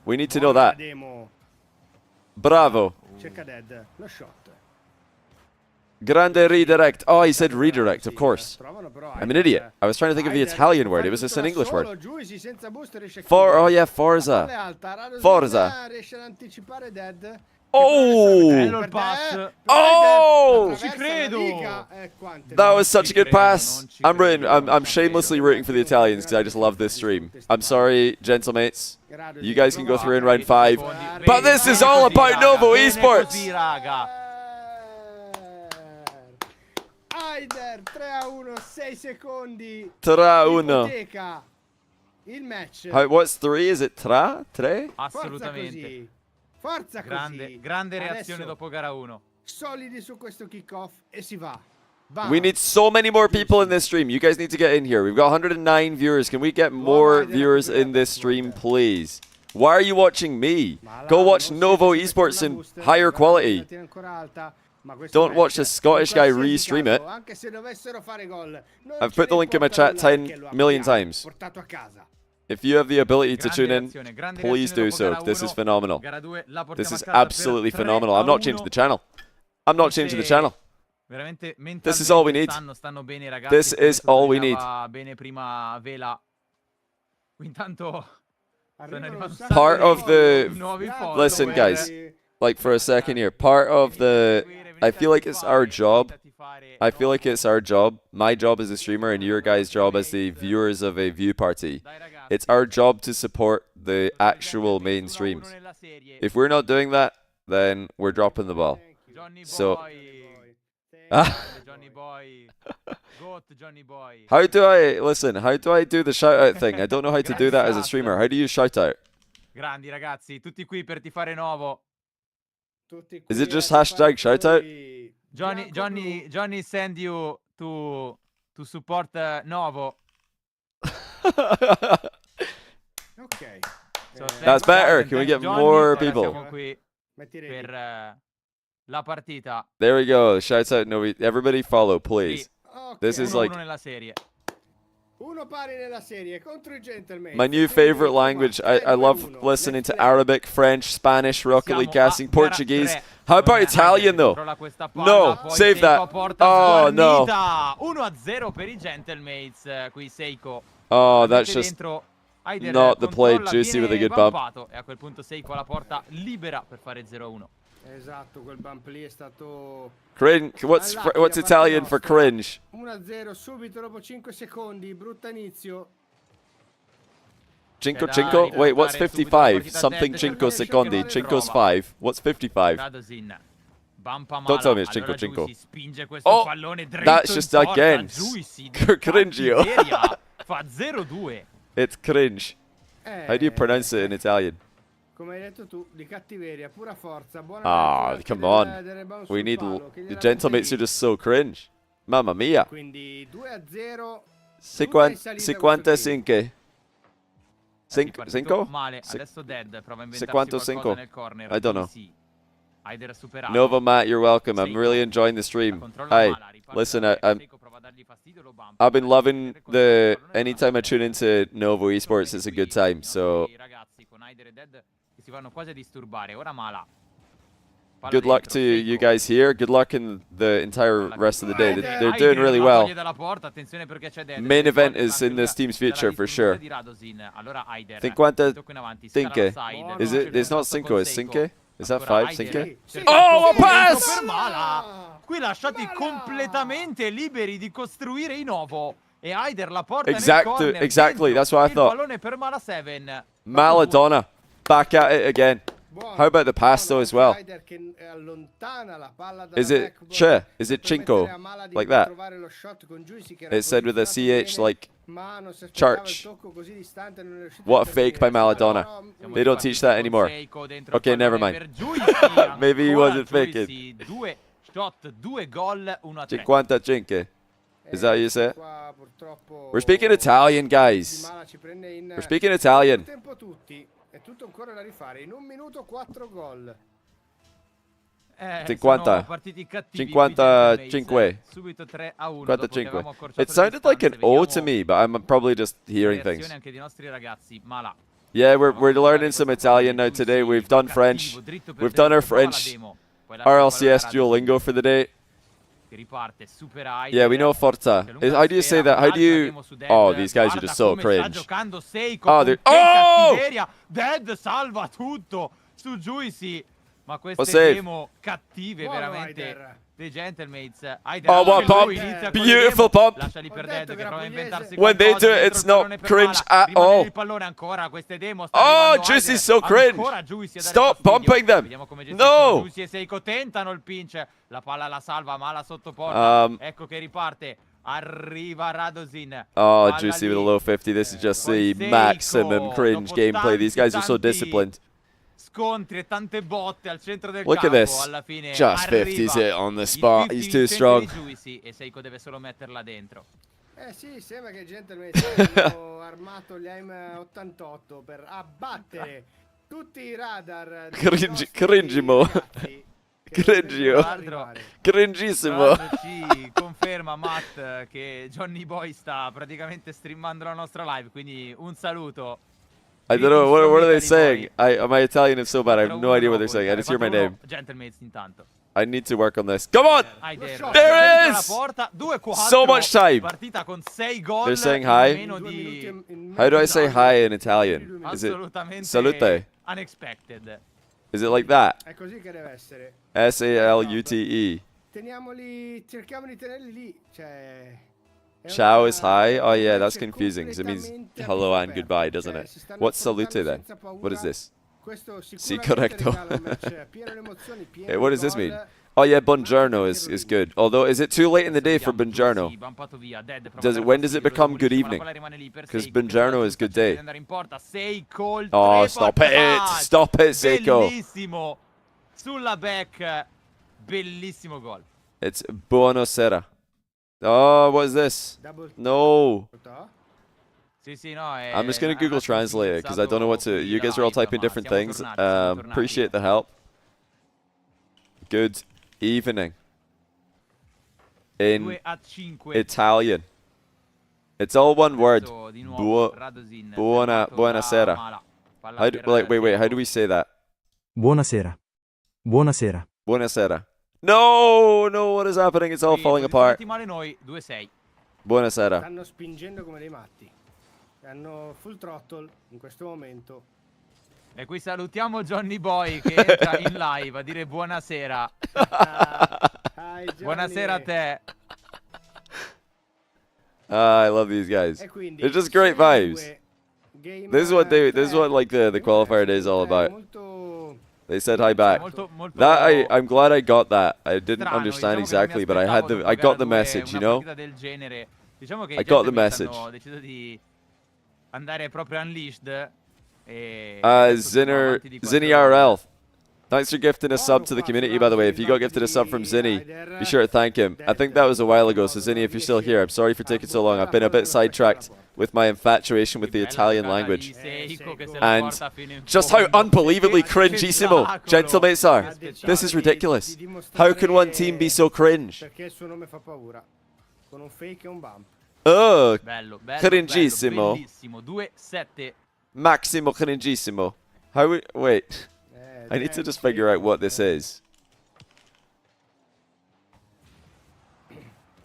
Speaker 1: We need to know that. Bravo.
Speaker 9: Cerca Dead, lo shot.
Speaker 1: Grande redirect. Oh, he said redirect, of course. I'm an idiot. I was trying to think of the Italian word. It was just an English word. Oh yeah, Forza. Forza. Oh! Oh!
Speaker 10: Ci credo!
Speaker 1: That was such a good pass. I'm shamelessly rooting for the Italians because I just love this stream. I'm sorry, gentlemates. You guys can go through in round 5. But this is all about Novo Esports.
Speaker 9: Haider 3-1, 6 secondi.
Speaker 1: 3-1.
Speaker 9: Il match.
Speaker 1: What's 3? Is it 3? 3?
Speaker 10: Assolutamente.
Speaker 9: Forza così.
Speaker 10: Grande reazione dopo gara 1.
Speaker 9: Solidi su questo kick-off e si va.
Speaker 1: We need so many more people in this stream. You guys need to get in here. We've got 109 viewers. Can we get more viewers in this stream, please? Why are you watching me? Go watch Novo Esports in higher quality. Don't watch a Scottish guy re-stream it. I've put the link in my chat 10 million times. If you have the ability to tune in, please do so. This is phenomenal. This is absolutely phenomenal. I'm not changing the channel. I'm not changing the channel. This is all we need. This is all we need. Part of the... Listen, guys. Like, for a second here. Part of the... I feel like it's our job. I feel like it's our job. My job as a streamer and your guys' job as the viewers of a view party. It's our job to support the actual main streams. If we're not doing that, then we're dropping the ball. So... How do I... Listen, how do I do the shout-out thing? I don't know how to do that as a streamer. How do you shout-out?
Speaker 10: Grandi ragazzi, tutti qui per tifare Novo.
Speaker 1: Is it just hashtag shout-out?
Speaker 10: Johnny send you to support Novo.
Speaker 9: Ok.
Speaker 1: That's better. Can we get more people?
Speaker 10: Per la partita.
Speaker 1: There we go. Shouts out. No, everybody follow, please. This is like my new favorite language. I love listening to Arabic, French, Spanish, Rocket League casting, Portuguese. How about Italian though? No, save that. Oh no.
Speaker 10: 1-0 per I Gentlemates qui Seiko.
Speaker 1: Oh, that's just not the play. Juicy with a good bump.
Speaker 10: E a quel punto Seiko la porta libera per fare 0-1.
Speaker 9: Esatto, quel bump lì è stato...
Speaker 1: Cringe. What's Italian for cringe?
Speaker 9: 1-0 subito dopo 5 secondi, brutto inizio.
Speaker 1: Cinco cinco? Wait, what's 55? Something cinco secondi. Cinco's 5. What's 55? Don't tell me it's cinco cinco. Oh, that's just again cringy. It's cringe. How do you pronounce it in Italian?
Speaker 9: Come hai detto tu, di cattiveria, pura forza, buona
Speaker 1: come on. We need... The Gentlemates are just so cringe. Mamma mia.
Speaker 9: Quindi 2-0.
Speaker 1: 55. 5?
Speaker 10: Male. Adesso Dead prova a inventarsi
Speaker 1: 55.
Speaker 10: qualcosa nel corner.
Speaker 1: I don't know.
Speaker 10: Aider ha superato.
Speaker 1: Nova Matt, you're welcome. I'm really enjoying the stream. Hi. Listen, I've been loving the... Anytime I tune into Novo Esports, it's a good time. So... Good luck to you guys here. Good luck in the entire rest of the day. They're doing really well. Main event is in this team's future for sure. 55. Is it? It's not cinco, it's cinque? Is that 5? Cinque? Oh, a pass!
Speaker 10: Qui lasciati completamente liberi di costruire i Novo. E Aider la porta
Speaker 1: exactly, that's what I thought.
Speaker 10: Il pallone per Mala 7.
Speaker 1: Maladona. Back at it again. How about the pass though as well? Is it che? Is it cinco? Like that? It said with a CH like church. What a fake by Maladona. They don't teach that anymore. Okay, never mind. Maybe he wasn't faking. 55. Is that how you say it? We're speaking Italian, guys. We're speaking Italian.
Speaker 9: È tutto ancora da rifare. In 1 minuto 4 gol.
Speaker 1: 50. 55.
Speaker 10: Subito 3-1.
Speaker 1: 55. It sounded like an O to me, but I'm probably just hearing things. Yeah, we're learning some Italian now today. We've done French. We've done our French RLCS Duolingo for the day. Yeah, we know Forza. How do you say that? How do you... Oh, these guys are just so cringe. Oh, they're... Oh!
Speaker 10: Dead salva tutto su Juicy. Ma
Speaker 1: What
Speaker 10: queste
Speaker 1: save?
Speaker 10: demo cattive veramente dei Gentlemates.
Speaker 1: Oh, what pump! Beautiful pump!
Speaker 10: Lasciali per Dead che prova a inventarsi
Speaker 1: When they do it, it's not cringe at all.
Speaker 10: Il pallone ancora, queste demo
Speaker 1: Oh, Juicy's so cringe! Stop pumping them! No!
Speaker 10: Juicy e Seiko tentano il pinch. La palla la salva, Mala sotto porta. Ecco che riparte. Arriva Radosin.
Speaker 1: Oh, Juicy with a low 50. This is just the maximum cringe gameplay. These guys are so disciplined.
Speaker 10: scontri e tante botte al centro del
Speaker 1: Look at
Speaker 10: campo,
Speaker 1: this.
Speaker 10: alla fine
Speaker 1: Just
Speaker 10: arriva
Speaker 1: 50s it on the
Speaker 10: il
Speaker 1: spot.
Speaker 10: 50
Speaker 1: He's too
Speaker 10: vincente
Speaker 1: strong.
Speaker 10: di Juicy e Seiko deve solo metterla dentro.
Speaker 9: Sì, sembra che Gentleman hanno armato gli AIM-88 per abbattere tutti i radar.
Speaker 1: Cringimo. Cringio. Cringissimo.
Speaker 10: Ci conferma Matt che Johnny Boy sta praticamente streamando la nostra live, quindi un saluto.
Speaker 1: I don't know, what are they saying? My Italian is so bad, I have no idea what they're saying. I just hear my name.
Speaker 10: Gentlemen intanto.
Speaker 1: I need to work on this. Come on!
Speaker 10: Aider,
Speaker 1: There it is!
Speaker 10: porta, 2-4,
Speaker 1: So much time.
Speaker 10: partita con 6 gol.
Speaker 1: They're saying hi?
Speaker 10: Meno di...
Speaker 1: How do I say hi in Italian? Is it
Speaker 10: Assolutamente
Speaker 1: salute?
Speaker 10: unexpected.
Speaker 1: Is it like that?
Speaker 9: È così che deve essere.
Speaker 1: S-A-L-U-T-E.
Speaker 9: Teniamoli, cerchiamo di tenerli lì, cioè...
Speaker 1: Ciao is hi? Oh yeah, that's confusing because it means hello and goodbye, doesn't it? What's salute then? What is this? Si correcto. Hey, what does this mean? Oh yeah, buongiorno is good. Although, is it too late in the day for buongiorno? When does it become good evening? Because buongiorno is good day. Oh, stop it! Stop it, Seiko!
Speaker 10: Bellissimo! Sulla back, bellissimo gol.
Speaker 1: It's buonasera. Oh, what is this? No. I'm just gonna Google Translate it because I don't know what to. You guys are all typing different things. Appreciate the help. Good evening. In Italian. It's all one word. Buonasera. Wait. How do we say that?
Speaker 11: Buonasera. Buonasera.
Speaker 1: Buonasera. No, what is happening? It's all falling apart. Buonasera.
Speaker 9: Stanno spingendo come dei matti. Hanno full throttle in questo momento.
Speaker 10: E qui salutiamo Johnny Boy che entra in live a dire buonasera. Buonasera a te.
Speaker 1: I love these guys. They're just great vibes. This is what like the qualifier day is all about. They said hi back. That I'm glad I got that. I didn't understand exactly, but I got the message, you know? I got the message.
Speaker 10: Andare proprio unleashed.
Speaker 1: Zinny RL. Thanks for gifting a sub to the community, by the way. If you got gifted a sub from Zinny, be sure to thank him. I think that was a while ago, so Zinny, if you're still here, I'm sorry for taking so long. I've been a bit sidetracked with my infatuation with the Italian language. And just how unbelievably cringeissimo Gentlemates are. This is ridiculous. How can one team be so cringe? Oh, cringeissimo. Maximo cringeissimo. Wait. I need to just figure out what this is.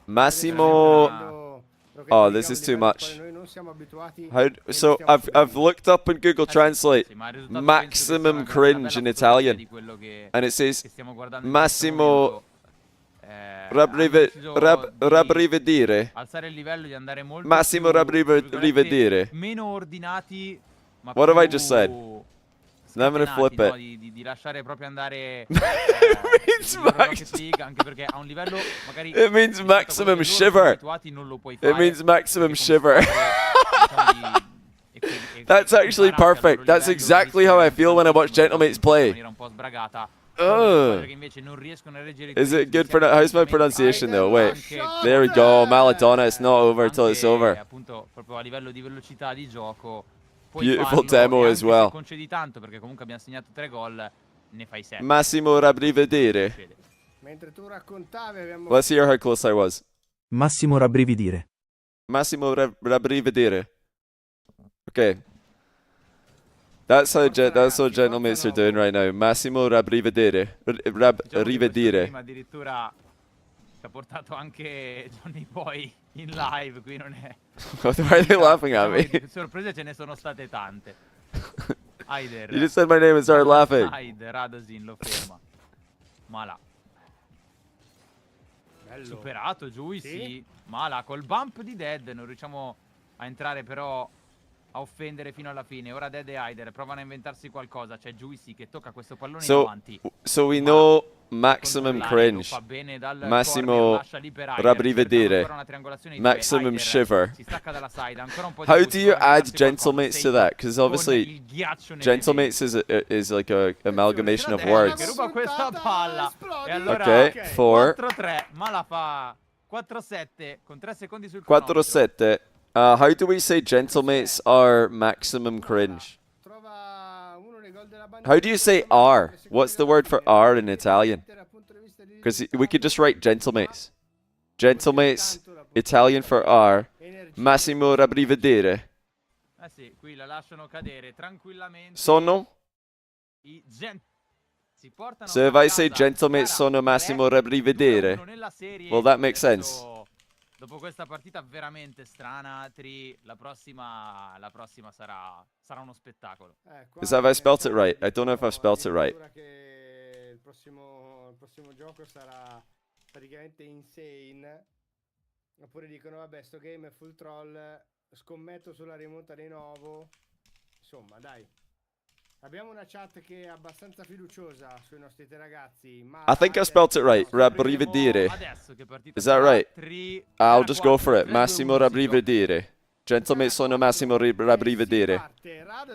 Speaker 1: Massimo. Oh, this is too much. So I've looked up in Google Translate maximum cringe in Italian, and it says Massimo rabbrividire. Massimo rabbrividire. What have I just said? Now I'm gonna flip it. It means maximum shiver. It means maximum shiver. That's actually perfect. That's exactly how I feel when I watch Gentlemates play. Is it good? How's my pronunciation though? Wait. There we go. Maladonna. It's not over till it's over. Beautiful demo as well. Massimo rabbrividire. Let's hear how close I was.
Speaker 11: Massimo rabbrividire.
Speaker 1: Massimo rabbrividire. Okay. That's how Gentlemates are doing right now. Massimo rabbrividire. Rivedire.
Speaker 10: Addirittura ci ha portato anche Johnny Boy in live, qui non è...
Speaker 1: Why are they laughing at me?
Speaker 10: Sorprese ce ne sono state tante. Aider.
Speaker 1: You just said my name and started laughing.
Speaker 10: Aider, Radosin lo ferma. Mala. Superato Juicy. Mala col bump di Dead. Non riusciamo a entrare però a offendere fino alla fine. Ora Dead e Aider provano a inventarsi qualcosa. C'è Juicy che tocca questo pallone in avanti.
Speaker 1: So we know maximum
Speaker 10: controllare,
Speaker 1: cringe,
Speaker 10: lo fa bene dal corner,
Speaker 1: massimo
Speaker 10: lascia lì per Hyder,
Speaker 1: rabbrividire,
Speaker 10: cercando ancora una triangolazione di
Speaker 1: maximum
Speaker 10: due. Hyder
Speaker 1: shiver.
Speaker 10: si stacca dalla side, ancora un po' di
Speaker 1: How
Speaker 10: boost,
Speaker 1: do you
Speaker 10: prova a
Speaker 1: add
Speaker 10: inventarsi qualcosa,
Speaker 1: gentlemates to
Speaker 10: Seiko
Speaker 1: that? Because
Speaker 10: con
Speaker 1: obviously
Speaker 10: il ghiaccio nelle
Speaker 1: gentlemates is like a amalgamation of words.
Speaker 10: Che ruba questa palla. E allora
Speaker 1: Ok, 4.
Speaker 10: 4-3, ma la fa 4-7 con 3 secondi sul cronometro.
Speaker 1: 4-7. How do we say gentlemates are maximum cringe? How do you say R? What's the word for R in Italian? Because we could just write gentlemates. Gentlemates, Italian for R. Massimo rabbrividire.
Speaker 10: Sì, qui la lasciano cadere tranquillamente.
Speaker 1: Sono?
Speaker 10: Si portano
Speaker 1: So if
Speaker 10: a
Speaker 1: I say
Speaker 10: casa
Speaker 1: gentlemates sono massimo rabbrividire,
Speaker 10: 2-1 nella serie.
Speaker 1: will that make sense?
Speaker 10: Dopo questa partita veramente strana, Tri, la prossima sarà uno spettacolo.
Speaker 1: Is that if I spelt it right? I don't know if I've spelt it right.
Speaker 9: Il prossimo gioco sarà praticamente insane. Oppure dicono vabbè, sto game è full troll, scommetto sulla rimonta di nuovo. Insomma, dai. Abbiamo una chat che è abbastanza fiduciosa sui nostri tre ragazzi. Ma
Speaker 1: I think I spelt it right. Rabbrividire. Is that right? I'll just go for it. Massimo rabbrividire. Gentlemates sono massimo rabbrividire.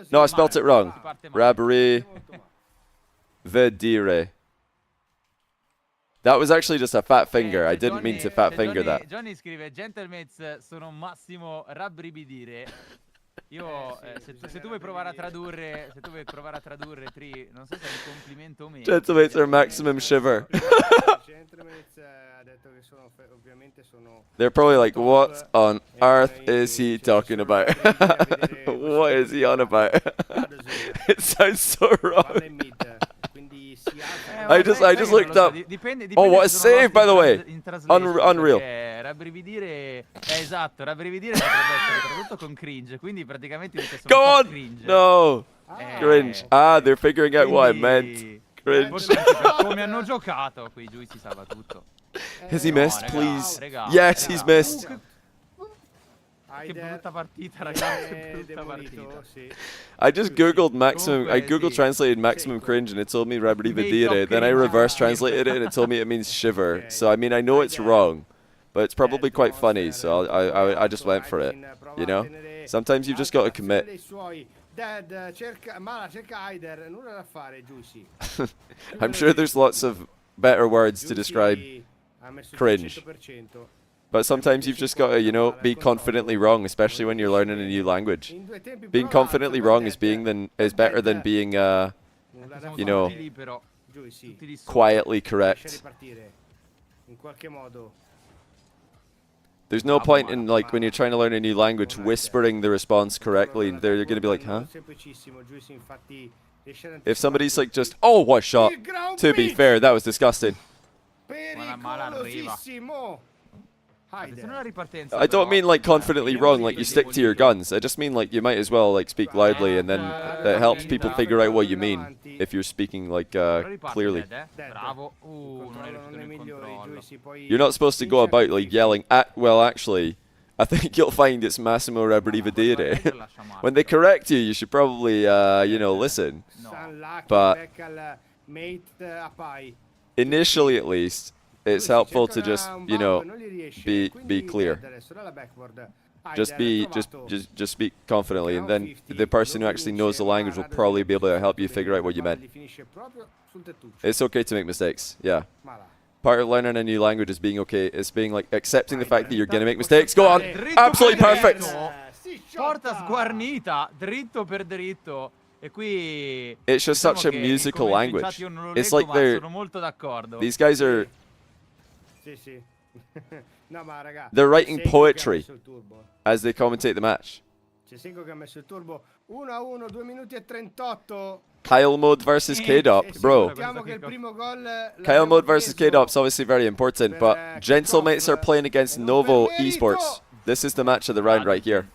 Speaker 1: No, I spelt it wrong. Rabbrividire. That was actually just a fat finger. I didn't mean to fat finger that.
Speaker 10: Johnny scrive gentlemates sono massimo rabbrividire. Io se tu vuoi provare a tradurre, Tri, non so se è un complimento o meno.
Speaker 1: Gentlemates are maximum shiver. They're probably like, what on earth is he talking about? What is he on about? It sounds so wrong. I just looked up. Oh, what a save, by the way. Unreal.
Speaker 10: Rabbrividire, esatto, rabbrividire potrebbe essere tradotto con cringe, quindi praticamente sono
Speaker 1: God,
Speaker 10: cringe.
Speaker 1: no. Cringe. Ah, they're figuring out what I meant. Cringe.
Speaker 10: Come hanno giocato, qui giù si salva tutto.
Speaker 1: Has he missed, please? Yes, he's missed.
Speaker 10: Che brutta partita, ragazzi, che brutta partita.
Speaker 1: I just googled maximum. I Google translated maximum cringe and it told me rabbrividire. Then I reverse translated it and it told me it means shiver. So I mean I know it's wrong, but it's probably quite funny. So I just went for it. You know, sometimes you've just got to commit. I'm sure there's lots of better words to describe cringe. But sometimes you've just got to, you know, be confidently wrong, especially when you're learning a new language. Being confidently wrong is better than being, you know, quietly correct. There's no point in, like, when you're trying to learn a new language, whispering the response correctly. They're going to be like, huh? If somebody's like just, oh, what shot? To be fair, that was disgusting. I don't mean like confidently wrong, like you stick to your guns. I just mean like you might as well like speak loudly, and then it helps people figure out what you mean if you're speaking like clearly. You're not supposed to go about like yelling at. Well, actually, I think you'll find it's Massimo rabbrividire. When they correct you, you should probably you know, listen. But initially, at least, it's helpful to just, you know, be clear. Just speak confidently, and then the person who actually knows the language will probably be able to help you figure out what you meant. It's okay to make mistakes, yeah. Part of learning a new language is being okay. It's being like accepting the fact that you're gonna make mistakes. Go on, absolutely perfect.
Speaker 10: Porta sguarnita, dritto per dritto. E qui
Speaker 1: it's just such a musical language. It's like they're. These guys are. They're writing poetry as they commentate the match. Kyle mode versus K-Dop, bro. Kyle mode versus K-Dop's obviously very important, but Gentlemates are playing against Novo Esports. This is the match of the round right here.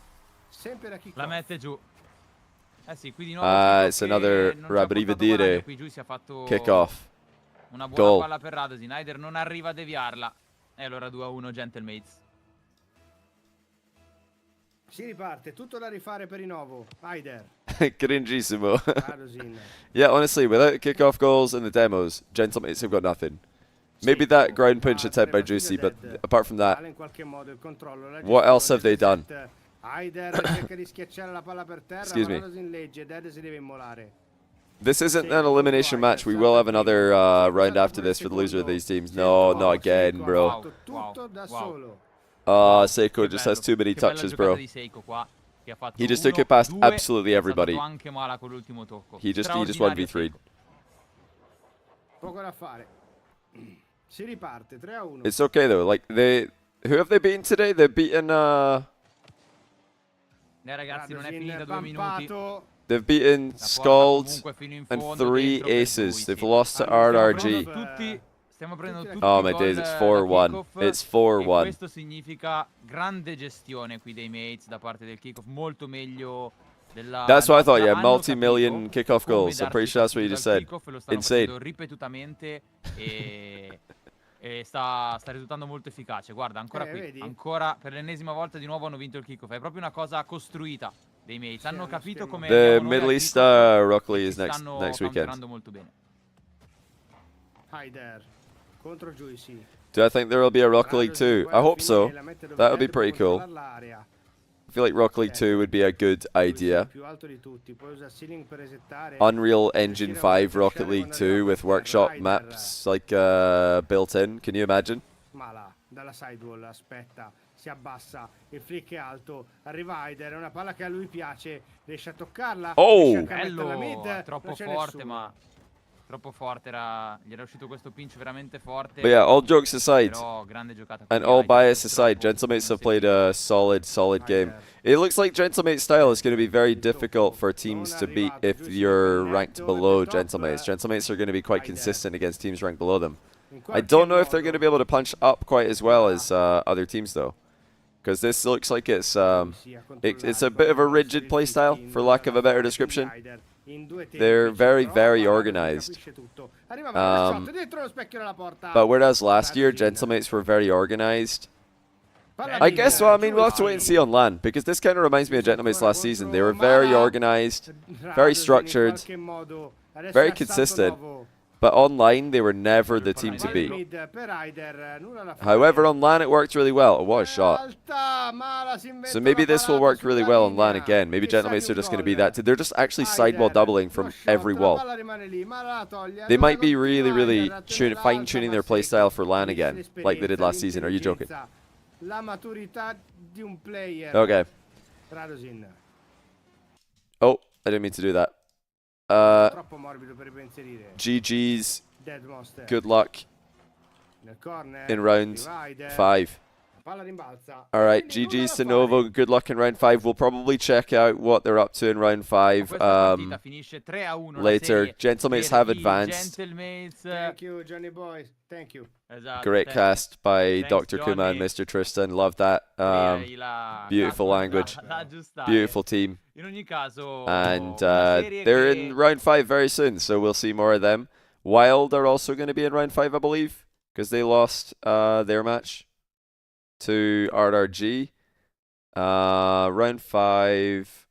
Speaker 10: La mette giù.
Speaker 1: It's another rabbrividire kickoff.
Speaker 10: Una buona
Speaker 1: Goal.
Speaker 10: palla per Radosin. Hyder non arriva a deviarla. E allora 2-1 Gentlemates.
Speaker 9: Si riparte, tutto da rifare per Inovo. Haider,
Speaker 1: Cringeissimo.
Speaker 9: Radosin.
Speaker 1: Yeah, honestly, without kickoff goals and the demos, Gentlemates have got nothing. Maybe that ground punch attempt by Juicy, but apart from that,
Speaker 9: Vale in qualche modo il controllo, la
Speaker 1: what else have they
Speaker 9: gestione.
Speaker 1: done?
Speaker 9: Haider cerca di schiacciare la palla per terra,
Speaker 1: Excuse
Speaker 9: ma
Speaker 1: me.
Speaker 9: Radosin legge, Dead si deve immolare.
Speaker 1: This isn't an elimination match. We will have another round after this for the loser of these teams. No, not again, bro.
Speaker 9: Tutto da solo.
Speaker 1: Seiko just has too many
Speaker 10: Che bella
Speaker 1: touches,
Speaker 10: giocata
Speaker 1: bro.
Speaker 10: di Seiko qua, che ha fatto
Speaker 1: He just took
Speaker 10: uno,
Speaker 1: it past
Speaker 10: due,
Speaker 1: absolutely
Speaker 10: e ha
Speaker 1: everybody.
Speaker 10: salvato anche Mala con l'ultimo tocco.
Speaker 1: He just
Speaker 10: Straordinario
Speaker 1: 1v3'd.
Speaker 10: Seiko.
Speaker 9: Poco da fare. Si riparte 3-1.
Speaker 1: It's okay though. Like who have they beaten today? They've beaten
Speaker 10: Ragazzi, non è finita 2 minuti.
Speaker 1: they've beaten Scald and 3 aces. They've lost to RRG.
Speaker 10: Stiamo prendendo tutti
Speaker 1: Oh
Speaker 10: i
Speaker 1: my
Speaker 10: gol
Speaker 1: days, it's
Speaker 10: da
Speaker 1: 4-1.
Speaker 10: kickoff,
Speaker 1: It's
Speaker 10: e
Speaker 1: 4-1.
Speaker 10: questo significa grande gestione qui dei mates da parte del kickoff, molto meglio della
Speaker 1: That's what I thought, yeah,
Speaker 10: hanno
Speaker 1: multi-million
Speaker 10: capito
Speaker 1: kickoff
Speaker 10: come
Speaker 1: goals. I'm pretty
Speaker 10: darsi
Speaker 1: sure that's what you
Speaker 10: fastidio
Speaker 1: just
Speaker 10: al
Speaker 1: said.
Speaker 10: kickoff, lo stanno
Speaker 1: Insane.
Speaker 10: facendo ripetutamente e sta risultando molto efficace. Guarda, ancora qui,
Speaker 9: vedi?
Speaker 10: ancora per l'ennesima volta di nuovo hanno vinto il kickoff. È proprio una cosa costruita dei mates, hanno capito come
Speaker 1: The
Speaker 10: andiamo noi al
Speaker 1: Middle East
Speaker 10: kickoff
Speaker 1: Rock
Speaker 10: e
Speaker 1: League
Speaker 10: ci
Speaker 1: is next
Speaker 10: stanno
Speaker 1: weekend.
Speaker 10: counterando molto bene.
Speaker 9: Haider contro Juicy.
Speaker 1: Do I think there will be a Rock League 2? I hope so. That would be pretty cool. I feel like Rock League 2 would be a good idea. Unreal Engine 5 Rocket League 2 with workshop maps like built in. Can you imagine?
Speaker 9: Mala dalla sidewall, aspetta, si abbassa, il flick è alto, arriva Haider, è una palla che a lui piace, riesce a toccarla.
Speaker 1: Oh!
Speaker 9: riesce anche a metterla mid,
Speaker 10: Troppo
Speaker 9: non c'è
Speaker 10: forte,
Speaker 9: nessuno.
Speaker 10: ma troppo forte gli era uscito questo pinch veramente forte.
Speaker 1: But yeah, all jokes aside,
Speaker 10: Però grande giocata
Speaker 1: and
Speaker 10: qui,
Speaker 1: all
Speaker 10: Haider,
Speaker 1: bias aside,
Speaker 10: purtroppo
Speaker 1: Gentlemates
Speaker 10: non
Speaker 1: have
Speaker 10: si
Speaker 1: played a solid game. It looks like Gentlemates style is going to be very difficult for teams to beat if you're ranked below Gentlemates. Gentlemates are going to be quite consistent against teams ranked below them. I don't know if they're going to be able to punch up quite as well as other teams though, because this looks like it's a bit of a rigid playstyle, for lack of a better description. They're very organized. But whereas last year Gentlemates were very organized, I guess, well, I mean, we'll have to wait and see on LAN, because this kind of reminds me of Gentlemates last season. They were very organized, very structured, very consistent, but online they were never the team to beat. However, on LAN it worked really well. What a shot. So maybe this will work really well on LAN again. Maybe Gentlemates are just going to be that. They're just actually sidewall doubling from every wall. They might be really fine-tuning their playstyle for LAN again, like they did last season. Are you joking? Okay. Oh, I didn't mean to do that. GG's. Good luck in round 5. Alright, GG's to Novo. Good luck in round 5. We'll probably check out what they're up to in round 5 later. Gentlemates have advanced.
Speaker 9: Thank you, Johnny boys. Thank you.
Speaker 1: Great cast by Dr. Kuma and Mr. Tristan. Love that. Beautiful language. Beautiful team. And they're in round 5 very soon, so we'll see more of them. Wild are also going to be in round 5, I believe, because they lost their match to RRG. Round 5,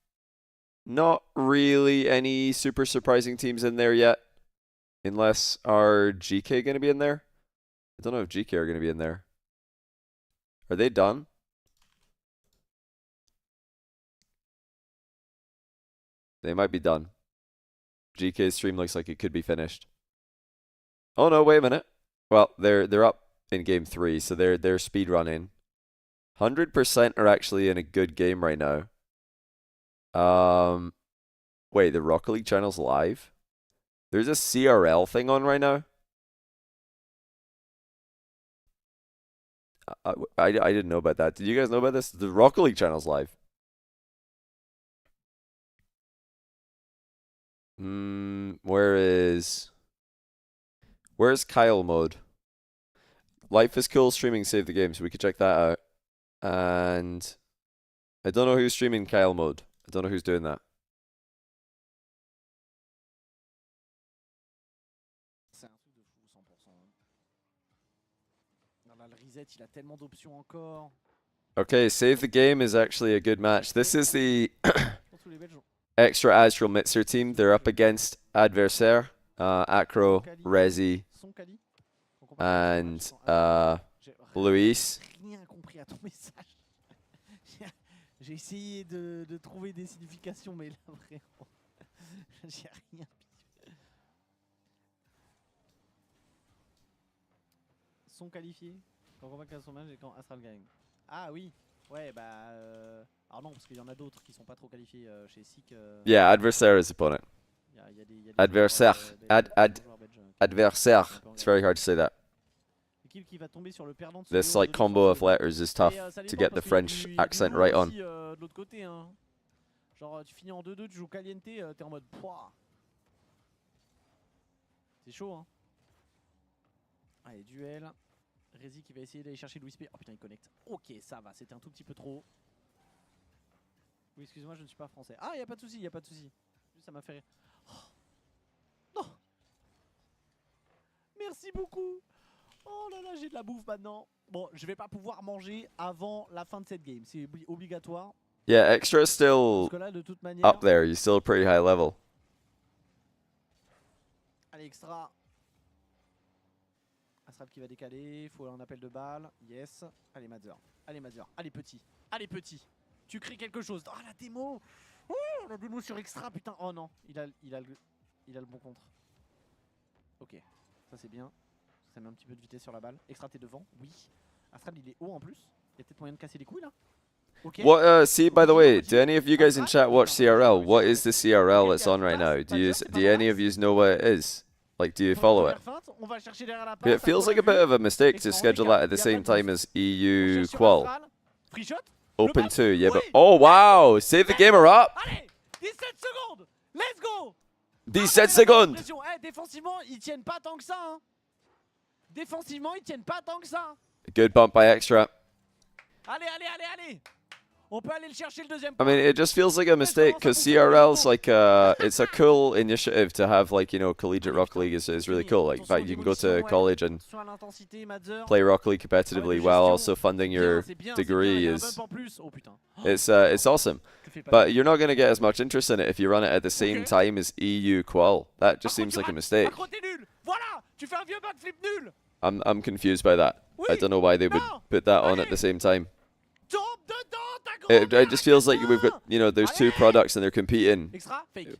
Speaker 1: not really any super surprising teams in there yet, unless are GK going to be in there? I don't know if GK are going to be in there. Are they done? They might be done. GK's stream looks like it could be finished. Oh no, wait a minute. Well, they're up in game 3, so they're speed running. 100% are actually in a good game right now. Wait, the Rocket League channel's live? There's a CRL thing on right now? I didn't know about that. Did you guys know about this? The Rocket League channel's live. Where's Kyle mode? Life is cool streaming save the game, so we could check that out. And I don't know who's streaming Kyle mode. I don't know who's doing that.
Speaker 12: C'est un truc de fou, 100%. Dans la reset, il a tellement d'options encore.
Speaker 1: Okay, Save the Game is actually a good match. This is the
Speaker 12: Pour tous les Belges.
Speaker 1: extra Astral Mitzer team. They're up against Adversaire, Acro, Rezi,
Speaker 12: Son Kali. Donc on part
Speaker 1: and
Speaker 12: sur un match. J'ai
Speaker 1: Luis.
Speaker 12: rien compris à ton message. J'ai essayé de trouver des significations, mais là vraiment, j'ai rien. Sont qualifiés quand on va qu'à son match et quand Astral gagne. Ah oui, ouais bah alors non parce qu'il y en a d'autres qui sont pas trop qualifiés chez SIC.
Speaker 1: Yeah, Adversaire is opponent.
Speaker 12: Y a des
Speaker 1: Adversaire.
Speaker 12: joueurs belges,
Speaker 1: Adversaire. It's very hard to say that.
Speaker 12: L'équipe qui va tomber sur le perdant de ce
Speaker 1: This
Speaker 12: duo
Speaker 1: like
Speaker 12: de
Speaker 1: combo of
Speaker 12: défense.
Speaker 1: letters is tough
Speaker 12: Ça
Speaker 1: to
Speaker 12: dépend
Speaker 1: get the
Speaker 12: parce qu'il y a
Speaker 1: French
Speaker 12: du- y a du
Speaker 1: accent
Speaker 12: lourd
Speaker 1: right on.
Speaker 12: aussi, de l'autre côté, hein. Genre tu finis en 2-2, tu joues caliente, t'es en mode pouah. C'est chaud hein. Allez, duel. Rezi qui va essayer d'aller chercher Louis P. Oh putain, il connecte. Ok, ça va, c'était un tout petit peu trop. Oui, excuse-moi, je ne suis pas français. Ah, y a pas de souci, y a pas de souci. Juste, ça m'a fait rire. Oh. Non. Merci beaucoup. Oh là là, j'ai de la bouffe maintenant. Bon, je vais pas pouvoir manger avant la fin de cette game. C'est obligatoire.
Speaker 1: Yeah, Extra is
Speaker 12: Parce
Speaker 1: still
Speaker 12: que là, de toute manière.
Speaker 1: up there. He's still a pretty high level.
Speaker 12: Allez, extra. Astral qui va décaler. Il faut un appel de balle. Yes. Allez, Mazur. Allez, Mazur. Allez, petit. Allez, petit. Tu crées quelque chose. Ah, la démo. Oh, la démo sur extra, putain. Oh non. Il a le bon contre. Ok. Ça, c'est bien. Ça met un petit peu de vitesse sur la balle. Extra, t'es devant. Oui. Astral, il est haut en plus. Il y a peut-être moyen de casser les couilles là. Ok.
Speaker 1: What? See, by the way, do any of you guys in chat watch CRL? What is the CRL that's on right now? Do any of you know what it is? Like, do you follow it?
Speaker 12: On va chercher derrière la
Speaker 1: It
Speaker 12: passe,
Speaker 1: feels like a bit of a mistake to schedule that at the same time as EU Qual.
Speaker 12: Free shot.
Speaker 1: Open 2, yeah, but oh wow, save the game are up.
Speaker 12: Allez, 17 secondes. Let's go.
Speaker 1: 17 secondes.
Speaker 12: Eh, défensivement, ils tiennent pas tant que ça. Hein. Défensivement, ils tiennent pas tant que ça.
Speaker 1: Good bump by Extra.
Speaker 12: Allez, allez, allez, allez. On peut aller le chercher le deuxième.
Speaker 1: I mean, it just feels like a mistake because CRL's like it's a cool initiative to have, like, you know, collegiate Rocket League is really cool. Like, in fact, you can go to college and play Rocket League competitively while also funding your degree. It's awesome, but you're not gonna get as much interest in it if you run it at the same time as EU Qual. That just seems like a mistake. I'm confused by that. I don't know why they would put that on at the same time. It just feels like we've got, you know, there's two products and they're competing,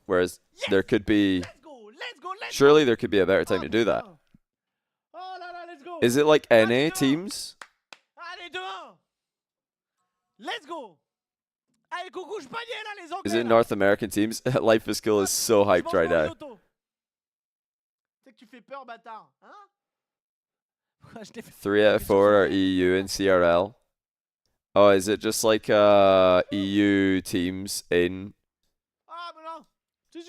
Speaker 1: whereas there could be, surely there could be a better time to do that. Is it like NA teams? Is it North American teams? Life is Cool is so hyped right now. 3 out of 4 are EU and CRL. Oh, is it just like EU teams in,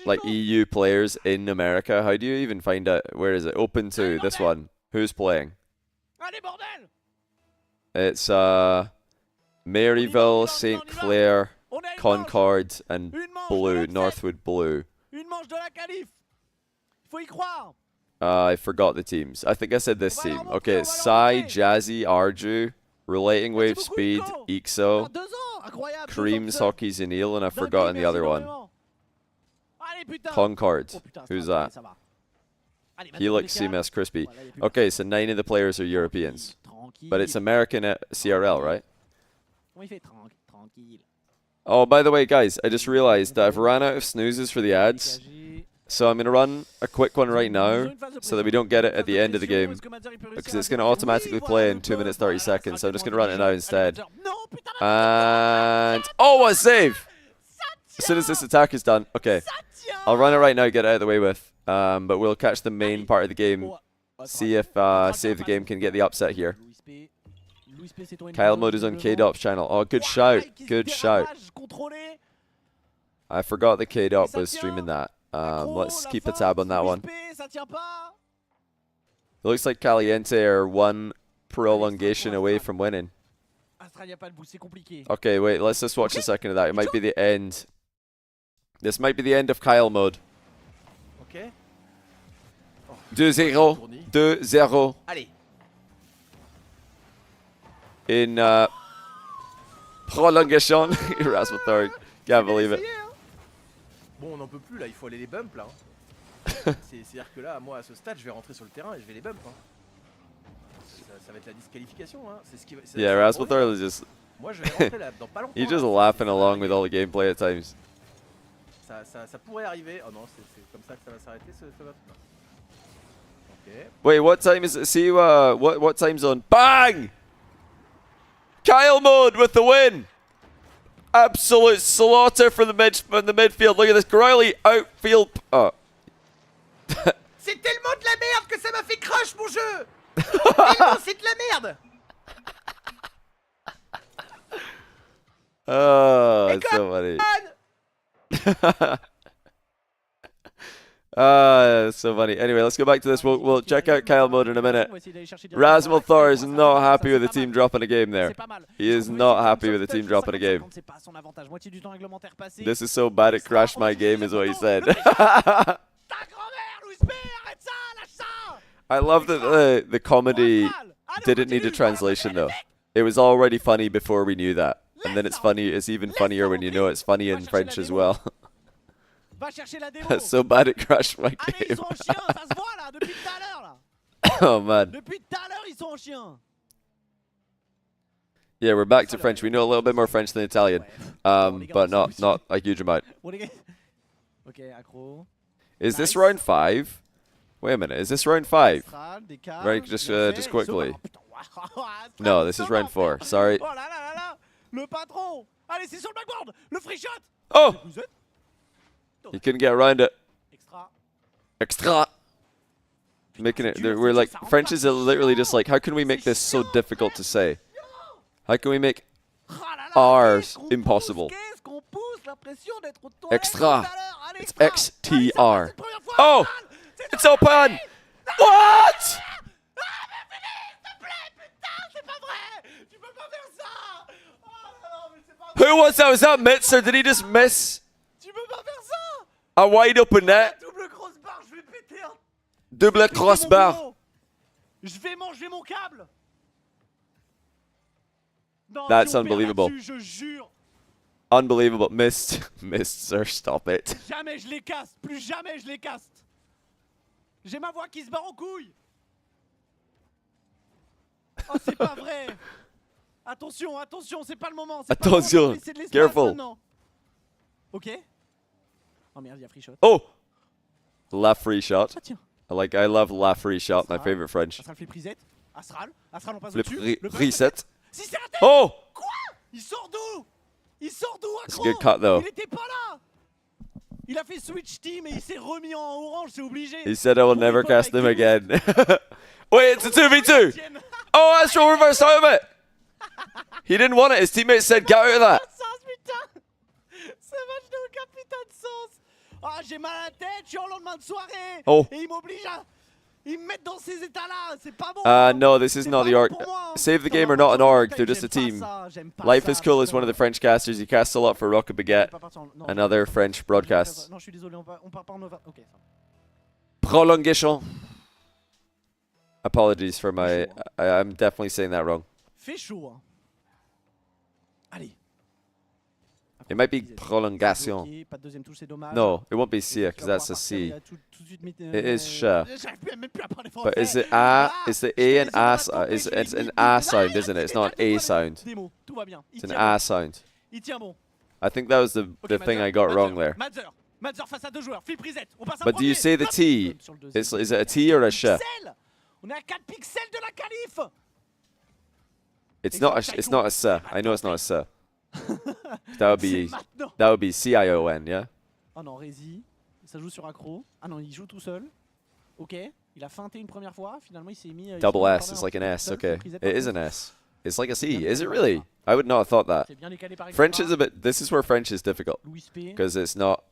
Speaker 1: like EU players in America? How do you even find out? Where is it? Open to this one. Who's playing? It's Maryville, St. Clair, Concord, and Blue, Northwood Blue. I forgot the teams. I think I said this team. Okay, it's Psy, Jazzy, Arju, Relating Wave Speed, Ixo, Creams, Hockey, Zenil, and I've forgotten the other one. Concord. Who's that? Helix, CMS, Crispy. Okay, so 9 of the players are Europeans. But it's American at CRL, right? Oh, by the way, guys, I just realized that I've run out of snoozes for the ads. So I'm going to run a quick one right now so that we don't get it at the end of the game, because it's going to automatically play in 2 minutes 30 seconds. So I'm just going to run it now instead. And oh, what a save! As soon as this attack is done. Okay, I'll run it right now, get it out of the way with. But we'll catch the main part of the game. See if Save the Game can get the upset here. Kyle Mode is on K-Dop's channel. Oh, good shout. Good shout. I forgot that K-Dop was streaming that. Let's keep a tab on that one. It looks like Caliente are 1 prolongation away from winning. Okay, wait, let's just watch a second of that. It might be the end. This might be the end of Kyle Mode. 2-0. 2-0. In Prolongation. Rasmussen. Can't believe it.
Speaker 12: Bon, on n'en peut plus là, il faut aller les bump là. C'est-à-dire que là, moi à ce stade, je vais rentrer sur le terrain et je vais les bump. Ça va être la disqualification. C'est ce qui va.
Speaker 1: Yeah, Rasmussen is just.
Speaker 12: Moi, je vais rentrer là dans pas longtemps.
Speaker 1: He's just laughing along with all the gameplay at times.
Speaker 12: Ça pourrait arriver. Oh non, c'est comme ça que ça va s'arrêter ce vote. Ok.
Speaker 1: Wait, what time is it? See, what time zone? Bang! Kyle mode with the win. Absolute slaughter from the midfield. Look at this, Groyley outfield. Oh.
Speaker 12: C'est tellement de la merde que ça m'a fait crush mon jeu. Tellement c'est de la merde.
Speaker 1: Oh, it's so funny. It's so funny. Anyway, let's go back to this. We'll check out Kyle mode in a minute. Rasmussen Thor is not happy with the team dropping a game there. He is not happy with the team dropping a game. This is so bad it crashed my game is what he said. I love that the comedy didn't need a translation though. It was already funny before we knew that. And then it's even funnier when you know it's funny in French as well. That's so bad it crashed my game. Oh man. Yeah, we're back to French. We know a little bit more French than Italian, but not a huge amount. Is this round 5? Wait a minute. Is this round 5? Right, just quickly. No, this is round 4. Sorry. Oh! You couldn't get around it. Extra. Making it. We're like, French is literally just like, how can we make this so difficult to say? How can we make R's impossible? Extra. It's XTR. Oh! It's open! What? Who was that? Was that Mitz or did he just miss a wide open net? Double crossbar. That's unbelievable. Unbelievable. Missed, sir. Stop it.
Speaker 12: Jamais je les casse. Plus jamais je les casse. J'ai ma voix qui se barre en couille. Oh, c'est pas vrai. Attention, attention, c'est pas le moment.
Speaker 1: Attention. Careful.
Speaker 12: Ok. Oh merde, il y a free shot.
Speaker 1: Oh! La free shot.
Speaker 12: Ah, tiens.
Speaker 1: I love la free shot, my favorite French.
Speaker 12: Astral flip reset. Astral on passe
Speaker 1: Flip
Speaker 12: au-dessus.
Speaker 1: reset.
Speaker 12: Si c'est raté.
Speaker 1: Oh!
Speaker 12: Quoi? Il sort d'où?
Speaker 1: It's a good cut though.
Speaker 12: Il était pas là. Il a fait switch team et il s'est remis en orange, c'est obligé.
Speaker 1: He said I will never cast him again. Wait, it's a 2v2. Oh, Astral reversed out of it. He didn't want it. His teammates said get out of that.
Speaker 12: Ce match n'a aucun putain de sens. Ah, j'ai mal à la tête, je suis en lendemain de soirée.
Speaker 1: Oh.
Speaker 12: Et il m'oblige à... Ils me mettent dans ces états-là, c'est pas bon.
Speaker 1: No, this is not the org. Save the Game are not an org, they're just a team. Life is Cool is one of the French casters. He casts a lot for Rocket Baguette and other French broadcasts.
Speaker 12: Non, je suis désolé, on part pas en Nova. Ok.
Speaker 1: Prolongation. Apologies for my... I'm definitely saying that wrong.
Speaker 12: Fait chaud. Allez.
Speaker 1: It might be prolongation. No, it won't be C because that's a C. It is sh. But is it a? Is the A an A? It's an A sound, isn't it? It's not an A sound. It's an A sound. I think that was the thing I got wrong there. But do you say the T? Is it a T or a sh? It's not a S. I know it's not a S. That would be CION, yeah?
Speaker 12: Oh non, Rézi, ça joue sur accro. Ah non, il joue tout seul. Ok, il a feinté une première fois, finalement il s'est mis...
Speaker 1: Double S, it's like an S, okay. It is an S. It's like a C, is it really? I would not have thought that. French is a bit... This is where French is difficult. Because it's not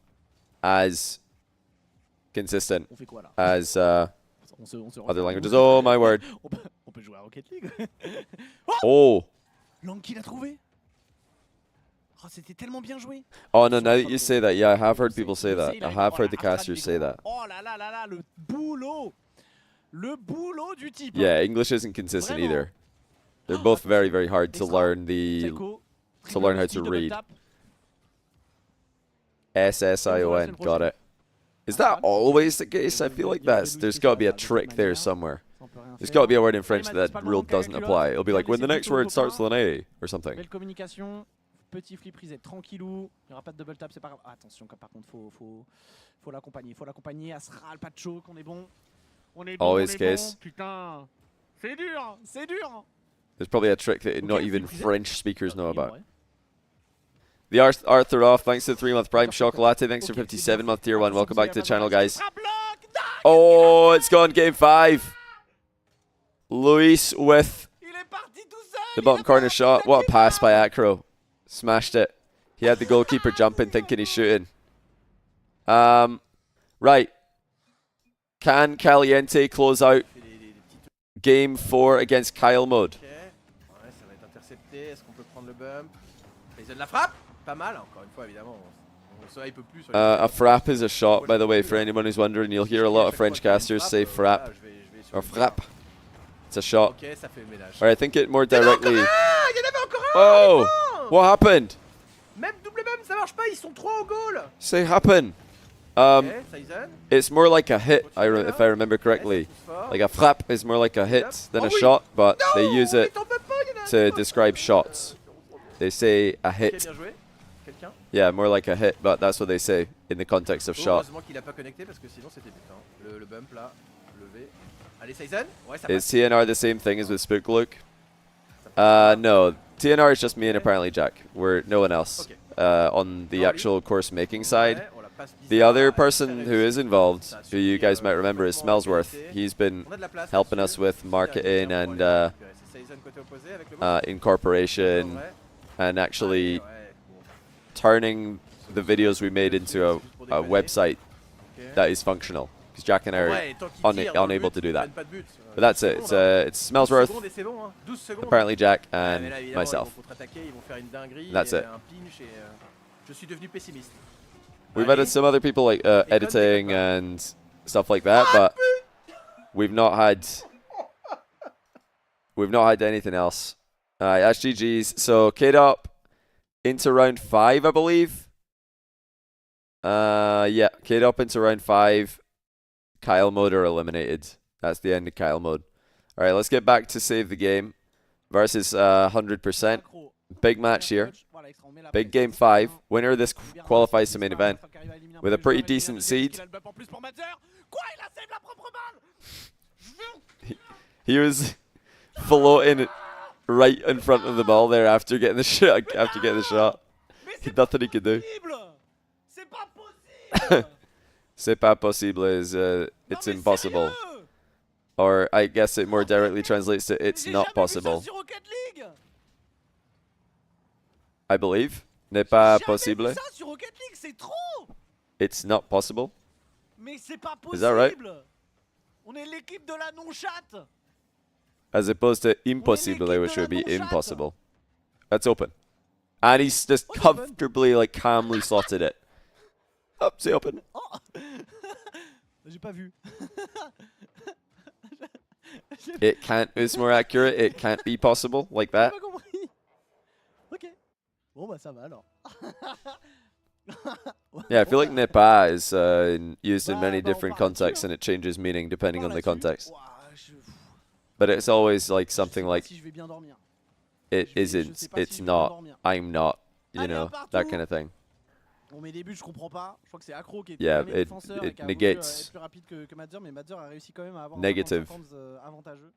Speaker 1: as consistent as other languages. Oh my word.
Speaker 12: On peut jouer à Rocket League.
Speaker 1: Oh!
Speaker 12: Langue qu'il a trouvé. Oh, c'était tellement bien joué.
Speaker 1: Oh no, now that you say that, yeah, I have heard people say that. I have heard the casters say that.
Speaker 12: Oh là là là là, le boulot. Le boulot du type.
Speaker 1: Yeah, English isn't consistent either. They're both very, very hard to learn the to learn how to read. SSION, got it. Is that always the case? I feel like there's got to be a trick there somewhere. There's got to be a word in French that rule doesn't apply. It'll be like when the next word starts with an A or something.
Speaker 12: Belle communication, petit flip reset tranquillou, il n'y aura pas de double tap, c'est pas grave. Attention, par contre, faut l'accompagner, Astral, pas de choke, on est bon. On est bon,
Speaker 1: Always case.
Speaker 12: Putain, c'est dur.
Speaker 1: There's probably a trick that not even French speakers know about. The Arthur off, thanks to the 3-month Prime. Chocolate, thanks for 57-month Tier 1. Welcome back to the channel, guys. Oh, it's gone game 5. Luis with the bottom corner shot. What a pass by Acro. Smashed it. He had the goalkeeper jumping, thinking he's shooting. Right. Can Caliente close out game 4 against Kyle Mode? A frap is a shot, by the way, for anyone who's wondering. You'll hear a lot of French casters say frap or frap. It's a shot. Alright, I think it more directly. Oh! What happened? Say happen. It's more like a hit, if I remember correctly. Like a frap is more like a hit than a shot, but they use it to describe shots. They say a hit. Yeah, more like a hit, but that's what they say in the context of shot. Is TNR the same thing as with Spook Luke? No. TNR is just me and apparently Jack. We're no one else on the actual course making side. The other person who is involved, who you guys might remember, is Smellsworth. He's been helping us with marketing and incorporation and actually turning the videos we made into a website that is functional. Because Jack and I are unable to do that. But that's it. It's Smellsworth, apparently Jack, and myself. And that's it. We've added some other people like editing and stuff like that, but we've not had anything else. That's GG's. So K-Dop into round 5, I believe. Yeah, K-Dop into round 5. Kyle Mode are eliminated. That's the end of Kyle Mode. All right, let's get back to save the game versus 100%. Big match here. Big game 5. Winner of this qualifies to main event with a pretty decent seed. He was floating right in front of the ball there after getting the shot. Nothing he could do. C'est pas possible is it's impossible. Or I guess it more directly translates to it's not possible. I believe. N'est pas possible. It's not possible. Is that right? As opposed to impossible, which would be impossible. That's open. And he's just comfortably, like, calmly slotted it. Up, c'est open.
Speaker 12: J'ai pas vu.
Speaker 1: It can't, it's more accurate, it can't be possible, like that.
Speaker 12: Ok. Bon bah ça va alors.
Speaker 1: Yeah, I feel like n'est pas is used in many different contexts and it changes meaning depending on the context. But it's always like something like it isn't, it's not, I'm not, you know, that kind of thing.
Speaker 12: Bon, mes débuts, je comprends pas. Je crois que c'est Acro qui est
Speaker 1: le
Speaker 12: défenseur et qui a voulu être plus rapide que Madzer, mais Madzer a réussi quand même à avoir un avantageux.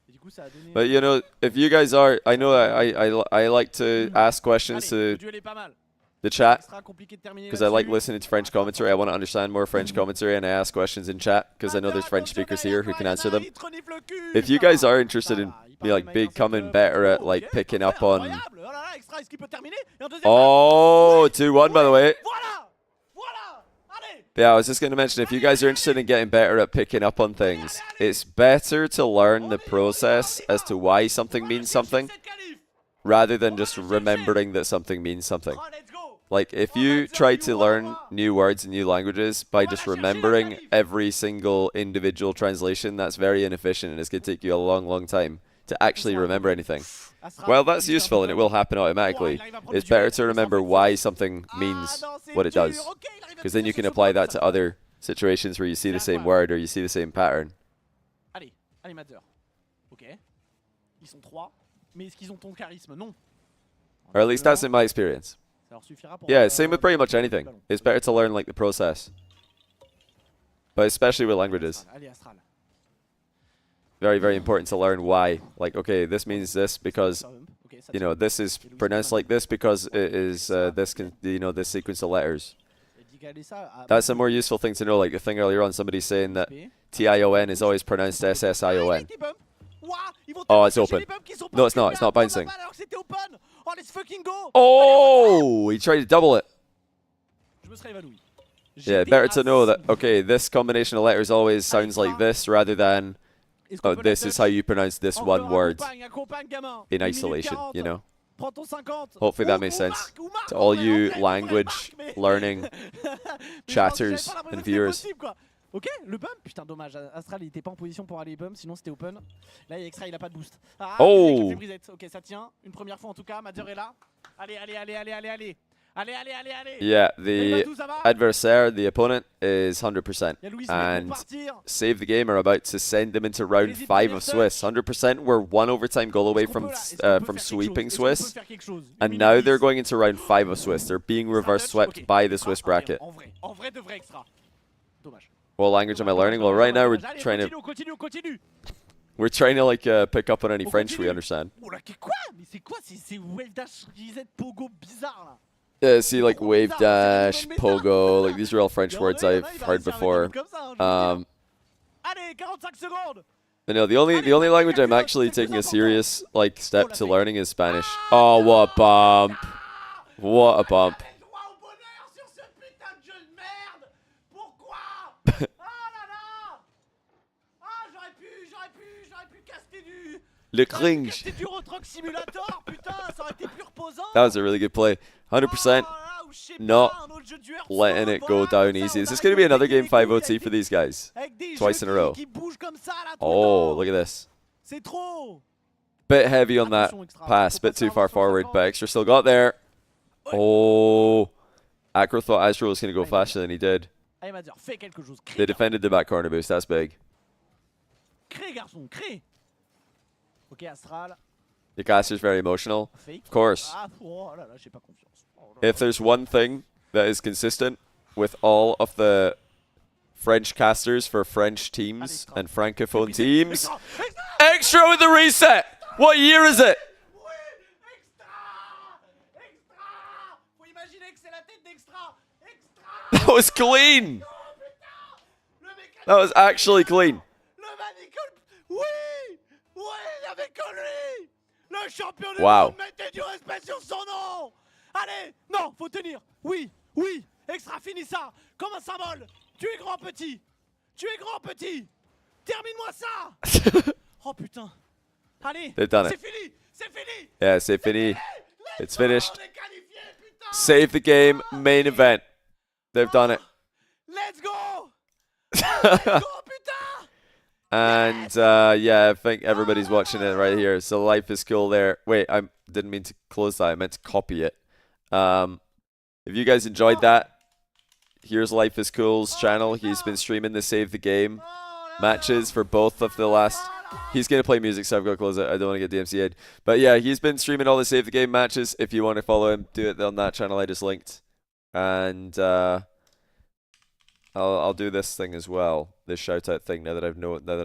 Speaker 12: Et du coup, ça a donné.
Speaker 1: But you know, if you guys are, I know I like to ask questions to the chat because I like listening to French commentary. I want to understand more French commentary, and I ask questions in chat because I know there's French speakers here who can answer them. If you guys are interested in becoming better at like picking up on. Oh, 2-1 by the way. Yeah, I was just going to mention, if you guys are interested in getting better at picking up on things, it's better to learn the process as to why something means something rather than just remembering that something means something. Like, if you try to learn new words in new languages by just remembering every single individual translation, that's very inefficient and it's going to take you a long, long time to actually remember anything. Well, that's useful and it will happen automatically. It's better to remember why something means what it does, because then you can apply that to other situations where you see the same word or you see the same pattern.
Speaker 12: Allez, animateur. Ok. Ils sont 3, mais est-ce qu'ils ont ton charisme? Non.
Speaker 1: Or at least that's in my experience.
Speaker 12: Ça leur suffira pour,
Speaker 1: Yeah, same with pretty much anything. It's better to learn like the process. But especially with languages.
Speaker 12: Allez, Astral.
Speaker 1: Very, very important to learn why. Like, okay, this means this because, you know, this is pronounced like this because it is this sequence of letters. That's a more useful thing to know. Like the thing earlier on, somebody saying that T-I-O-N is always pronounced S-S-I-O-N. Oh, it's open. No, it's not. It's not bouncing. Oh, he tried to double it. Yeah, better to know that, okay, this combination of letters always sounds like this rather than, oh, this is how you pronounce this one word in isolation, you know? Hopefully that makes sense to all you language learning chatters and viewers.
Speaker 12: Ok, le bump, putain dommage, Astral il était pas en position pour aller bump, sinon c'était open. Là il y a Extra, il a pas de boost. Ah,
Speaker 1: oh,
Speaker 12: ok ça tient, une première fois en tout cas, Madzer est là. Allez, allez, allez, allez, allez, allez. Allez, allez, allez, allez.
Speaker 1: Yeah, the adversary, the opponent, is 100%. And Save the Game are about to send them into round 5 of Swiss. 100% were one overtime goal away from sweeping Swiss. And now they're going into round 5 of Swiss. They're being reverse swept by the Swiss bracket. What language am I learning? Well, right now we're trying to like pick up on any French we understand. Yeah, see, like wave dash, pogo, like these are all French words I've heard before. You know, the only language I'm actually taking a serious like step to learning is Spanish. Oh, what a bump! What a bump! Le cringe. That was a really good play. 100% not letting it go down easy. Is this going to be another game 5 OT for these guys? Twice in a row. Oh, look at this. Bit heavy on that pass, bit too far forward, but Extra still got there. Oh, Acro thought Astro was going to go faster than he did. They defended the back corner boost, that's big. The caster's very emotional. Of course. If there's one thing that is consistent with all of the French casters for French teams and Francophone teams, Extra with the reset! What year is it? That was clean! That was actually clean. Wow.
Speaker 12: Allez, non, faut tenir. Oui, oui, Extra, finis ça. Comme un symbole. Tu es grand petit. Tu es grand petit. Termine-moi ça. Oh putain. Allez,
Speaker 1: they've done it.
Speaker 12: C'est fini. C'est fini.
Speaker 1: Yeah, c'est fini. It's finished. Save the game, main event. They've done it.
Speaker 12: Let's go. Let's go, putain.
Speaker 1: And yeah, I think everybody's watching it right here. So Life is Cool there. Wait, I didn't mean to close that. I meant to copy it. If you guys enjoyed that, here's Life is Cool's channel. He's been streaming the Save the Game matches for both of the last... He's going to play music, so I've got to close it. I don't want to get DMCA'd. But yeah, he's been streaming all the Save the Game matches. If you want to follow him, do it on that channel I just linked. And I'll do this thing as well, this shout out thing, now that I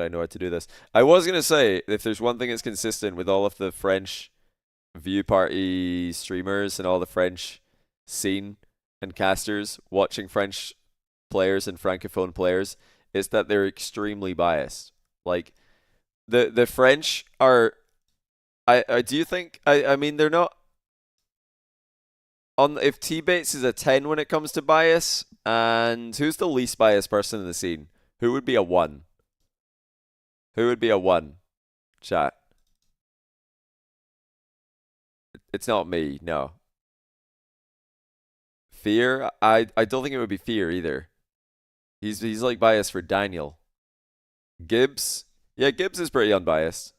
Speaker 1: know how to do this. I was going to say, if there's one thing that's consistent with all of the French view party streamers and all the French scene and casters watching French players and Francophone players, is that they're extremely biased. Like, the French are... do you think... I mean, they're not... If T-Bates is a 10 when it comes to bias, and who's the least biased person in the scene? Who would be a 1? Who would be a 1? Chat. It's not me, no. Fear? I don't think it would be Fear either. He's like biased for Daniel. Gibbs? Yeah, Gibbs is pretty unbiased.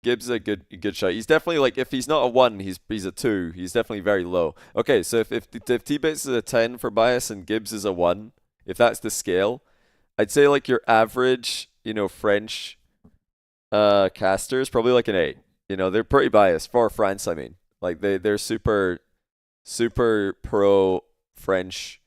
Speaker 1: Gibbs is a good shot. He's definitely like, if he's not a 1, he's a 2. He's definitely very low. Okay, so if T-Bits is a 10 for bias and Gibbs is a 1, if that's the scale, I'd say like your average, you know, French caster is probably like an 8. You know, they're pretty biased for France, I mean. Like they're super pro French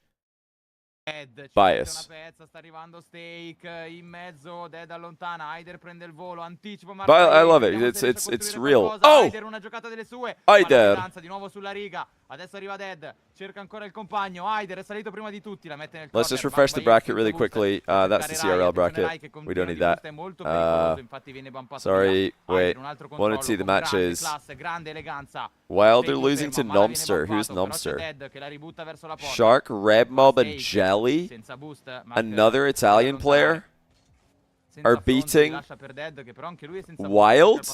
Speaker 1: bias.
Speaker 10: Sta arrivando Stake in mezzo, Dead allontana, Aider prende il volo, anticipo
Speaker 1: But I love it. It's real. Oh!
Speaker 10: Aider una giocata delle sue.
Speaker 1: Aider.
Speaker 10: Di nuovo sulla riga. Adesso arriva Dead, cerca ancora il compagno. Aider è salito prima di tutti, la mette nel corner.
Speaker 1: Let's just refresh the bracket really quickly. That's the CRL bracket. We don't need that. Sorry, wait. Want to see the matches. Wilder losing to Nomster. Who's Nomster? Shark, Red Mob, and Jelly, another Italian player, are beating Wild?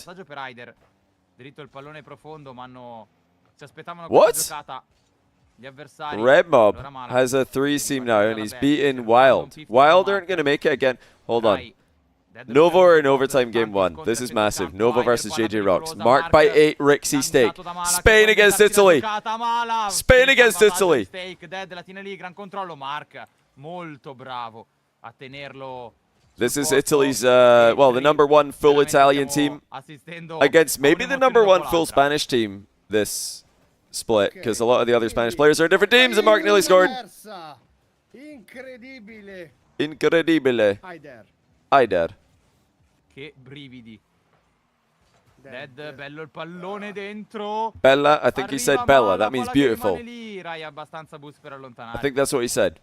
Speaker 1: What? Red Mob has a 3-seam now and he's beaten Wild. Wild aren't going to make it again. Hold on. Nova are in overtime game 1. This is massive. Nova versus JJ Rocks. Marked by 8, Rixie Stake. Spain against Italy. Spain against Italy. This is Italy's, well, the #1 full Italian team against maybe the #1 full Spanish team this split, because a lot of the other Spanish players are different teams, and Mark nearly scored. Incredibile. Aider.
Speaker 10: Che brividi. Dead, bello il pallone dentro.
Speaker 1: Bella, I think he said Bella. That means beautiful.
Speaker 10: Rai abbastanza boost per allontanare.
Speaker 1: I think that's what he said.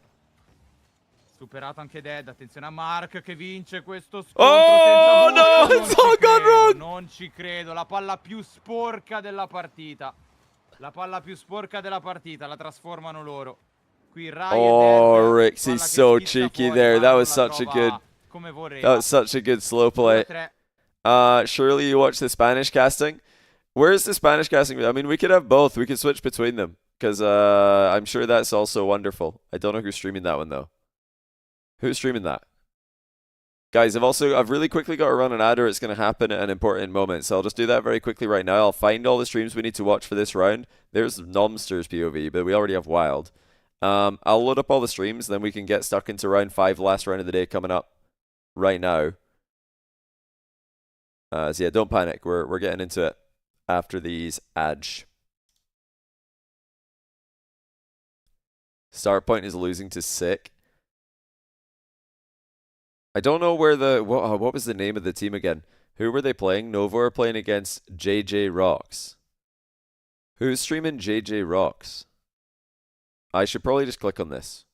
Speaker 10: Superato anche Dead, attenzione a Mark che vince questo scontro.
Speaker 1: Oh no, it's all gone wrong.
Speaker 10: Non ci credo, la palla più sporca della partita. La palla più sporca della partita, la trasformano loro. Qui Rai
Speaker 1: oh, Rixie's so cheeky there. That was such a good... That was such a good slow play. Surely you watch the Spanish casting? Where's the Spanish casting? I mean, we could have both. We could switch between them. Because I'm sure that's also wonderful. I don't know who's streaming that one, though. Who's streaming that? Guys, I've really quickly got to run an ad or it's going to happen at an important moment. So I'll just do that very quickly right now. I'll find all the streams we need to watch for this round. There's Nomster's POV, but we already have Wild. I'll load up all the streams, then we can get stuck into round 5, last round of the day coming up right now. So yeah, don't panic. We're getting into it after these ads. Start point is losing to Sick. I don't know where the... What was the name of the team again? Who were they playing? Nova are playing against JJ Rocks. Who's streaming JJ Rocks? I should probably just click on this.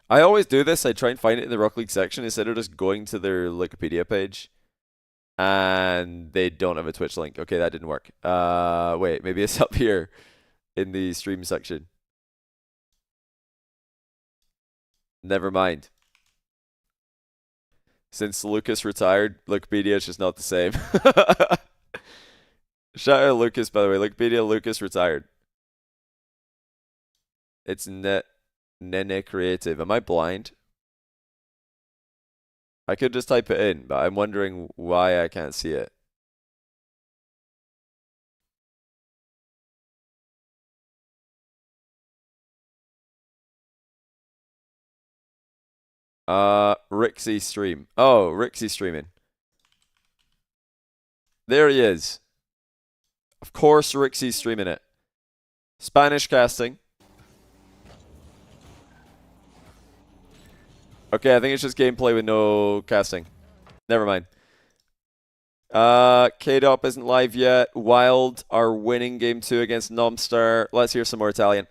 Speaker 1: I always do this. I try and find it in the Rock League section instead of just going to their Wikipedia page. And they don't have a Twitch link. Okay, that didn't work. Wait, maybe it's up here in the stream section. Never mind. Since Lucas retired, Wikipedia is just not the same. Shout out Lucas, by the way. Wikipedia, Lucas retired. It's Nene Creative. Am I blind? I could just type it in, but I'm wondering why I can't see it. Rixie stream. Oh, Rixie streaming. There he is. Of course Rixie's streaming it. Spanish casting. Okay, I think it's just gameplay with no casting. Never mind. K-Dop isn't live yet. Wild are winning game 2 against Nomstar. Let's hear some more Italian.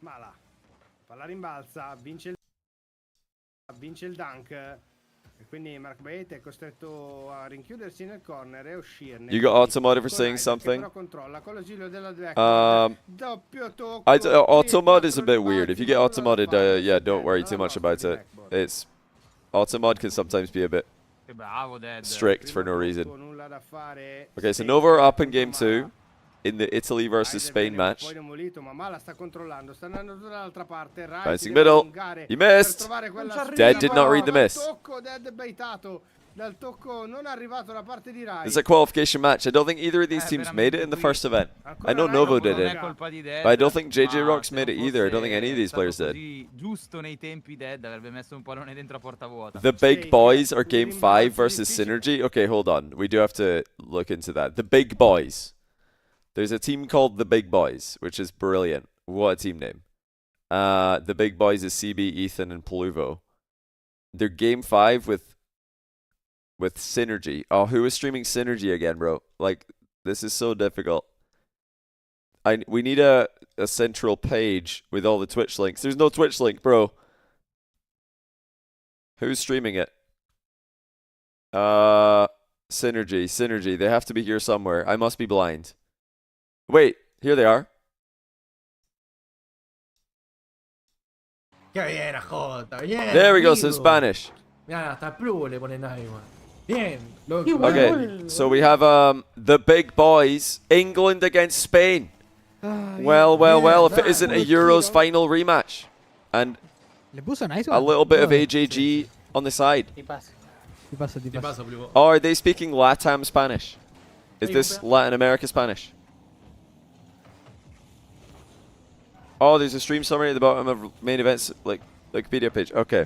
Speaker 9: Mala. Palla rimbalza, vince il dunk. E quindi Mark Bate è costretto a rinchiudersi nel corner e uscirne.
Speaker 1: You got Automod for saying something. Automod is a bit weird. If you get Automodded, yeah, don't worry too much about it. Automod can sometimes be a bit strict for no reason. Okay, so Nova are up in game 2 in the Italy versus Spain match. Bouncing middle. He missed. Dead did not read the miss.
Speaker 9: dal tocco non arrivato da parte di Rai.
Speaker 1: This is a qualification match. I don't think either of these teams made it in the first event. I know Novo didn't, but I don't think JJ Rocks made it either. I don't think any of these players did.
Speaker 10: Giusto nei tempi Dead avrebbe messo un pallone dentro a porta vuota.
Speaker 1: The big boys are game 5 versus Synergy. Okay, hold on. We do have to look into that. The big boys. There's a team called the Big Boys, which is brilliant. What a team name. The Big Boys is CB, Ethan, and Pluvo. They're game 5 with Synergy. Oh, who is streaming Synergy again, bro? Like, this is so difficult. We need a central page with all the Twitch links. There's no Twitch link, bro. Who's streaming it? Synergy. They have to be here somewhere. I must be blind. Wait, here they are. There we go, so Spanish. Okay, so we have the big boys, England against Spain. Well, if it isn't a Euros final rematch. And a little bit of AJG on the side. Oh, are they speaking LATAM Spanish? Is this Latin America Spanish? Oh, there's a stream summary at the bottom of main events, like Wikipedia page. Okay.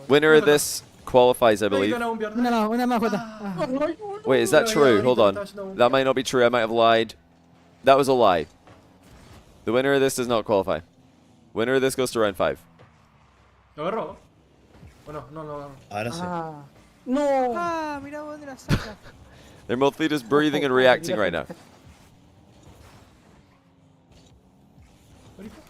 Speaker 1: Winner of this qualifies, I believe. Wait, is that true? Hold on. That might not be true. I might have lied. That was a lie. The winner of this does not qualify. Winner of this goes to round 5. They're mostly just breathing and reacting right now.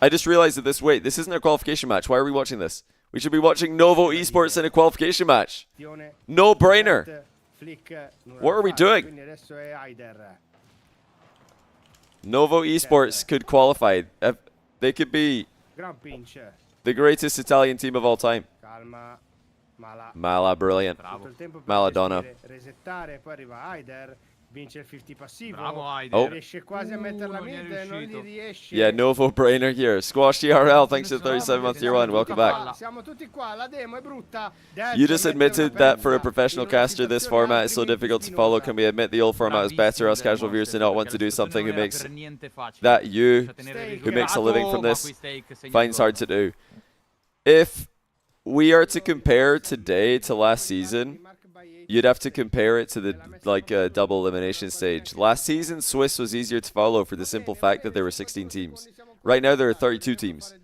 Speaker 1: I just realized that this isn't a qualification match. Why are we watching this? We should be watching Novo Esports in a qualification match. No brainer. What are we doing? Novo Esports could qualify. They could be the greatest Italian team of all time. Mala, brilliant. Maladonna. Oh. Yeah, Novo brainer here. Squash TRL, thanks to 37 months year 1. Welcome back. You just admitted that for a professional caster, this format is so difficult to follow. Can we admit the old format is better? Us casual viewers do not want to do something who makes that who makes a living from this finds hard to do. If we are to compare today to last season, you'd have to compare it to the double elimination stage. Last season, Swiss was easier to follow for the simple fact that there were 16 teams. Right now, there are 32 teams,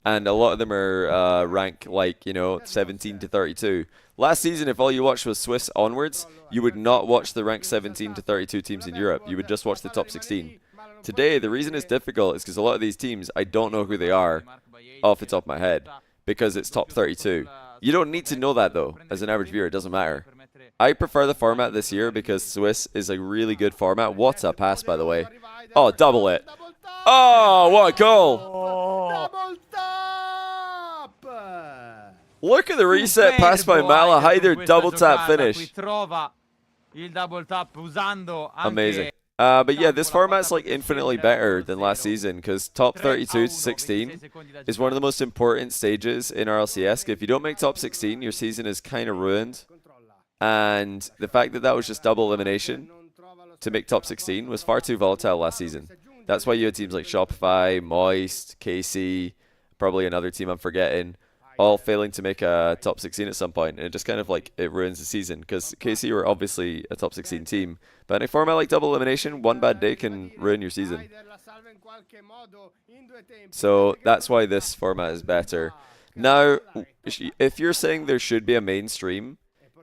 Speaker 1: and a lot of them are ranked 17 to 32. Last season, if all you watched was Swiss onwards, you would not watch the ranked 17 to 32 teams in Europe. You would just watch the top 16. Today, the reason it's difficult is because a lot of these teams, I don't know who they are off the top of my head, because it's top 32. You don't need to know that, though. As an average viewer, it doesn't matter. I prefer the format this year because Swiss is a really good format. What a pass, by the way. Oh, double it. Oh, what a goal. Look at the reset pass by Mala. Hyder double tap finish. Amazing. But yeah, this format's like infinitely better than last season because top 32 to 16 is one of the most important stages in RLCS. If you don't make top 16, your season is kind of ruined. And the fact that that was just double elimination to make top 16 was far too volatile last season. That's why you had teams like Shopify, Moist, KC, probably another team I'm forgetting, all failing to make a top 16 at some point. And it just kind of it ruins the season because KC were obviously a top 16 team. But in a format like double elimination, one bad day can ruin your season. So that's why this format is better. Now, if you're saying there should be a mainstream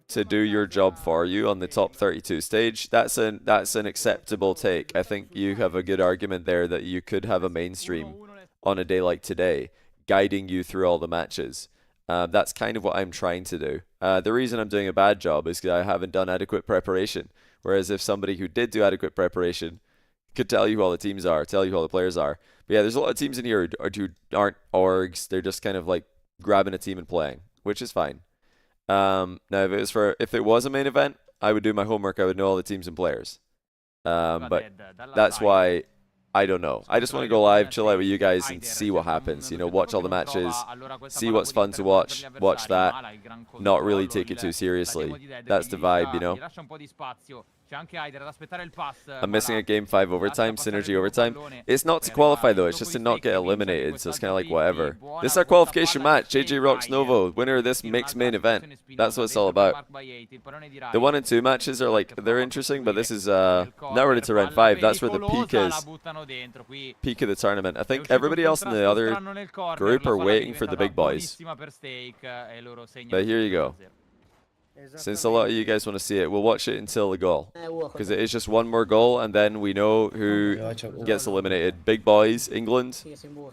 Speaker 1: to do your job for you on the top 32 stage, that's an acceptable take. I think you have a good argument there that you could have a mainstream on a day like today, guiding you through all the matches. That's kind of what I'm trying to do. The reason I'm doing a bad job is because I haven't done adequate preparation. Whereas if somebody who did do adequate preparation could tell you who all the teams are, tell you who all the players are. But yeah, there's a lot of teams in here who aren't orgs. They're just kind of grabbing a team and playing, which is fine. Now, if it was a main event, I would do my homework. I would know all the teams and players. But that's why I don't know. I just want to go live, chill out with you guys, and see what happens. You know, watch all the matches, see what's fun to watch, watch that, not really take it too seriously. That's the vibe, you know. I'm missing a game 5 overtime, synergy overtime. It's not to qualify though, it's just to not get eliminated, so it's kind of like whatever. This is our qualification match, JJ Rocks Novo, winner of this mixed main event. That's what it's all about. The 1 and 2 matches are like, they're interesting, but this is now ready to round 5. That's where the peak is. Peak of the tournament. I think everybody else in the other group are waiting for the big boys. But here you go. Since a lot of you guys want to see it, we'll watch it until the goal. Because it is just one more goal, and then we know who gets eliminated. Big boys, England,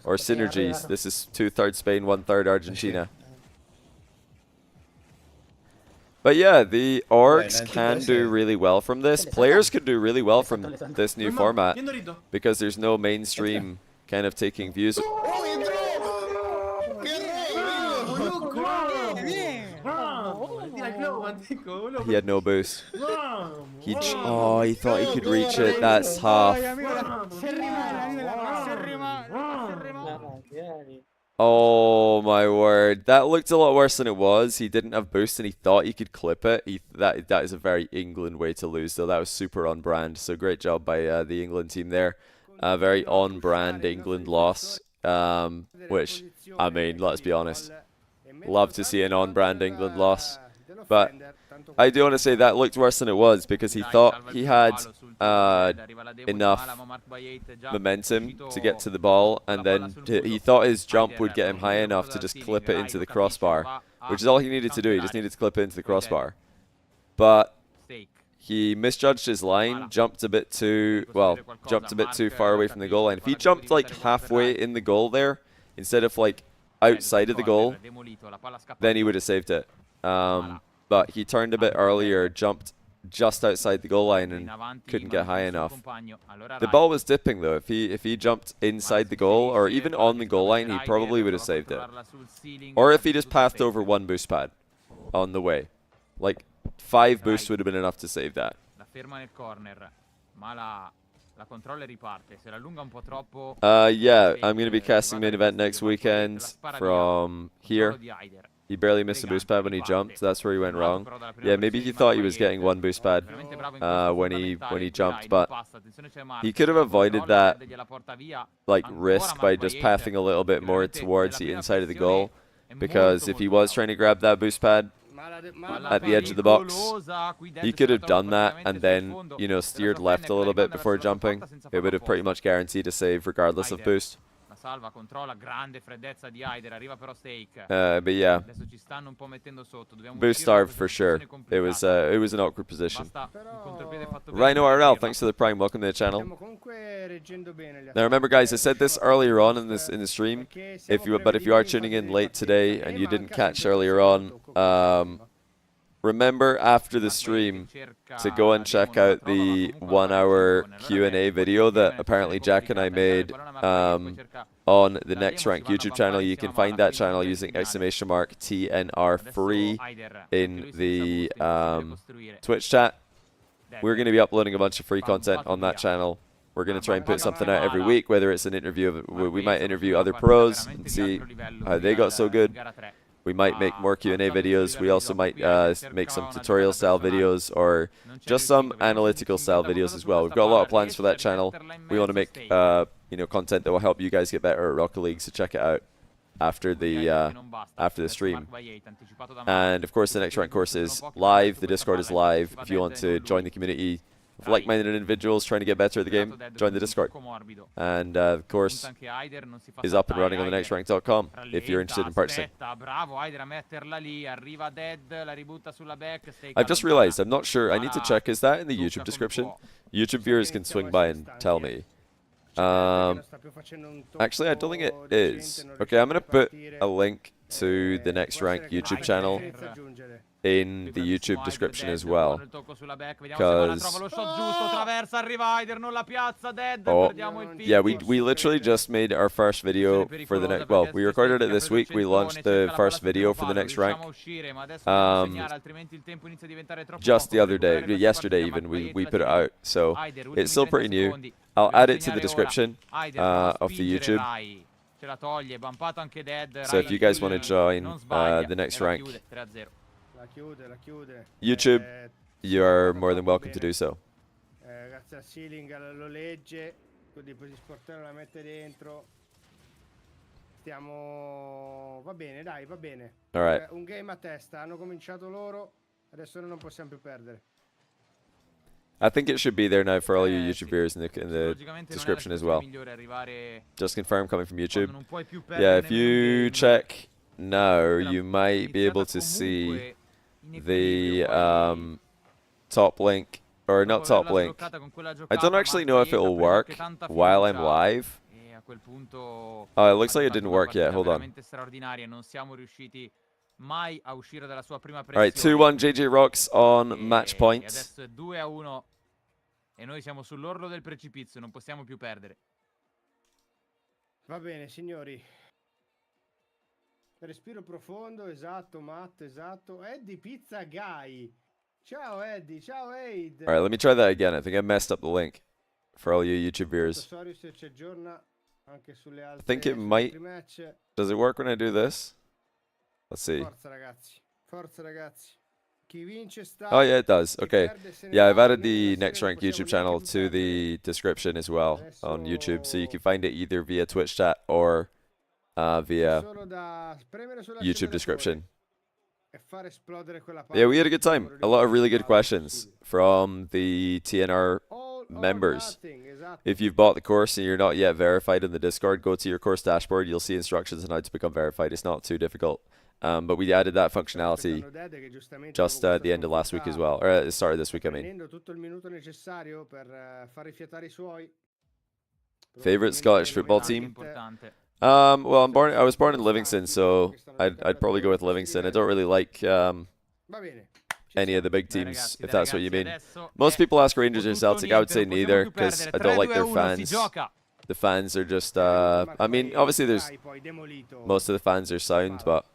Speaker 1: or synergies. This is 2/3 Spain, 1/3 Argentina. But yeah, the orgs can do really well from this. Players could do really well from this new format. Because there's no mainstream kind of taking views. He had no boost. He thought he could reach it. That's tough. Oh my word. That looked a lot worse than it was. He didn't have boost and he thought he could clip it. That is a very England way to lose, though. That was super on brand. So great job by the England team there. A very on brand England loss. Which, I mean, let's be honest. Love to see an on brand England loss. But I do want to say that looked worse than it was because he thought he had enough momentum to get to the ball, and then he thought his jump would get him high enough to just clip it into the crossbar, which is all he needed to do. He just needed to clip it into the crossbar. But he misjudged his line, jumped a bit too far away from the goal line. If he jumped like halfway in the goal there, instead of like outside of the goal, then he would have saved it. But he turned a bit earlier, jumped just outside the goal line and couldn't get high enough. The ball was dipping though. If he jumped inside the goal or even on the goal line, he probably would have saved it. Or if he just pathed over 1 boost pad on the way. Like 5 boosts would have been enough to save that. Yeah, I'm going to be casting main event next weekend from here. He barely missed a boost pad when he jumped. That's where he went wrong. Yeah, maybe he thought he was getting 1 boost pad when he jumped, but he could have avoided that like risk by just pathing a little bit more towards the inside of the goal. Because if he was trying to grab that boost pad at the edge of the box, he could have done that and then, you know, steered left a little bit before jumping. It would have pretty much guaranteed a save regardless of boost. But yeah, boost starved for sure. It was an awkward position. Rhino RL, thanks for the prime. Welcome to the channel. Now remember, guys, I said this earlier on in the stream. If you are tuning in late today and you didn't catch earlier on, remember after the stream to go and check out the 1-hour Q&A video that apparently Jack and I made on the Next Rank YouTube channel. You can find that channel using !TNR free in the Twitch chat. We're going to be uploading a bunch of free content on that channel. We're going to try and put something out every week, whether it's an interview. We might interview other pros and see how they got so good. We might make more Q&A videos. We also might make some tutorial style videos or just some analytical style videos as well. We've got a lot of plans for that channel. We want to make you know, content that will help you guys get better at Rocket League, so check it out after the stream. And of course the Next Rank course is live. The Discord is live. If you want to join the community of like-minded individuals trying to get better at the game, join the Discord. And the course is up and running on thenextrank.com if you're interested in purchasing. I've just realized, I'm not sure, I need to check, is that in the YouTube description? YouTube viewers can swing by and tell me. Actually, I don't think it is. Okay, I'm going to put a link to the Next Rank YouTube channel in the YouTube description as well. Yeah, we literally just made our first video for the next. Well, we recorded it this week. We launched the first video for the Next Rank. Just the other day, yesterday even, we put it out. So it's still pretty new. I'll add it to the description of the YouTube. So if you guys want to join the Next Rank YouTube, you are more than welcome to do so.
Speaker 9: Grazie al ceiling lo legge, quindi poi si sportello la mette dentro. Stiamo... va bene, dai, va bene.
Speaker 1: All right.
Speaker 9: Un game a testa, hanno cominciato loro, adesso noi non possiamo più perdere.
Speaker 1: I think it should be there now for all you YouTube viewers in the description as well. Just confirm coming from YouTube. Yeah, if you check now, you might be able to see the top link, or not top link. I don't actually know if it will work while I'm live. Oh, it looks like it didn't work yet. Hold on. Alright, 2-1 JJ Rocks on match point.
Speaker 10: E noi siamo sull'orlo del precipizio, non possiamo più perdere.
Speaker 9: Va bene, signori. Respiro profondo, esatto, Matt, esatto. Eddie Pizza Guy. Ciao Eddie, ciao Aid.
Speaker 1: Alright, let me try that again. I think I messed up the link for all you YouTube viewers. I think it might. Does it work when I do this? Let's see.
Speaker 9: Forza ragazzi, forza ragazzi.
Speaker 1: Oh yeah, it does. Okay. Yeah, I've added the Next Rank YouTube channel to the description as well on YouTube, so you can find it either via Twitch chat or via YouTube description. Yeah, we had a good time. A lot of really good questions from the TNR members. If you've bought the course and you're not yet verified in the Discord, go to your course dashboard. You'll see instructions on how to become verified. It's not too difficult. But we added that functionality just at the end of last week as well, or at the start of this week, I mean. Favorite Scottish football team? Well, I was born in Livingston, so I'd probably go with Livingston. I don't really like any of the big teams, if that's what you mean. Most people ask Rangers or Celtic. I would say neither, because I don't like their fans. The fans are just, I mean, obviously there's, most of the fans are sound, but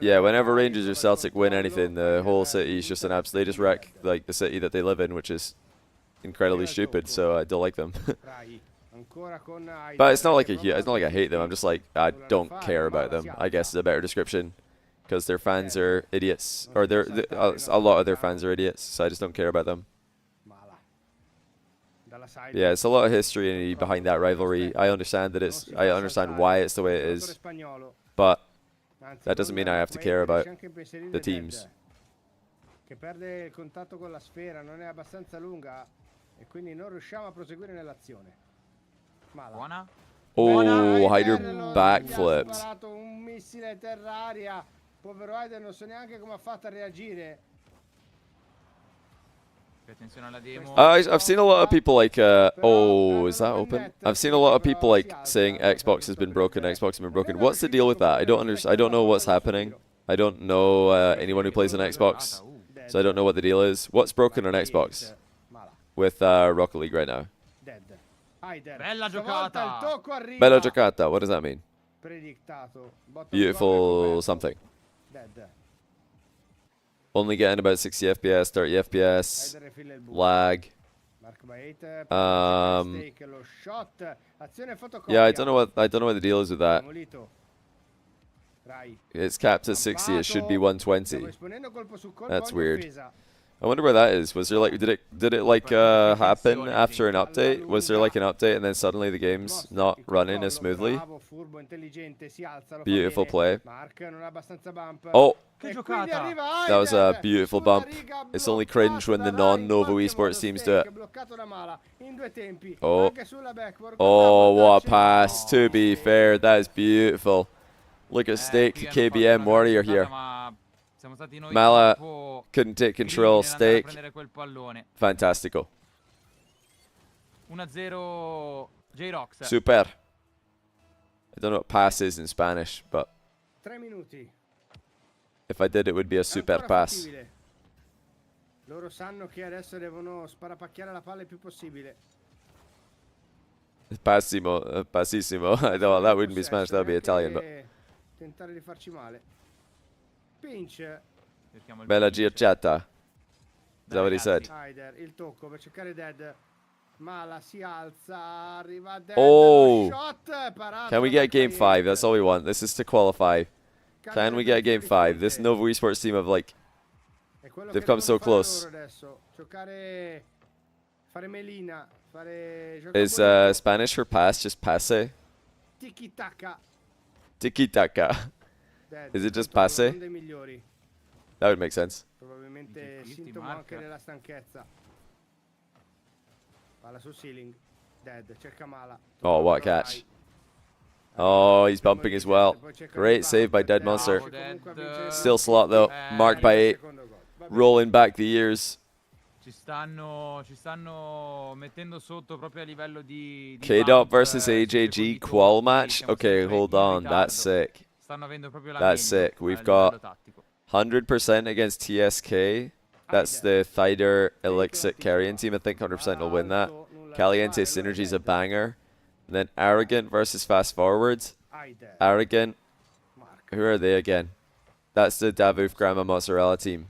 Speaker 1: whenever Rangers or Celtic win anything, the whole city is just an absolute, they just wreck like the city that they live in, which is incredibly stupid. So I don't like them. But it's not like I hate them. I'm just like, I don't care about them, I guess is a better description, because their fans are idiots, or a lot of their fans are idiots. So I just don't care about them. Yeah, it's a lot of history behind that rivalry. I understand why it's the way it is, but that doesn't mean I have to care about the teams. Oh, Hyder backflipped. I've seen a lot of people like, oh, is that open? I've seen a lot of people like saying Xbox has been broken, Xbox has been broken. What's the deal with that? I don't know what's happening. I don't know anyone who plays on Xbox, so I don't know what the deal is. What's broken on Xbox with Rocket League right now?
Speaker 10: Bella giocata.
Speaker 1: Bella giocata. What does that mean? Beautiful something. Only getting about 60 FPS, 30 FPS, lag. Yeah, I don't know what the deal is with that. It's capped at 60. It should be 120. That's weird. I wonder where that is. Was there like did it like happen after an update? Was there like an update and then suddenly the game's not running as smoothly? Beautiful play. Oh, that was a beautiful bump. It's only cringe when the non-Novo esports teams do it. Oh, what a pass. To be fair, that is beautiful. Look at Steak, KBM warrior here. Mala couldn't take control. Steak. Fantastico.
Speaker 10: 1-0 J-Rox.
Speaker 1: Super. I don't know what pass is in Spanish, but
Speaker 9: 3 minuti.
Speaker 1: if I did, it would be a super
Speaker 9: Ancora
Speaker 1: pass.
Speaker 9: fattibile. Loro sanno che adesso devono sparapacchiare la palla il più possibile.
Speaker 1: Passimo, passissimo. I thought that wouldn't be Spanish, that would be Italian, but
Speaker 9: Tentare di farci male. Pinch.
Speaker 1: bella giocata. Is that what he said?
Speaker 9: Hyder, il tocco per cercare Dead. Mala si alza, arriva Dead.
Speaker 1: Oh!
Speaker 9: Shot, parato
Speaker 1: Can we
Speaker 9: da
Speaker 1: get game 5?
Speaker 9: Cayenne.
Speaker 1: That's all we want. This is to qualify. Can we get game 5? This Novo Esports team have like,
Speaker 9: È quello
Speaker 1: they've
Speaker 9: che
Speaker 1: come so
Speaker 9: devono fare
Speaker 1: close.
Speaker 9: loro adesso. Giocare, fare melina, fare
Speaker 1: Is
Speaker 9: gioco
Speaker 1: Spanish for pass just passe?
Speaker 9: tiki taka.
Speaker 1: Tiki taka. Is it just passe?
Speaker 9: Uno dei migliori.
Speaker 1: That would make sense.
Speaker 9: Probabilmente sintomo anche della stanchezza. Palla sul ceiling. Dead, cerca Mala.
Speaker 1: Oh, what a catch. Oh, he's bumping as well. Great save by Dead Monster. Still slot though, marked by 8. Rolling back the years.
Speaker 10: Ci stanno mettendo sotto proprio a livello di
Speaker 1: K-Dot
Speaker 10: bump,
Speaker 1: versus AJG qual match? Okay, hold on, that's sick.
Speaker 10: Stanno avendo proprio la
Speaker 1: That's
Speaker 10: meglio
Speaker 1: sick. We've
Speaker 10: a
Speaker 1: got
Speaker 10: livello tattico.
Speaker 1: 100% against TSK. That's the Thider Elixir carrying team. I think 100% will win that. Caliente Synergy's a banger. And then Arrogant versus Fast Forwards. Arrogant. Who are they again? That's the Davuf Grandma Mozzarella team.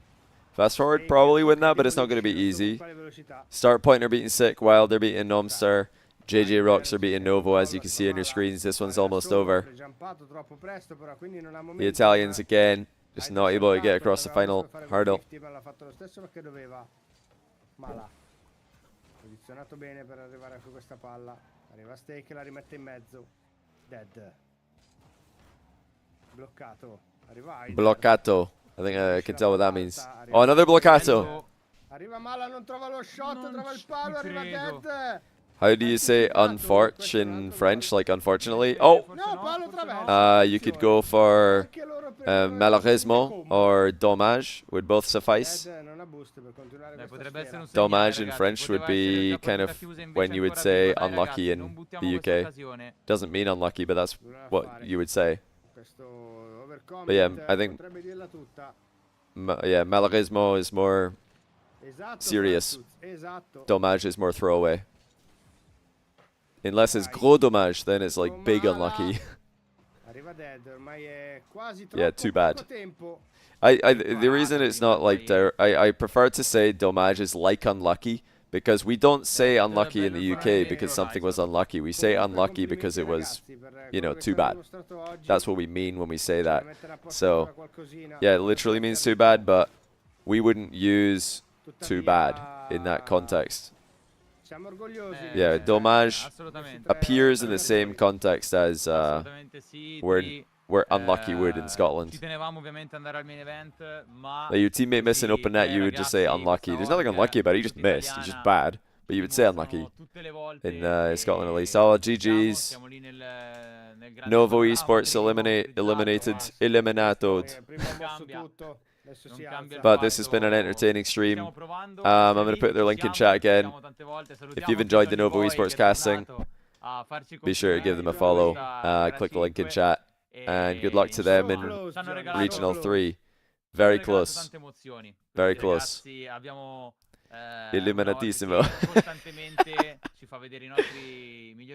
Speaker 1: Fast Forward probably win that, but it's not going to be easy. Start Point are beating Sick, Wild they're beating Nomstar. JJ Rocks are beating Novo, as you can see on your screens. This one's almost over. The Italians again, just not able to get across the final hurdle.
Speaker 9: Posizionato bene per arrivare su questa palla. Arriva Steak e la rimette in mezzo. Dead. Bloccato. Arriva Hyder.
Speaker 1: Bloccato. I think I can tell what that means. Oh, another bloccato.
Speaker 9: Arriva Mala, non trova lo shot, trova il palo, arriva Dead.
Speaker 1: How do you say unforch in French? Like unfortunately? Oh!
Speaker 9: No, palo traverso.
Speaker 1: You could go for malheureusement or dommage would both suffice. Dommage in French would be kind of when you would say unlucky in the UK. Doesn't mean unlucky, but that's what you would say. But yeah, I think malheureusement is more serious. Dommage is more throwaway. Unless it's gros dommage, then it's like big unlucky. Yeah, too bad. The reason it's not like I prefer to say dommage is like unlucky because we don't say unlucky in the UK because something was unlucky. We say unlucky because it was, you know, too bad. That's what we mean when we say that. So, yeah, it literally means too bad, but we wouldn't use too bad in that context. Yeah, dommage appears in the same context as where unlucky would in Scotland. Like your teammate missed an open net, you would just say unlucky. There's nothing unlucky about it, he just missed, he's just bad. But you would say unlucky in Scotland at least. Oh, GG's. Novo Esports eliminated. But this has been an entertaining stream. I'm going to put their link in chat again. If you've enjoyed the Novo Esports casting, be sure to give them a follow. Click the link in chat. And good luck to them in Regional 3. Very close. Very close. Eliminatissimo.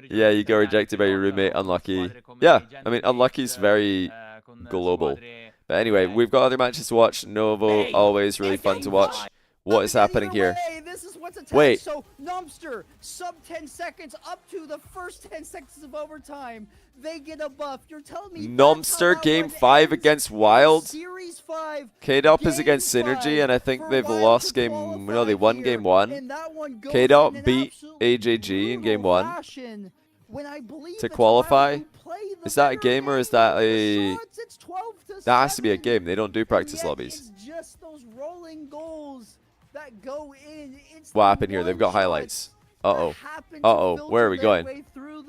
Speaker 1: Yeah, you got rejected by your roommate. Unlucky. Yeah, I mean, unlucky is very global. But anyway, we've got other matches to watch. Novo, always really fun to watch. What is happening here?
Speaker 13: This is what's
Speaker 1: Wait.
Speaker 13: So Nomster, sub 10 seconds up to the first 10 seconds of overtime. They get a buff. You're telling me
Speaker 1: Nomster game 5 against Wild.
Speaker 13: Series 5.
Speaker 1: K-Dop is against Synergy, and I think they've lost game. No, they won game 1. K-Dop beat AJG in game 1 to qualify. Is that a game or is that a? That has to be a game. They don't do practice lobbies.
Speaker 13: It's just those rolling goals that go in.
Speaker 1: What happened here? They've got highlights. Uh-oh. Uh-oh. Where are we going?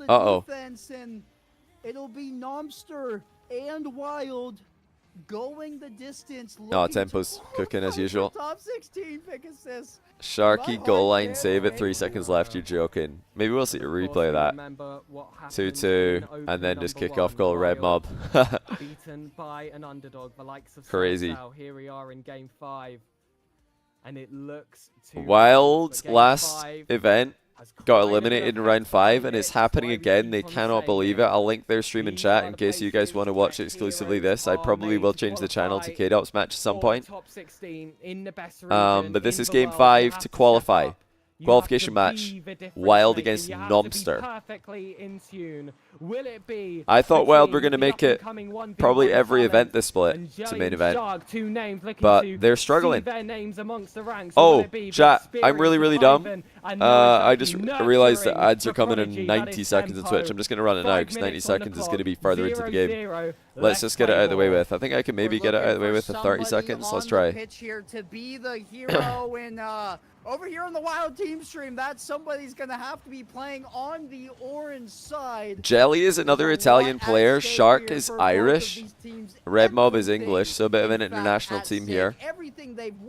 Speaker 13: Uh-oh. It'll be Nomster and Wild going the distance.
Speaker 1: Oh, Tempo's cooking as usual.
Speaker 13: Top 16 pick assist.
Speaker 1: Sharky goal line save at 3 seconds left. You're joking. Maybe we'll see a replay of that. 2-2, and then just kick off goal red mob.
Speaker 14: Beaten by an underdog, the likes of
Speaker 1: Crazy.
Speaker 14: Southside. Here we are in game 5, and it looks too
Speaker 1: Wild's last event got eliminated in round 5, and it's happening again. They cannot believe it. I'll link their stream in chat in case you guys want to watch exclusively this. I probably will change the channel to KDOP's match at some point. But this is game 5 to qualify. Qualification match. Wild against Nomster. I thought Wild were going to make it probably every event this split to main event. But they're struggling. Oh, chat. I'm really dumb. I just realized that ads are coming in 90 seconds on Twitch. I'm just going to run it now because 90 seconds is going to be further into the game. Let's just get it out of the way with. I think I can maybe get it out of the way with in 30 seconds. Let's try.
Speaker 13: Pitch here to be the hero in over here on the Wild team stream. That somebody's gonna have to be playing on the orange side.
Speaker 1: Jelly is another Italian player. Shark is Irish. Red Mob is English, so a bit of an international team here.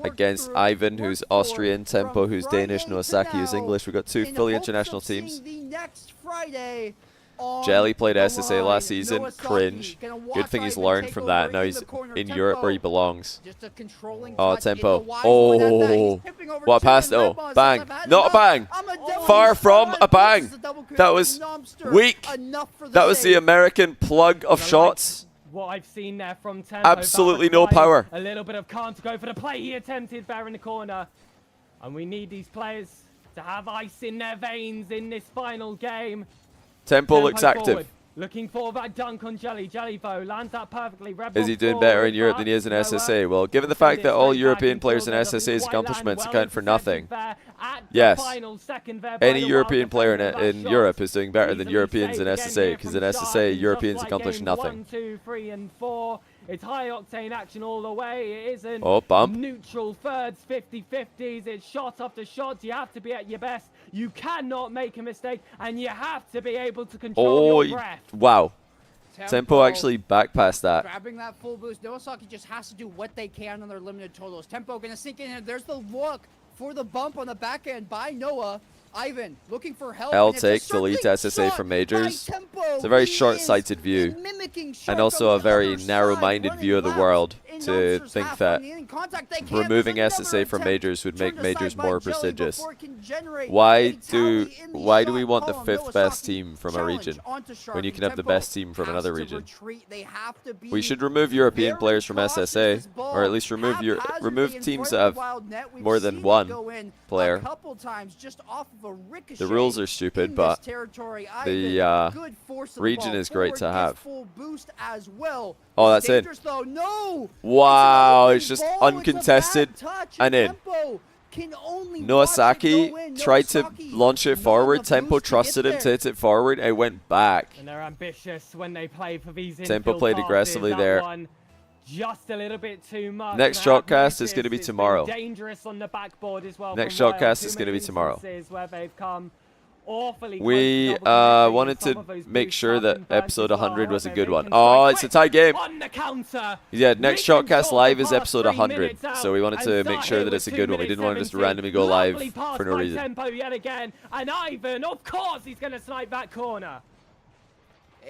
Speaker 1: Against Ivan, who's Austrian, Tempo, who's Danish, Noasaki, who's English. We've got 2 fully international teams. Jelly played SSA last season. Cringe. Good thing he's learned from that. Now he's in Europe where he belongs. Oh, Tempo. Oh, what a pass. Oh, bang. Not a bang. Far from a bang. That was weak. That was the American plug of shots.
Speaker 14: What I've seen there from Tempo.
Speaker 1: Absolutely no power.
Speaker 14: A little bit of calm to go for the play he attempted there in the corner. And we need these players to have ice in their veins in this final game.
Speaker 1: Tempo looks active.
Speaker 14: Forward. Looking for that dunk on Jelly. Jellybo lands that perfectly.
Speaker 1: Is he doing better in Europe than he is in SSA? Well, given the fact that all European players in SSA's accomplishments account for nothing, yes, any European player in Europe is doing better than Europeans in SSA, because in SSA, Europeans accomplish nothing.
Speaker 14: 1, 2, 3, and 4. It's high octane action all the way. It isn't neutral thirds, 50-50s. It's shot after shot. You have to be at your best. You cannot make a mistake, and you have to be able to control your breath.
Speaker 1: Wow. Tempo actually backpassed that.
Speaker 13: Grabbing that full boost. Noasaki just has to do what they can on their limited totals. Tempo gonna sink in here. There's the look for the bump on the back end by Noah. Ivan looking for help.
Speaker 1: L take delete SSA from majors. It's a very short-sighted view, and also a very narrow-minded view of the world to think that removing SSA from majors would make majors more prestigious. Why do we want the 5th best team from a region when you can have the best team from another region? We should remove European players from SSA, or at least remove teams that have more than one player. The rules are stupid, but the region is great to have. Oh, that's in. Wow, it's just uncontested and in. Noasaki tried to launch it forward. Tempo trusted him to hit it forward. It went back.
Speaker 14: And they're ambitious when they play for these
Speaker 1: Tempo played aggressively there.
Speaker 14: Just a little bit too much.
Speaker 1: Next shotcast is going to be tomorrow.
Speaker 14: Dangerous on the backboard as well.
Speaker 1: Next shotcast is going to be tomorrow.
Speaker 14: Where they've come awfully
Speaker 1: we wanted to make sure that episode 100 was a good one. Oh, it's a tie game. Yeah, next shotcast live is episode 100, so we wanted to make sure that it's a good one. We didn't want to just randomly go live for no reason.
Speaker 14: Tempo yet again, and Ivan, of course, he's going to snipe that corner.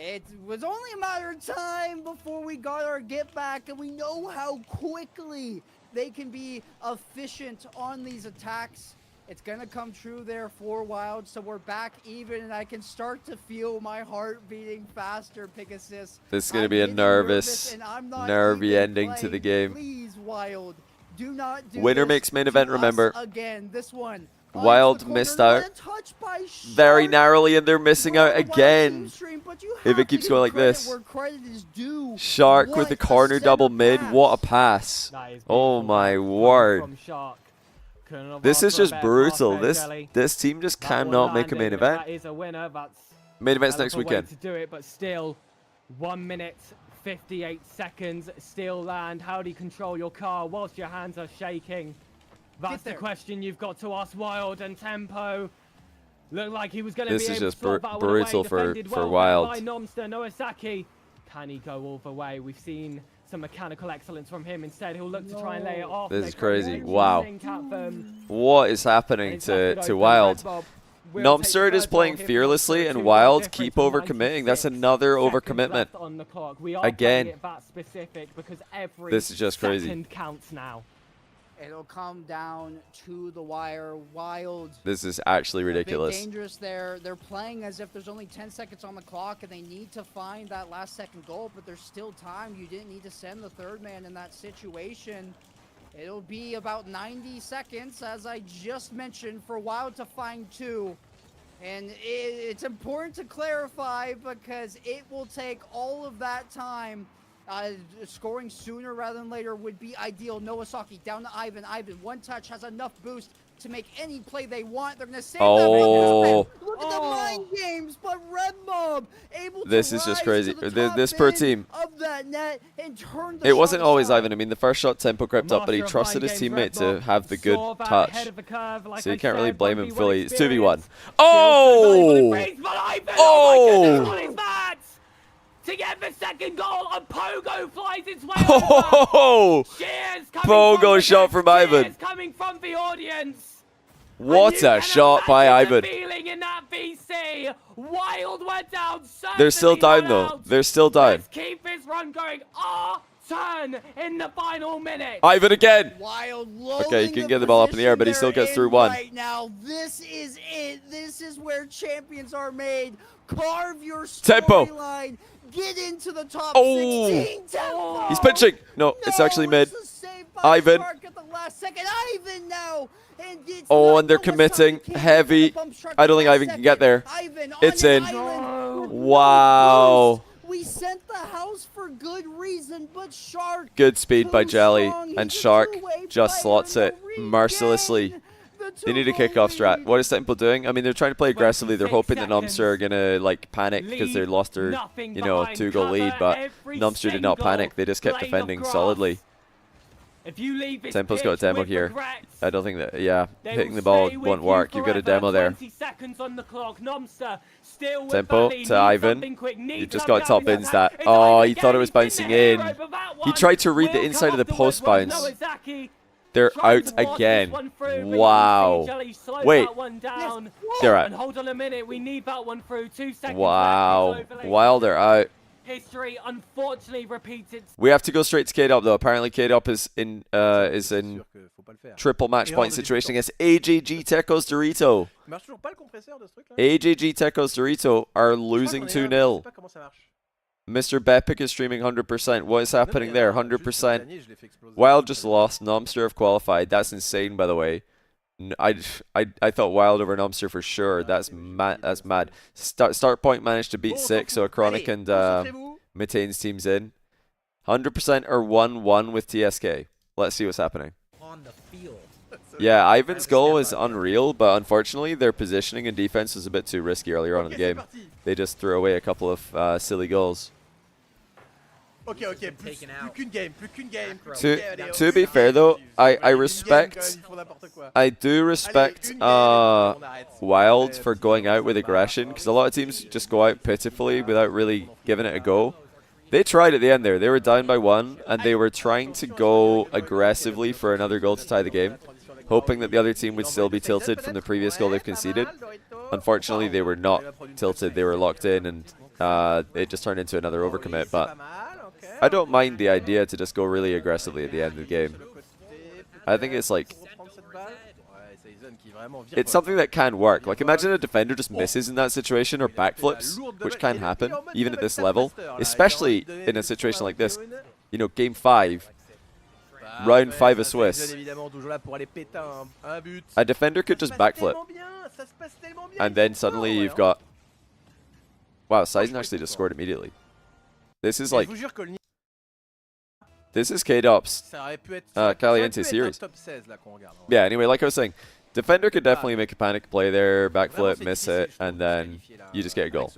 Speaker 13: It was only a matter of time before we got our get back, and we know how quickly they can be efficient on these attacks. It's going to come true there for Wild, so we're back even, and I can start to feel my heart beating faster, Pegasus.
Speaker 1: This is going to be a nervy ending to the game.
Speaker 13: Please, Wild, do not do
Speaker 1: Winner
Speaker 13: this
Speaker 1: makes main event, remember.
Speaker 13: Again, this one.
Speaker 1: Wild missed out very narrowly, and they're missing out again if it keeps going like this. Shark with the corner double mid. What a pass. Oh my word. This is just brutal. This team just cannot make a main event. Main event's next weekend.
Speaker 14: To do it, but still 1 minute 58 seconds. Still land. How do you control your car whilst your hands are shaking? That's the question you've got to ask. Wild and Tempo. Looked like he was going to be able to slot that one away.
Speaker 1: Brutal for
Speaker 14: Defended well
Speaker 1: Wild.
Speaker 14: by Nomster. Noasaki. Can he go all the way? We've seen some mechanical excellence from him. Instead, he'll look to try and lay it off.
Speaker 1: This
Speaker 14: They
Speaker 1: is crazy.
Speaker 14: can't
Speaker 1: Wow.
Speaker 14: sink at them.
Speaker 1: What is happening
Speaker 14: It's left it
Speaker 1: to
Speaker 14: open.
Speaker 1: Wild?
Speaker 14: Red Bob will
Speaker 1: Nomsterd
Speaker 14: take
Speaker 1: is
Speaker 14: the
Speaker 1: playing
Speaker 14: third goal here from
Speaker 1: fearlessly,
Speaker 14: Nomsterd.
Speaker 1: and
Speaker 14: 2-goal
Speaker 1: Wild
Speaker 14: difference
Speaker 1: keep
Speaker 14: from
Speaker 1: overcommitting. That's
Speaker 14: 96
Speaker 1: another
Speaker 14: seconds
Speaker 1: overcommitment.
Speaker 14: left on the clock. We are
Speaker 1: Again.
Speaker 14: playing it that specific because every
Speaker 1: This is just crazy.
Speaker 14: second counts now.
Speaker 13: It'll come down to the wire. Wild.
Speaker 1: This is actually
Speaker 13: A bit
Speaker 1: ridiculous.
Speaker 13: dangerous there. They're playing as if there's only 10 seconds on the clock and they need to find that last second goal, but there's still time. You didn't need to send the third man in that situation. It'll be about 90 seconds, as I just mentioned, for Wild to find 2. And it's important to clarify because it will take all of that time. Scoring sooner rather than later would be ideal. Nowasaki down to Ivan. Ivan, one touch, has enough boost to make any play they want. They're going to save
Speaker 1: Oh.
Speaker 13: that. Look at the mind games, but Red Mob able to
Speaker 1: This is just
Speaker 13: rise
Speaker 1: crazy.
Speaker 13: to the top
Speaker 1: This per
Speaker 13: end
Speaker 1: team.
Speaker 13: of that net and turn the
Speaker 1: It wasn't
Speaker 13: shot
Speaker 1: always
Speaker 13: aside.
Speaker 1: Ivan. I mean, the first shot tempo crept up, but he
Speaker 14: Master of
Speaker 1: trusted his
Speaker 14: mind games,
Speaker 1: teammate
Speaker 14: Red
Speaker 1: to
Speaker 14: Bob.
Speaker 1: have the good
Speaker 14: Saw that
Speaker 1: touch.
Speaker 14: ahead of the curve, like
Speaker 1: So you
Speaker 14: I
Speaker 1: can't really
Speaker 14: said,
Speaker 1: blame
Speaker 14: rugby
Speaker 1: him fully. It's 2v1.
Speaker 14: experience.
Speaker 1: Oh!
Speaker 14: Oh!
Speaker 1: Oh!
Speaker 14: What is that? To get the second goal, a pogo flies its way
Speaker 1: Oh!
Speaker 14: Cheers coming
Speaker 1: Pogo
Speaker 14: from the
Speaker 1: shot
Speaker 14: guests,
Speaker 1: from Ivan.
Speaker 14: cheers coming from the audience.
Speaker 1: What a shot by Ivan.
Speaker 14: Feeling in that VC. Wild went down.
Speaker 1: They're still
Speaker 14: certainly
Speaker 1: down
Speaker 14: won
Speaker 1: though.
Speaker 14: out.
Speaker 1: They're still down.
Speaker 14: Let's keep this run going. Our turn in the final minute.
Speaker 1: Ivan again.
Speaker 13: Wild
Speaker 1: Okay, you can get the ball up in the air, but he still gets through one.
Speaker 13: Right now, this is it. This is where champions are made. Carve your
Speaker 1: Tempo.
Speaker 13: storyline. Get into the top
Speaker 1: Oh.
Speaker 13: 16. Tempo.
Speaker 1: He's pinching. No, it's actually mid.
Speaker 13: It's a save by
Speaker 1: Ivan.
Speaker 13: Shark at the last second. Ivan now. And it's
Speaker 1: Oh,
Speaker 13: not
Speaker 1: and they're
Speaker 13: Nowasaki
Speaker 1: committing
Speaker 13: can't
Speaker 1: heavy.
Speaker 13: get the bump Shark
Speaker 1: I
Speaker 13: at
Speaker 1: don't
Speaker 13: the
Speaker 1: think
Speaker 13: last
Speaker 1: Ivan can get
Speaker 13: second.
Speaker 1: there.
Speaker 13: Ivan on
Speaker 1: It's
Speaker 13: an
Speaker 1: in.
Speaker 13: island with no
Speaker 1: Wow.
Speaker 13: boost. We sent the house for good reason, but Shark.
Speaker 1: Good speed by
Speaker 13: too
Speaker 1: Jelly,
Speaker 13: strong.
Speaker 1: and
Speaker 13: He's a
Speaker 1: Shark
Speaker 13: two-way
Speaker 1: just
Speaker 13: player,
Speaker 1: slots
Speaker 13: and
Speaker 1: it
Speaker 13: they'll
Speaker 1: mercilessly.
Speaker 13: regain the
Speaker 1: They need a
Speaker 13: two-goal
Speaker 1: kickoff strat.
Speaker 13: lead.
Speaker 1: What is Temple doing? I mean, they're trying to play aggressively. They're
Speaker 14: 26
Speaker 1: hoping that Nomster are gonna like panic because they
Speaker 14: Lead,
Speaker 1: lost their,
Speaker 14: nothing
Speaker 1: you know,
Speaker 14: behind
Speaker 1: 2-goal lead.
Speaker 14: cover,
Speaker 1: But
Speaker 14: every
Speaker 1: Nomster did not
Speaker 14: single
Speaker 1: panic. They just kept
Speaker 14: blade of
Speaker 1: defending
Speaker 14: grass.
Speaker 1: solidly.
Speaker 14: If you leave this
Speaker 1: Tempo's got a
Speaker 14: pitch
Speaker 1: demo
Speaker 14: with
Speaker 1: here.
Speaker 14: regrets,
Speaker 1: I don't think that. Yeah,
Speaker 14: they
Speaker 1: hitting
Speaker 14: will
Speaker 1: the ball
Speaker 14: stay with
Speaker 1: won't
Speaker 14: you
Speaker 1: work. You've got a
Speaker 14: forever.
Speaker 1: demo there.
Speaker 14: 20 seconds on the clock. Nomster still with
Speaker 1: Tempo
Speaker 14: the lead.
Speaker 1: to
Speaker 14: Needs
Speaker 1: Ivan.
Speaker 14: something quick.
Speaker 1: He
Speaker 14: Needs
Speaker 1: just
Speaker 14: something
Speaker 1: got top
Speaker 14: out of
Speaker 1: ins
Speaker 14: that.
Speaker 1: that.
Speaker 14: It's
Speaker 1: Oh,
Speaker 14: Ivan
Speaker 1: he thought it was
Speaker 14: again.
Speaker 1: bouncing
Speaker 14: He's the
Speaker 1: in.
Speaker 14: hero, but that
Speaker 1: He
Speaker 14: one
Speaker 1: tried to read the
Speaker 14: will
Speaker 1: inside of the
Speaker 14: come
Speaker 1: post
Speaker 14: afterwards.
Speaker 1: bounce.
Speaker 14: Nowasaki
Speaker 1: They're
Speaker 14: trying
Speaker 1: out
Speaker 14: to force
Speaker 1: again.
Speaker 14: this one through, but you can see
Speaker 1: Wow.
Speaker 14: Jelly slowed
Speaker 1: Wait.
Speaker 14: that one down.
Speaker 1: They're out.
Speaker 14: And hold on a minute, we need that one through. 2 seconds
Speaker 1: Wow.
Speaker 14: left. It's overlaid.
Speaker 1: Wild are out.
Speaker 14: History unfortunately repeats itself.
Speaker 1: We have to go straight to K-Dub though. Apparently K-Dub is in triple match point situation against AJG Tecos Dorito. AJG Tecos Dorito are losing 2-0. Mr. Bepic is streaming 100%. What is happening there? 100%. Wild just lost. Nomster have qualified. That's insane, by the way. I thought Wild over Nomster for sure. That's mad. That's mad. Start point managed to beat 6, so Chronic and Metane's team's in. 100% or 1-1 with TSK. Let's see what's happening.
Speaker 12: On the field.
Speaker 1: Yeah, Ivan's goal is unreal, but unfortunately their positioning and defense was a bit too risky earlier on in the game. They just threw away a couple of silly goals.
Speaker 4: Ok, ok, plus qu'une game, plus qu'une game.
Speaker 1: To be fair though, I respect, I do respect Wild for going out with aggression, because a lot of teams just go out pitifully without really giving it a go. They tried at the end there. They were down by 1, and they were trying to go aggressively for another goal to tie the game, hoping that the other team would still be tilted from the previous goal they've conceded. Unfortunately, they were not tilted. They were locked in, and it just turned into another overcommit. But I don't mind the idea to just go really aggressively at the end of the game. I think it's like, it's something that can work. Like, imagine a defender just misses in that situation or backflips, which can happen, even at this level, especially in a situation like this. You know, game 5, round 5 of Swiss. A defender could just backflip, and then suddenly you've got... Wow, Sizen actually just scored immediately. This is like... This is K-Dop's Caliente series. Yeah, anyway, like I was saying, defender could definitely make a panic play there, backflip, miss it, and then you just get a goal.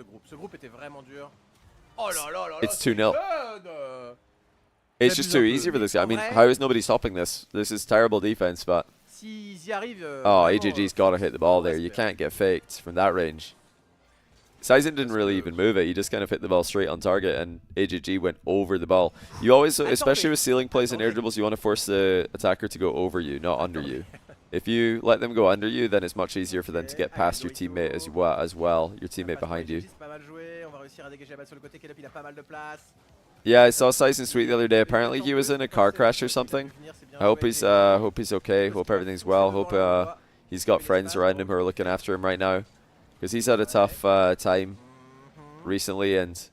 Speaker 1: It's 2-0. It's just too easy for this guy. I mean, how is nobody stopping this? This is terrible defense, but... Oh, AJG's got to hit the ball there. You can't get faked from that range. Sizen didn't really even move it. He just kind of hit the ball straight on target, and AJG went over the ball. You always, especially with ceiling plays and air dribbles, you want to force the attacker to go over you, not under you. If you let them go under you, then it's much easier for them to get past your teammate as well, your teammate behind you. Yeah, I saw Sizen tweet the other day. Apparently he was in a car crash or something. I hope he's okay. Hope everything's well. Hope he's got friends around him who are looking after him right now, because he's had a tough time recently, and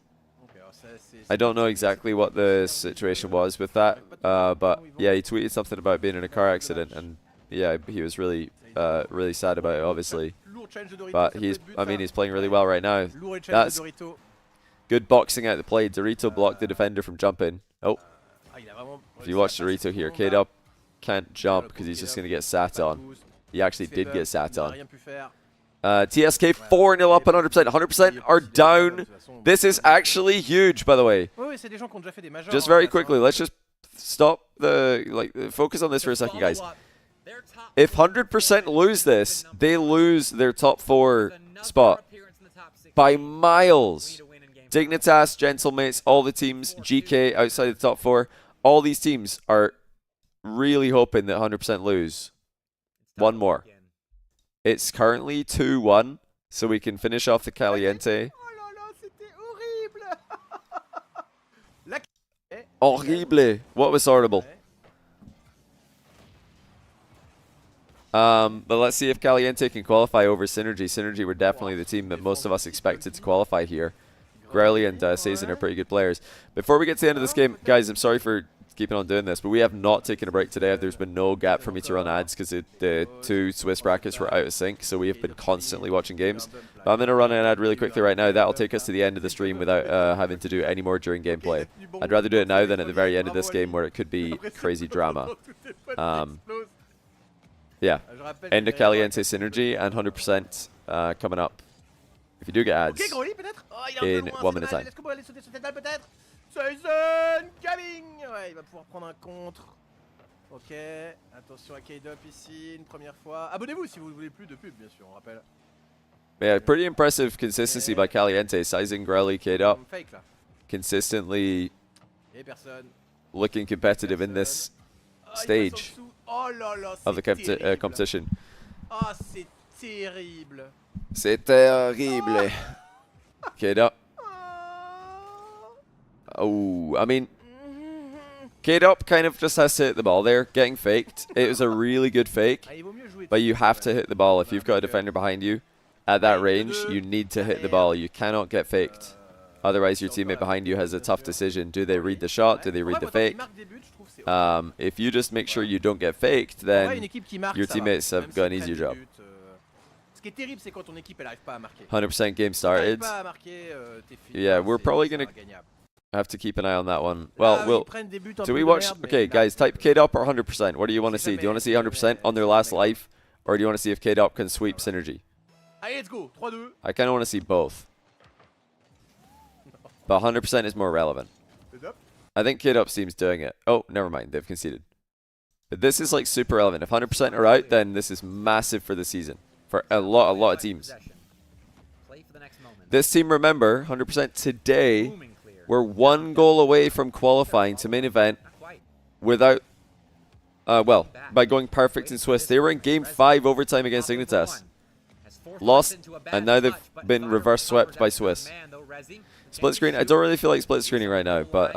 Speaker 1: I don't know exactly what the situation was with that. But yeah, he tweeted something about being in a car accident, and yeah, he was really really sad about it, obviously. But he's playing really well right now. That's good boxing out the play. Dorito blocked the defender from jumping. Oh, if you watch Dorito here, K-Dub can't jump because he's just going to get sat on. He actually did get sat on. TSK 4-0 up on 100%. 100% are down. This is actually huge, by the way. Just very quickly, let's just stop focus on this for a second, guys. If 100% lose this, they lose their top 4 spot by miles. Dignitas, Gentlemates, all the teams, GK outside the top 4, all these teams are really hoping that 100% lose. One more. It's currently 2-1, so we can finish off the Caliente. Horrible. What was horrible? But let's see if Caliente can qualify over Synergy. Synergy were definitely the team that most of us expected to qualify here. Growly and Sazen are pretty good players. Before we get to the end of this game, guys, I'm sorry for keeping on doing this, but we have not taken a break today. There's been no gap for me to run ads because the 2 Swiss brackets were out of sync, so we have been constantly watching games. But I'm going to run an ad really quickly right now. That'll take us to the end of the stream without having to do any more during gameplay. I'd rather do it now than at the very end of this game where it could be crazy drama. Yeah, end of Caliente Synergy and 100% coming up. If you do get ads in 1 minute time.
Speaker 12: Sizen coming. Ouais, il va pouvoir prendre un contre. Ok, attention à K-Dub ici, une première fois. Abonnez-vous si vous ne voulez plus de pub, bien sûr, on rappelle.
Speaker 1: Yeah, pretty impressive consistency by Caliente. Sizen, Growly, K-Dub. Consistently looking competitive in this stage of the competition.
Speaker 12: Ah, c'est terrible.
Speaker 1: C'est terrible. K-Dub. Oh, I mean, K-Dub kind of just has to hit the ball there, getting faked. It was a really good fake, but you have to hit the ball. If you've got a defender behind you at that range, you need to hit the ball. You cannot get faked. Otherwise, your teammate behind you has a tough decision. Do they read the shot? Do they read the fake? If you just make sure you don't get faked, then your teammates have got an easier job. 100% game started. Yeah, we're probably going to have to keep an eye on that one. Well, do we watch? Okay, guys, type K-Dub or 100%. What do you want to see? Do you want to see 100% on their last life, or do you want to see if K-Dub can sweep Synergy? I kind of want to see both. But 100% is more relevant. I think K-Dub team's doing it. Oh, never mind. They've conceded. But this is like super relevant. If 100% are out, then this is massive for the season. For a lot of teams. This team, remember, 100% today, we're 1 goal away from qualifying to main event without, by going perfect in Swiss. They were in Game 5 overtime against Dignitas. Lost, and now they've been reverse swept by Swiss. Split screen, I don't really feel like split screening right now, but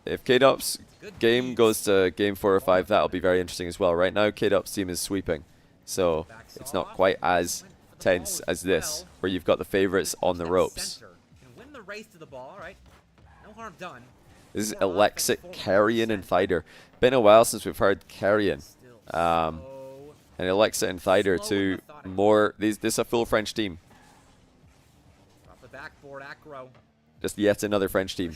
Speaker 1: if K-Dub's game goes to Game 4 or 5, that'll be very interesting as well. Right now, K-Dub's team is sweeping, so it's not quite as tense as this, where you've got the favorites on the ropes. This is Alexic, Carrion, and Thider. Been a while since we've heard Carrion. And Alexa and Thider, two more. This is a full French team. Just yet another French team.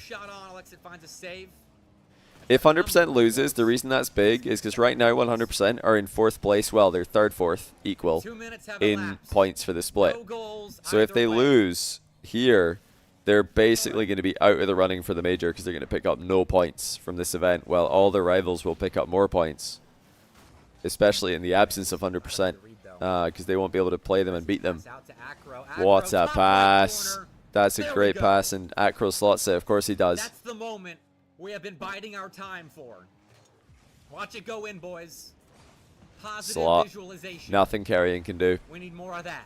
Speaker 1: If 100% loses, the reason that's big is because right now 100% are in 4th place. Well, they're 3rd, 4th, equal in points for the split. So if they lose here, they're basically going to be out of the running for the major because they're going to pick up no points from this event, while all their rivals will pick up more points, especially in the absence of 100%. because they won't be able to play them and beat them.
Speaker 2: Out to Acro.
Speaker 1: What
Speaker 2: Acro,
Speaker 1: a
Speaker 2: top right
Speaker 1: pass.
Speaker 2: corner.
Speaker 1: That's a
Speaker 2: There we
Speaker 1: great
Speaker 2: go.
Speaker 1: pass, and Acro slots it. Of course he does.
Speaker 2: That's the moment we have been biding our time for. Watch it go in, boys. Positive
Speaker 1: Slot.
Speaker 2: visualization.
Speaker 1: Nothing carrying can do.
Speaker 2: We need more of that.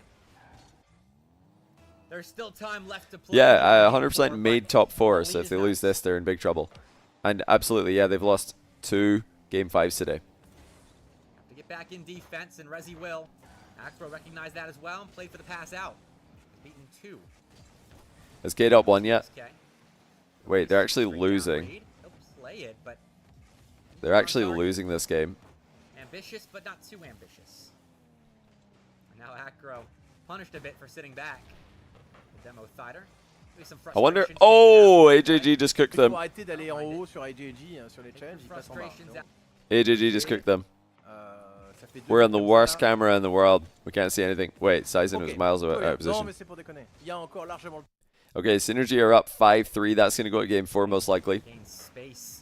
Speaker 2: There's still time left to play.
Speaker 1: Yeah, 100% made top 4, so if they lose this, they're in big trouble. And absolutely, yeah, they've lost 2 Game 5s today.
Speaker 2: To get back in defense, and Rezi will. Acro recognized that as well and played for the pass out. Beaten 2.
Speaker 1: Has Gate up 1 yet?
Speaker 2: Okay.
Speaker 1: Wait, they're actually losing.
Speaker 2: He'll play it, but
Speaker 1: They're actually losing this game.
Speaker 2: ambitious, but not too ambitious. And now Acro punished a bit for sitting back. The demo Thider.
Speaker 1: I wonder. Oh, AJG just cooked them.
Speaker 12: Arrêter d'aller en haut sur AJG, sur les challenges, il passe en bas.
Speaker 1: AJG just cooked them.
Speaker 12: Ça fait 2
Speaker 1: We're on the
Speaker 12: comme
Speaker 1: worst
Speaker 12: ça.
Speaker 1: camera in the world. We can't see anything. Wait, Sizen was
Speaker 12: Ok,
Speaker 1: miles
Speaker 12: tout va
Speaker 1: out
Speaker 12: bien.
Speaker 1: of
Speaker 12: Non,
Speaker 1: position.
Speaker 12: mais c'est pour déconner. Il y a encore largement.
Speaker 1: Okay, Synergy are up 5-3. That's going to go to game 4 most likely.
Speaker 2: Gain space.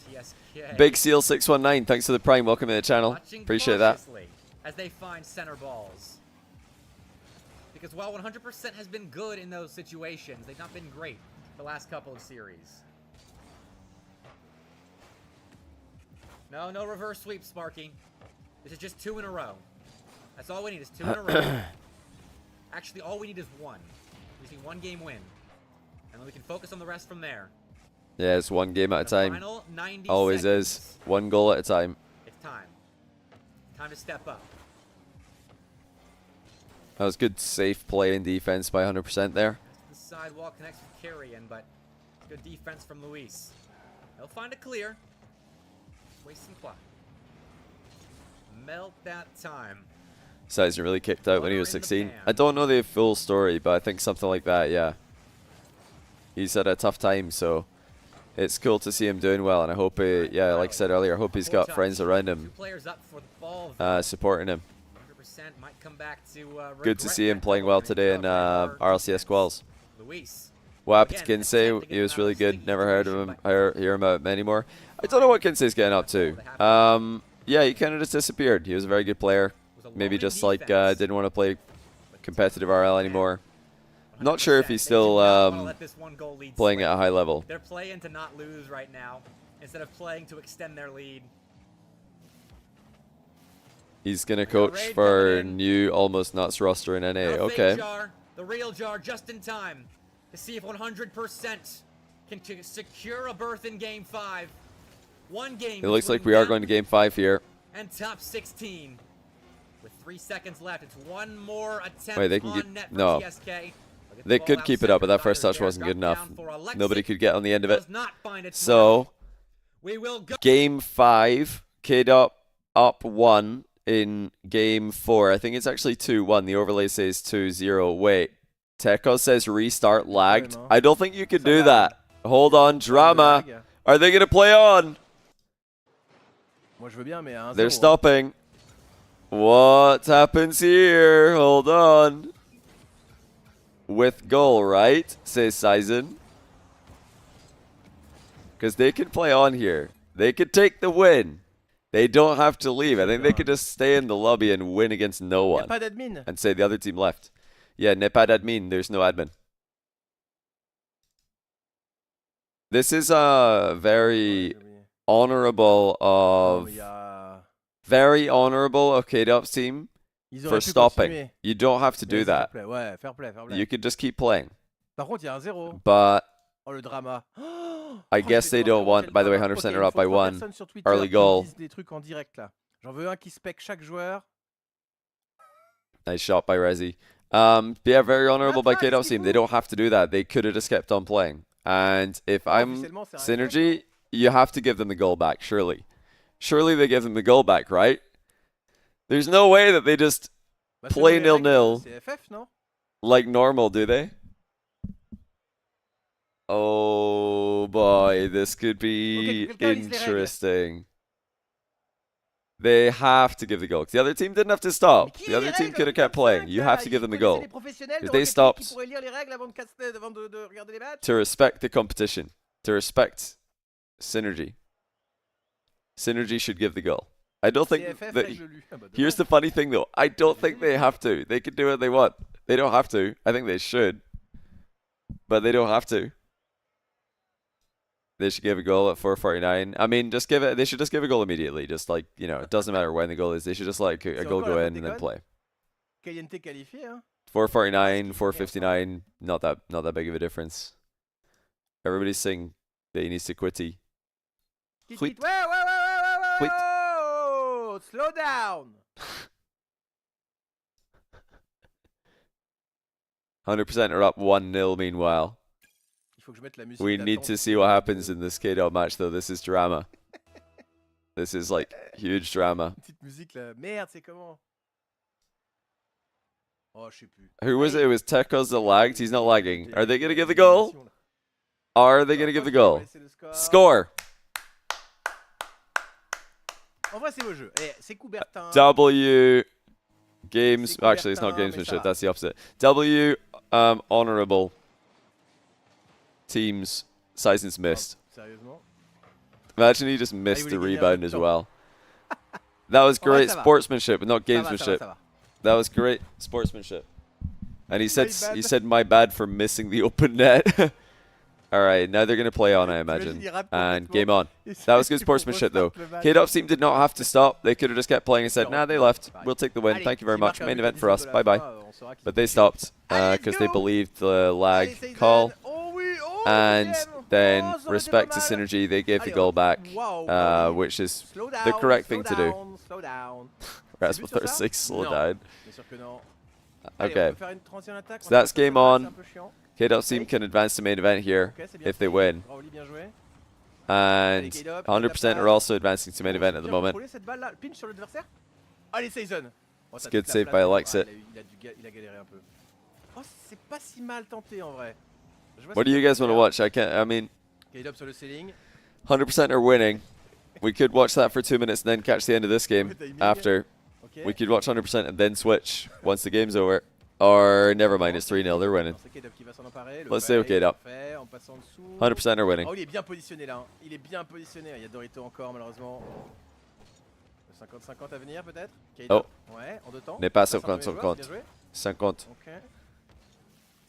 Speaker 2: TSK.
Speaker 1: Big Seal 619. Thanks for the prime. Welcome to the channel.
Speaker 2: Watching
Speaker 1: Appreciate that.
Speaker 2: cautiously as they find center balls. Because while 100% has been good in those situations, they've not been great the last couple of series. No, no reverse sweep, Sparky. This is just 2 in a row. That's all we need is 2 in a row. Actually, all we need is 1. We just need 1 game win. And then we can focus on the rest from there.
Speaker 1: Yeah, it's 1 game at a
Speaker 2: The
Speaker 1: time.
Speaker 2: final 90
Speaker 1: Always
Speaker 2: seconds.
Speaker 1: is. 1 goal at a time.
Speaker 2: It's time. Time to step up.
Speaker 1: That was good safe play and defense by 100% there.
Speaker 2: The sidewall connects with Carrion, but good defense from Luis. He'll find a clear. Waste some clock. Melt that time.
Speaker 1: Sizen really kicked out when he was 16. I don't know the full story, but I think something like that, yeah. He's had a tough time, so it's cool to see him doing well, and I hope, yeah, like I said earlier, I hope he's got friends around him
Speaker 2: 2 players up for the ball.
Speaker 1: supporting him.
Speaker 2: 100% might come back to
Speaker 1: Good to
Speaker 2: regret
Speaker 1: see him
Speaker 2: that
Speaker 1: playing
Speaker 2: goal
Speaker 1: well
Speaker 2: and
Speaker 1: today in
Speaker 2: recover
Speaker 1: RLCS quals.
Speaker 2: Luis.
Speaker 1: What happened to Kinsey? He was really good. Never heard of him. Hear him out anymore. I don't know what Kinsey's getting up to. Yeah, he kind of just disappeared. He was a very good player. Maybe just like didn't want to play competitive RL anymore. Not sure if he's still playing at a high level.
Speaker 2: They're playing to not lose right now instead of playing to extend their lead.
Speaker 1: He's gonna coach for new Almost Nuts roster in NA.
Speaker 2: Now
Speaker 1: Okay.
Speaker 2: Jar, the real Jar, just in time to see if 100% can secure a berth in Game 5. 1 game.
Speaker 1: It looks like
Speaker 2: between
Speaker 1: we are
Speaker 2: them
Speaker 1: going to game 5 here.
Speaker 2: and top 16. With 3 seconds left, it's 1 more attempt
Speaker 1: Wait, they can
Speaker 2: on
Speaker 1: get
Speaker 2: net for
Speaker 1: no.
Speaker 2: TSK. They'll get the
Speaker 1: They
Speaker 2: ball
Speaker 1: could
Speaker 2: out
Speaker 1: keep it up, but that
Speaker 2: center.
Speaker 1: first touch
Speaker 2: There,
Speaker 1: wasn't good
Speaker 2: drop
Speaker 1: enough.
Speaker 2: down for Alexi.
Speaker 1: Nobody could get on the end of it.
Speaker 2: Does not find its
Speaker 1: So
Speaker 2: we will go.
Speaker 1: game 5, K-Dot up 1 in game 4. I think it's actually 2-1. The overlay says 2-0. Wait, Teko says restart lagged. I don't think you could do that. Hold on, drama. Are they gonna play on?
Speaker 12: Moi je veux bien, mais à 1-0.
Speaker 1: They're stopping. What happens here? Hold on. With goal, right? Says Sizen. Because they can play on here. They could take the win. They don't have to leave. I think they could just stay in the lobby and win against no one.
Speaker 12: Pas d'admin.
Speaker 1: And say the other team left. Yeah, n'est pas d'admin. There's no admin. This is very honorable of K-Dop's team
Speaker 12: Ils
Speaker 1: for
Speaker 12: auraient pu
Speaker 1: stopping.
Speaker 12: continuer.
Speaker 1: You don't have to do
Speaker 12: Mais
Speaker 1: that.
Speaker 12: fair play. Ouais, fair play, fair play.
Speaker 1: You could just keep playing.
Speaker 12: Par contre, il y a un 0.
Speaker 1: But
Speaker 12: Oh le drama.
Speaker 1: I guess they don't want, by the way, 100% are up by 1. Early goal.
Speaker 12: Des trucs en direct là. J'en veux un qui spec chaque joueur.
Speaker 1: Nice shot by Rezi. But yeah, very honorable by K-Dop's team. They don't have to do that. They could have just kept on playing. And if I'm Synergy, you have to give them the goal back, surely. Surely they give them the goal back, right? There's no way that they just play 0-0 like normal, do they? Oh boy, this could be interesting. They have to give the goal. 'Cause the other team didn't have to stop. The other team could have kept playing. You have to give them the goal. If they stopped to respect the competition, to respect Synergy. Synergy should give the goal. I don't think
Speaker 15: CFF,
Speaker 1: that,
Speaker 15: règle lu. Ah bah,
Speaker 1: here's the funny thing though. I don't think they have to. They can do what they want. They don't have to. I think they should. But they don't have to. They should give a goal at 4:49. I mean, just give it. They should just give a goal immediately. Just like, you know, it doesn't matter when the goal is. They should just let a goal go in and then play.
Speaker 15: Caliente qualifié, hein.
Speaker 1: 4:49, 4:59. Not that big of a difference. Everybody's saying that he needs to quitty.
Speaker 15: Wait, whoa! Slow down.
Speaker 1: 100% are up 1-0 meanwhile.
Speaker 15: Il faut que je mette la musique
Speaker 1: We need
Speaker 15: d'attente.
Speaker 1: to see what happens in this KDOT match though. This is drama. This is like huge drama.
Speaker 15: Petite musique là. Merde, c'est comment? Oh, je sais plus.
Speaker 1: Who was it? It was Tekos that lagged. He's not lagging. Are they going to give the goal? Are they going to give the goal? Score!
Speaker 15: En vrai, c'est beau jeu. Eh, c'est Coubertin.
Speaker 1: W games. Actually, it's not gamesmanship. That's the opposite. W honorable teams. Seison's missed.
Speaker 15: Sérieusement?
Speaker 1: Imagine he just missed the rebound as well. That was great sportsmanship, not gamesmanship. That was great sportsmanship. And he said my bad for missing the open net. All right, now they're going to play on, I imagine. And game on. That was good sportsmanship, though. KDOT's team did not have to stop. They could have just kept playing and said, nah, they left. We'll take the win. Thank you very much. Main event for us. Bye-bye. But they stopped because they believed the lag call. And then, respect to Synergy, they gave the goal back, which is the correct thing to do.
Speaker 15: Slow down.
Speaker 1: Rasmus 36, slow down.
Speaker 15: Bien sûr que non.
Speaker 1: Okay. So that's game on. KDOT's team can advance to main event here if they win. And 100% are also advancing to main event at the moment. It's a good save by Alexit.
Speaker 15: Oh, c'est pas si mal tenté en vrai.
Speaker 1: What do you guys want to watch? I mean, 100% are winning. We could watch that for 2 minutes and then catch the end of this game after. We could watch 100% and then switch once the game's over. Or never mind, it's 3-0, they're winning. Let's say okay up. 100% are winning.
Speaker 15: Oh, il est bien positionné là. Il est bien positionné. Il y a Dorito encore malheureusement. 50-50 à venir peut-être.
Speaker 1: Oh.
Speaker 15: Ouais, en deux temps.
Speaker 1: N'est pas 50-50. 50.
Speaker 15: Ok.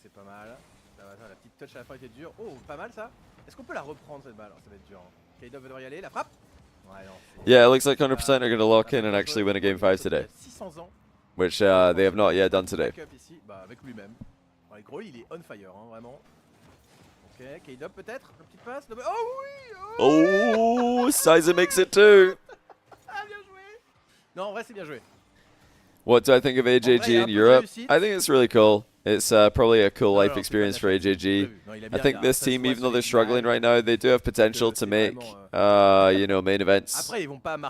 Speaker 15: C'est pas mal. La petite touch à la fin était dure. Oh, pas mal ça. Est-ce qu'on peut la reprendre cette balle? Alors, ça va être dur. K-Dub va devoir y aller. La frappe. Ouais, non.
Speaker 1: Yeah, it looks like 100% are going to lock in and actually win a game 5 today.
Speaker 15: 600 ans.
Speaker 1: Which they have not yet done today.
Speaker 15: Ici. Bah, avec lui-même. Ouais, gros, il est on fire, hein, vraiment. Ok, K-Dub peut-être. La petite passe. Oh oui.
Speaker 1: Oh, Sizer makes it too.
Speaker 15: Ah, bien joué. Non, en vrai, c'est bien joué.
Speaker 1: What do I think of AJG in Europe? I think it's really cool. It's probably a cool life experience for AJG. I think this team, even though they're struggling right now, they do have potential to make, you know, main events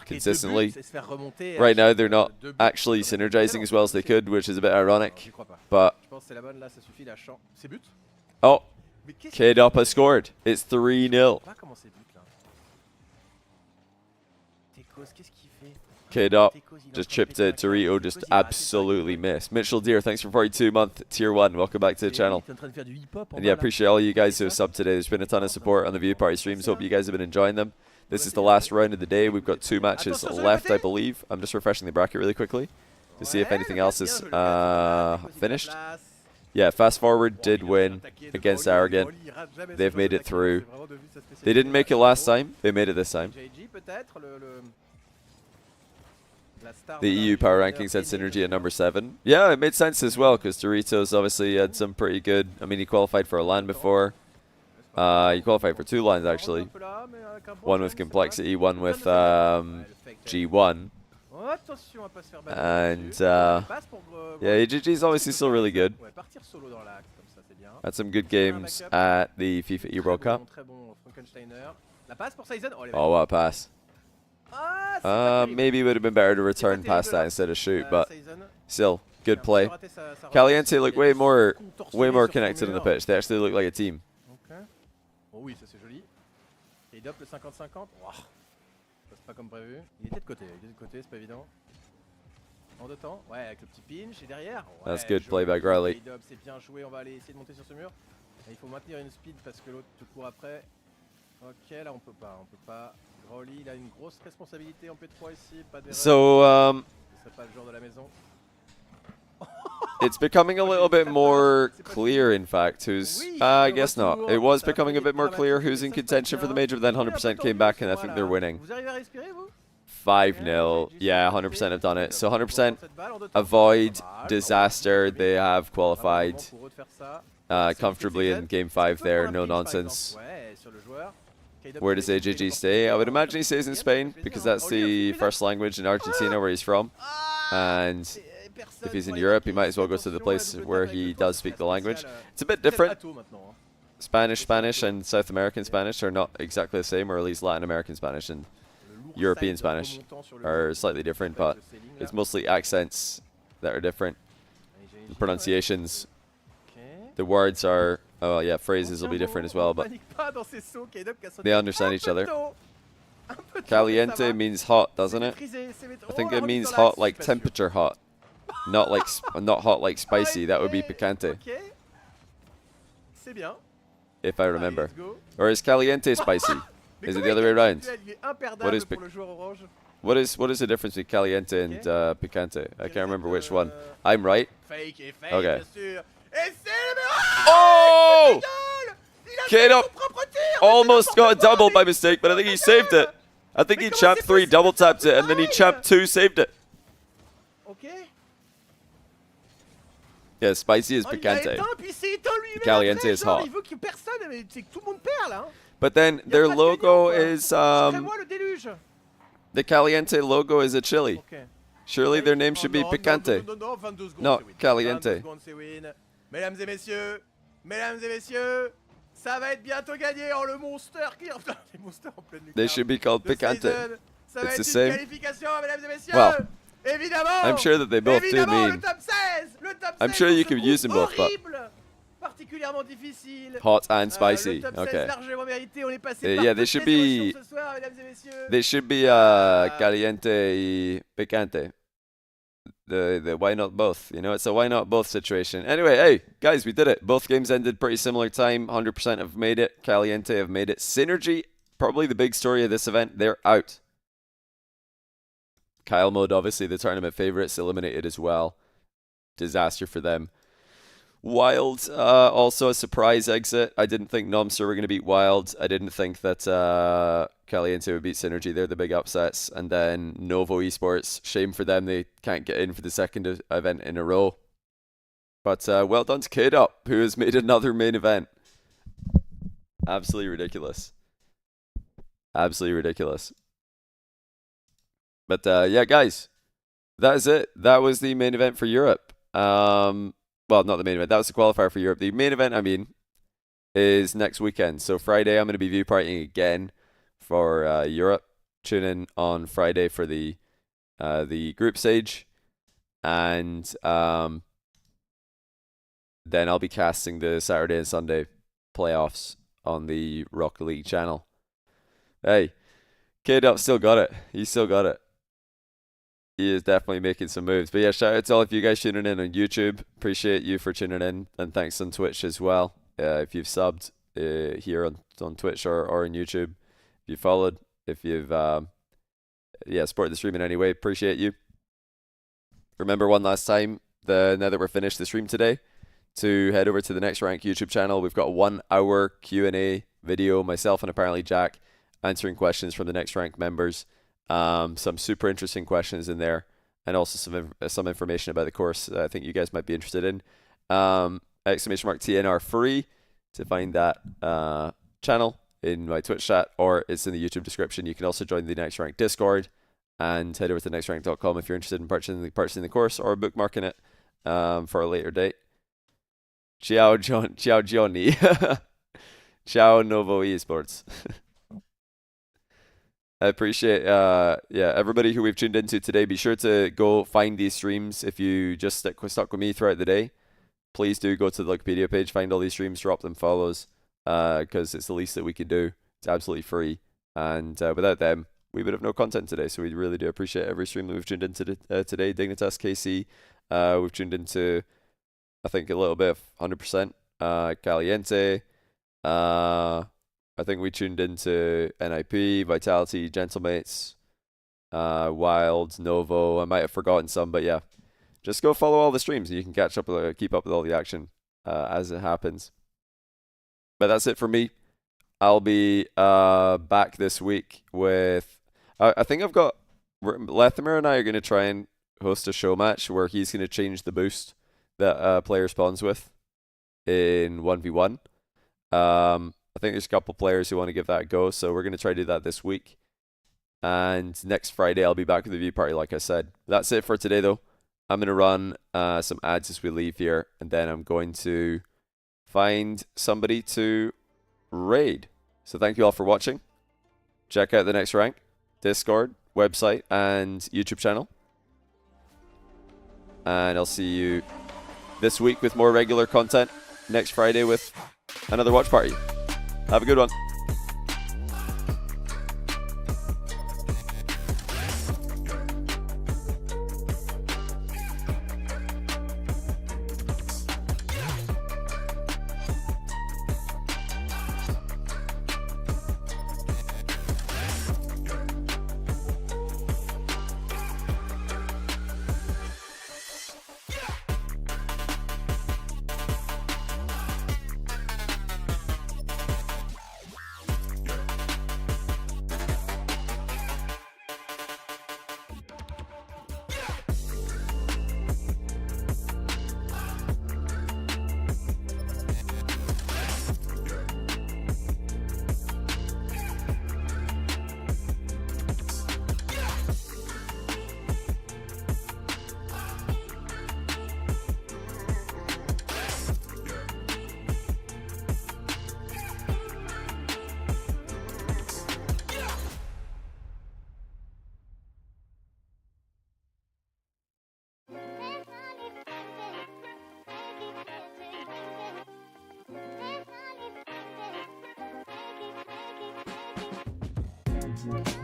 Speaker 1: consistently. Right now, they're not actually synergizing as well as they could, which is a bit ironic. But oh, KDOP has scored. It's 3-0. KDOP just chipped it. Dorito just absolutely missed. Mitchell Deer, thanks for 42-month tier 1. Welcome back to the channel. And yeah, appreciate all you guys who have subbed today. There's been a ton of support on the View Party streams. Hope you guys have been enjoying them. This is the last round of the day. We've got 2 matches left, I believe. I'm just refreshing the bracket really quickly to see if anything else is finished. Yeah, Fast Forward did win against Arrogant. They've made it through. They didn't make it last time. They made it this time. The EU Power Rankings had Synergy at number 7. Yeah, it made sense as well because Doritos obviously had some pretty good. I mean, he qualified for a LAN before. He qualified for 2 LANs actually. One with Complexity, one with G1. And yeah, AGG's obviously still really good. Had some good games at the FIFA Euro Cup. Oh, what a pass. Maybe it would have been better to return past that instead of shoot, but still, good play. Caliente look way more connected on the pitch. They actually look like a team.
Speaker 15: Oh oui, ça c'est joli. K-Dub le 50-50. Wow. Ça c'est pas comme prévu. Il était de côté, c'est pas évident. En deux temps, ouais, avec le petit pinch et derrière. Ouais,
Speaker 1: that's good play by Riley.
Speaker 15: K-Dub c'est bien joué, on va aller essayer de monter sur ce mur. Et il faut maintenir une speed parce que l'autre te court après. Ok, là on peut pas. Growly, il a une grosse responsabilité en P3 ici, pas d'erreur.
Speaker 1: So,
Speaker 15: Ce serait pas le genre de la maison.
Speaker 1: it's becoming a little bit more clear, in fact, who's... I guess not. It was becoming a bit more clear who's in contention for the major, but then 100% came back, and I think they're winning. 5-0. Yeah, 100% have done it. So 100% avoid disaster. They have qualified comfortably in Game 5 there. No nonsense. Where does AJG stay? I would imagine he stays in Spain, because that's the first language in Argentina where he's from. And if he's in Europe, he might as well go to the place where he does speak the language. It's a bit different. Spanish and South American Spanish are not exactly the same, or at least Latin American Spanish and European Spanish are slightly different, but it's mostly accents that are different. The pronunciations, the words are, oh yeah, phrases will be different as well, but they understand each other. Caliente means hot, doesn't it? I think it means hot like temperature hot, not hot like spicy. That would be picante, if I remember. Or is caliente spicy? Is it the other way around? What is the difference between caliente and picante? I can't remember which one. I'm right. Okay. Oh! K-Dub almost got a double by mistake, but I think he saved it. I think he champ 3 double tapped it, and then he champ 2 saved it. Yeah, spicy is picante. Caliente is hot. But then their logo is the Caliente logo is a chili. Surely their name should be Picante, not Caliente.
Speaker 15: Mesdames et messieurs, ça va être bientôt gagné. Oh, le monster qui les monsters en pleine lucarne.
Speaker 1: They should be called Picante. It's the same. Well, I'm sure that they both do mean. I'm sure you could use them both, but hot and spicy. Okay. Yeah, they should be. They should be caliente y picante. The why not both? You know, it's a why not both situation. Anyway, hey guys, we did it. Both games ended pretty similar time. 100% have made it. Caliente have made it. Synergy, probably the big story of this event. They're out. Kyle Mode, obviously the tournament favorites, eliminated as well. Disaster for them. Wild, also a surprise exit. I didn't think Nomser were going to beat Wild. I didn't think that Caliente would beat Synergy. They're the big upsets. And then Novo Esports, shame for them. They can't get in for the second event in a row. But well done to K-Dub, who has made another main event. Absolutely ridiculous. Absolutely ridiculous. But yeah, guys, that is it. That was the main event for Europe. Well, not the main event. That was the qualifier for Europe. The main event, I mean, is next weekend. So Friday, I'm going to be view partying again for Europe. Tune in on Friday for the group stage, and then I'll be casting the Saturday and Sunday playoffs on the Rocket League channel. Hey, K-Dub still got it. He still got it. He is definitely making some moves. But yeah, shout out to all of you guys tuning in on YouTube. Appreciate you for tuning in. And thanks on Twitch as well. If you've subbed here on Twitch or on YouTube. If you followed. If you've supported the stream in any way. Appreciate you. Remember one last time, now that we're finished the stream today, to head over to the Next Rank YouTube channel. We've got a 1 hour Q&A video, myself and apparently Jack, answering questions from the Next Rank members. Some super interesting questions in there, and also some information about the course that I think you guys might be interested in. !TNR free to find that channel in my Twitch chat, or it's in the YouTube description. You can also join the Next Rank Discord and head over to nextrank.com if you're interested in purchasing the course or bookmarking it for a later date. Ciao Johnny. Ciao Novo Esports. I appreciate everybody who we've tuned into today. Be sure to go find these streams. If you just stuck with me throughout the day, please do go to the Wikipedia page, find all these streams, drop them follows, because it's the least that we can do. It's absolutely free, and without them, we would have no content today. So we really do appreciate every stream that we've tuned into today. Dignitas KC, we've tuned into, I think, a little bit of 100%. Caliente, I think we tuned into NIP, Vitality, Gentlemates, Wild, Novo. I might have forgotten some, but yeah. Just go follow all the streams and you can catch up with, keep up with all the action as it happens. But that's it for me. I'll be back this week with... I think I've got... Lethamir and I are going to try and host a show match where he's going to change the boost that a player spawns with in 1v1. I think there's a couple players who want to give that a go, so we're going to try to do that this week. And next Friday, I'll be back with the view party, like I said. That's it for today, though. I'm going to run some ads as we leave here, and then I'm going to find somebody to raid. So thank you all for watching. Check out the next rank, Discord, website, and YouTube channel. And I'll see you this week with more regular content. Next Friday with another watch party. Have a good one.
Speaker 16: We'll be right back.